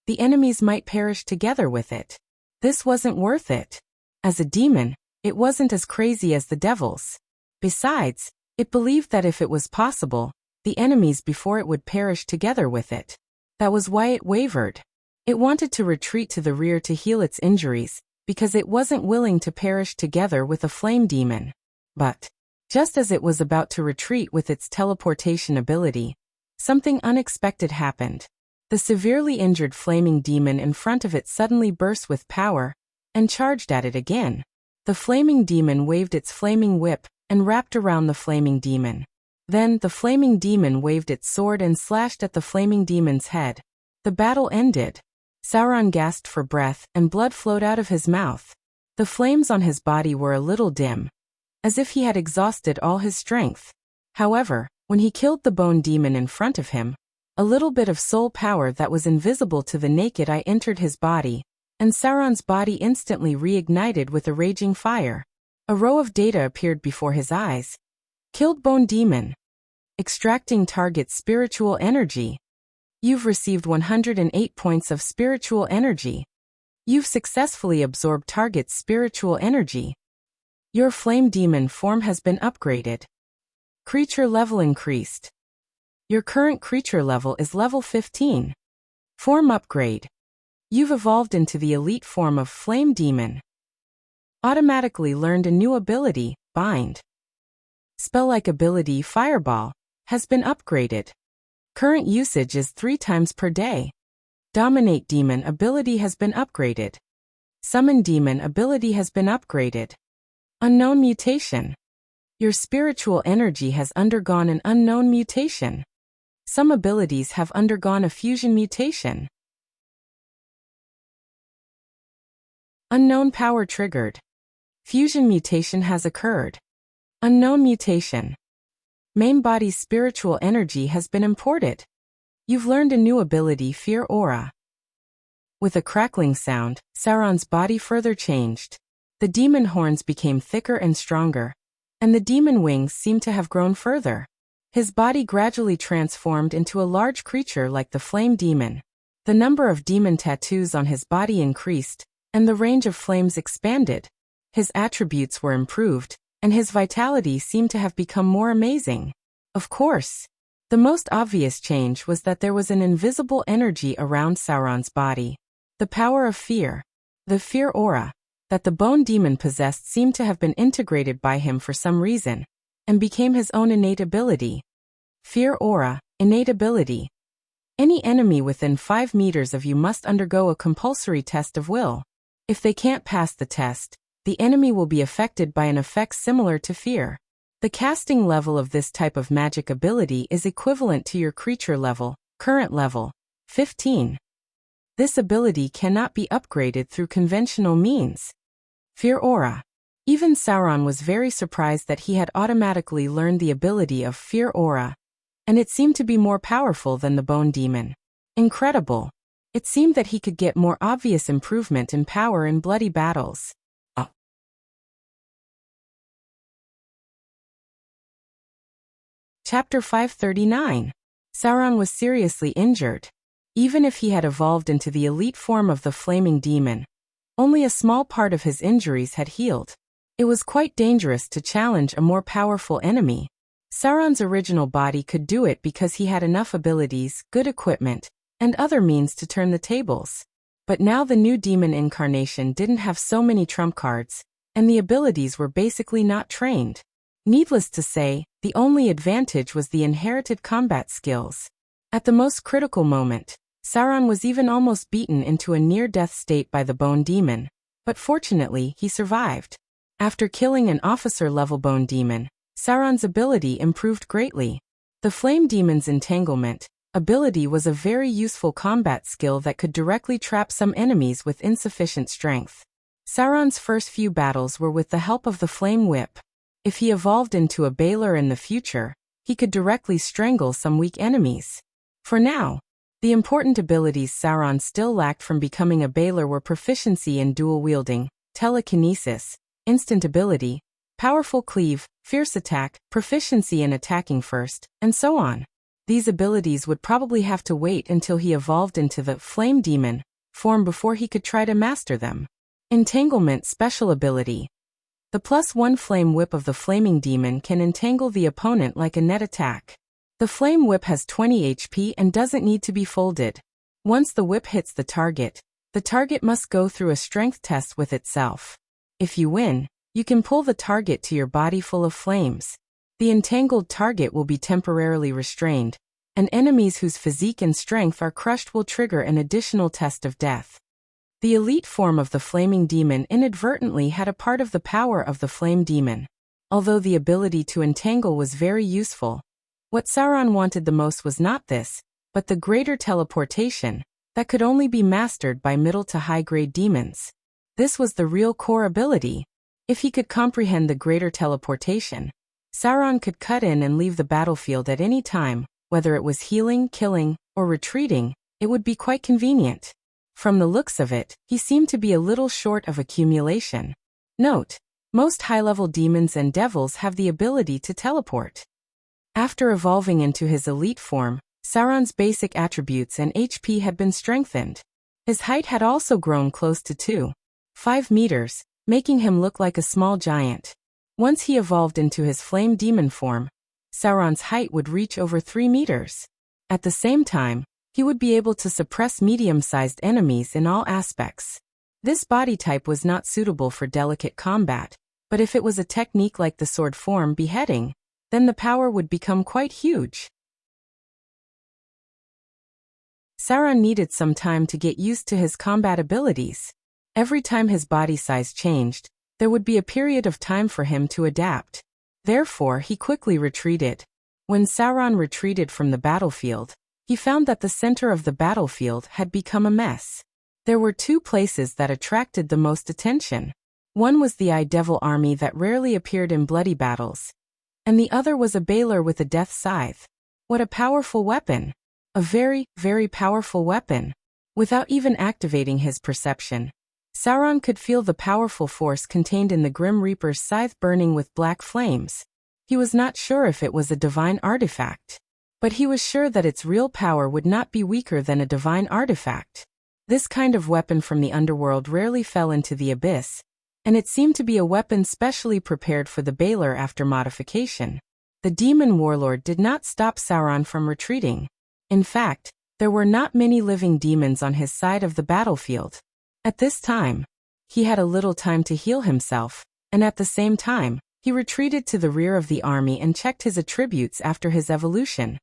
the enemies might perish together with it. This wasn't worth it. As a demon, it wasn't as crazy as the devils. Besides, it believed that if it was possible, the enemies before it would perish together with it. That was why it wavered. It wanted to retreat to the rear to heal its injuries, because it wasn't willing to perish together with a flame demon. But just as it was about to retreat with its teleportation ability, something unexpected happened. The severely injured flaming demon in front of it suddenly burst with power and charged at it again. The flaming demon waved its flaming whip and wrapped around the flaming demon. Then the flaming demon waved its sword and slashed at the flaming demon's head. The battle ended. Sauron gasped for breath and blood flowed out of his mouth. The flames on his body were a little dim, as if he had exhausted all his strength. However, when he killed the bone demon in front of him, a little bit of soul power that was invisible to the naked eye entered his body, and Sauron's body instantly reignited with a raging fire. A row of data appeared before his eyes. Killed bone demon. Extracting target's spiritual energy. You've received 108 points of spiritual energy. You've successfully absorbed target's spiritual energy. Your flame demon form has been upgraded. Creature level increased. Your current creature level is level 15. Form upgrade. You've evolved into the elite form of flame demon. Automatically learned a new ability, bind. Spell-like ability fireball has been upgraded. Current usage is 3 times per day. Dominate demon ability has been upgraded. Summon demon ability has been upgraded. Unknown mutation. Your spiritual energy has undergone an unknown mutation. Some abilities have undergone a fusion mutation. Unknown power triggered. Fusion mutation has occurred. Unknown mutation. Main body's spiritual energy has been imported. You've learned a new ability, Fear Aura. With a crackling sound, Sauron's body further changed. The demon horns became thicker and stronger, and the demon wings seemed to have grown further. His body gradually transformed into a large creature like the flame demon. The number of demon tattoos on his body increased, and the range of flames expanded. His attributes were improved, and his vitality seemed to have become more amazing. Of course, the most obvious change was that there was an invisible energy around Sauron's body. The power of fear, the fear aura, that the bone demon possessed seemed to have been integrated by him for some reason, and became his own innate ability. Fear aura, innate ability. Any enemy within 5 meters of you must undergo a compulsory test of will. If they can't pass the test, the enemy will be affected by an effect similar to fear. The casting level of this type of magic ability is equivalent to your creature level, current level, 15. This ability cannot be upgraded through conventional means. Fear aura. Even Sauron was very surprised that he had automatically learned the ability of Fear aura, and it seemed to be more powerful than the bone demon. Incredible. It seemed that he could get more obvious improvement in power in bloody battles. Chapter 539. Sauron was seriously injured. Even if he had evolved into the elite form of the flaming demon, only a small part of his injuries had healed. It was quite dangerous to challenge a more powerful enemy. Sauron's original body could do it because he had enough abilities, good equipment, and other means to turn the tables. But now the new demon incarnation didn't have so many trump cards, and the abilities were basically not trained. Needless to say, the only advantage was the inherited combat skills. At the most critical moment, Sauron was even almost beaten into a near-death state by the bone demon, but fortunately he survived. After killing an officer-level bone demon, Sauron's ability improved greatly. The flame demon's entanglement ability was a very useful combat skill that could directly trap some enemies with insufficient strength. Sauron's first few battles were with the help of the flame whip. If he evolved into a Baelor in the future, he could directly strangle some weak enemies. For now, the important abilities Sauron still lacked from becoming a Baelor were proficiency in dual wielding, telekinesis, instant ability, powerful cleave, fierce attack, proficiency in attacking first, and so on. These abilities would probably have to wait until he evolved into the Flame Demon form before he could try to master them. Entanglement special ability. The +1 Flame Whip of the Flaming Demon can entangle the opponent like a net attack. The Flame Whip has 20 HP and doesn't need to be folded. Once the whip hits the target must go through a strength test with itself. If you win, you can pull the target to your body full of flames. The entangled target will be temporarily restrained, and enemies whose physique and strength are crushed will trigger an additional test of death. The elite form of the Flaming Demon inadvertently had a part of the power of the Flame Demon. Although the ability to entangle was very useful, what Sauron wanted the most was not this, but the greater teleportation that could only be mastered by middle to high-grade demons. This was the real core ability. If he could comprehend the greater teleportation, Sauron could cut in and leave the battlefield at any time, whether it was healing, killing, or retreating. It would be quite convenient. From the looks of it, he seemed to be a little short of accumulation. Note: most high-level demons and devils have the ability to teleport. After evolving into his elite form, Sauron's basic attributes and HP had been strengthened. His height had also grown close to 2.5 meters, making him look like a small giant. Once he evolved into his Flame Demon form, Sauron's height would reach over 3 meters. At the same time, he would be able to suppress medium-sized enemies in all aspects. This body type was not suitable for delicate combat, but if it was a technique like the sword form beheading, then the power would become quite huge. Sauron needed some time to get used to his combat abilities. Every time his body size changed, there would be a period of time for him to adapt. Therefore, he quickly retreated. When Sauron retreated from the battlefield, he found that the center of the battlefield had become a mess. There were two places that attracted the most attention. One was the Eye Devil army that rarely appeared in bloody battles, and the other was a Balor with a death scythe. What a powerful weapon! A very, very powerful weapon. Without even activating his perception, Sauron could feel the powerful force contained in the Grim Reaper's scythe burning with black flames. He was not sure if it was a divine artifact, but he was sure that its real power would not be weaker than a divine artifact. This kind of weapon from the underworld rarely fell into the abyss, and it seemed to be a weapon specially prepared for the Balor after modification. The demon warlord did not stop Sauron from retreating. In fact, there were not many living demons on his side of the battlefield. At this time, he had a little time to heal himself, and at the same time, he retreated to the rear of the army and checked his attributes after his evolution.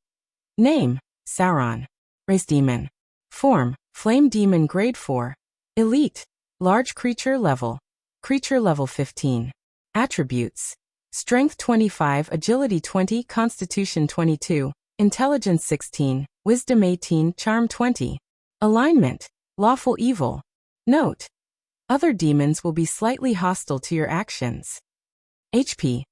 Name: Sauron. Race: Demon. Form: Flame Demon Grade 4. Elite. Large creature level 15. Attributes: Strength 25, Agility 20, Constitution 22, Intelligence 16, Wisdom 18, Charm 20. Alignment: Lawful Evil. Note: other demons will be slightly hostile to your actions. HP: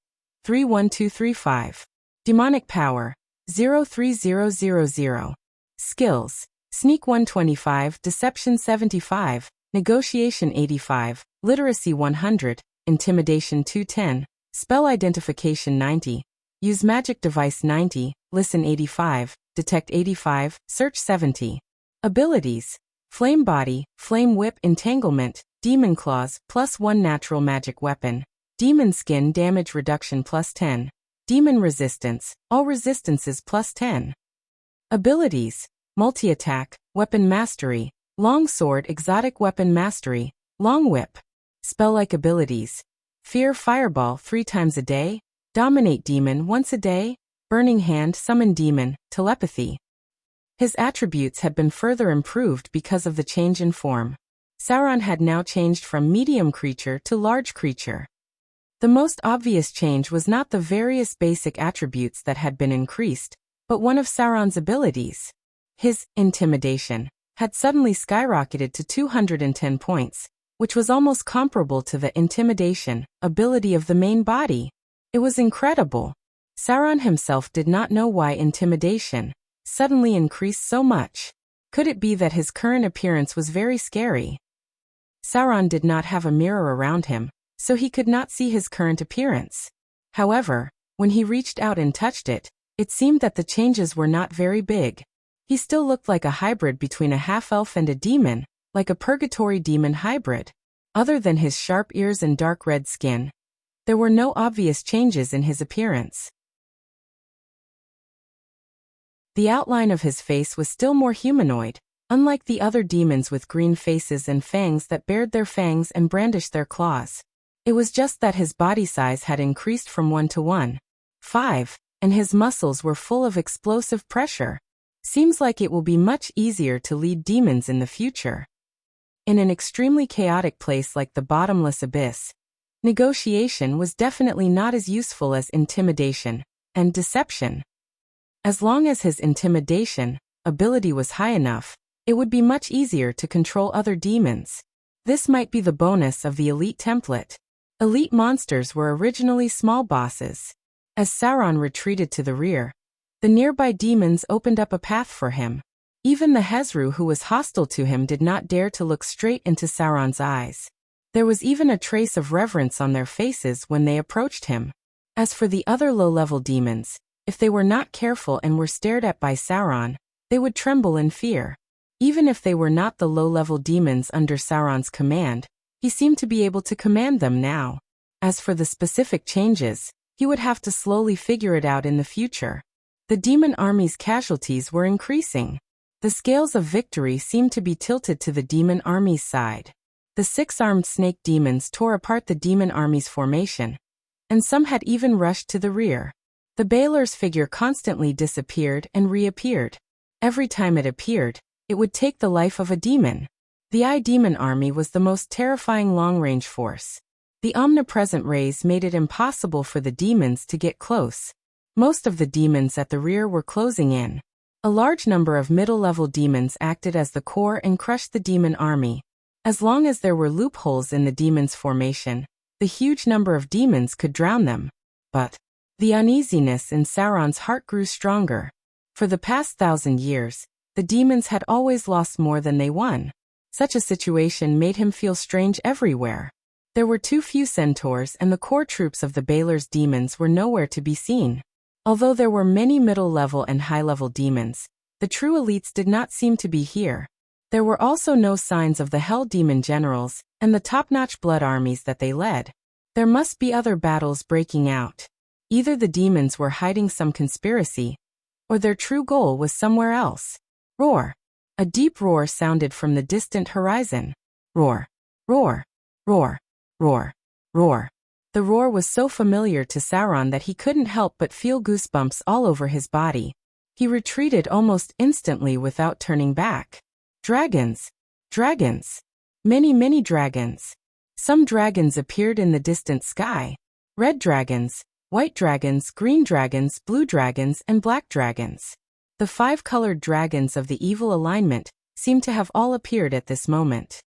31235. Demonic Power: 03000. Skills: Sneak 125, Deception 75, Negotiation 85, Literacy 100, Intimidation 210, Spell Identification 90, Use Magic Device 90, Listen 85, Detect 85, Search 70. Abilities: Flame Body, Flame Whip, Entanglement, Demon Claws, +1 Natural Magic Weapon, Demon Skin Damage Reduction +10, Demon Resistance, all resistances +10. Abilities: Multi-Attack, Weapon Mastery, Long Sword, Exotic Weapon Mastery, Long Whip. Spell-like abilities: Fear Fireball 3 times a day, Dominate Demon once a day, Burning Hand, Summon Demon, Telepathy. His attributes had been further improved because of the change in form. Sauron had now changed from medium creature to large creature. The most obvious change was not the various basic attributes that had been increased, but one of Sauron's abilities. His intimidation had suddenly skyrocketed to 210 points, which was almost comparable to the intimidation ability of the main body. It was incredible. Sauron himself did not know why intimidation suddenly increased so much. Could it be that his current appearance was very scary? Sauron did not have a mirror around him, so he could not see his current appearance. However, when he reached out and touched it, it seemed that the changes were not very big. He still looked like a hybrid between a half-elf and a demon, like a purgatory demon hybrid. Other than his sharp ears and dark red skin, there were no obvious changes in his appearance. The outline of his face was still more humanoid, unlike the other demons with green faces and fangs that bared their fangs and brandished their claws. It was just that his body size had increased from 1 to 1.5, and his muscles were full of explosive pressure. Seems like it will be much easier to lead demons in the future. In an extremely chaotic place like the bottomless abyss, negotiation was definitely not as useful as intimidation and deception. As long as his intimidation ability was high enough, it would be much easier to control other demons. This might be the bonus of the elite template. Elite monsters were originally small bosses. As Sauron retreated to the rear, the nearby demons opened up a path for him. Even the Hezru who was hostile to him did not dare to look straight into Sauron's eyes. There was even a trace of reverence on their faces when they approached him. As for the other low-level demons, if they were not careful and were stared at by Sauron, they would tremble in fear. Even if they were not the low-level demons under Sauron's command, he seemed to be able to command them now. As for the specific changes, he would have to slowly figure it out in the future. The demon army's casualties were increasing. The scales of victory seemed to be tilted to the demon army's side. The 6-armed snake demons tore apart the demon army's formation, and some had even rushed to the rear. The Baelor's figure constantly disappeared and reappeared. Every time it appeared, it would take the life of a demon. The Demon army was the most terrifying long-range force. The omnipresent rays made it impossible for the demons to get close. Most of the demons at the rear were closing in. A large number of middle-level demons acted as the core and crushed the demon army. As long as there were loopholes in the demons' formation, the huge number of demons could drown them. But the uneasiness in Sauron's heart grew stronger. For the past 1,000 years, the demons had always lost more than they won. Such a situation made him feel strange everywhere. There were too few centaurs and the core troops of the Baelor's demons were nowhere to be seen. Although there were many middle-level and high-level demons, the true elites did not seem to be here. There were also no signs of the Hell Demon generals and the top-notch blood armies that they led. There must be other battles breaking out. Either the demons were hiding some conspiracy, or their true goal was somewhere else. Roar! A deep roar sounded from the distant horizon. Roar! Roar! Roar! Roar! Roar! The roar was so familiar to Sauron that he couldn't help but feel goosebumps all over his body. He retreated almost instantly without turning back. Dragons! Dragons! Many dragons. Some dragons appeared in the distant sky. Red dragons, white dragons, green dragons, blue dragons, and black dragons. The 5-colored dragons of the evil alignment seemed to have all appeared at this moment.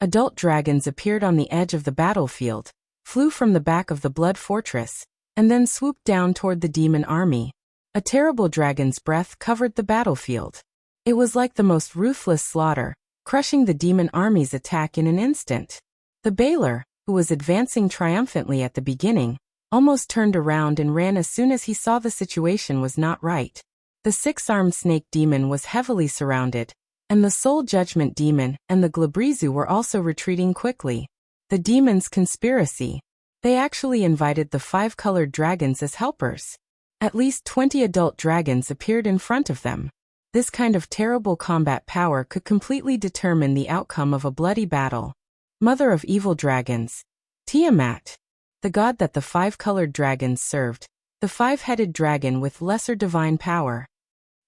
Adult dragons appeared on the edge of the battlefield, flew from the back of the blood fortress, and then swooped down toward the demon army. A terrible dragon's breath covered the battlefield. It was like the most ruthless slaughter, crushing the demon army's attack in an instant. The Baelor, who was advancing triumphantly at the beginning, almost turned around and ran as soon as he saw the situation was not right. The 6-armed snake demon was heavily surrounded, and the Soul Judgment demon and the Glabrizu were also retreating quickly. The demons' conspiracy. They actually invited the 5-colored dragons as helpers. At least 20 adult dragons appeared in front of them. This kind of terrible combat power could completely determine the outcome of a bloody battle. Mother of evil dragons. Tiamat. The god that the 5-colored dragons served, the 5-headed dragon with lesser divine power.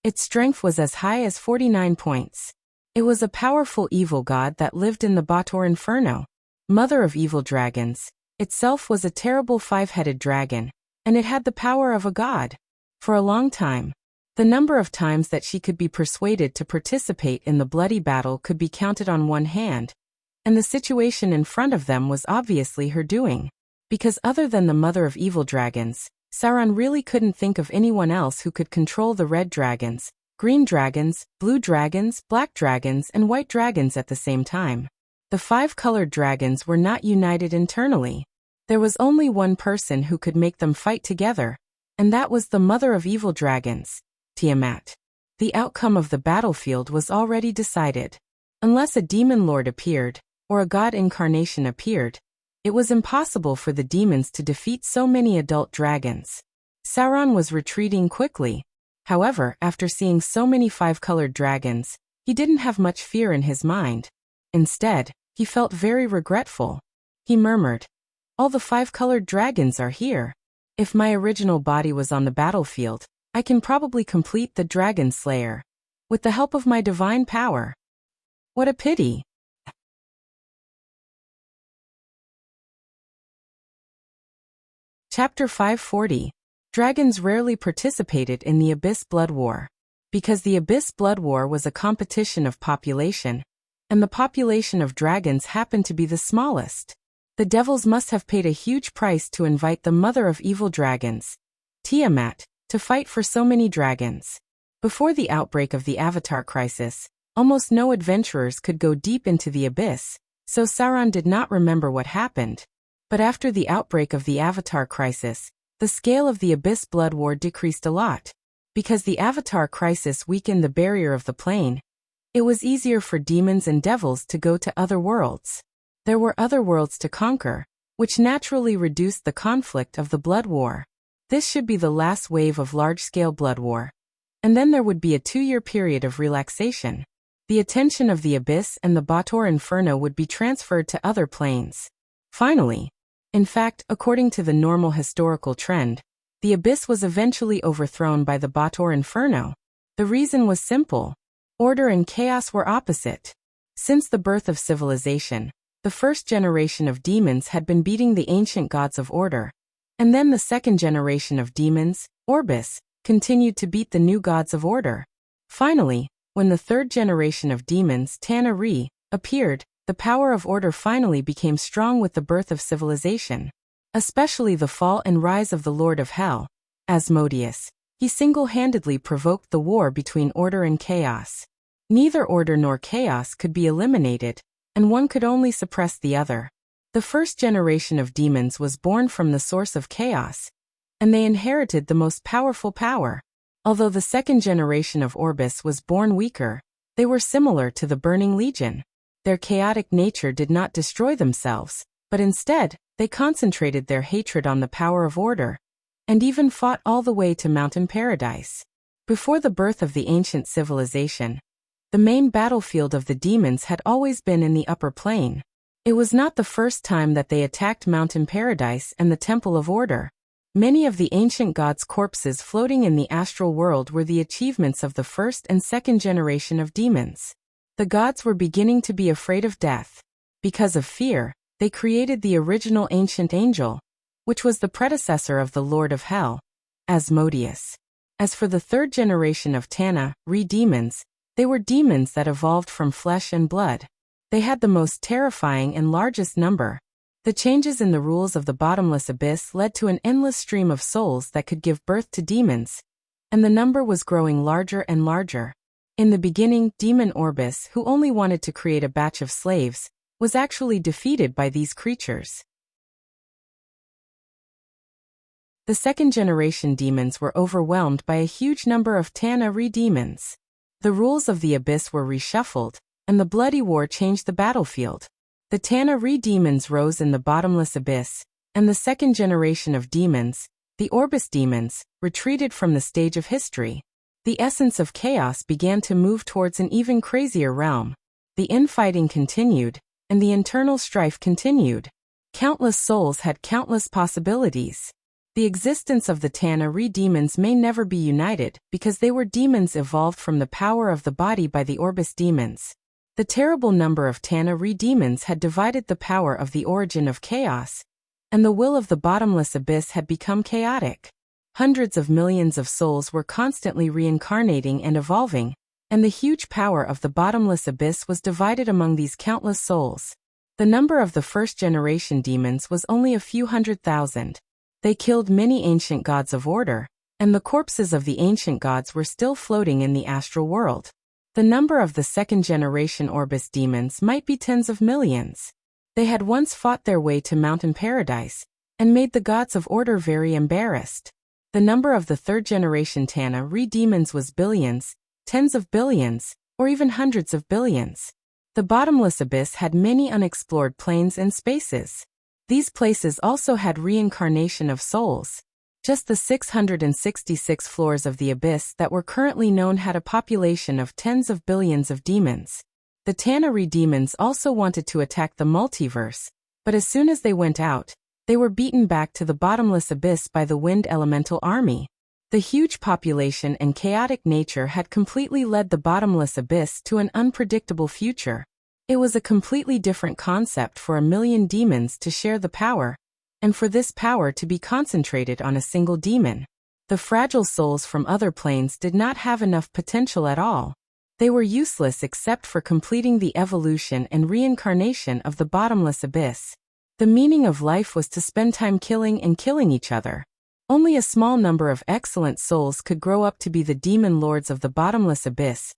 Its strength was as high as 49 points. It was a powerful evil god that lived in the Bator Inferno. Mother of evil dragons, itself was a terrible 5-headed dragon, and it had the power of a god. For a long time, the number of times that she could be persuaded to participate in the bloody battle could be counted on one hand, and the situation in front of them was obviously her doing. Because other than the mother of evil dragons, Sauron really couldn't think of anyone else who could control the red dragons, green dragons, blue dragons, black dragons, and white dragons at the same time. The 5-colored dragons were not united internally. There was only one person who could make them fight together, and that was the mother of evil dragons, Tiamat. The outcome of the battlefield was already decided. Unless a demon lord appeared, or a god incarnation appeared, it was impossible for the demons to defeat so many adult dragons. Sauron was retreating quickly. However, after seeing so many 5-colored dragons, he didn't have much fear in his mind. Instead, he felt very regretful. He murmured, "All the 5-colored dragons are here. If my original body was on the battlefield, I can probably complete the Dragon Slayer. With the help of my divine power. What a pity." Chapter 540. Dragons rarely participated in the Abyss Blood War. Because the Abyss Blood War was a competition of population, and the population of dragons happened to be the smallest. The devils must have paid a huge price to invite the mother of evil dragons, Tiamat, to fight for so many dragons. Before the outbreak of the Avatar crisis, almost no adventurers could go deep into the abyss, so Sauron did not remember what happened. But after the outbreak of the Avatar crisis, the scale of the Abyss Blood War decreased a lot. Because the Avatar crisis weakened the barrier of the plane, it was easier for demons and devils to go to other worlds. There were other worlds to conquer, which naturally reduced the conflict of the Blood War. This should be the last wave of large-scale Blood War. And then there would be a 2-year period of relaxation. The attention of the Abyss and the Baator Inferno would be transferred to other planes. Finally, in fact, according to the normal historical trend, the Abyss was eventually overthrown by the Baator Inferno. The reason was simple. Order and chaos were opposite. Since the birth of civilization, the first generation of demons had been beating the ancient gods of order, and then the second generation of demons, Orbis, continued to beat the new gods of order. Finally, when the third generation of demons, Tana-Re, appeared, the power of order finally became strong with the birth of civilization. Especially the fall and rise of the Lord of Hell, Asmodeus. He single-handedly provoked the war between order and chaos. Neither order nor chaos could be eliminated, and one could only suppress the other. The first generation of demons was born from the source of chaos, and they inherited the most powerful power. Although the second generation of Orbis was born weaker, they were similar to the Burning Legion. Their chaotic nature did not destroy themselves, but instead, they concentrated their hatred on the power of order, and even fought all the way to Mountain Paradise. Before the birth of the ancient civilization, the main battlefield of the demons had always been in the upper plane. It was not the first time that they attacked Mountain Paradise and the Temple of Order. Many of the ancient gods' corpses floating in the astral world were the achievements of the first and second generation of demons. The gods were beginning to be afraid of death. Because of fear, they created the original ancient angel, which was the predecessor of the Lord of Hell, Asmodeus. As for the third generation of Tana-Re demons, they were demons that evolved from flesh and blood. They had the most terrifying and largest number. The changes in the rules of the bottomless abyss led to an endless stream of souls that could give birth to demons, and the number was growing larger and larger. In the beginning, Demon Orbis, who only wanted to create a batch of slaves, was actually defeated by these creatures. The second-generation demons were overwhelmed by a huge number of Tana-Re demons. The rules of the abyss were reshuffled, and the bloody war changed the battlefield. The Tana-Re demons rose in the bottomless abyss, and the second generation of demons, the Orbis demons, retreated from the stage of history. The essence of chaos began to move towards an even crazier realm. The infighting continued, and the internal strife continued. Countless souls had countless possibilities. The existence of the Tana-Re demons may never be united because they were demons evolved from the power of the body by the Orbis demons. The terrible number of Tana-Re demons had divided the power of the origin of chaos, and the will of the bottomless abyss had become chaotic. Hundreds of millions of souls were constantly reincarnating and evolving, and the huge power of the bottomless abyss was divided among these countless souls. The number of the first-generation demons was only a few 100,000. They killed many ancient gods of order, and the corpses of the ancient gods were still floating in the astral world. The number of the second-generation Orbis demons might be tens of millions. They had once fought their way to Mountain Paradise, and made the gods of order very embarrassed. The number of the third-generation Tana re-demons was billions, tens of billions, or even hundreds of billions. The bottomless abyss had many unexplored planes and spaces. These places also had reincarnation of souls. Just the 666 floors of the abyss that were currently known had a population of tens of billions of demons. The Tanaree demons also wanted to attack the multiverse, but as soon as they went out, they were beaten back to the bottomless abyss by the Wind Elemental Army. The huge population and chaotic nature had completely led the bottomless abyss to an unpredictable future. It was a completely different concept for 1,000,000 demons to share the power, and for this power to be concentrated on a single demon. The fragile souls from other planes did not have enough potential at all. They were useless except for completing the evolution and reincarnation of the bottomless abyss. The meaning of life was to spend time killing and killing each other. Only a small number of excellent souls could grow up to be the demon lords of the bottomless abyss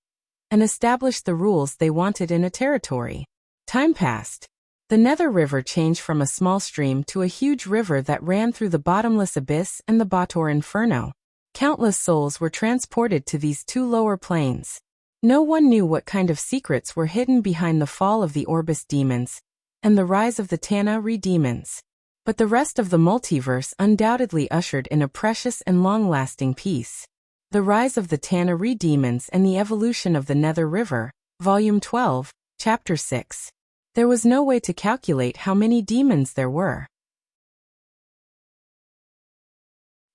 and establish the rules they wanted in a territory. Time passed. The Nether River changed from a small stream to a huge river that ran through the bottomless abyss and the Bator Inferno. Countless souls were transported to these two lower planes. No one knew what kind of secrets were hidden behind the fall of the Orbis demons and the rise of the Tanaree demons. But the rest of the multiverse undoubtedly ushered in a precious and long-lasting peace. The Rise of the Tanaree Demons and the Evolution of the Nether River, Volume 12, Chapter 6. There was no way to calculate how many demons there were.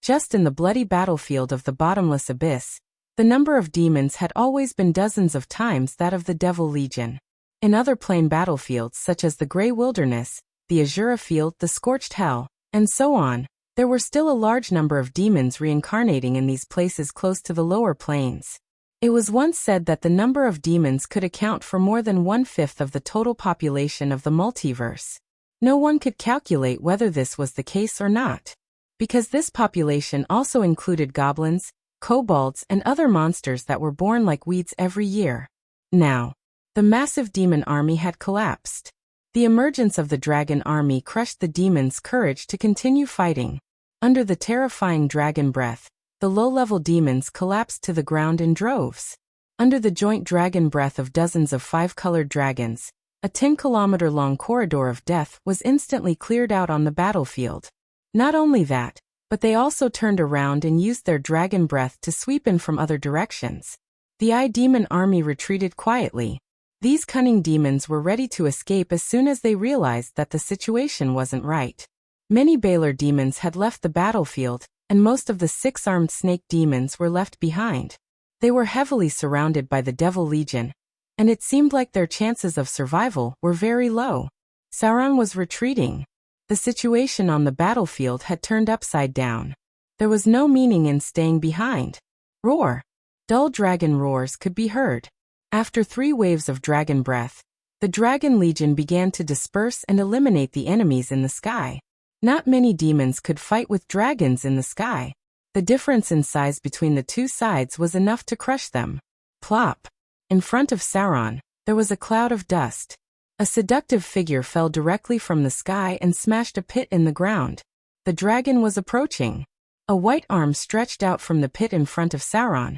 Just in the bloody battlefield of the bottomless abyss, the number of demons had always been dozens of times that of the Devil Legion. In other plane battlefields such as the Grey Wilderness, the Azura Field, the Scorched Hell, and so on, there were still a large number of demons reincarnating in these places close to the lower planes. It was once said that the number of demons could account for more than 1/5 of the total population of the multiverse. No one could calculate whether this was the case or not, because this population also included goblins, kobolds, and other monsters that were born like weeds every year. Now, the massive demon army had collapsed. The emergence of the dragon army crushed the demons' courage to continue fighting. Under the terrifying dragon breath, the low-level demons collapsed to the ground in droves. Under the joint dragon breath of dozens of 5-colored dragons, a 10-kilometer-long corridor of death was instantly cleared out on the battlefield. Not only that, but they also turned around and used their dragon breath to sweep in from other directions. The demon army retreated quietly. These cunning demons were ready to escape as soon as they realized that the situation wasn't right. Many Baylor demons had left the battlefield, and most of the 6-armed snake demons were left behind. They were heavily surrounded by the Devil Legion, and it seemed like their chances of survival were very low. Sauron was retreating. The situation on the battlefield had turned upside down. There was no meaning in staying behind. Roar! Dull dragon roars could be heard. After 3 waves of dragon breath, the Dragon Legion began to disperse and eliminate the enemies in the sky. Not many demons could fight with dragons in the sky. The difference in size between the two sides was enough to crush them. Plop! In front of Sauron, there was a cloud of dust. A seductive figure fell directly from the sky and smashed a pit in the ground. The dragon was approaching. A white arm stretched out from the pit in front of Sauron,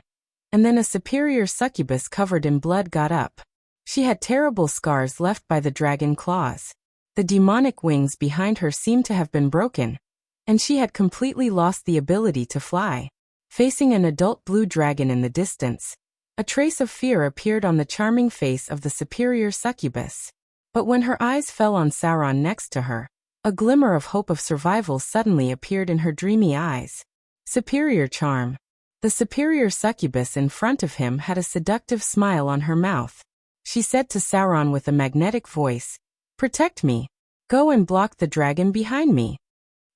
and then a superior succubus covered in blood got up. She had terrible scars left by the dragon claws. The demonic wings behind her seemed to have been broken, and she had completely lost the ability to fly. Facing an adult blue dragon in the distance, a trace of fear appeared on the charming face of the superior succubus. But when her eyes fell on Sauron next to her, a glimmer of hope of survival suddenly appeared in her dreamy eyes. Superior charm. The superior succubus in front of him had a seductive smile on her mouth. She said to Sauron with a magnetic voice, "Protect me. Go and block the dragon behind me."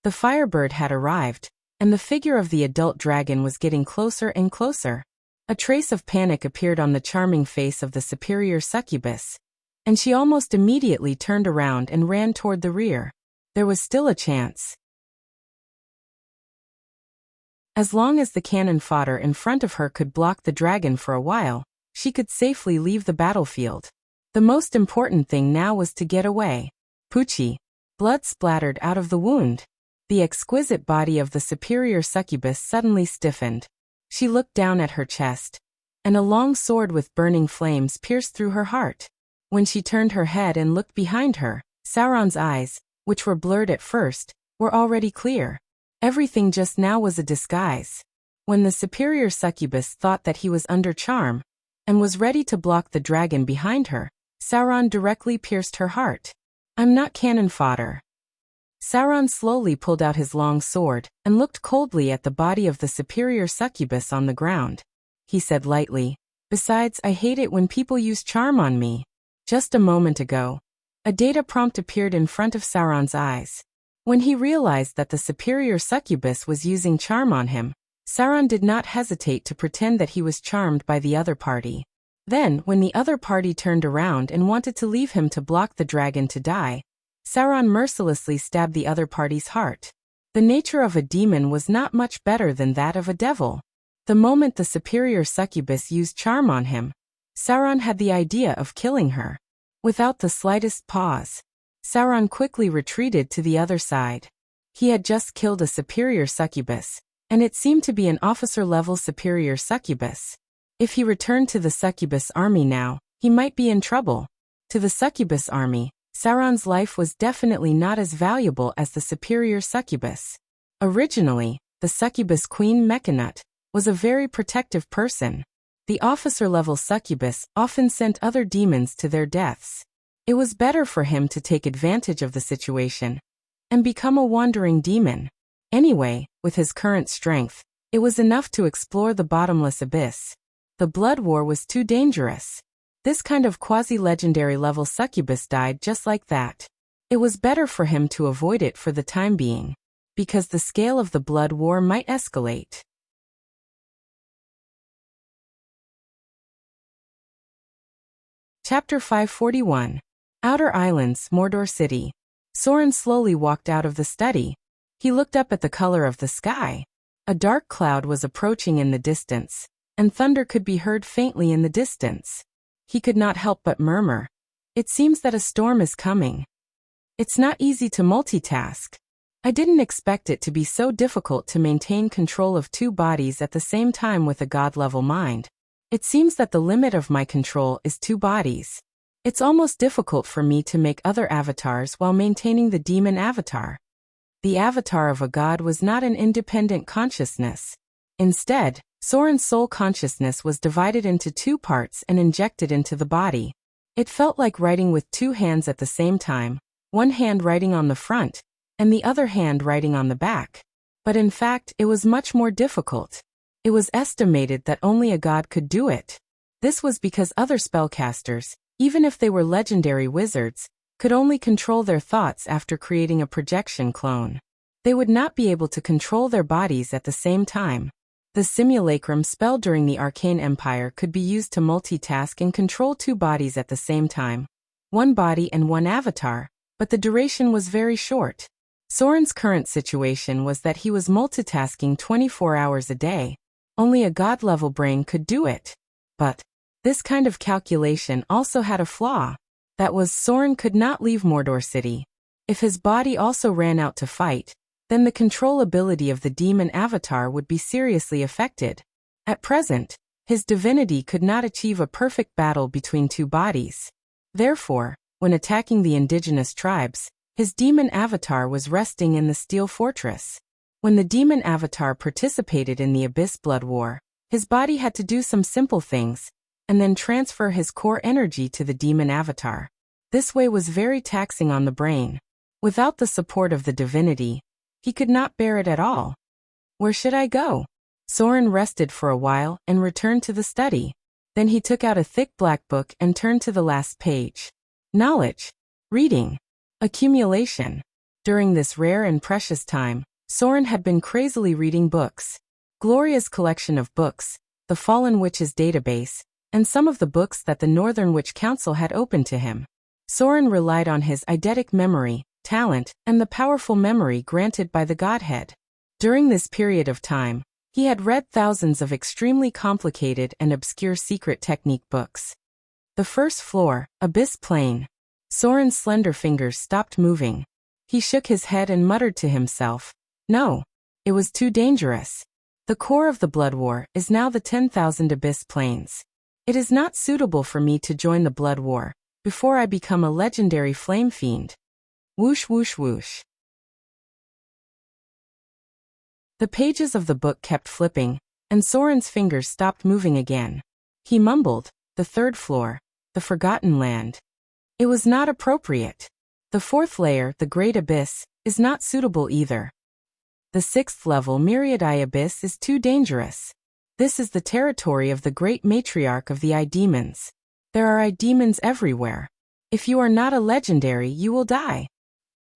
The firebird had arrived, and the figure of the adult dragon was getting closer and closer. A trace of panic appeared on the charming face of the superior succubus, and she almost immediately turned around and ran toward the rear. There was still a chance. As long as the cannon fodder in front of her could block the dragon for a while, she could safely leave the battlefield. The most important thing now was to get away. Poochie. Blood splattered out of the wound. The exquisite body of the superior succubus suddenly stiffened. She looked down at her chest, and a long sword with burning flames pierced through her heart. When she turned her head and looked behind her, Sauron's eyes, which were blurred at first, were already clear. Everything just now was a disguise. When the superior succubus thought that he was under charm, and was ready to block the dragon behind her, Sauron directly pierced her heart. "I'm not cannon fodder." Sauron slowly pulled out his long sword, and looked coldly at the body of the superior succubus on the ground. He said lightly, "Besides, I hate it when people use charm on me." Just a moment ago, a data prompt appeared in front of Sauron's eyes. When he realized that the superior succubus was using charm on him, Sauron did not hesitate to pretend that he was charmed by the other party. Then, when the other party turned around and wanted to leave him to block the dragon to die, Sauron mercilessly stabbed the other party's heart. The nature of a demon was not much better than that of a devil. The moment the superior succubus used charm on him, Sauron had the idea of killing her. Without the slightest pause, Sauron quickly retreated to the other side. He had just killed a superior succubus, and it seemed to be an officer-level superior succubus. If he returned to the succubus army now, he might be in trouble. To the succubus army, Sauron's life was definitely not as valuable as the superior succubus. Originally, the succubus queen Mechanut was a very protective person. The officer-level succubus often sent other demons to their deaths. It was better for him to take advantage of the situation and become a wandering demon. Anyway, with his current strength, it was enough to explore the bottomless abyss. The blood war was too dangerous. This kind of quasi-legendary level succubus died just like that. It was better for him to avoid it for the time being, because the scale of the blood war might escalate. Chapter 541. Outer Islands, Mordor City. Soren slowly walked out of the study. He looked up at the color of the sky. A dark cloud was approaching in the distance, and thunder could be heard faintly in the distance. He could not help but murmur, "It seems that a storm is coming." It's not easy to multitask. I didn't expect it to be so difficult to maintain control of two bodies at the same time with a god-level mind. It seems that the limit of my control is two bodies. It's almost difficult for me to make other avatars while maintaining the demon avatar. The avatar of a god was not an independent consciousness. Instead, Soren's soul consciousness was divided into two parts and injected into the body. It felt like writing with two hands at the same time, one hand writing on the front, and the other hand writing on the back. But in fact, it was much more difficult. It was estimated that only a god could do it. This was because other spellcasters, even if they were legendary wizards, could only control their thoughts after creating a projection clone. They would not be able to control their bodies at the same time. The simulacrum spell during the Arcane Empire could be used to multitask and control two bodies at the same time. One body and one avatar, but the duration was very short. Soren's current situation was that he was multitasking 24 hours a day. Only a god-level brain could do it. But this kind of calculation also had a flaw. That was, Soren could not leave Mordor City. If his body also ran out to fight, then the controllability of the demon avatar would be seriously affected. At present, his divinity could not achieve a perfect battle between two bodies. Therefore, when attacking the indigenous tribes, his demon avatar was resting in the Steel Fortress. When the demon avatar participated in the Abyss Blood War, his body had to do some simple things, and then transfer his core energy to the demon avatar. This way was very taxing on the brain. Without the support of the divinity, he could not bear it at all. Where should I go? Soren rested for a while and returned to the study. Then he took out a thick black book and turned to the last page. Knowledge. Reading. Accumulation. During this rare and precious time, Soren had been crazily reading books. Gloria's collection of books, the Fallen Witch's database, and some of the books that the Northern Witch Council had opened to him. Soren relied on his eidetic memory, talent, and the powerful memory granted by the Godhead. During this period of time, He had read thousands of extremely complicated and obscure secret technique books. The first floor, abyss plane. Soren's slender fingers stopped moving. He shook his head and muttered to himself, "No. It was too dangerous. The core of the Blood War is now the 10,000 abyss planes. It is not suitable for me to join the Blood War before I become a legendary flame fiend." Whoosh whoosh whoosh. The pages of the book kept flipping, and Soren's fingers stopped moving again. He mumbled, "The third floor, the Forgotten Land. It was not appropriate. The fourth layer, the Great Abyss, is not suitable either. The sixth level, Myriad Eye Abyss, is too dangerous. This is the territory of the great matriarch of the Eye Demons. There are Eye Demons everywhere. If you are not a legendary, you will die.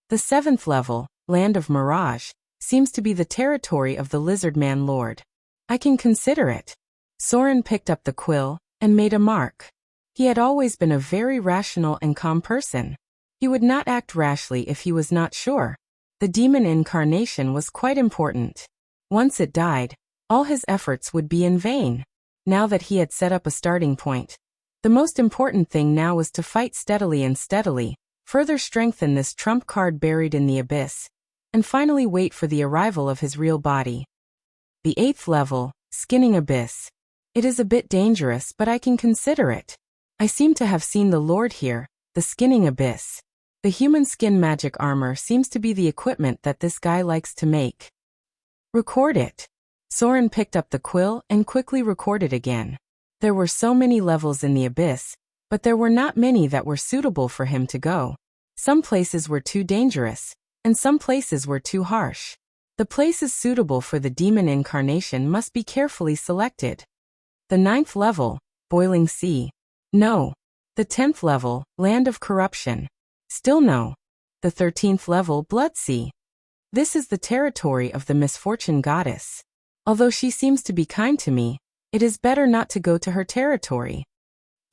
The seventh level, Land of Mirage, seems to be the territory of the Lizard Man Lord. I can consider it." Soren picked up the quill and made a mark. He had always been a very rational and calm person. He would not act rashly if he was not sure. The demon incarnation was quite important. Once it died, all his efforts would be in vain. Now that he had set up a starting point, the most important thing now was to fight steadily and steadily, further strengthen this trump card buried in the abyss, and finally wait for the arrival of his real body. The eighth level, Skinning Abyss. It is a bit dangerous, but I can consider it. I seem to have seen the Lord here, the Skinning Abyss. The human skin magic armor seems to be the equipment that this guy likes to make. Record it. Soren picked up the quill and quickly recorded again. There were so many levels in the abyss, but there were not many that were suitable for him to go. Some places were too dangerous, and some places were too harsh. The places suitable for the demon incarnation must be carefully selected. The 9th level, Boiling Sea. No. The 10th level, Land of Corruption. Still no. The 13th level, Blood Sea. This is the territory of the Misfortune Goddess. Although she seems to be kind to me, it is better not to go to her territory.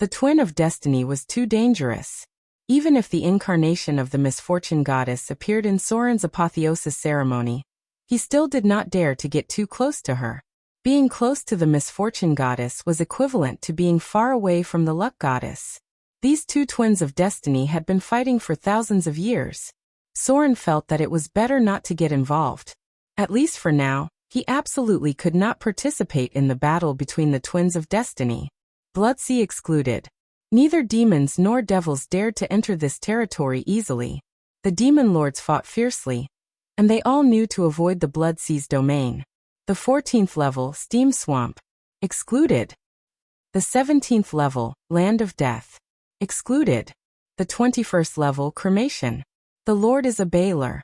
The Twin of Destiny was too dangerous. Even if the incarnation of the Misfortune Goddess appeared in Soren's apotheosis ceremony, he still did not dare to get too close to her. Being close to the Misfortune Goddess was equivalent to being far away from the Luck Goddess. These two twins of destiny had been fighting for thousands of years. Soren felt that it was better not to get involved. At least for now, he absolutely could not participate in the battle between the twins of destiny. Bloodsea excluded. Neither demons nor devils dared to enter this territory easily. The demon lords fought fiercely, and they all knew to avoid the Bloodsea's domain. The 14th level, Steam Swamp. Excluded. The 17th level, Land of Death. Excluded. The 21st level, Cremation. The Lord is a Baylor.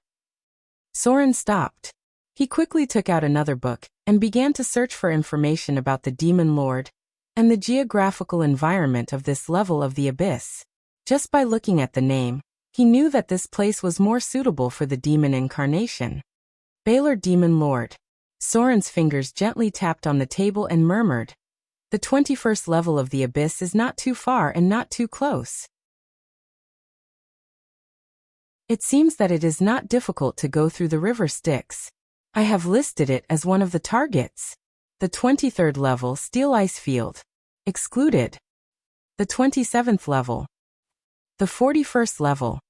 Soren stopped. He quickly took out another book and began to search for information about the Demon Lord and the geographical environment of this level of the abyss. Just by looking at the name, he knew that this place was more suitable for the demon incarnation. Baylor Demon Lord. Soren's fingers gently tapped on the table and murmured, "The 21st level of the abyss is not too far and not too close. It seems that it is not difficult to go through the river Styx. I have listed it as one of the targets. The 23rd level, Steel Ice Field. Excluded. The 27th level. The 41st level."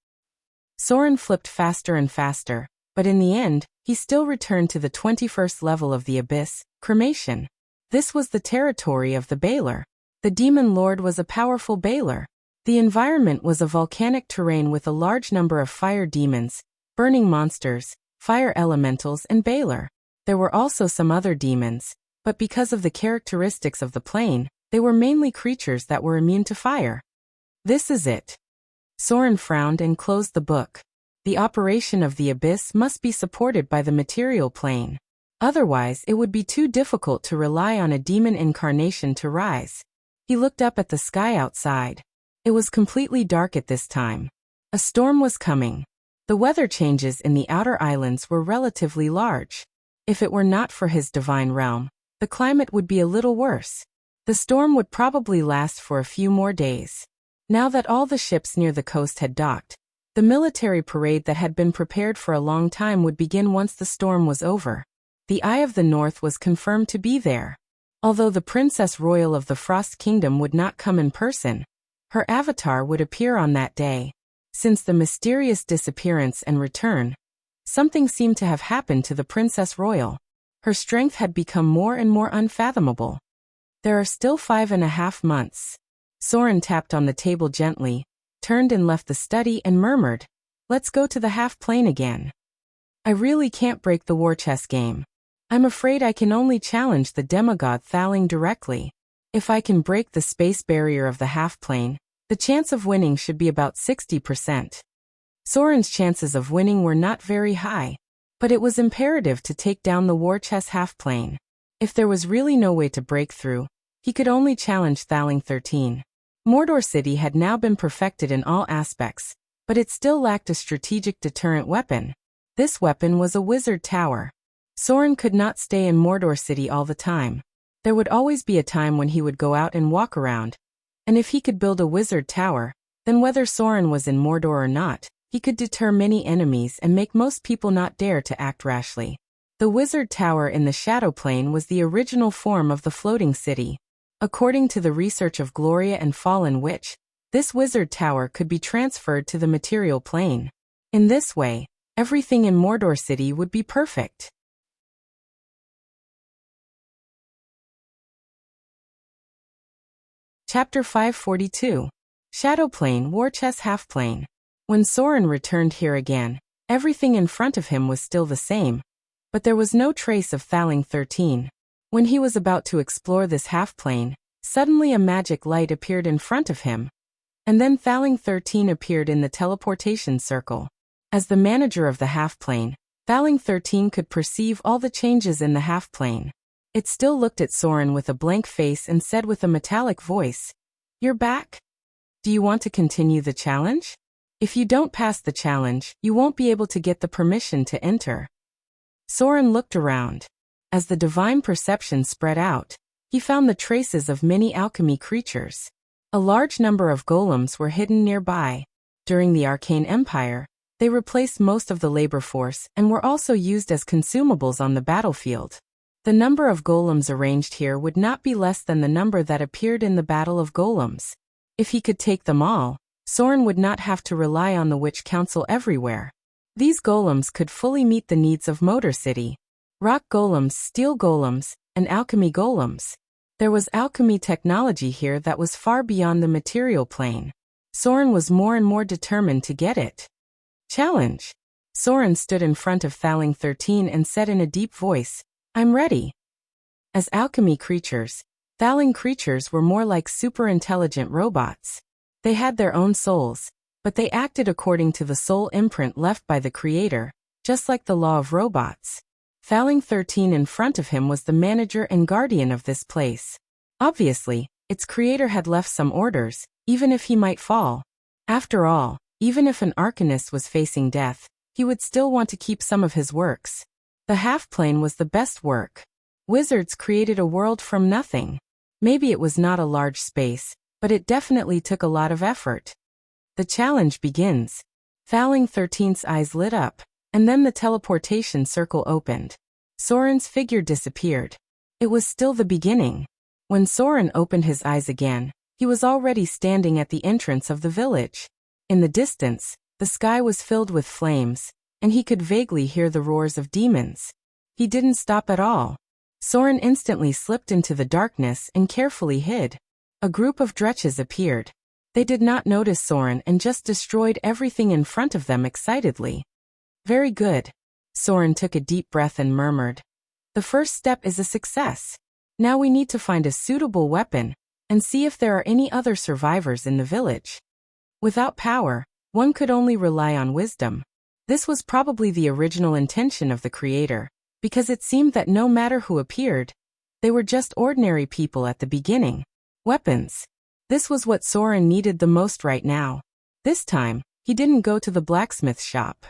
Soren flipped faster and faster, but in the end, he still returned to the 21st level of the abyss, Cremation. This was the territory of the Baylor. The Demon Lord was a powerful Baylor. The environment was a volcanic terrain with a large number of fire demons, burning monsters, fire elementals, and Baylor. There were also some other demons, but because of the characteristics of the plane, they were mainly creatures that were immune to fire. This is it. Soren frowned and closed the book. The operation of the abyss must be supported by the material plane. Otherwise, it would be too difficult to rely on a demon incarnation to rise. He looked up at the sky outside. It was completely dark at this time. A storm was coming. The weather changes in the outer islands were relatively large. If it were not for his divine realm, the climate would be a little worse. The storm would probably last for a few more days. Now that all the ships near the coast had docked, the military parade that had been prepared for a long time would begin once the storm was over. The Eye of the North was confirmed to be there. Although the Princess Royal of the Frost Kingdom would not come in person, her avatar would appear on that day. Since the mysterious disappearance and return, something seemed to have happened to the Princess Royal. Her strength had become more and more unfathomable. There are still 5.5 months. Soren tapped on the table gently, turned and left the study and murmured, "Let's go to the half-plane again. I really can't break the war chess game. I'm afraid I can only challenge the demigod Thaling directly. If I can break the space barrier of the half-plane, the chance of winning should be about 60%. Soren's chances of winning were not very high, but it was imperative to take down the war chess half-plane. If there was really no way to break through, he could only challenge Thaling 13. Mordor City had now been perfected in all aspects, but it still lacked a strategic deterrent weapon. This weapon was a wizard tower. Soren could not stay in Mordor City all the time. There would always be a time when he would go out and walk around. And if he could build a wizard tower, then whether Soren was in Mordor or not, he could deter many enemies and make most people not dare to act rashly. The wizard tower in the Shadow Plane was the original form of the floating city. According to the research of Gloria and Fallen Witch, this wizard tower could be transferred to the material plane. In this way, everything in Mordor City would be perfect. Chapter 542. Shadowplane War Chess Half-Plane. When Soren returned here again, everything in front of him was still the same, but there was no trace of Thaling 13. When he was about to explore this half-plane, suddenly a magic light appeared in front of him, and then Thaling 13 appeared in the teleportation circle. As the manager of the half-plane, Thaling 13 could perceive all the changes in the half-plane. It still looked at Soren with a blank face and said with a metallic voice, "You're back? Do you want to continue the challenge? If you don't pass the challenge, you won't be able to get the permission to enter." Soren looked around. As the divine perception spread out, he found the traces of many alchemy creatures. A large number of golems were hidden nearby. During the Arcane Empire, they replaced most of the labor force and were also used as consumables on the battlefield. The number of golems arranged here would not be less than the number that appeared in the Battle of Golems. If he could take them all, Soren would not have to rely on the Witch Council everywhere. These golems could fully meet the needs of Motor City. Rock golems, steel golems, and alchemy golems. There was alchemy technology here that was far beyond the material plane. Soren was more and more determined to get it. Challenge. Soren stood in front of Thaling 13 and said in a deep voice, "I'm ready." As alchemy creatures, Thaling creatures were more like super-intelligent robots. They had their own souls, but they acted according to the soul imprint left by the Creator, just like the law of robots. Thaling 13 in front of him was the manager and guardian of this place. Obviously, its creator had left some orders, even if he might fall. After all, even if an arcanist was facing death, he would still want to keep some of his works. The half-plane was the best work. Wizards created a world from nothing. Maybe it was not a large space, but it definitely took a lot of effort. The challenge begins. Thaling 13's eyes lit up, and then the teleportation circle opened. Soren's figure disappeared. It was still the beginning. When Soren opened his eyes again, he was already standing at the entrance of the village. In the distance, the sky was filled with flames, and he could vaguely hear the roars of demons. He didn't stop at all. Soren instantly slipped into the darkness and carefully hid. A group of dretches appeared. They did not notice Soren and just destroyed everything in front of them excitedly. "Very good." Soren took a deep breath and murmured. "The first step is a success. Now we need to find a suitable weapon and see if there are any other survivors in the village." Without power, one could only rely on wisdom. This was probably the original intention of the Creator, because it seemed that no matter who appeared, they were just ordinary people at the beginning. Weapons. This was what Soren needed the most right now. This time, he didn't go to the blacksmith shop.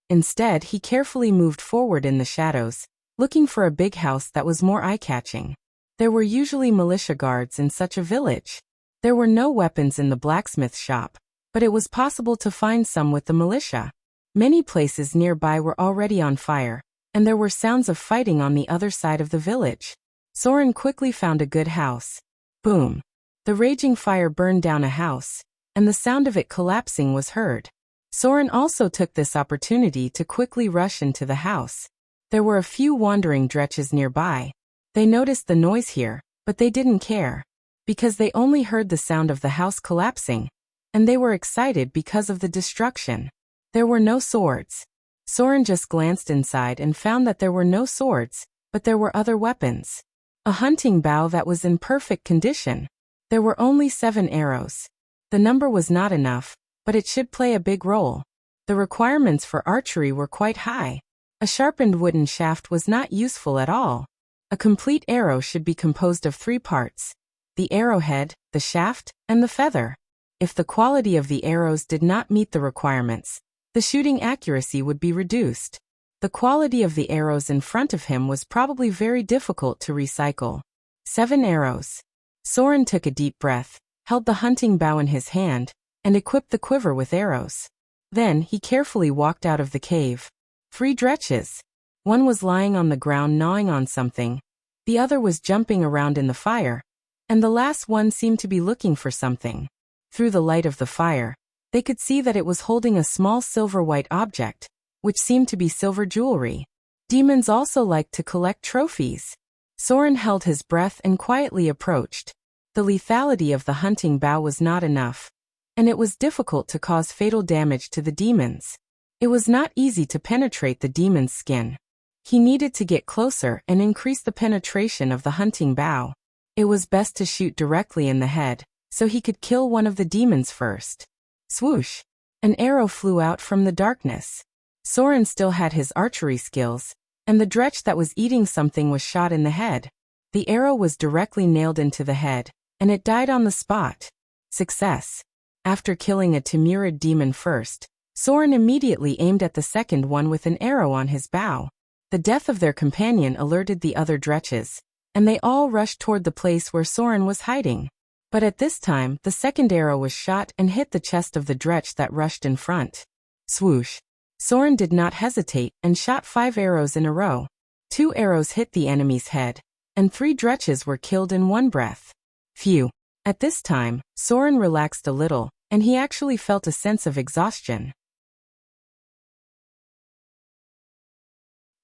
Instead, he carefully moved forward in the shadows, looking for a big house that was more eye-catching. There were usually militia guards in such a village. There were no weapons in the blacksmith shop, but it was possible to find some with the militia. Many places nearby were already on fire, and there were sounds of fighting on the other side of the village. Soren quickly found a good house. Boom! The raging fire burned down a house, and the sound of it collapsing was heard. Soren also took this opportunity to quickly rush into the house. There were a few wandering dretches nearby. They noticed the noise here, but they didn't care, because they only heard the sound of the house collapsing, and they were excited because of the destruction. There were no swords. Soren just glanced inside and found that there were no swords, but there were other weapons. A hunting bow that was in perfect condition. There were only 7 arrows. The number was not enough, but it should play a big role. The requirements for archery were quite high. A sharpened wooden shaft was not useful at all. A complete arrow should be composed of 3 parts: the arrowhead, the shaft, and the feather. If the quality of the arrows did not meet the requirements, the shooting accuracy would be reduced. The quality of the arrows in front of him was probably very difficult to recycle. 7 arrows. Soren took a deep breath, held the hunting bow in his hand, and equipped the quiver with arrows. Then he carefully walked out of the cave. 3 dretches. One was lying on the ground gnawing on something, the other was jumping around in the fire, and the last one seemed to be looking for something. Through the light of the fire, they could see that it was holding a small silver-white object, which seemed to be silver jewelry. Demons also liked to collect trophies. Soren held his breath and quietly approached. The lethality of the hunting bow was not enough, and it was difficult to cause fatal damage to the demons. It was not easy to penetrate the demon's skin. He needed to get closer and increase the penetration of the hunting bow. It was best to shoot directly in the head, so he could kill one of the demons first. Swoosh! An arrow flew out from the darkness. Soren still had his archery skills, and the dretch that was eating something was shot in the head. The arrow was directly nailed into the head, and it died on the spot. Success! After killing a Timurid demon first, Soren immediately aimed at the second one with an arrow on his bow. The death of their companion alerted the other dretches, and they all rushed toward the place where Soren was hiding. But at this time, the second arrow was shot and hit the chest of the dretch that rushed in front. Swoosh! Soren did not hesitate and shot 5 arrows in a row. 2 arrows hit the enemy's head, and 3 dretches were killed in one breath. Phew! At this time, Soren relaxed a little, and he actually felt a sense of exhaustion.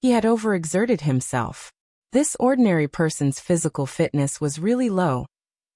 He had overexerted himself. This ordinary person's physical fitness was really low,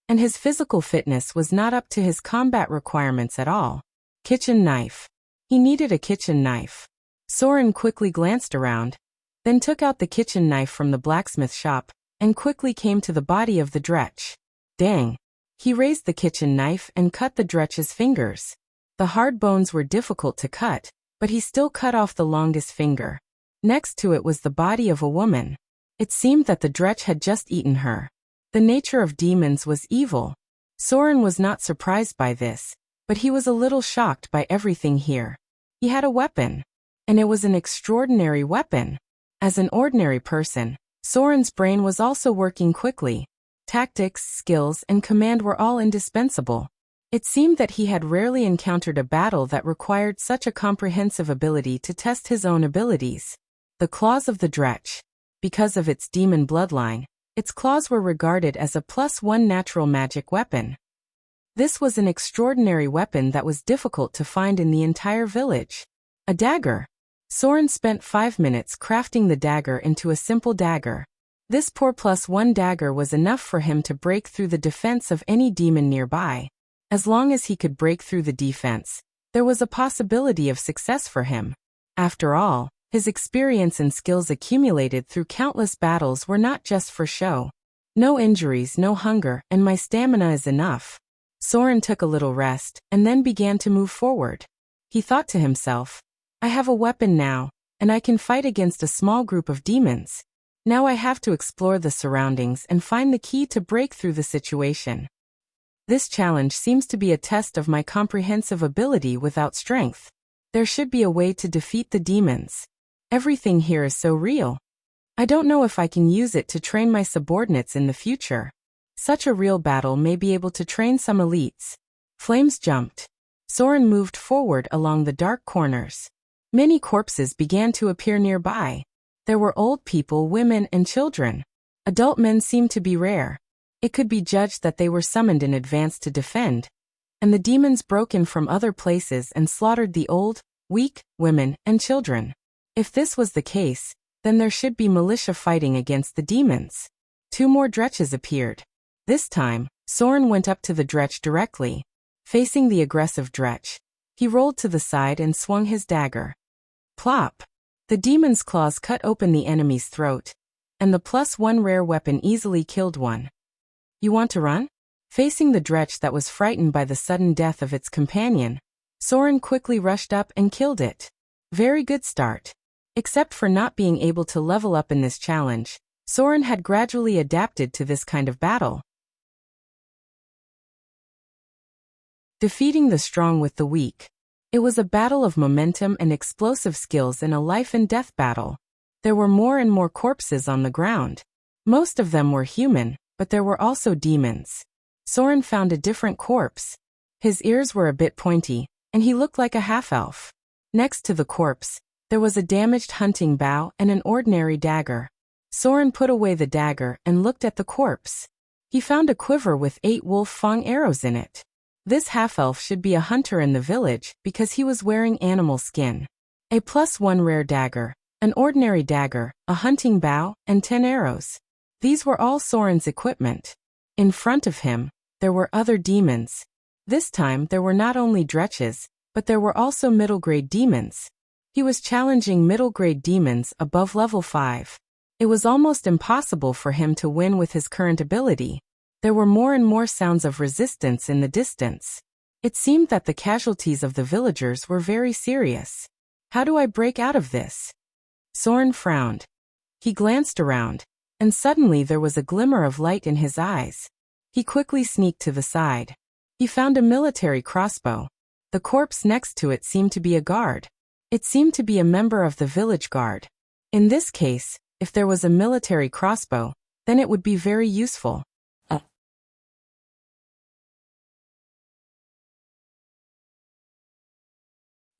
and his physical fitness was not up to his combat requirements at all. Kitchen knife. He needed a kitchen knife. Soren quickly glanced around, then took out the kitchen knife from the blacksmith shop, and quickly came to the body of the dretch. Dang! He raised the kitchen knife and cut the dretch's fingers. The hard bones were difficult to cut, but he still cut off the longest finger. Next to it was the body of a woman. It seemed that the dretch had just eaten her. The nature of demons was evil. Soren was not surprised by this, but he was a little shocked by everything here. He had a weapon, and it was an extraordinary weapon. As an ordinary person, Soren's brain was also working quickly. Tactics, skills, and command were all indispensable. It seemed that he had rarely encountered a battle that required such a comprehensive ability to test his own abilities. The claws of the dretch. Because of its demon bloodline, its claws were regarded as a +1 natural magic weapon. This was an extraordinary weapon that was difficult to find in the entire village. A dagger. Soren spent 5 minutes crafting the dagger into a simple dagger. This poor +1 dagger was enough for him to break through the defense of any demon nearby. As long as he could break through the defense, there was a possibility of success for him. After all, his experience and skills accumulated through countless battles were not just for show. No injuries, no hunger, and my stamina is enough. Soren took a little rest, and then began to move forward. He thought to himself, I have a weapon now, and I can fight against a small group of demons. Now I have to explore the surroundings and find the key to break through the situation. This challenge seems to be a test of my comprehensive ability without strength. There should be a way to defeat the demons. Everything here is so real. I don't know if I can use it to train my subordinates in the future. Such a real battle may be able to train some elites. Flames jumped. Soren moved forward along the dark corners. Many corpses began to appear nearby. There were old people, women, and children. Adult men seemed to be rare. It could be judged that they were summoned in advance to defend, and the demons broke in from other places and slaughtered the old, weak, women, and children. If this was the case, then there should be militia fighting against the demons. 2 more dretches appeared. This time, Soren went up to the dretch directly. Facing the aggressive dretch, he rolled to the side and swung his dagger. Plop! The demon's claws cut open the enemy's throat, and the +1 rare weapon easily killed one. You want to run? Facing the dretch that was frightened by the sudden death of its companion, Soren quickly rushed up and killed it. Very good start. Except for not being able to level up in this challenge, Soren had gradually adapted to this kind of battle. Defeating the strong with the weak. It was a battle of momentum and explosive skills in a life-and-death battle. There were more and more corpses on the ground. Most of them were human, but there were also demons. Soren found a different corpse. His ears were a bit pointy, and he looked like a half-elf. Next to the corpse, there was a damaged hunting bow and an ordinary dagger. Soren put away the dagger and looked at the corpse. He found a quiver with 8 wolf fang arrows in it. This half-elf should be a hunter in the village because he was wearing animal skin. A +1 rare dagger, an ordinary dagger, a hunting bow, and 10 arrows. These were all Soren's equipment. In front of him, there were other demons. This time there were not only dretches, but there were also middle-grade demons. He was challenging middle-grade demons above level 5. It was almost impossible for him to win with his current ability. There were more and more sounds of resistance in the distance. It seemed that the casualties of the villagers were very serious. How do I break out of this? Soren frowned. He glanced around, and suddenly there was a glimmer of light in his eyes. He quickly sneaked to the side. He found a military crossbow. The corpse next to it seemed to be a guard. It seemed to be a member of the village guard. In this case, if there was a military crossbow, then it would be very useful.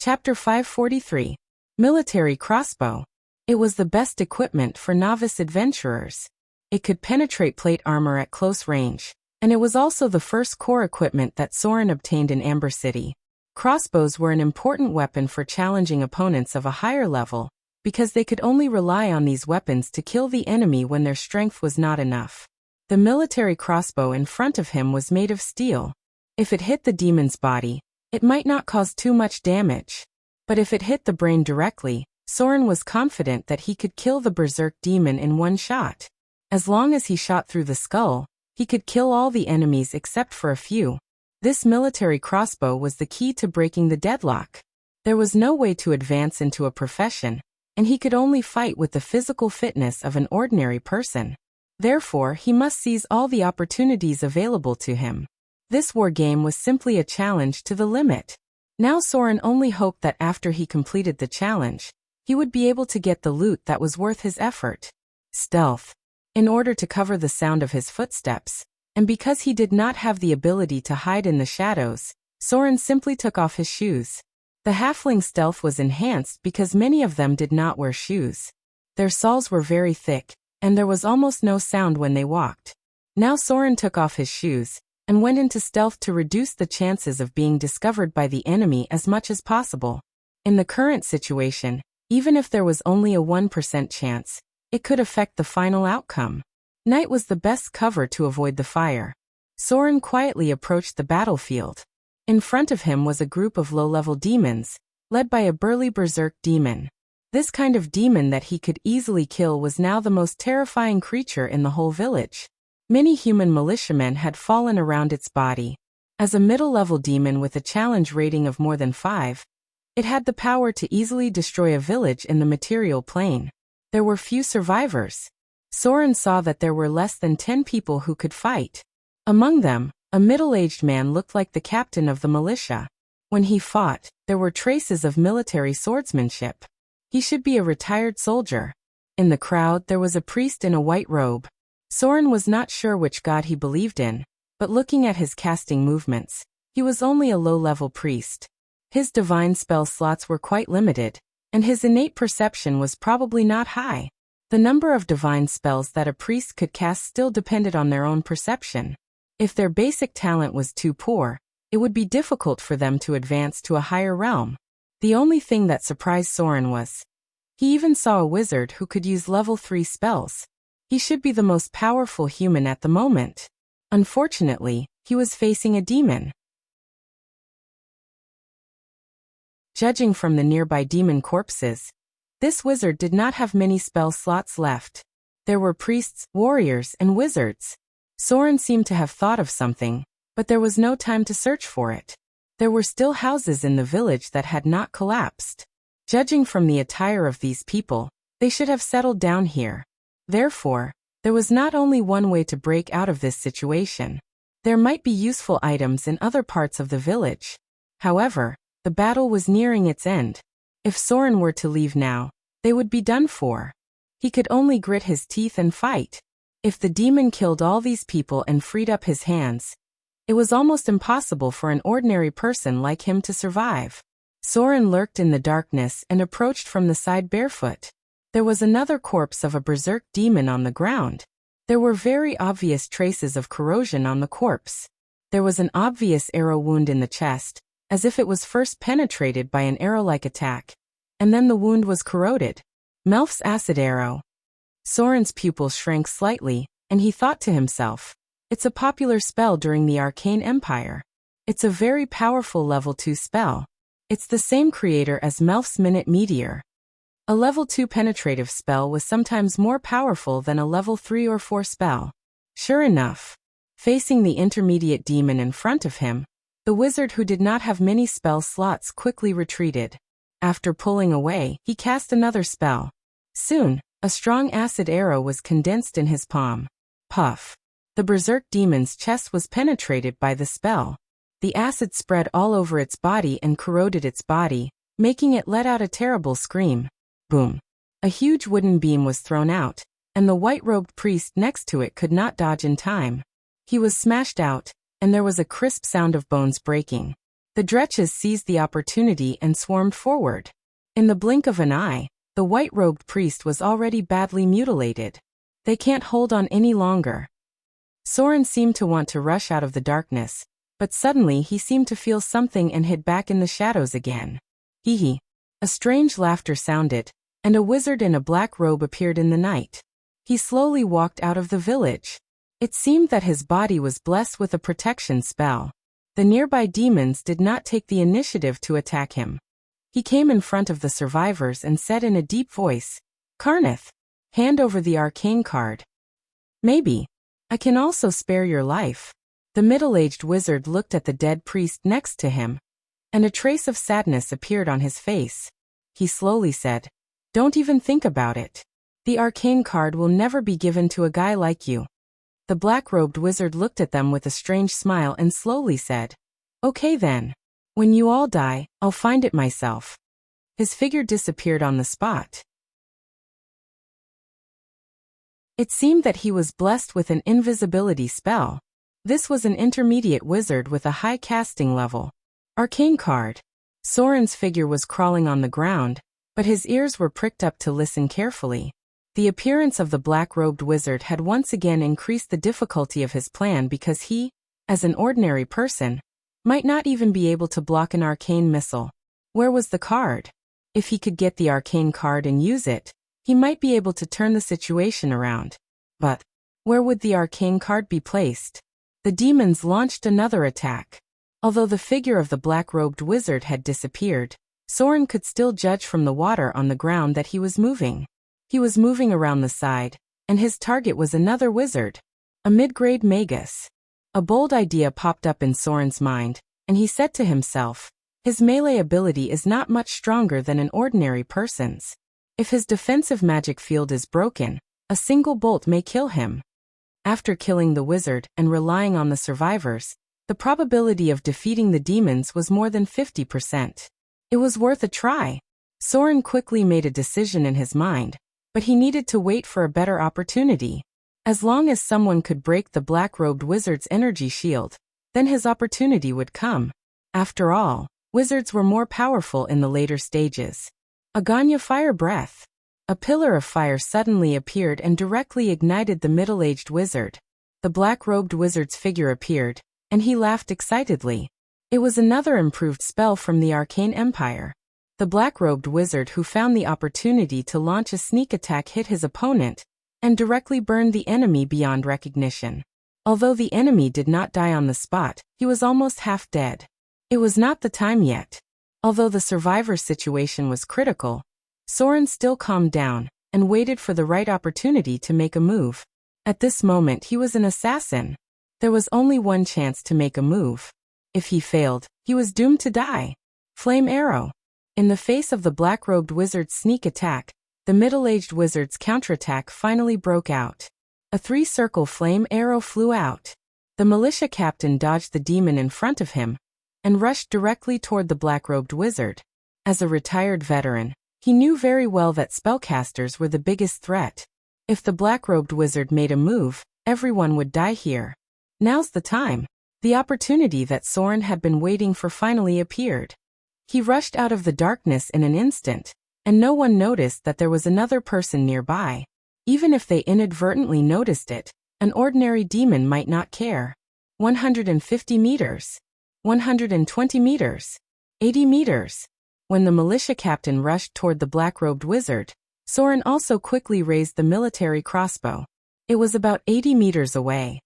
Chapter 543. Military Crossbow. It was the best equipment for novice adventurers. It could penetrate plate armor at close range, and it was also the first core equipment that Soren obtained in Amber City. Crossbows were an important weapon for challenging opponents of a higher level, because they could only rely on these weapons to kill the enemy when their strength was not enough. The military crossbow in front of him was made of steel. If it hit the demon's body, it might not cause too much damage. But if it hit the brain directly, Soren was confident that he could kill the berserk demon in one shot. As long as he shot through the skull, he could kill all the enemies except for a few. This military crossbow was the key to breaking the deadlock. There was no way to advance into a profession, and he could only fight with the physical fitness of an ordinary person. Therefore, he must seize all the opportunities available to him. This war game was simply a challenge to the limit. Now Soren only hoped that after he completed the challenge, he would be able to get the loot that was worth his effort. Stealth. In order to cover the sound of his footsteps, and because he did not have the ability to hide in the shadows, Soren simply took off his shoes. The halfling stealth was enhanced because many of them did not wear shoes. Their soles were very thick, and there was almost no sound when they walked. Now Soren took off his shoes, and went into stealth to reduce the chances of being discovered by the enemy as much as possible. In the current situation, even if there was only a 1% chance, it could affect the final outcome. Night was the best cover to avoid the fire. Soren quietly approached the battlefield. In front of him was a group of low-level demons, led by a burly berserk demon. This kind of demon that he could easily kill was now the most terrifying creature in the whole village. Many human militiamen had fallen around its body. As a middle-level demon with a challenge rating of more than 5, it had the power to easily destroy a village in the material plane. There were few survivors. Soren saw that there were less than 10 people who could fight. Among them, a middle-aged man looked like the captain of the militia. When he fought, there were traces of military swordsmanship. He should be a retired soldier. In the crowd there was a priest in a white robe. Soren was not sure which god he believed in, but looking at his casting movements, he was only a low-level priest. His divine spell slots were quite limited, and his innate perception was probably not high. The number of divine spells that a priest could cast still depended on their own perception. If their basic talent was too poor, it would be difficult for them to advance to a higher realm. The only thing that surprised Soren was he even saw a wizard who could use level 3 spells. He should be the most powerful human at the moment. Unfortunately, he was facing a demon. Judging from the nearby demon corpses, this wizard did not have many spell slots left. There were priests, warriors, and wizards. Soren seemed to have thought of something, but there was no time to search for it. There were still houses in the village that had not collapsed. Judging from the attire of these people, they should have settled down here. Therefore, there was not only one way to break out of this situation. There might be useful items in other parts of the village. However, the battle was nearing its end. If Soren were to leave now, they would be done for. He could only grit his teeth and fight. If the demon killed all these people and freed up his hands, it was almost impossible for an ordinary person like him to survive. Soren lurked in the darkness and approached from the side barefoot. There was another corpse of a berserk demon on the ground. There were very obvious traces of corrosion on the corpse. There was an obvious arrow wound in the chest, as if it was first penetrated by an arrow-like attack, and then the wound was corroded. Melf's acid arrow. Soren's pupils shrank slightly, and he thought to himself, it's a popular spell during the Arcane Empire. It's a very powerful level 2 spell. It's the same creator as Melf's Minute Meteor. A level 2 penetrative spell was sometimes more powerful than a level 3 or 4 spell. Sure enough, facing the intermediate demon in front of him, the wizard who did not have many spell slots quickly retreated. After pulling away, he cast another spell. Soon, a strong acid arrow was condensed in his palm. Puff. The berserk demon's chest was penetrated by the spell. The acid spread all over its body and corroded its body, making it let out a terrible scream. Boom. A huge wooden beam was thrown out, and the white-robed priest next to it could not dodge in time. He was smashed out, and there was a crisp sound of bones breaking. The Dretches seized the opportunity and swarmed forward. In the blink of an eye, the white-robed priest was already badly mutilated. They can't hold on any longer. Soren seemed to want to rush out of the darkness, but suddenly he seemed to feel something and hid back in the shadows again. Hee hee. A strange laughter sounded, and a wizard in a black robe appeared in the night. He slowly walked out of the village. It seemed that his body was blessed with a protection spell. The nearby demons did not take the initiative to attack him. He came in front of the survivors and said in a deep voice, "Karnith, hand over the arcane card. Maybe I can also spare your life." The middle-aged wizard looked at the dead priest next to him, and a trace of sadness appeared on his face. He slowly said, "Don't even think about it. The arcane card will never be given to a guy like you." The black-robed wizard looked at them with a strange smile and slowly said, "Okay then. When you all die, I'll find it myself." His figure disappeared on the spot. It seemed that he was blessed with an invisibility spell. This was an intermediate wizard with a high casting level. Arcane card. Soren's figure was crawling on the ground, but his ears were pricked up to listen carefully. The appearance of the black-robed wizard had once again increased the difficulty of his plan because he, as an ordinary person, might not even be able to block an arcane missile. Where was the card? If he could get the arcane card and use it, he might be able to turn the situation around. But where would the arcane card be placed? The demons launched another attack. Although the figure of the black-robed wizard had disappeared, Soren could still judge from the water on the ground that he was moving. He was moving around the side, and his target was another wizard, a mid-grade magus. A bold idea popped up in Soren's mind, and he said to himself, his melee ability is not much stronger than an ordinary person's. If his defensive magic field is broken, a single bolt may kill him. After killing the wizard and relying on the survivors, the probability of defeating the demons was more than 50%. It was worth a try. Soren quickly made a decision in his mind, but he needed to wait for a better opportunity. As long as someone could break the black-robed wizard's energy shield, then his opportunity would come. After all, wizards were more powerful in the later stages. Aganya fire breath. A pillar of fire suddenly appeared and directly ignited the middle-aged wizard. The black-robed wizard's figure appeared, and he laughed excitedly. It was another improved spell from the Arcane Empire. The black-robed wizard who found the opportunity to launch a sneak attack hit his opponent, and directly burned the enemy beyond recognition. Although the enemy did not die on the spot, he was almost half dead. It was not the time yet. Although the survivor situation was critical, Soren still calmed down, and waited for the right opportunity to make a move. At this moment he was an assassin. There was only one chance to make a move. If he failed, he was doomed to die. Flame arrow. In the face of the black-robed wizard's sneak attack, the middle-aged wizard's counterattack finally broke out. A three-circle flame arrow flew out. The militia captain dodged the demon in front of him, and rushed directly toward the black-robed wizard. As a retired veteran, he knew very well that spellcasters were the biggest threat. If the black-robed wizard made a move, everyone would die here. Now's the time. The opportunity that Soren had been waiting for finally appeared. He rushed out of the darkness in an instant, and no one noticed that there was another person nearby. Even if they inadvertently noticed it, an ordinary demon might not care. 150 meters. 120 meters. 80 meters. When the militia captain rushed toward the black-robed wizard, Soren also quickly raised the military crossbow. It was about 80 meters away.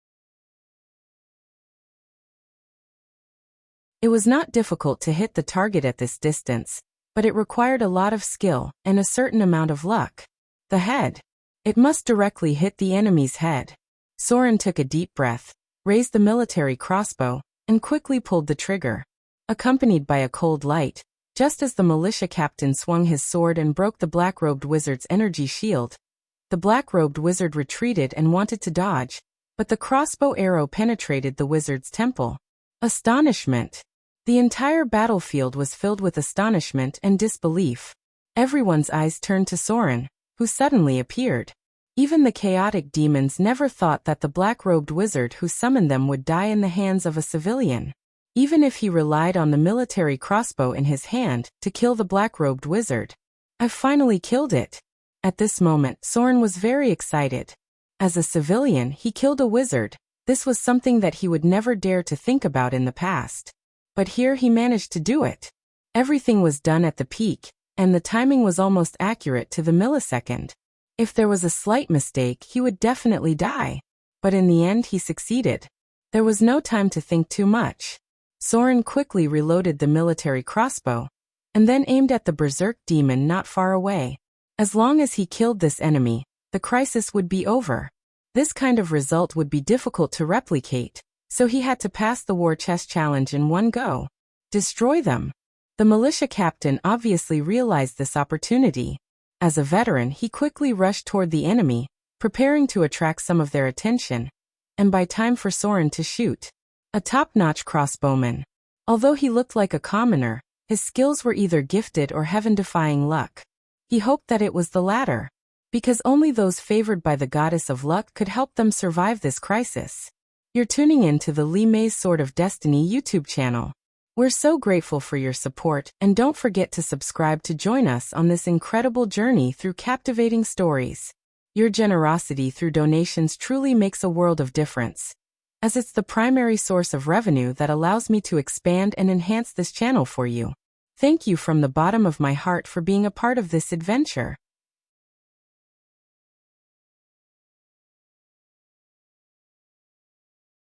It was not difficult to hit the target at this distance, but it required a lot of skill and a certain amount of luck. The head. It must directly hit the enemy's head. Soren took a deep breath, raised the military crossbow, and quickly pulled the trigger. Accompanied by a cold light, just as the militia captain swung his sword and broke the black-robed wizard's energy shield, the black-robed wizard retreated and wanted to dodge, but the crossbow arrow penetrated the wizard's temple. Astonishment. The entire battlefield was filled with astonishment and disbelief. Everyone's eyes turned to Soren, who suddenly appeared. Even the chaotic demons never thought that the black-robed wizard who summoned them would die in the hands of a civilian. Even if he relied on the military crossbow in his hand to kill the black-robed wizard. I've finally killed it. At this moment, Soren was very excited. As a civilian, he killed a wizard. This was something that he would never dare to think about in the past. But here he managed to do it. Everything was done at the peak, and the timing was almost accurate to the millisecond. If there was a slight mistake, he would definitely die. But in the end, he succeeded. There was no time to think too much. Soren quickly reloaded the military crossbow, and then aimed at the berserk demon not far away. As long as he killed this enemy, the crisis would be over. This kind of result would be difficult to replicate, so he had to pass the war chest challenge in one go. Destroy them. The militia captain obviously realized this opportunity. As a veteran, he quickly rushed toward the enemy, preparing to attract some of their attention, and by time for Soren to shoot. A top-notch crossbowman. Although he looked like a commoner, his skills were either gifted or heaven-defying luck. He hoped that it was the latter, because only those favored by the goddess of luck could help them survive this crisis. You're tuning in to the Li Mei's Sword of Destiny YouTube channel. We're so grateful for your support, and don't forget to subscribe to join us on this incredible journey through captivating stories. Your generosity through donations truly makes a world of difference, as it's the primary source of revenue that allows me to expand and enhance this channel for you. Thank you from the bottom of my heart for being a part of this adventure.